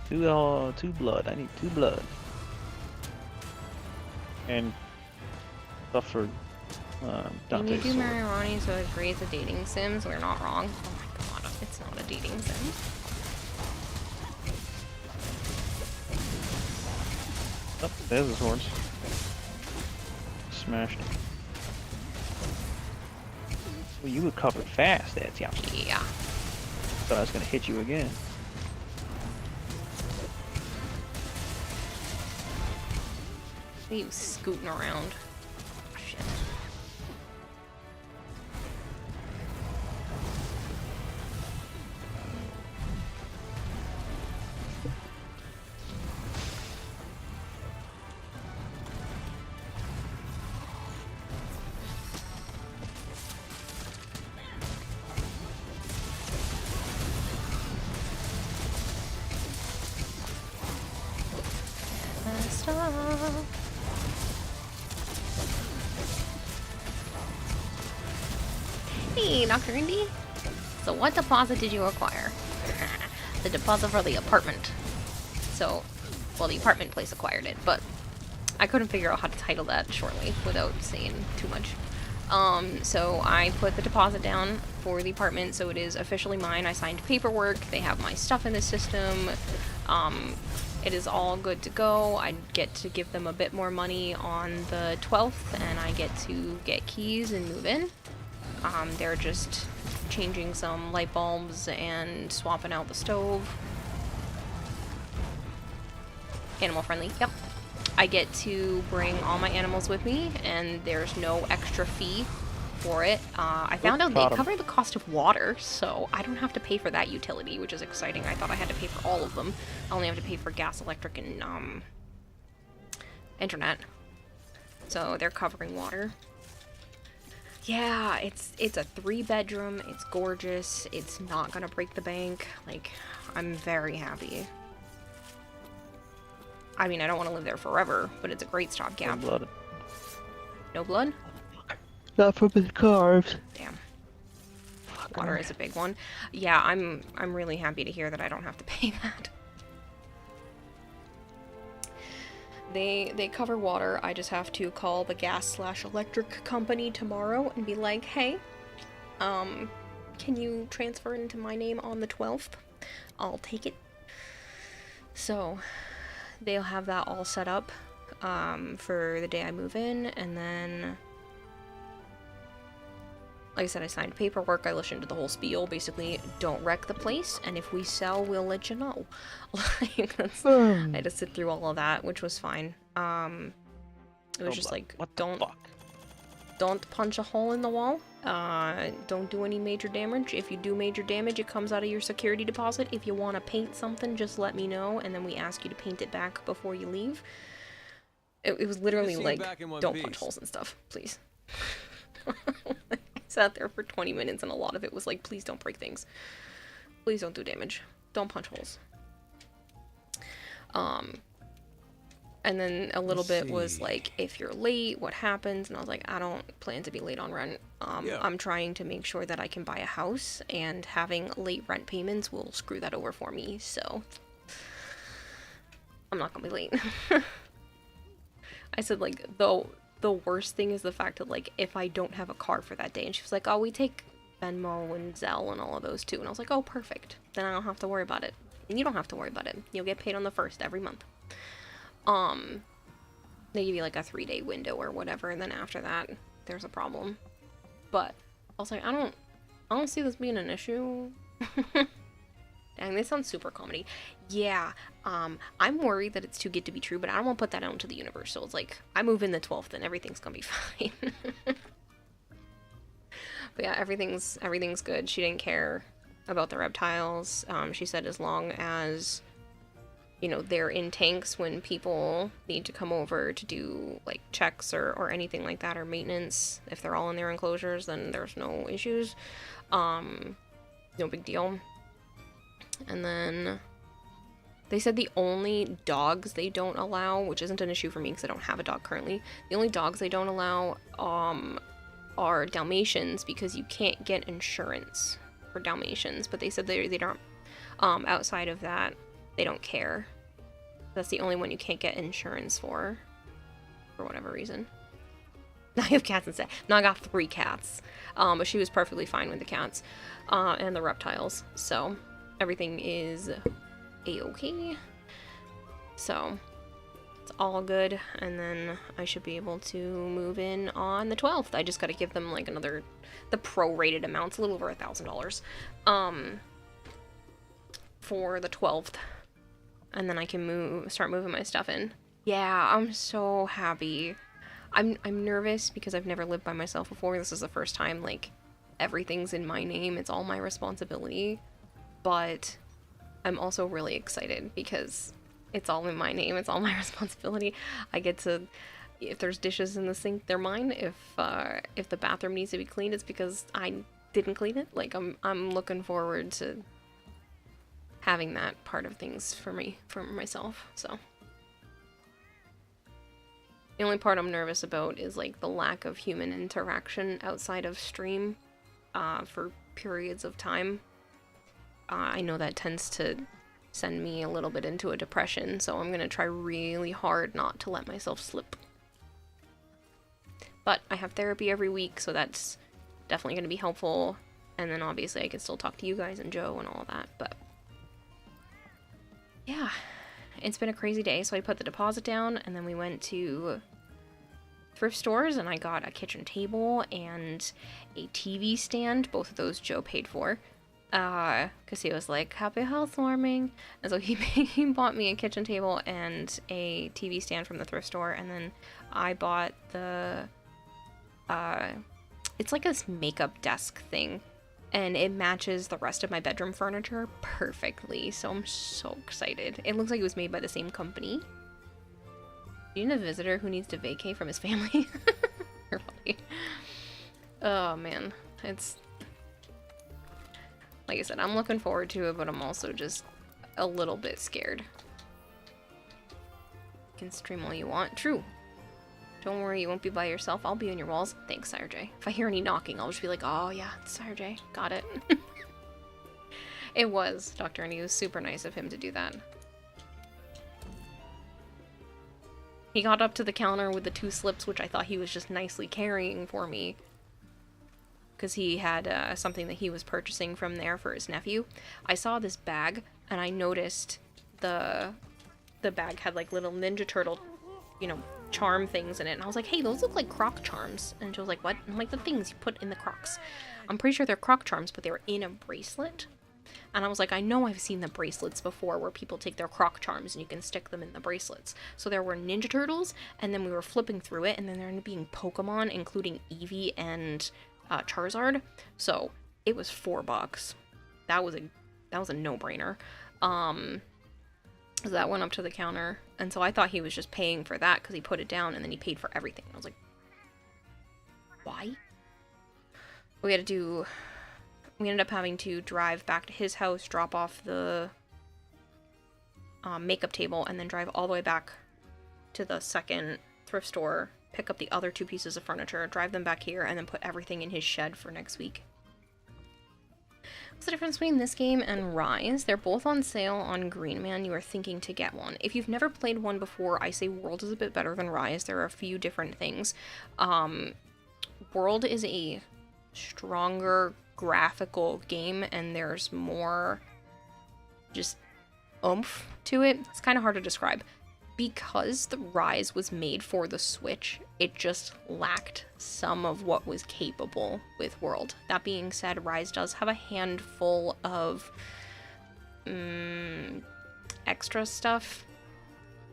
Two blood. I need 2 blood. And stuff for When Dante's you do sword. Marijuana, so it agrees a dating sim, so we're not wrong. Oh my god, it's not a dating sim. Oh, there's his horns. Smashed. Well, you recovered fast there, Tiap. Yeah. Thought I was gonna hit you again. He was scooting around. Shit. Stop. Hey, Dr. Indy. So what deposit did you acquire? The deposit for the apartment. So, well, the apartment place acquired it, but I couldn't figure out how to title that shortly without saying too much. So I put the deposit down for the apartment, so it is officially mine. I signed paperwork. They have my stuff in the system. It is all good to go. I get to give them a bit more money on the 12th, and I get to get keys and move in. They're just changing some light bulbs and swapping out the stove. Animal friendly, yep. I get to bring all my animals with me, and there's no extra fee for it. I found out they cover the cost of water, so I don't have to pay for that utility, which is exciting. I thought I had to pay for all of them. I only have to pay for gas, electric, and internet. So they're covering water. Yeah, it's a 3-bedroom. It's gorgeous. It's not gonna break the bank. Like, I'm very happy. I mean, I don't want to live there forever, but it's a great stopgap. No blood. No blood? Not from the carbs. Damn. Water is a big one. Yeah, I'm really happy to hear that I don't have to pay that. They cover water. I just have to call the gas/electric company tomorrow and be like, hey, can you transfer it into my name on the 12th? I'll take it. So they'll have that all set up for the day I move in, and then, like I said, I signed paperwork, I listened to the whole spiel, basically, don't wreck the place, and if we sell, we'll let you know. Like, I had to sit through all of that, which was fine. It was just like, don't punch a hole in the wall, don't do any major damage. If you do major damage, it comes out of your security deposit. If you want to paint something, just let me know, and then we ask you to paint it back before you leave. It was literally like, don't punch holes and stuff, please. I sat there for 20 minutes, and a lot of it was like, please don't break things. Please don't do damage. Don't punch holes. And then a little bit was like, if you're late, what happens? And I was like, I don't plan to be late on rent. I'm trying to make sure that I can buy a house, and having late rent payments will screw that over for me, so I'm not gonna be late. I said, like, though the worst thing is the fact that, like, if I don't have a car for that day, and she was like, oh, we take Venmo and Zelle and all of those too, and I was like, oh, perfect, then I don't have to worry about it. And you don't have to worry about it. You'll get paid on the 1st every month. They give you like a 3-day window or whatever, and then after that, there's a problem. But I was like, I don't see this being an issue. Dang, they sound super comedy. Yeah, I'm worried that it's too good to be true, but I don't want to put that out into the universe. So it's like, I move in the 12th and everything's gonna be fine. But yeah, everything's good. She didn't care about the reptiles. She said as long as, you know, they're in tanks when people need to come over to do like checks or anything like that, or maintenance, if they're all in their enclosures, then there's no issues. No big deal. And then they said the only dogs they don't allow, which isn't an issue for me because I don't have a dog currently, the only dogs they don't allow are Dalmatians, because you can't get insurance for Dalmatians. But they said they don't, outside of that, they don't care. That's the only one you can't get insurance for whatever reason. I have cats instead. Now I got 3 cats, but she was perfectly fine with the cats and the reptiles, so everything is a-okay. So it's all good, and then I should be able to move in on the 12th. I just got to give them like the prorated amounts, a little over $1,000 for the 12th, and then I can start moving my stuff in. Yeah, I'm so happy. I'm nervous because I've never lived by myself before. This is the first time like everything's in my name. It's all my responsibility. But I'm also really excited because it's all in my name. It's all my responsibility. I get to, if there's dishes in the sink, they're mine. If the bathroom needs to be cleaned, it's because I didn't clean it. Like I'm looking forward to having that part of things for myself. So the only part I'm nervous about is like the lack of human interaction outside of stream for periods of time. I know that tends to send me a little bit into a depression, so I'm going to try really hard not to let myself slip. But I have therapy every week, so that's definitely going to be helpful. And then obviously I can still talk to you guys and Joe and all that, but yeah, it's been a crazy day. So I put the deposit down, and then we went to thrift stores, and I got a kitchen table and a TV stand. Both of those Joe paid for. Because he was like, happy housewarming, and so he bought me a kitchen table and a TV stand from the thrift store, and then I bought the it's like this makeup desk thing, and it matches the rest of my bedroom furniture perfectly, so I'm so excited. It looks like it was made by the same company. You need a visitor who needs to vacate from his family. You're funny. Oh man, it's like I said, I'm looking forward to it, but I'm also just a little bit scared. You can stream all you want. True. Don't worry, you won't be by yourself. I'll be on your walls. Thanks, Sire J. If I hear any knocking, I'll just be like, oh yeah, it's Sire J. Got it. It was, Dr. Ernie. It was super nice of him to do that. He got up to the counter with the 2 slips, which I thought he was just nicely carrying for me, because he had something that he was purchasing from there for his nephew. I saw this bag, and I noticed the bag had like little Ninja Turtle, you know, charm things in it. And I was like, hey, those look like Croc charms. And she was like, what? And I'm like, the things you put in the Crocs. I'm pretty sure they're Croc charms, but they were in a bracelet. And I was like, I know I've seen the bracelets before where people take their Croc charms and you can stick them in the bracelets. So there were Ninja Turtles, and then we were flipping through it, and then there ended up being Pokemon, including Eevee and Charizard. So it was $4. That was a no-brainer. So that went up to the counter, and so I thought he was just paying for that because he put it down and then he paid for everything. I was like, why? We ended up having to drive back to his house, drop off the makeup table, and then drive all the way back to the second thrift store, pick up the other 2 pieces of furniture, drive them back here, and then put everything in his shed for next week. What's the difference between this game and Rise? They're both on sale on Green Man. You are thinking to get one. If you've never played one before, I say World is a bit better than Rise. There are a few different things. World is a stronger graphical game, and there's more just oomph to it. It's kind of hard to describe. Because the Rise was made for the Switch, it just lacked some of what was capable with World. That being said, Rise does have a handful of extra stuff,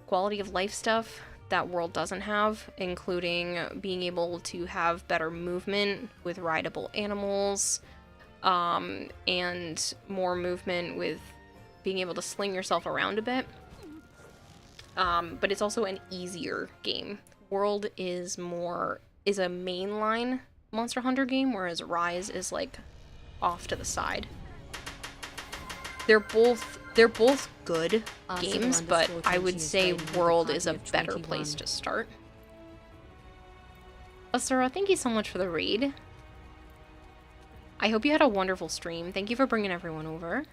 quality of life stuff that World doesn't have, including being able to have better movement with rideable animals, and more movement with being able to sling yourself around a bit. But it's also an easier game. World is a mainline Monster Hunter game, whereas Rise is like off to the side. They're both good games, but I would say World is a better place to start. Asura, thank you so much for the raid. I hope you had a wonderful stream. Thank you for bringing everyone over.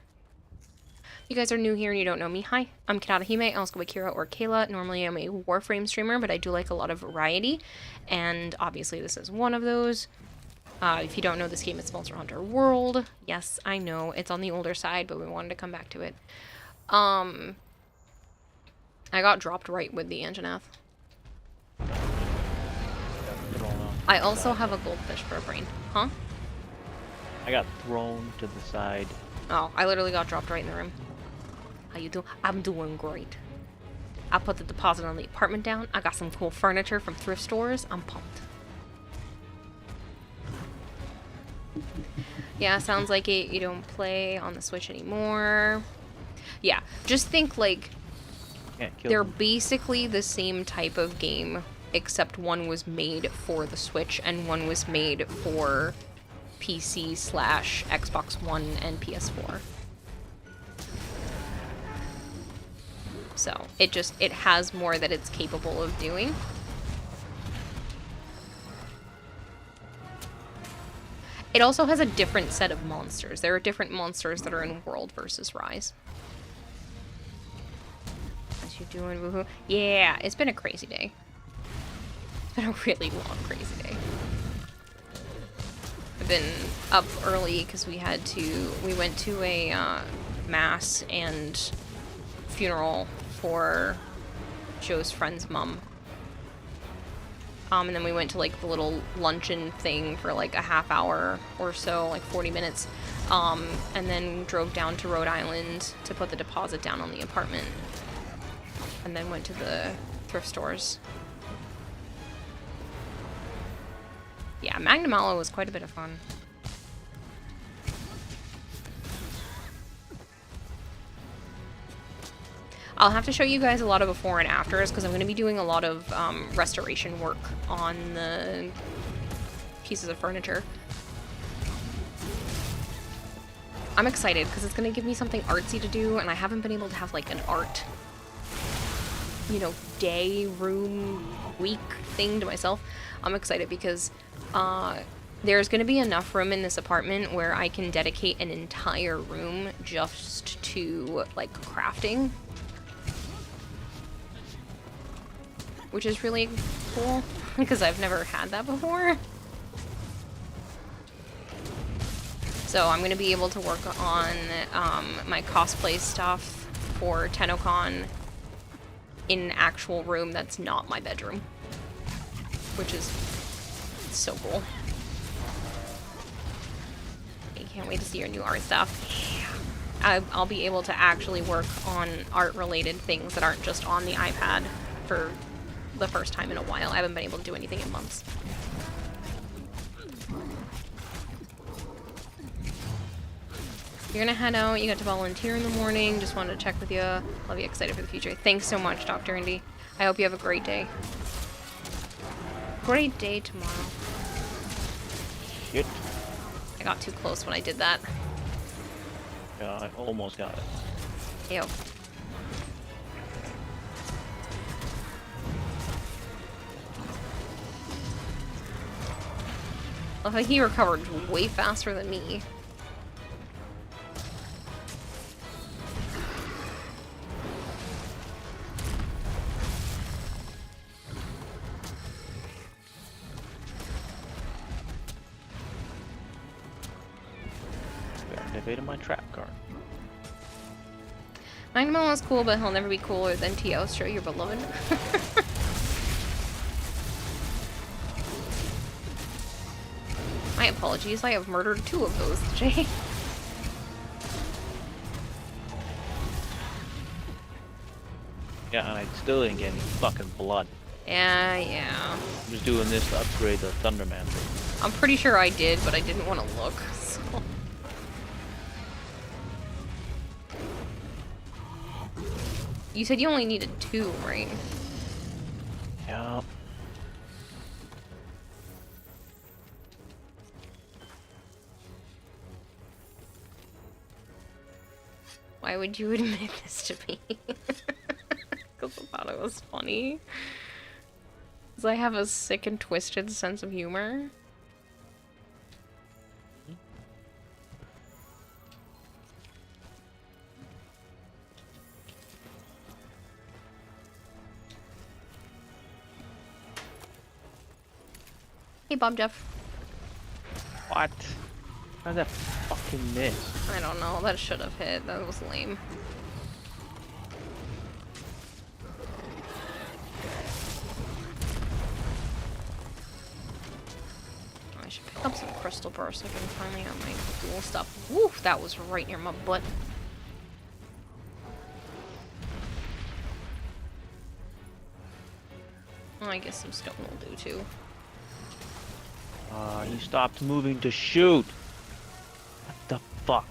If you guys are new here and you don't know me, hi, I'm Kanata Hime. I also go by Kira or Kayla. Normally I'm a Warframe streamer, but I do like a lot of variety, and obviously this is one of those. If you don't know this game, it's Monster Hunter World. Yes, I know, it's on the older side, but we wanted to come back to it. I got dropped right with the Anjanath. I also have a goldfish for a brain. Huh? I got thrown to the side. Oh, I literally got dropped right in the room. How you doing? I'm doing great. I put the deposit on the apartment down. I got some cool furniture from thrift stores. I'm pumped. Yeah, sounds like it. You don't play on the Switch anymore. Yeah, just think like they're basically the same type of game, except one was made for the Switch and one was made for PC/Xbox One and PS4. So it has more that it's capable of doing. It also has a different set of monsters. There are different monsters that are in World versus Rise. What you doing, woohoo? Yeah, it's been a crazy day. It's been a really long, crazy day. I've been up early because we went to a mass and funeral for Joe's friend's mom. And then we went to like the little luncheon thing for like a half hour or so, like 40 minutes. And then drove down to Rhode Island to put the deposit down on the apartment. And then went to the thrift stores. Yeah, Magnum Mallow was quite a bit of fun. I'll have to show you guys a lot of before and afters because I'm going to be doing a lot of restoration work on the pieces of furniture. I'm excited because it's going to give me something artsy to do, and I haven't been able to have like an art, day, room, week thing to myself. I'm excited because there's going to be enough room in this apartment where I can dedicate an entire room just to like crafting. Which is really cool, because I've never had that before. So I'm going to be able to work on my cosplay stuff for TennoCon in an actual room that's not my bedroom. Which is so cool. I can't wait to see your new art stuff. Yeah. I'll be able to actually work on art-related things that aren't just on the iPad for the first time in a while. I haven't been able to do anything in months. You're gonna head out, you got to volunteer in the morning, just wanted to check with you. Love you, excited for the future. Thanks so much, Dr. Indy. I hope you have a great day. Great day tomorrow. Good. I got too close when I did that. Yeah, I almost got it. Ew. Love how he recovered way faster than me. activated my trap card. Magnamon is cool, but he'll never be cooler than Teostra, your beloved. My apologies, I have murdered 2 of those today. Yeah, and I still didn't get any fucking blood. Yeah. I'm just doing this to upgrade the Thunderman thing. I'm pretty sure I did, but I didn't want to look, so... You said you only needed 2, right? Yup. Why would you admit this to me? Because I thought it was funny. Because I have a sick and twisted sense of humor. Hey, Bob Jeff. What? How did that fucking miss? I don't know. That should have hit. That was lame. I should pick up some crystal burst so I can finally have my cool stuff. Woof! That was right near my butt. Well, I guess some stone will do too. He stopped moving to shoot. What the fuck?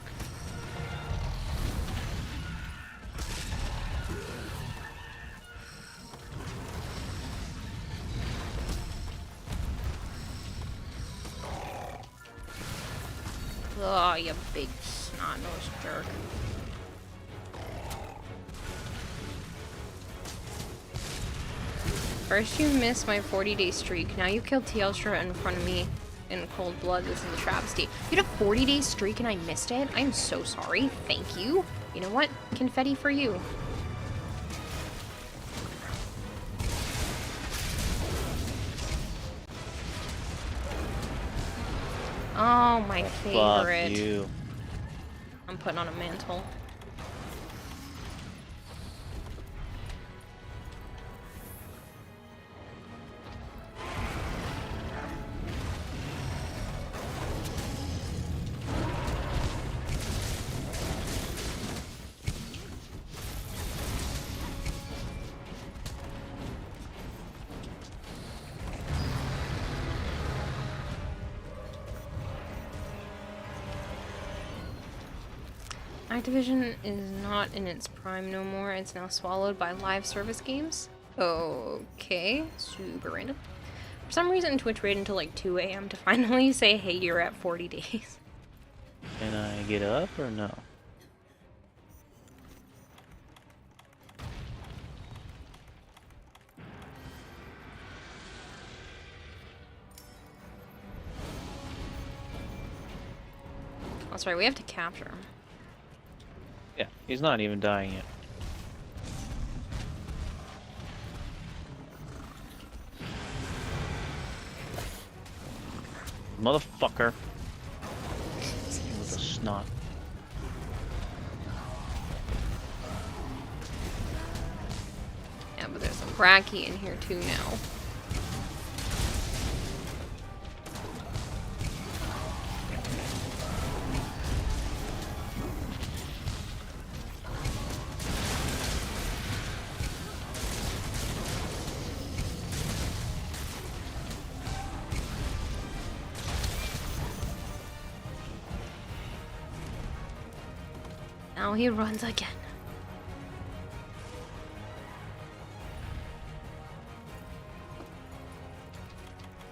Oh, you big snot-nosed jerk. First you missed my 40-day streak, now you killed Teostra in front of me in cold blood. This is a travesty. You had a 40-day streak and I missed it? I'm so sorry. Thank you. You know what? Confetti for you. Oh, my favorite. Fuck you. I'm putting on a mantle. Activision is not in its prime no more. It's now swallowed by live service games. Okay, super random. For some reason, Twitch waited until like 2 a.m. to finally say, hey, you're at 40 days. Can I get up or no? That's right, we have to capture him. Yeah, he's not even dying yet. Motherfucker. With a snot. Yeah, but there's a Bracky in here too now. Now he runs again.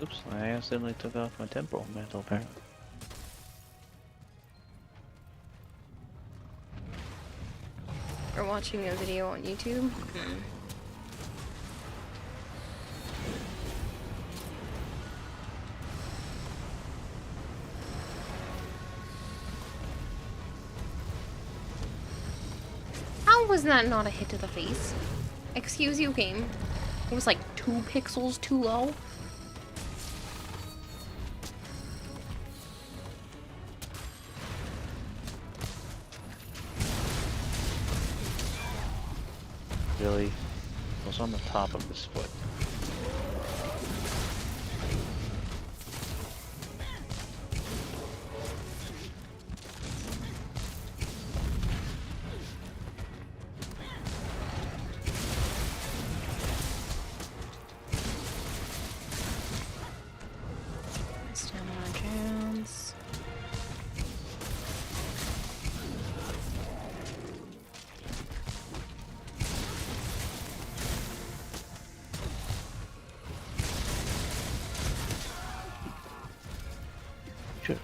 Oops, I accidentally took off my temporal mantle apparently. We're watching a video on YouTube. How was that not a hit to the face? Excuse you, game. It was like 2 pixels too low. Really was on the top of his foot. Stamina chance. Sure.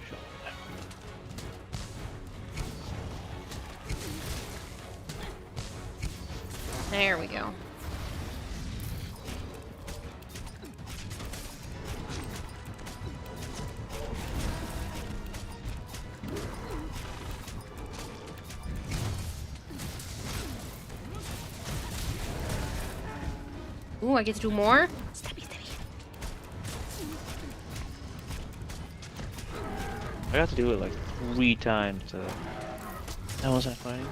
There we go. Ooh, I get to do more? Stabby, stabby. I got to do it like 3 times. How was that fighting?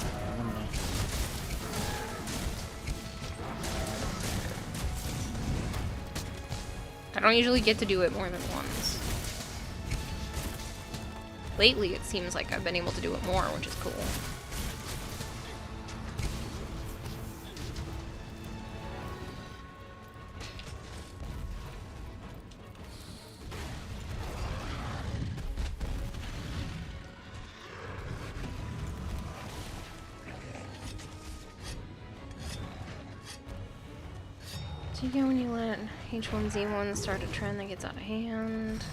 I don't know. I don't usually get to do it more than once. Lately, it seems like I've been able to do it more, which is cool. So you get when you let H1Z1 start a trend that gets out of hand.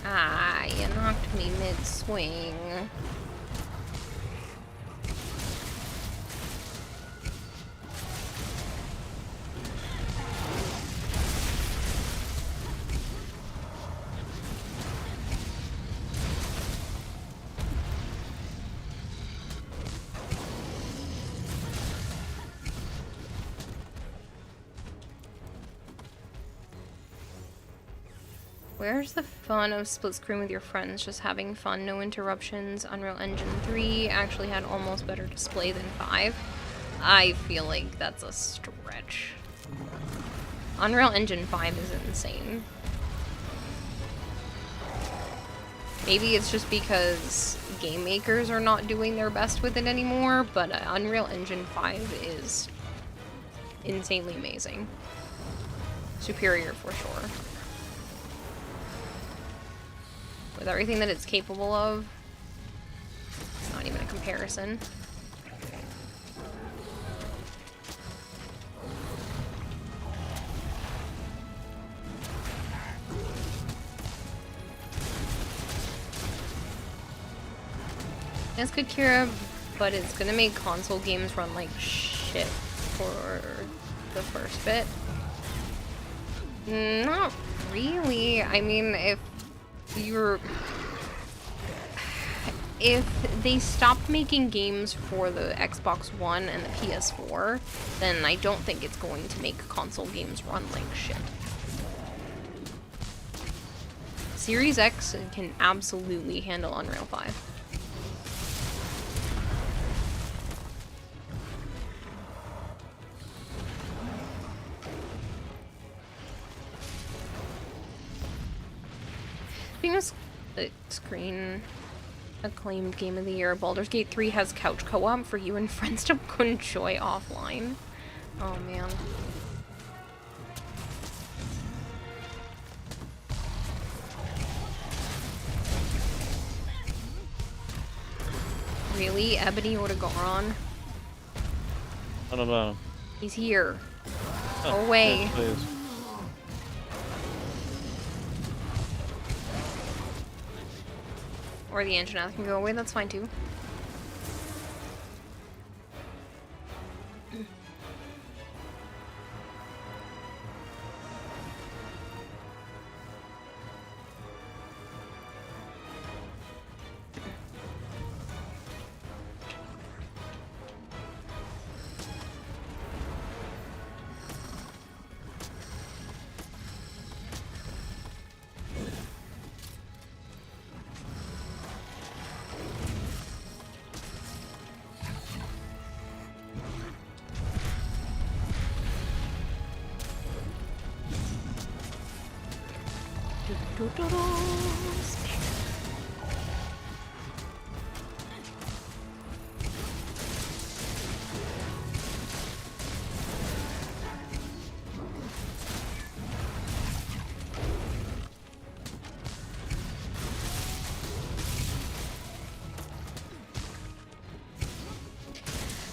Ah, you knocked me mid-swing. Where's the fun of split screen with your friends? Just having fun, no interruptions. Unreal Engine 3 actually had almost better display than 5. I feel like that's a stretch. Unreal Engine 5 is insane. Maybe it's just because game makers are not doing their best with it anymore, but Unreal Engine 5 is insanely amazing. Superior for sure. With everything that it's capable of, it's not even a comparison. It's good, Kira, but it's gonna make console games run like shit for the first bit. Not really. I mean, if they stopped making games for the Xbox One and the PS4, then I don't think it's going to make console games run like shit. Series X can absolutely handle Unreal 5. Famous screen acclaimed game of the year. Baldur's Gate 3 has couch co-op for you and friends to enjoy offline. Oh man. Really? Ebony Ortegaron? What about him? He's here. Oh, Go away. yes, please. Or the Anjanath can go away, that's fine too.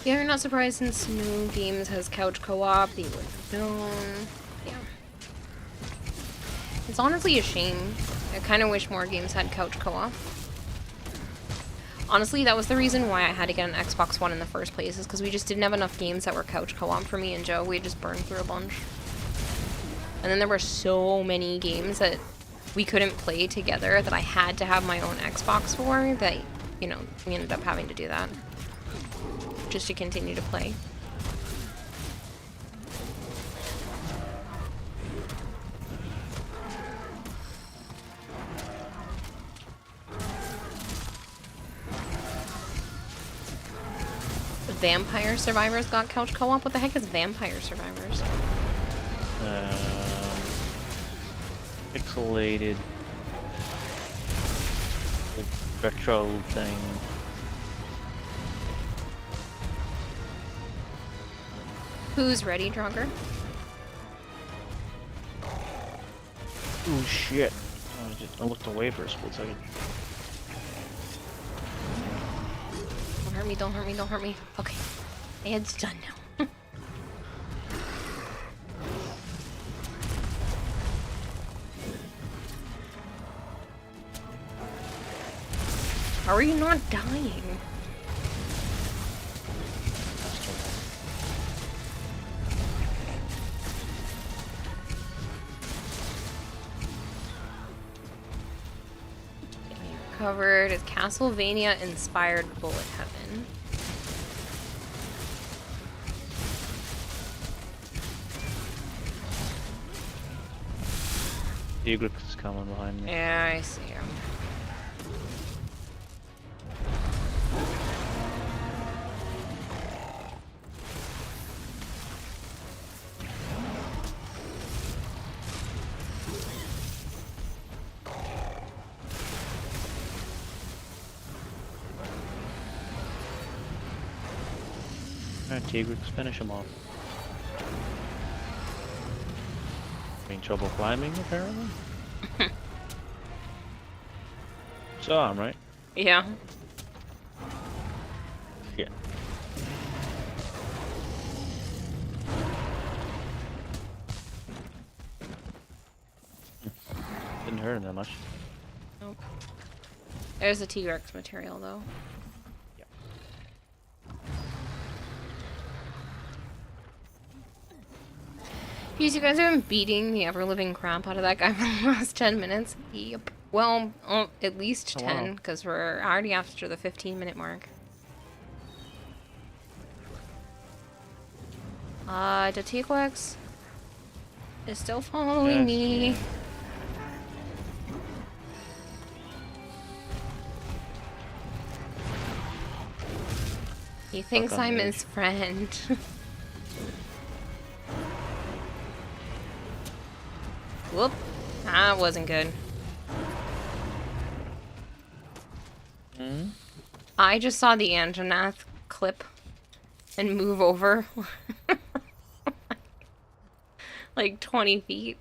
Yeah, you're not surprised since no games has couch co-op. They would have known. Yeah. It's honestly a shame. I kind of wish more games had couch co-op. Honestly, that was the reason why I had to get an Xbox One in the first place, is because we just didn't have enough games that were couch co-op for me and Joe. We just burned through a bunch. And then there were so many games that we couldn't play together that I had to have my own Xbox for that, you know, we ended up having to do that. Just to continue to play. Vampire Survivors got couch co-op? What the heck is Vampire Survivors? Pixelated retro thing. Who's ready, Drogger? Oh shit. I looked away for a split second. Don't hurt me, don't hurt me, don't hurt me. Okay. It's done now. How are you not dying? Covered is Castlevania inspired Bullet Heaven. Tigrex is coming behind me. Yeah, I see him. Tigrex, finish him off. Having trouble climbing, apparently? Saw him, right? Yeah. Yeah. Didn't hurt him that much. Nope. There's the T-Rex material, though. Jeez, you guys have been beating the ever-living crap out of that guy for the last 10 minutes? Yep. Well, at least 10, because we're already after the 15-minute mark. The T-Rex is still following me. Yeah. He thinks I'm his friend. Whoop. That wasn't good. I just saw the Anjanath clip and move over like 20 feet.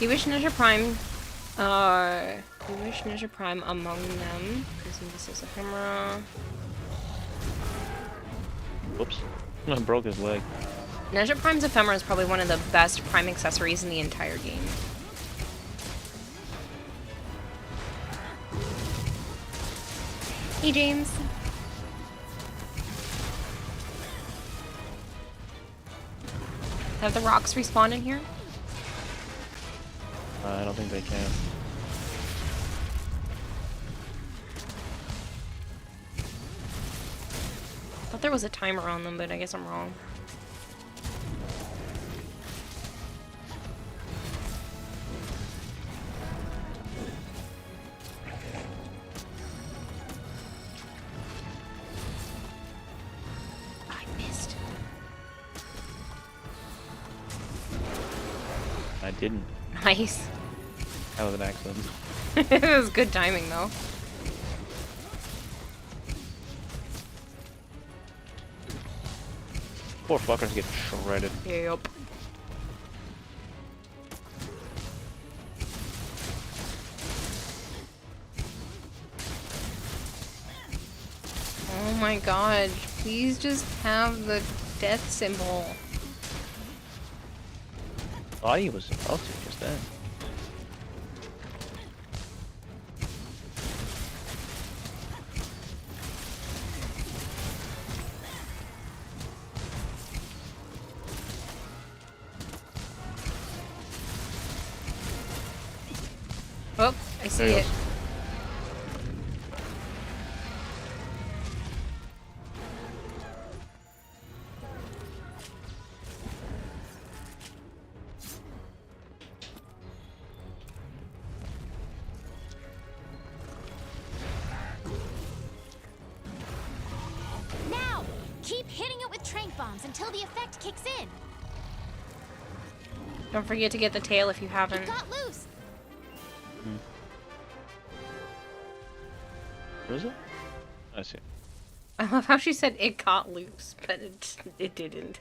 You wish Ninja Prime, among them, because this is ephemera. Whoops. I broke his leg. Ninja Prime's ephemera is probably one of the best Prime accessories in the entire game. Hey, James. Have the rocks respawned in here? I don't think they can. But thought there was a timer on them, but I guess I'm wrong. I missed. I didn't. Nice. That was an accident. It was good timing, though. Poor fuckers get shredded. Yep. Oh my god, please just have the death symbol. Thought he was about to just then. Oh, I see it. Now! Keep hitting it with trank bombs until the effect kicks in. Don't forget to get the tail if you It haven't. got loose. Was it? I see. I love how she said it got loose, but it didn't.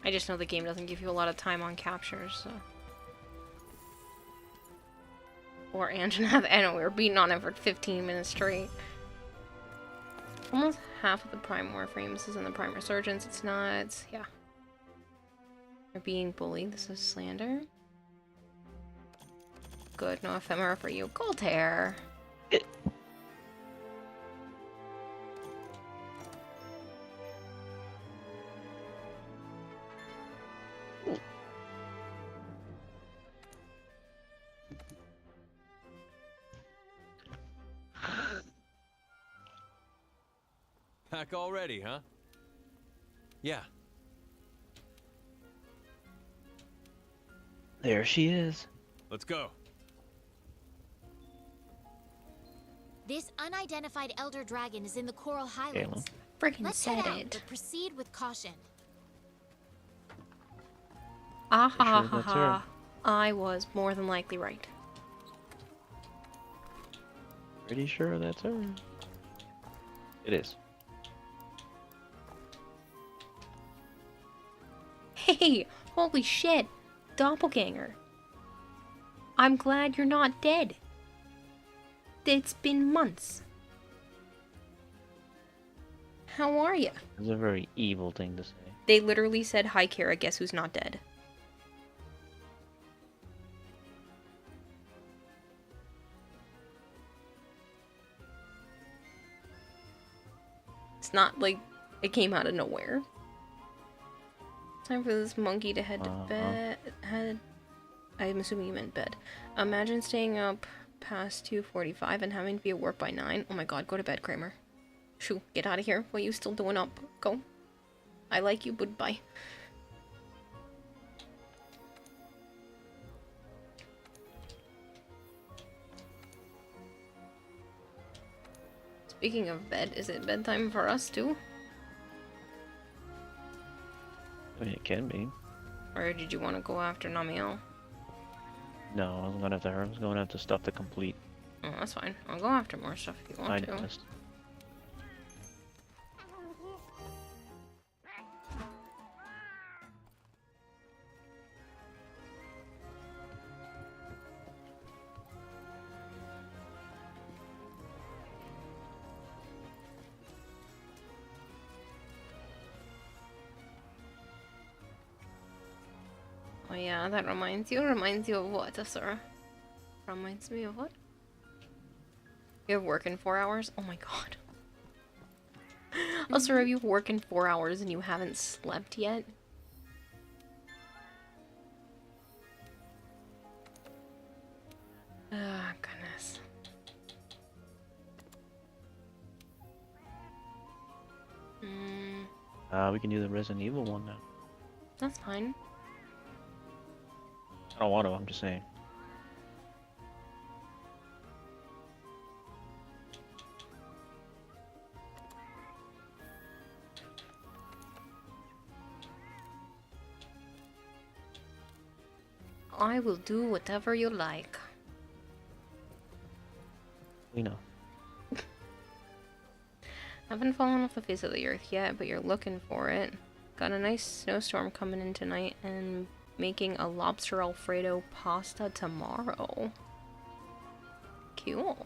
I just know the game doesn't give you a lot of time on captures, so. Or Anjanath, I know we were beating on it for 15 minutes straight. Almost half of the Prime Warframes is in the Prime Resurgence. It's not, yeah. You're being bullied. This is slander. Good, no ephemera for you. Goltair. Back already, huh? Yeah. There she is. Let's go. This unidentified Elder Dragon is in the Coral Highlands. Freaking Let's said head out, it. but proceed with caution. Ah ha sure ha that's ha. I was more than likely right. Pretty sure that's her. It is. Hey, holy shit. Doppelganger. I'm glad you're not dead. It's been months. How are you? It's a very evil thing to say. They literally said, hi Kara, guess who's not dead? It's not like it came out of nowhere. Time for this monkey to head to bed. I'm assuming you meant bed. Imagine staying up past 2:45 and having to be at work by 9. Oh my god, go to bed, Kramer. Shoo, get out of here. What are you still doing up? Go. I like you, but bye. Speaking of bed, is it bedtime for us too? I mean, it can be. Or did you want to go after Namiel? No, I wasn't going after her. I was going after stuff to complete. Oh, that's fine. I'll go after more stuff if you want to. Noticed. Oh yeah, that reminds you. Reminds you of what, Asura? Reminds me of what? You have work in 4 hours? Oh my god. Asura, you work in 4 hours and you haven't slept yet? Oh, goodness. We can do the Resident Evil one now. That's fine. I don't want to, I'm just saying. I will do whatever you like. We know. Haven't fallen off the face of the earth yet, but you're looking for it. Got a nice snowstorm coming in tonight and making a lobster alfredo pasta tomorrow. Cool.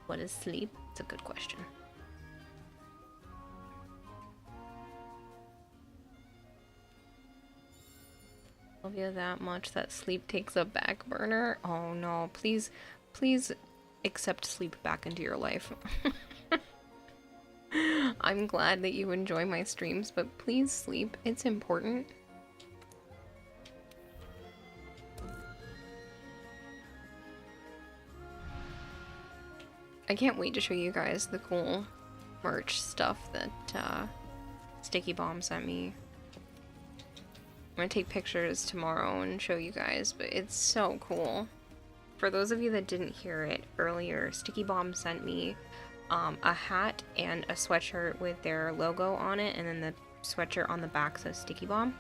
What is sleep? It's a good question. Love you that much that sleep takes a back burner. Oh no, please, please accept sleep back into your life. I'm glad that you enjoy my streams, but please sleep. It's important. I can't wait to show you guys the cool merch stuff that Sticky Bomb sent me. I'm gonna take pictures tomorrow and show you guys, but it's so cool. For those of you that didn't hear it earlier, Sticky Bomb sent me a hat and a sweatshirt with their logo on it, and then the sweatshirt on the back says Sticky Bomb.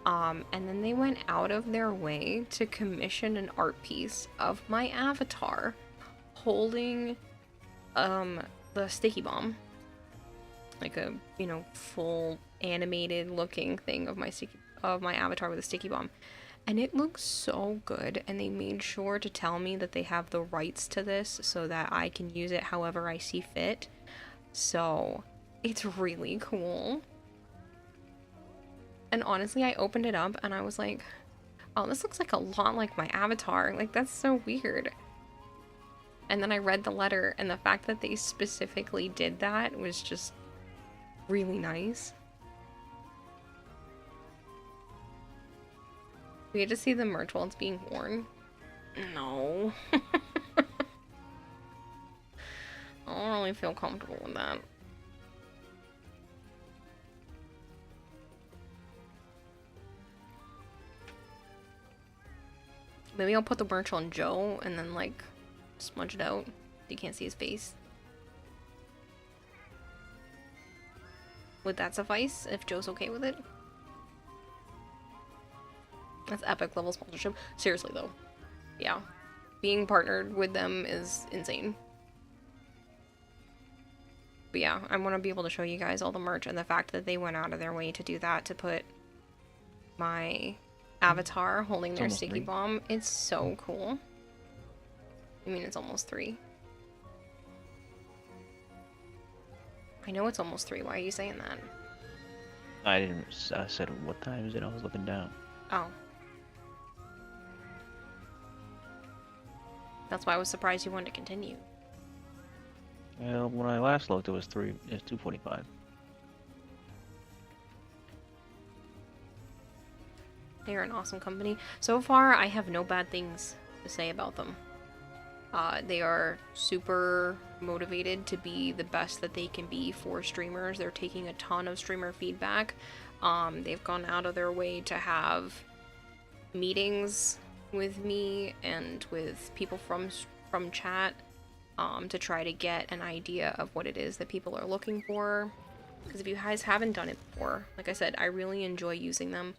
And then they went out of their way to commission an art piece of my avatar holding the Sticky Bomb. Like a, you know, full animated looking thing of my avatar with a Sticky Bomb. And it looks so good, and they made sure to tell me that they have the rights to this so that I can use it however I see fit. So it's really cool. And honestly, I opened it up and I was like, oh, this looks like a lot like my avatar. Like, that's so weird. And then I read the letter, and the fact that they specifically did that was just really nice. We get to see the merch while it's being worn. No. I don't really feel comfortable with that. Maybe I'll put the merch on Joe and then, like, smudge it out so you can't see his face. Would that suffice if Joe's okay with it? That's epic level sponsorship. Seriously though. Yeah. Being partnered with them is insane. But yeah, I want to be able to show you guys all the merch, and the fact that they went out of their way to do that, to put my avatar holding their Sticky Bomb. It's so cool. I mean, it's almost 3. I know it's almost 3. Why are you saying that? I didn't. I said, what time is it? I was looking down. Oh. That's why I was surprised you wanted to continue. Well, when I last looked, it was 2:45. They are an awesome company. So far, I have no bad things to say about them. They are super motivated to be the best that they can be for streamers. They're taking a ton of streamer feedback. They've gone out of their way to have meetings with me and with people from chat to try to get an idea of what it is that people are looking for. Because if you guys haven't done it before, like I said, I really enjoy using them.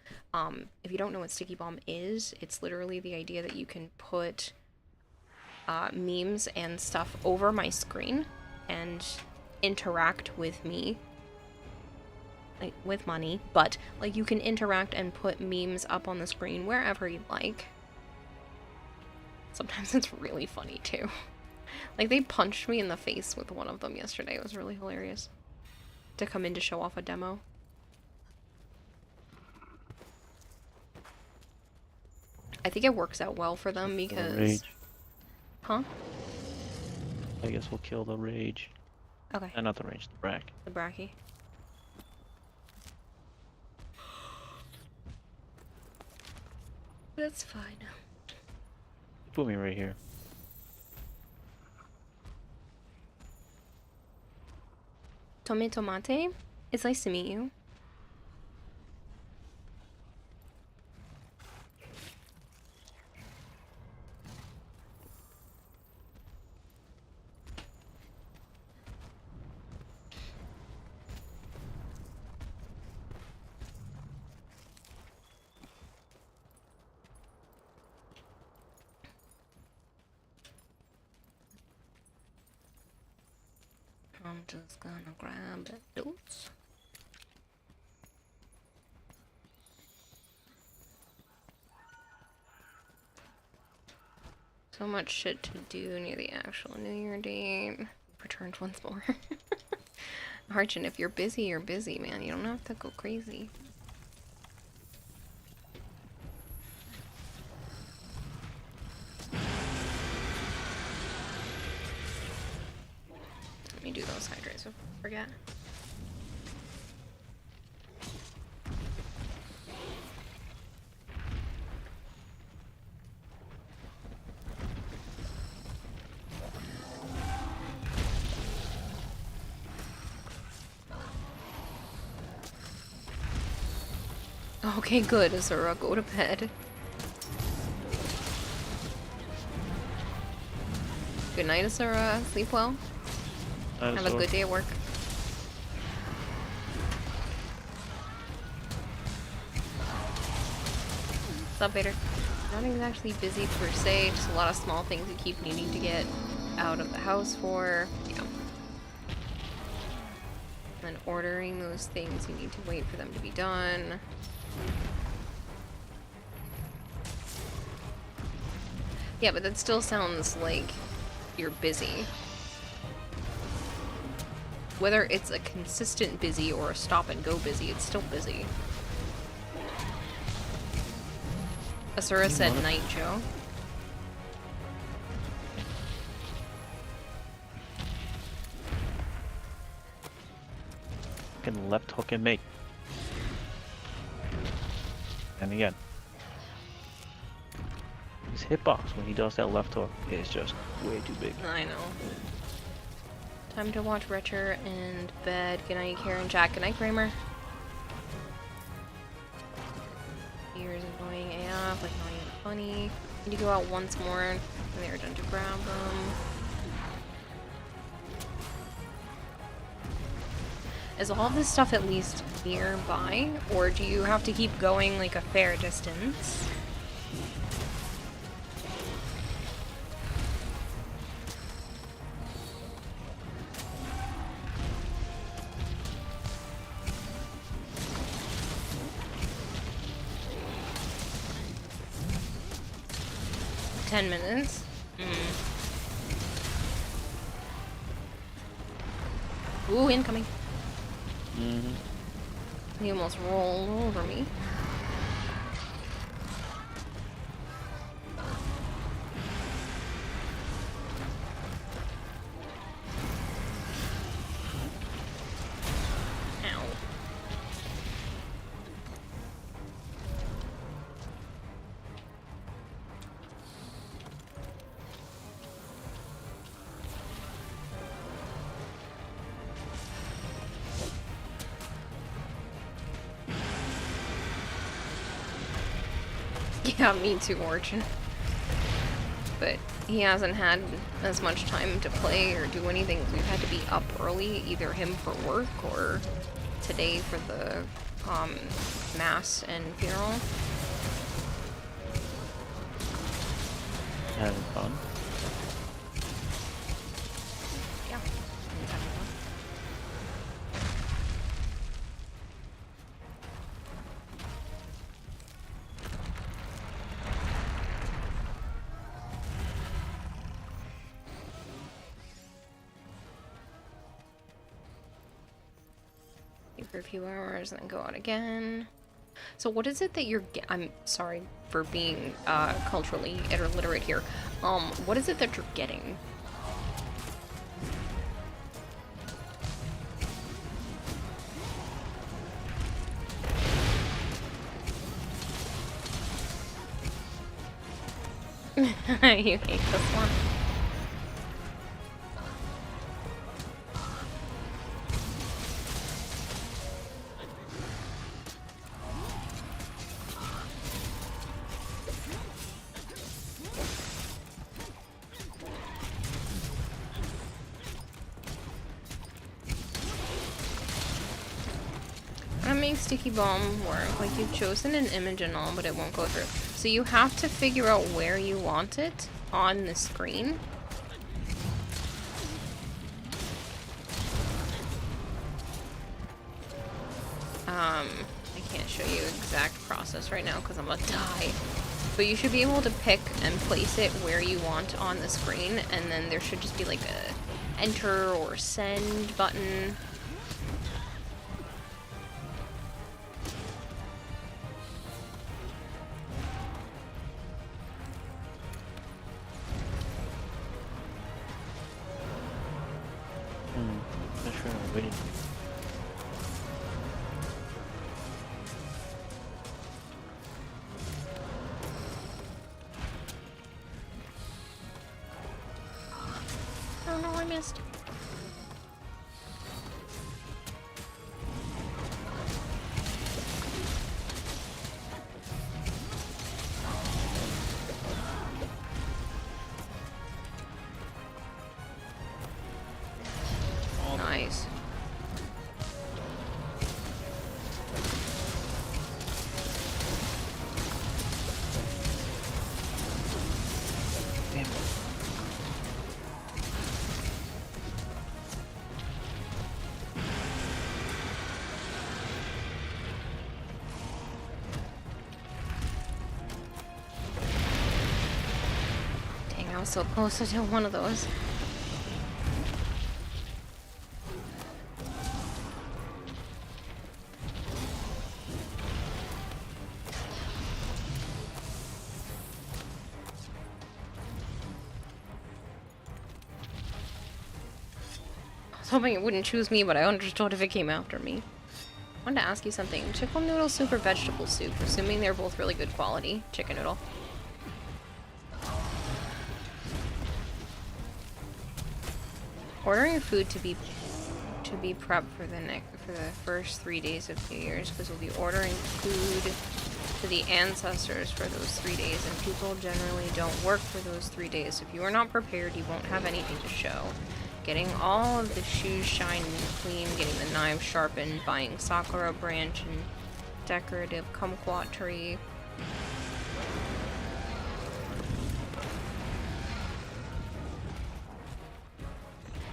If you don't know what Sticky Bomb is, it's literally the idea that you can put memes and stuff over my screen and interact with me. Like, with money, but like you can interact and put memes up on the screen wherever you'd like. Sometimes it's really funny too. Like, they punched me in the face with one of them yesterday. It was really hilarious. To come in to show off a demo. I think it works out well for them because... Huh? I guess we'll kill the rage. Okay. Not the rage, the brack. The bracky. That's fine. Put me right here. Tomate? It's nice to meet you. I'm just gonna grab those. So much shit to do near the actual New Year date. Returned once more. Archon, if you're busy, man. You don't have to go crazy. Let me do those hydrates before I forget. Okay, good, Azura, go to bed. Good night, Azura. Sleep well. Have a good day at work. What's up, Vader? Nothing's actually busy per se, just a lot of small things you keep needing to get out of the house for. Yeah. And ordering those things, you need to wait for them to be done. Yeah, but that still sounds like you're busy. Whether it's a consistent busy or a stop and go busy, it's still busy. Asura said night, Joe. Fucking left hook and make. And again. His hitbox when he does that left hook is just way too big. I know. Time to watch Retcher and bed. Good night, Karen, Jack. Good night, Kramer. Ears annoying AF, like not even funny. Need to go out once more and they're done to grab them. Is all this stuff at least nearby, or do you have to keep going like a fair distance? $10 minutes? Ooh, incoming. He almost rolled over me. Ow. Yeah, me too, Origin. But he hasn't had as much time to play or do anything. We've had to be up early, either him for work or today for the mass and funeral. Having fun. Yeah. For a few hours and then go out again. So what is it that you're I'm sorry for being culturally illiterate here. What is it that you're getting? You hate this one. make Sticky Bomb work. Like, you've chosen an image and all, but it won't go through. So you have to figure out where you want it on the screen. I can't show you exact process right now because I'm gonna die. But you should be able to pick and place it where you want on the screen, and then there should just be like a enter or send button. Not sure I'm waiting. Oh no, I missed. Nice. Damn. Dang, I was so close to do one of those. I was hoping it wouldn't choose me, but I understood if it came after me. I wanted to ask you something. Chicken noodle soup or vegetable soup? Assuming they're both really good quality. Chicken noodle. Ordering food to be prepped for the first 3 days of New Year's, because we'll be ordering food to the ancestors for those 3 days, and people generally don't work for those 3 days. If you are not prepared, you won't have anything to show. Getting all of the shoes shined and clean, getting the knives sharpened, buying sakura branch and decorative kumquat tree.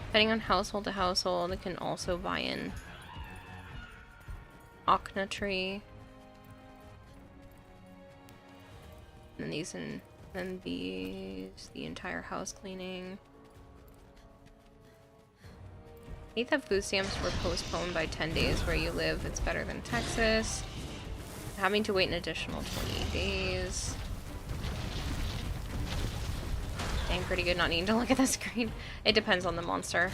Depending on household to household, it can also buy in Akna tree. And these and then these, the entire house cleaning. 8th of food stamps were postponed by 10 days where you live. It's better than Texas. Having to wait an additional 20 days. Dang, pretty good not needing to look at the screen. It depends on the monster.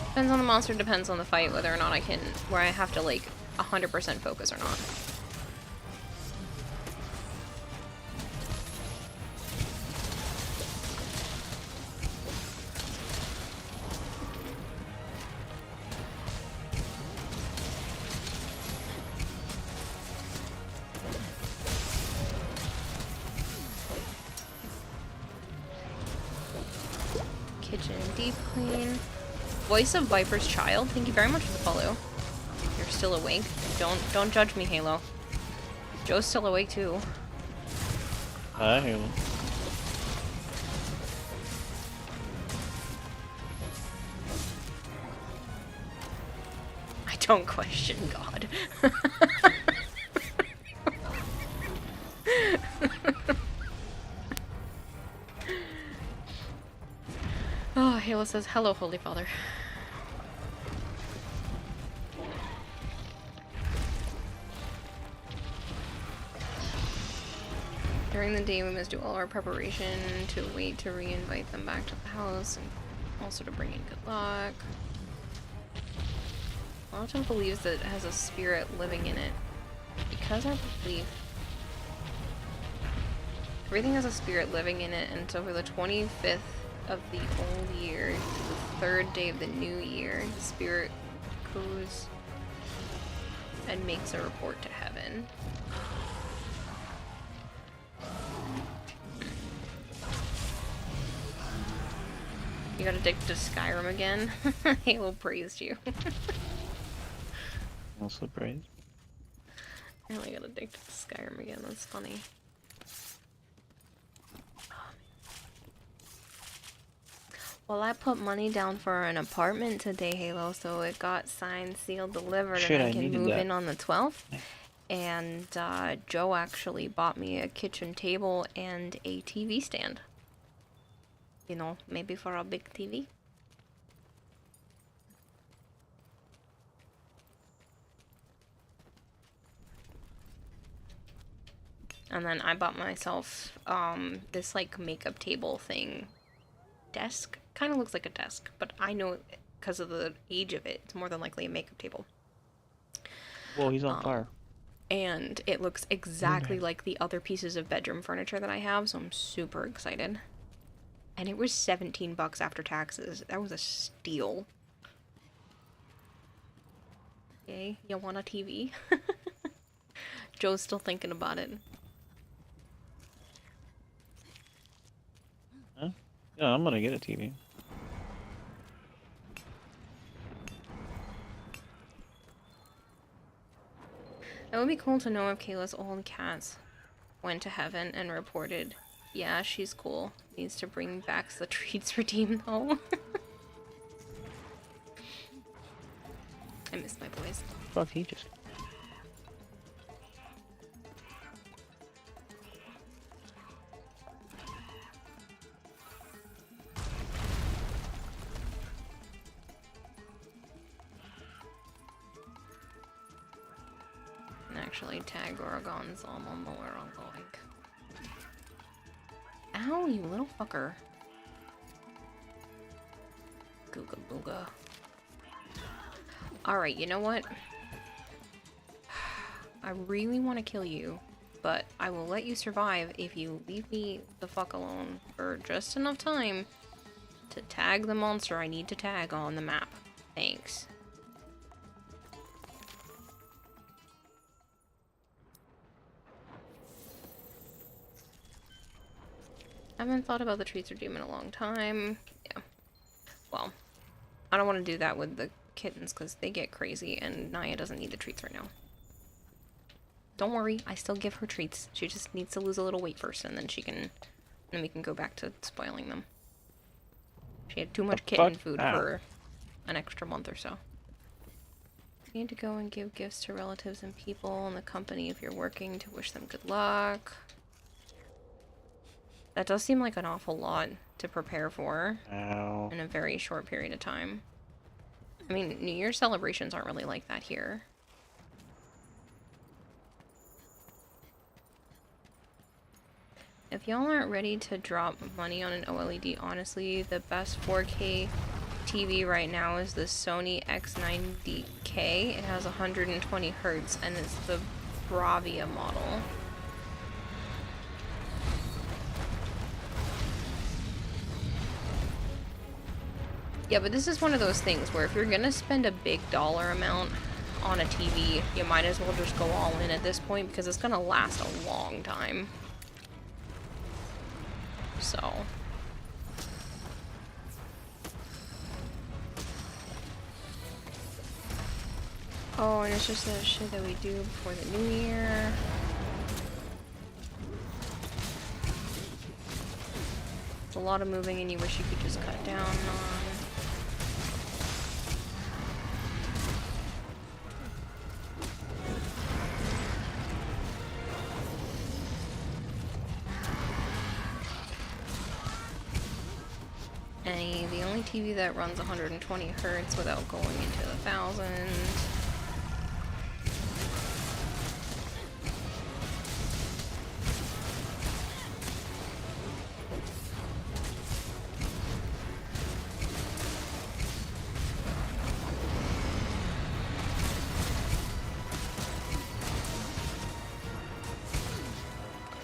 Depends on the monster, depends on the fight, whether or not I can, where I have to like 100% focus or not. Kitchen deep clean. Voice of Viper's Child, thank you very much for the follow. You're still awake. Don't judge me, Halo. Joe's still awake too. Hi, Halo. I don't question God. Oh, Halo says, hello, Holy Father. During the day, we must do all our preparation to wait to re-invite them back to the house, and also to bring in good luck. Autumn believes that it has a spirit living in it. Because I believe everything has a spirit living in it, and so for the 25th of the old year to the 3rd day of the new year, the spirit goes and makes a report to Heaven. You got addicted to Skyrim again? Halo praised you. Also praised. I really got addicted to Skyrim again, that's funny. Well, I put money down for an apartment today, Halo, so it got signed, sealed, delivered, Shit, and I I can needed move that. in on the 12th. And Joe actually bought me a kitchen table and a TV stand. You know, maybe for a big TV. And then I bought myself this like makeup table thing. Desk? Kind of looks like a desk, but I know because of the age of it, it's more than likely a makeup table. Whoa, he's on fire. And it looks exactly like the other pieces of bedroom furniture that I have, so I'm super excited. And it was $17 after taxes. That was a steal. Okay, you want a TV? Joe's still thinking about it. Huh? Yeah, I'm gonna get a TV. It would be cool to know if Kayla's old cats went to Heaven and reported, yeah, she's cool. Needs to bring back the treats redeemed though. I miss my boys. Fuck, he just... Actually tag Oregon, so I'm on the where I'm going. Ow, you little fucker. Googa booga. Alright, you know what? I really want to kill you, but I will let you survive if you leave me the fuck alone for just enough time to tag the monster I need to tag on the map. Thanks. I haven't thought about the treats redeem in a long time. Yeah. Well, I don't want to do that with the kittens because they get crazy and Naya doesn't need the treats right now. Don't worry, I still give her treats. She just needs to lose a little weight first and then we can go back to spoiling them. She had too much kitten food for an extra month or so. You need to go and give gifts to relatives and people in the company if you're working to wish them good luck. That does seem like an awful lot to prepare for in a very short period of time. I mean, New Year's celebrations aren't really like that here. If y'all aren't ready to drop money on an OLED, honestly, the best 4K TV right now is the Sony X90K. It has 120 Hz and it's the Bravia model. Yeah, but this is one of those things where if you're gonna spend a big dollar amount on a TV, you might as well just go all in at this point because it's gonna last a long time. So. Oh, and it's just the shit that we do before the new year. It's a lot of moving and you wish you could just cut down on. The only TV that runs 120 Hz without going into the thousands.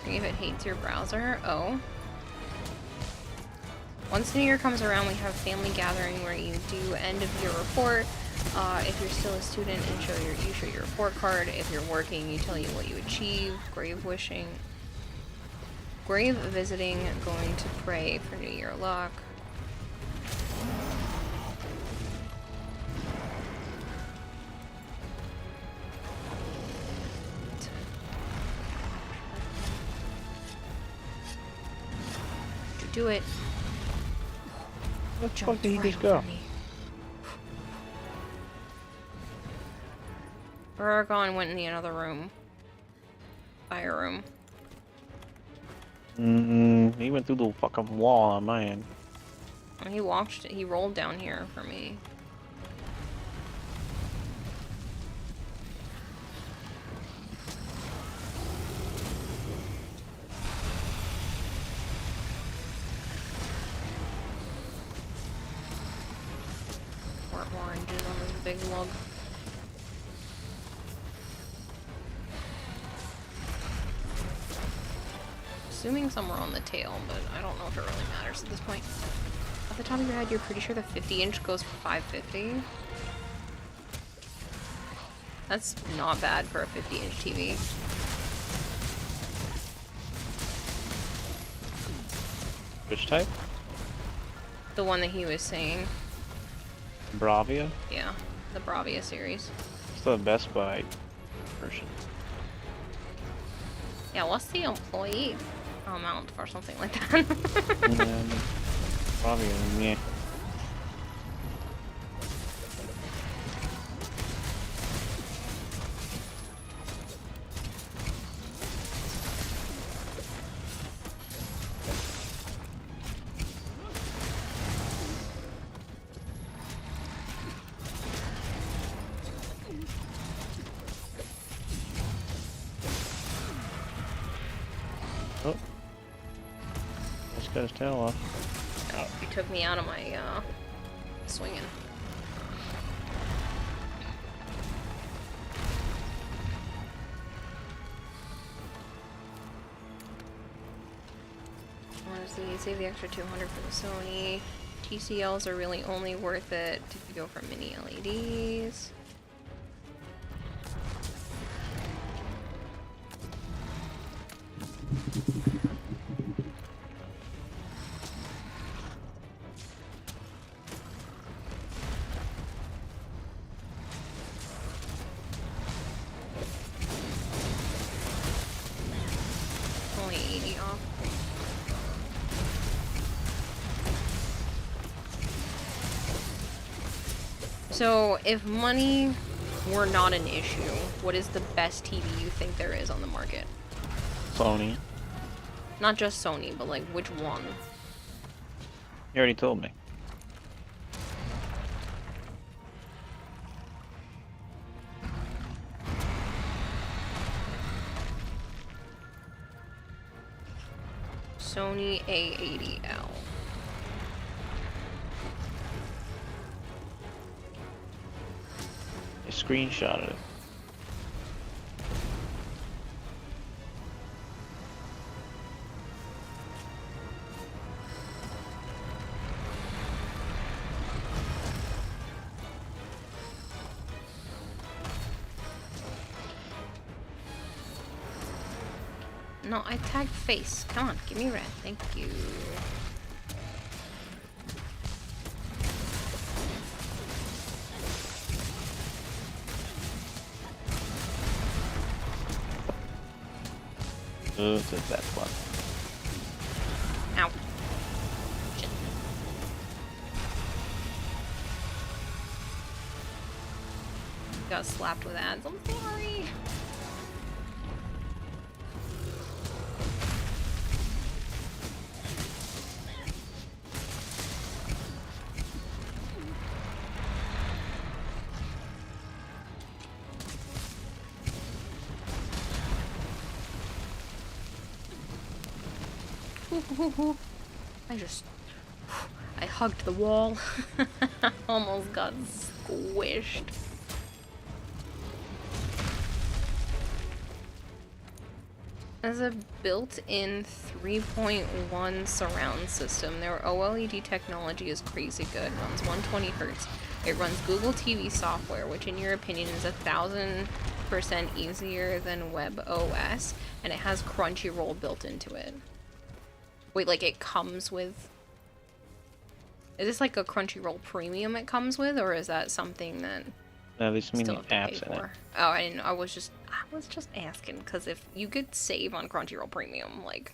If it hates your browser, oh. Once New Year comes around, we have family gathering where you do end of year report, If you're still a student and you show your report card. If you're working, you tell you what you achieved. Grave wishing. Grave visiting, going to pray for New Year luck. Do it. Where the fuck did he just go? Aragon went in the other room. Fire room. He went through the fucking wall on my end. He rolled down here for me. More oranges on this big log. Assuming somewhere on the tail, but I don't know if it really matters at this point. Off the top of your head, you're pretty sure the 50-inch goes for $550. That's not bad for a 50-inch TV. Which type? The one that he was saying. Bravia? Yeah, the Bravia series. It's the Best Buy version. Yeah, what's the employee amount or something like that? Bravia, yeah. Oh. Let's got his tail off. Oh, he took me out of my, swinging. Honestly, save the extra 200 for the Sony. TCLs are really only worth it if you go for mini LEDs. Only 80 off. So, if money were not an issue, what is the best TV you think there is on the market? Sony. Not just Sony, but like which one? You already told me. Sony A80L. I screenshotted it. No, I tagged face. Come on, give me red. Thank you. It's that one. Ow. Shit. Got slapped with ads. I'm sorry. I hugged the wall. Almost got squished. As a built-in 3.1 surround system, their OLED technology is crazy good. Runs 120 Hz. It runs Google TV software, which in your opinion is 1,000% easier than WebOS, and it has Crunchyroll built into it. Wait, like it comes with... Is this like a Crunchyroll Premium it comes with, or is that something that... No, this means still have to pay apps in it. for? Oh, I didn't. I was just asking, because if you could save on Crunchyroll Premium, like...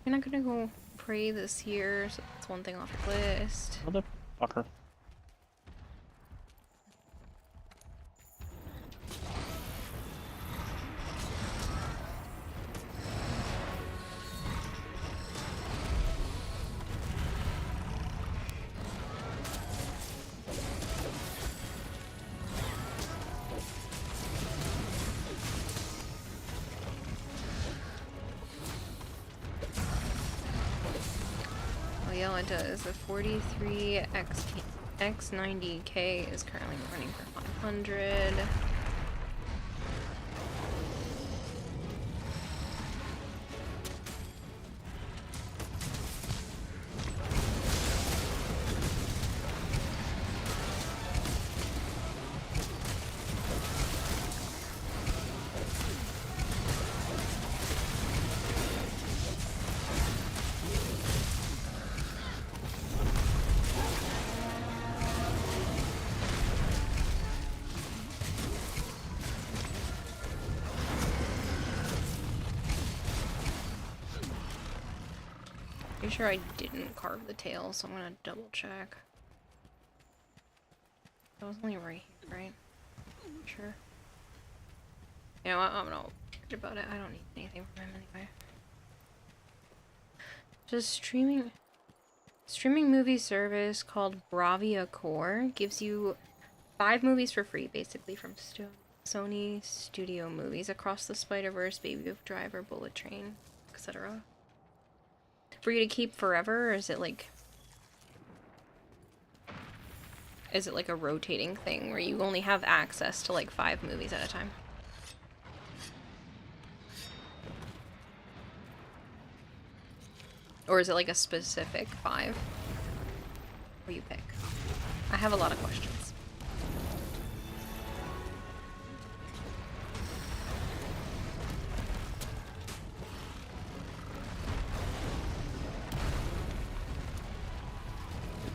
You're not gonna go pray this year, so that's one thing off the list. Motherfucker. Oh yeah, it does. The 43X90K is currently running for 500. Pretty sure I didn't carve the tail, so I'm gonna double check. That was only right here, right? Sure. You know what? I'm not worried about it. I don't need anything from him anyway. Just streaming movie service called Bravia Core gives you 5 movies for free, basically, from Sony Studio Movies: Across the Spider-Verse, Baby Driver, Bullet Train, etc. For you to keep forever, or is it like a rotating thing where you only have access to like 5 movies at a time? Or is it like a specific 5 where you pick? I have a lot of questions.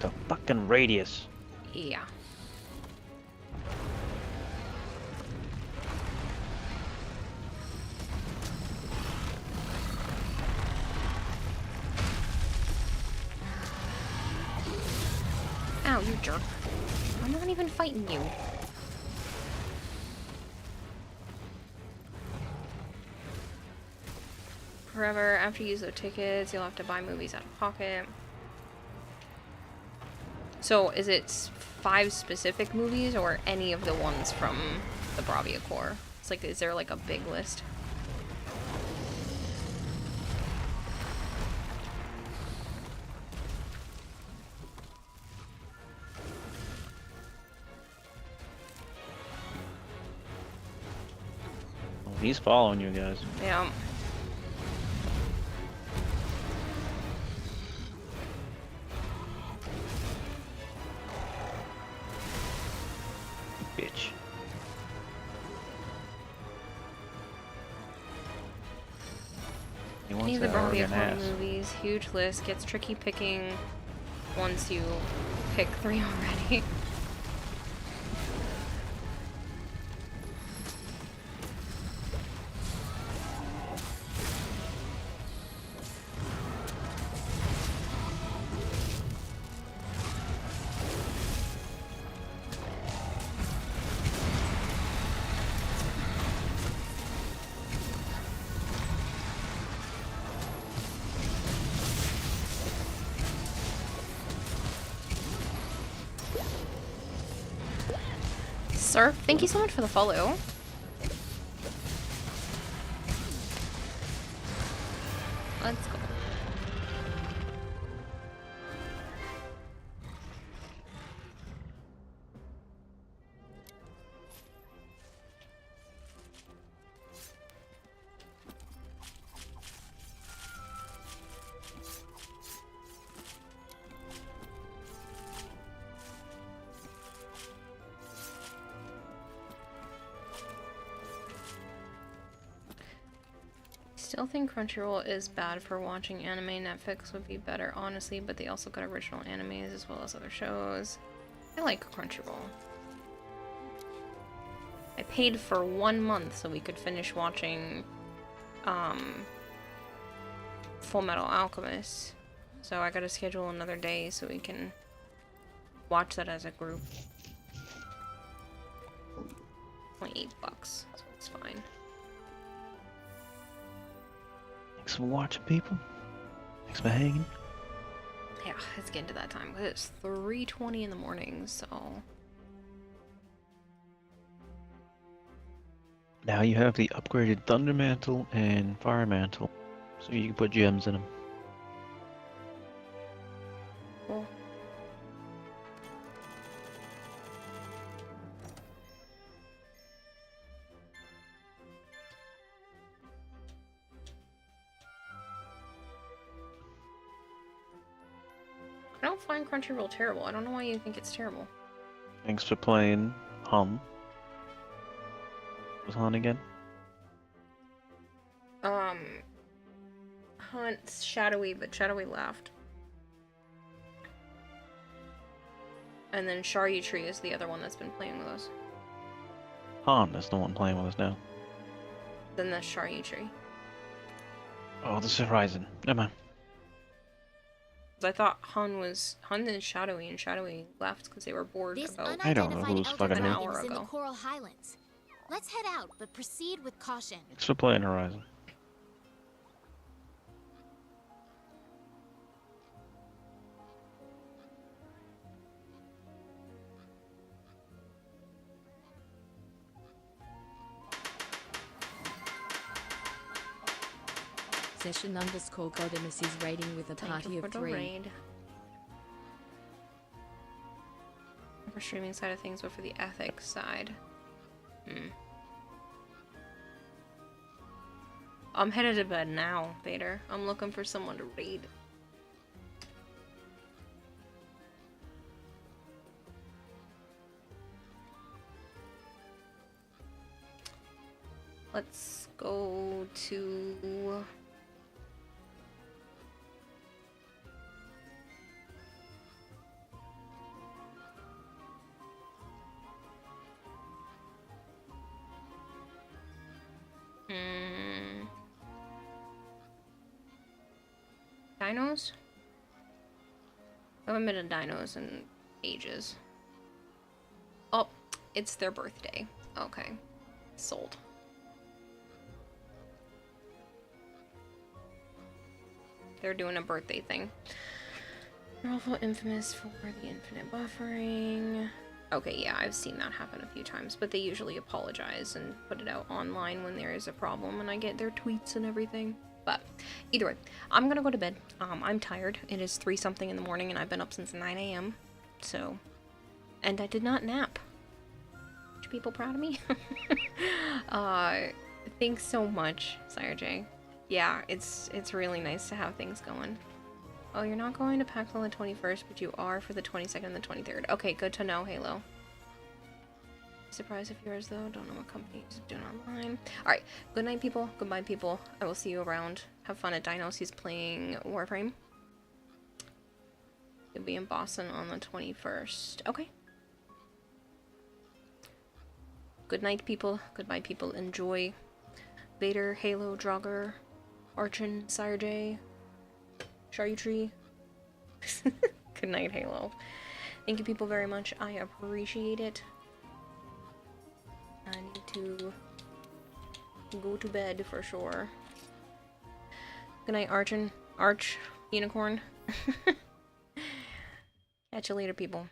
The fucking radius. Yeah. Ow, you jerk. I'm not even fighting you. Forever, after you use those tickets, you'll have to buy movies out of pocket. So, is it 5 specific movies, or any of the ones from the Bravia Core? It's like, is there like a big list? Oh, he's following you guys. Yeah. Bitch. He Any wants of the that Bravia Oregon Core ass. movies, huge list, gets tricky picking once you pick 3 already. Surf, thank you so much for the follow. Let's go. Still think Crunchyroll is bad for watching anime. Netflix would be better, honestly, but they also got original animes as well as other shows. I like Crunchyroll. I paid for 1 month so we could finish watching Full Metal Alchemist. So I gotta schedule another day so we can watch that as a group. Only $8, so it's fine. Thanks for watching, people. Thanks for hanging. Yeah, it's getting to that time. It's 3:20 in the morning, so... Now you have the upgraded Thunder Mantle and Fire Mantle, so you can put gems in them. Cool. I don't find Crunchyroll terrible. I don't know why you think it's terrible. Thanks for playing Hum. What's Han again? Hunt's Shadowy, but Shadowy laughed. And then Sharyutri is the other one that's been playing with us. Han is the one playing with us now. Then that's Sharyutri. Oh, this is Horizon. Never mind. I thought Hun and Shadowy left because they were bored This about I don't know unidentified who's elder fucking an who. hour dragons in the ago. Coral Highlands. Let's head out, but proceed with caution. Thanks for playing Horizon. Session_Godimus is raiding with a party of 3. Raid. For streaming side of things, but for the ethics side. I'm headed to bed now, Vader. I'm looking for someone to raid. Let's go to... Dinos? I haven't been to Dinos in ages. Oh, it's their birthday. Okay. Sold. They're doing a birthday thing. They're also infamous for the infinite buffering. Okay, yeah, I've seen that happen a few times, but they usually apologize and put it out online when there is a problem, and I get their tweets and everything. But either way, I'm gonna go to bed. I'm tired. It is 3-something in the morning, and I've been up since 9 a.m. So, and I did not nap. Are people proud of me? Thanks so much, Sire J. Yeah, it's really nice to have things going. Oh, you're not going to PAX on the 21st, but you are for the 22nd and the 23rd. Okay, good to know, Halo. Surprise if yours, though. Don't know what company is doing online. Alright, good night, people. Goodbye, people. I will see you around. Have fun at Dinos. He's playing Warframe. He'll be in Boston on the 21st. Okay. Good night, people. Goodbye, people. Enjoy. Vader, Halo, Draugr, Archon, Sire J, Sharyutri. Good night, Halo. Thank you, people, very much. I appreciate it. I need to go to bed for sure. Good night, Archon. Arch Unicorn. Catch you later, people.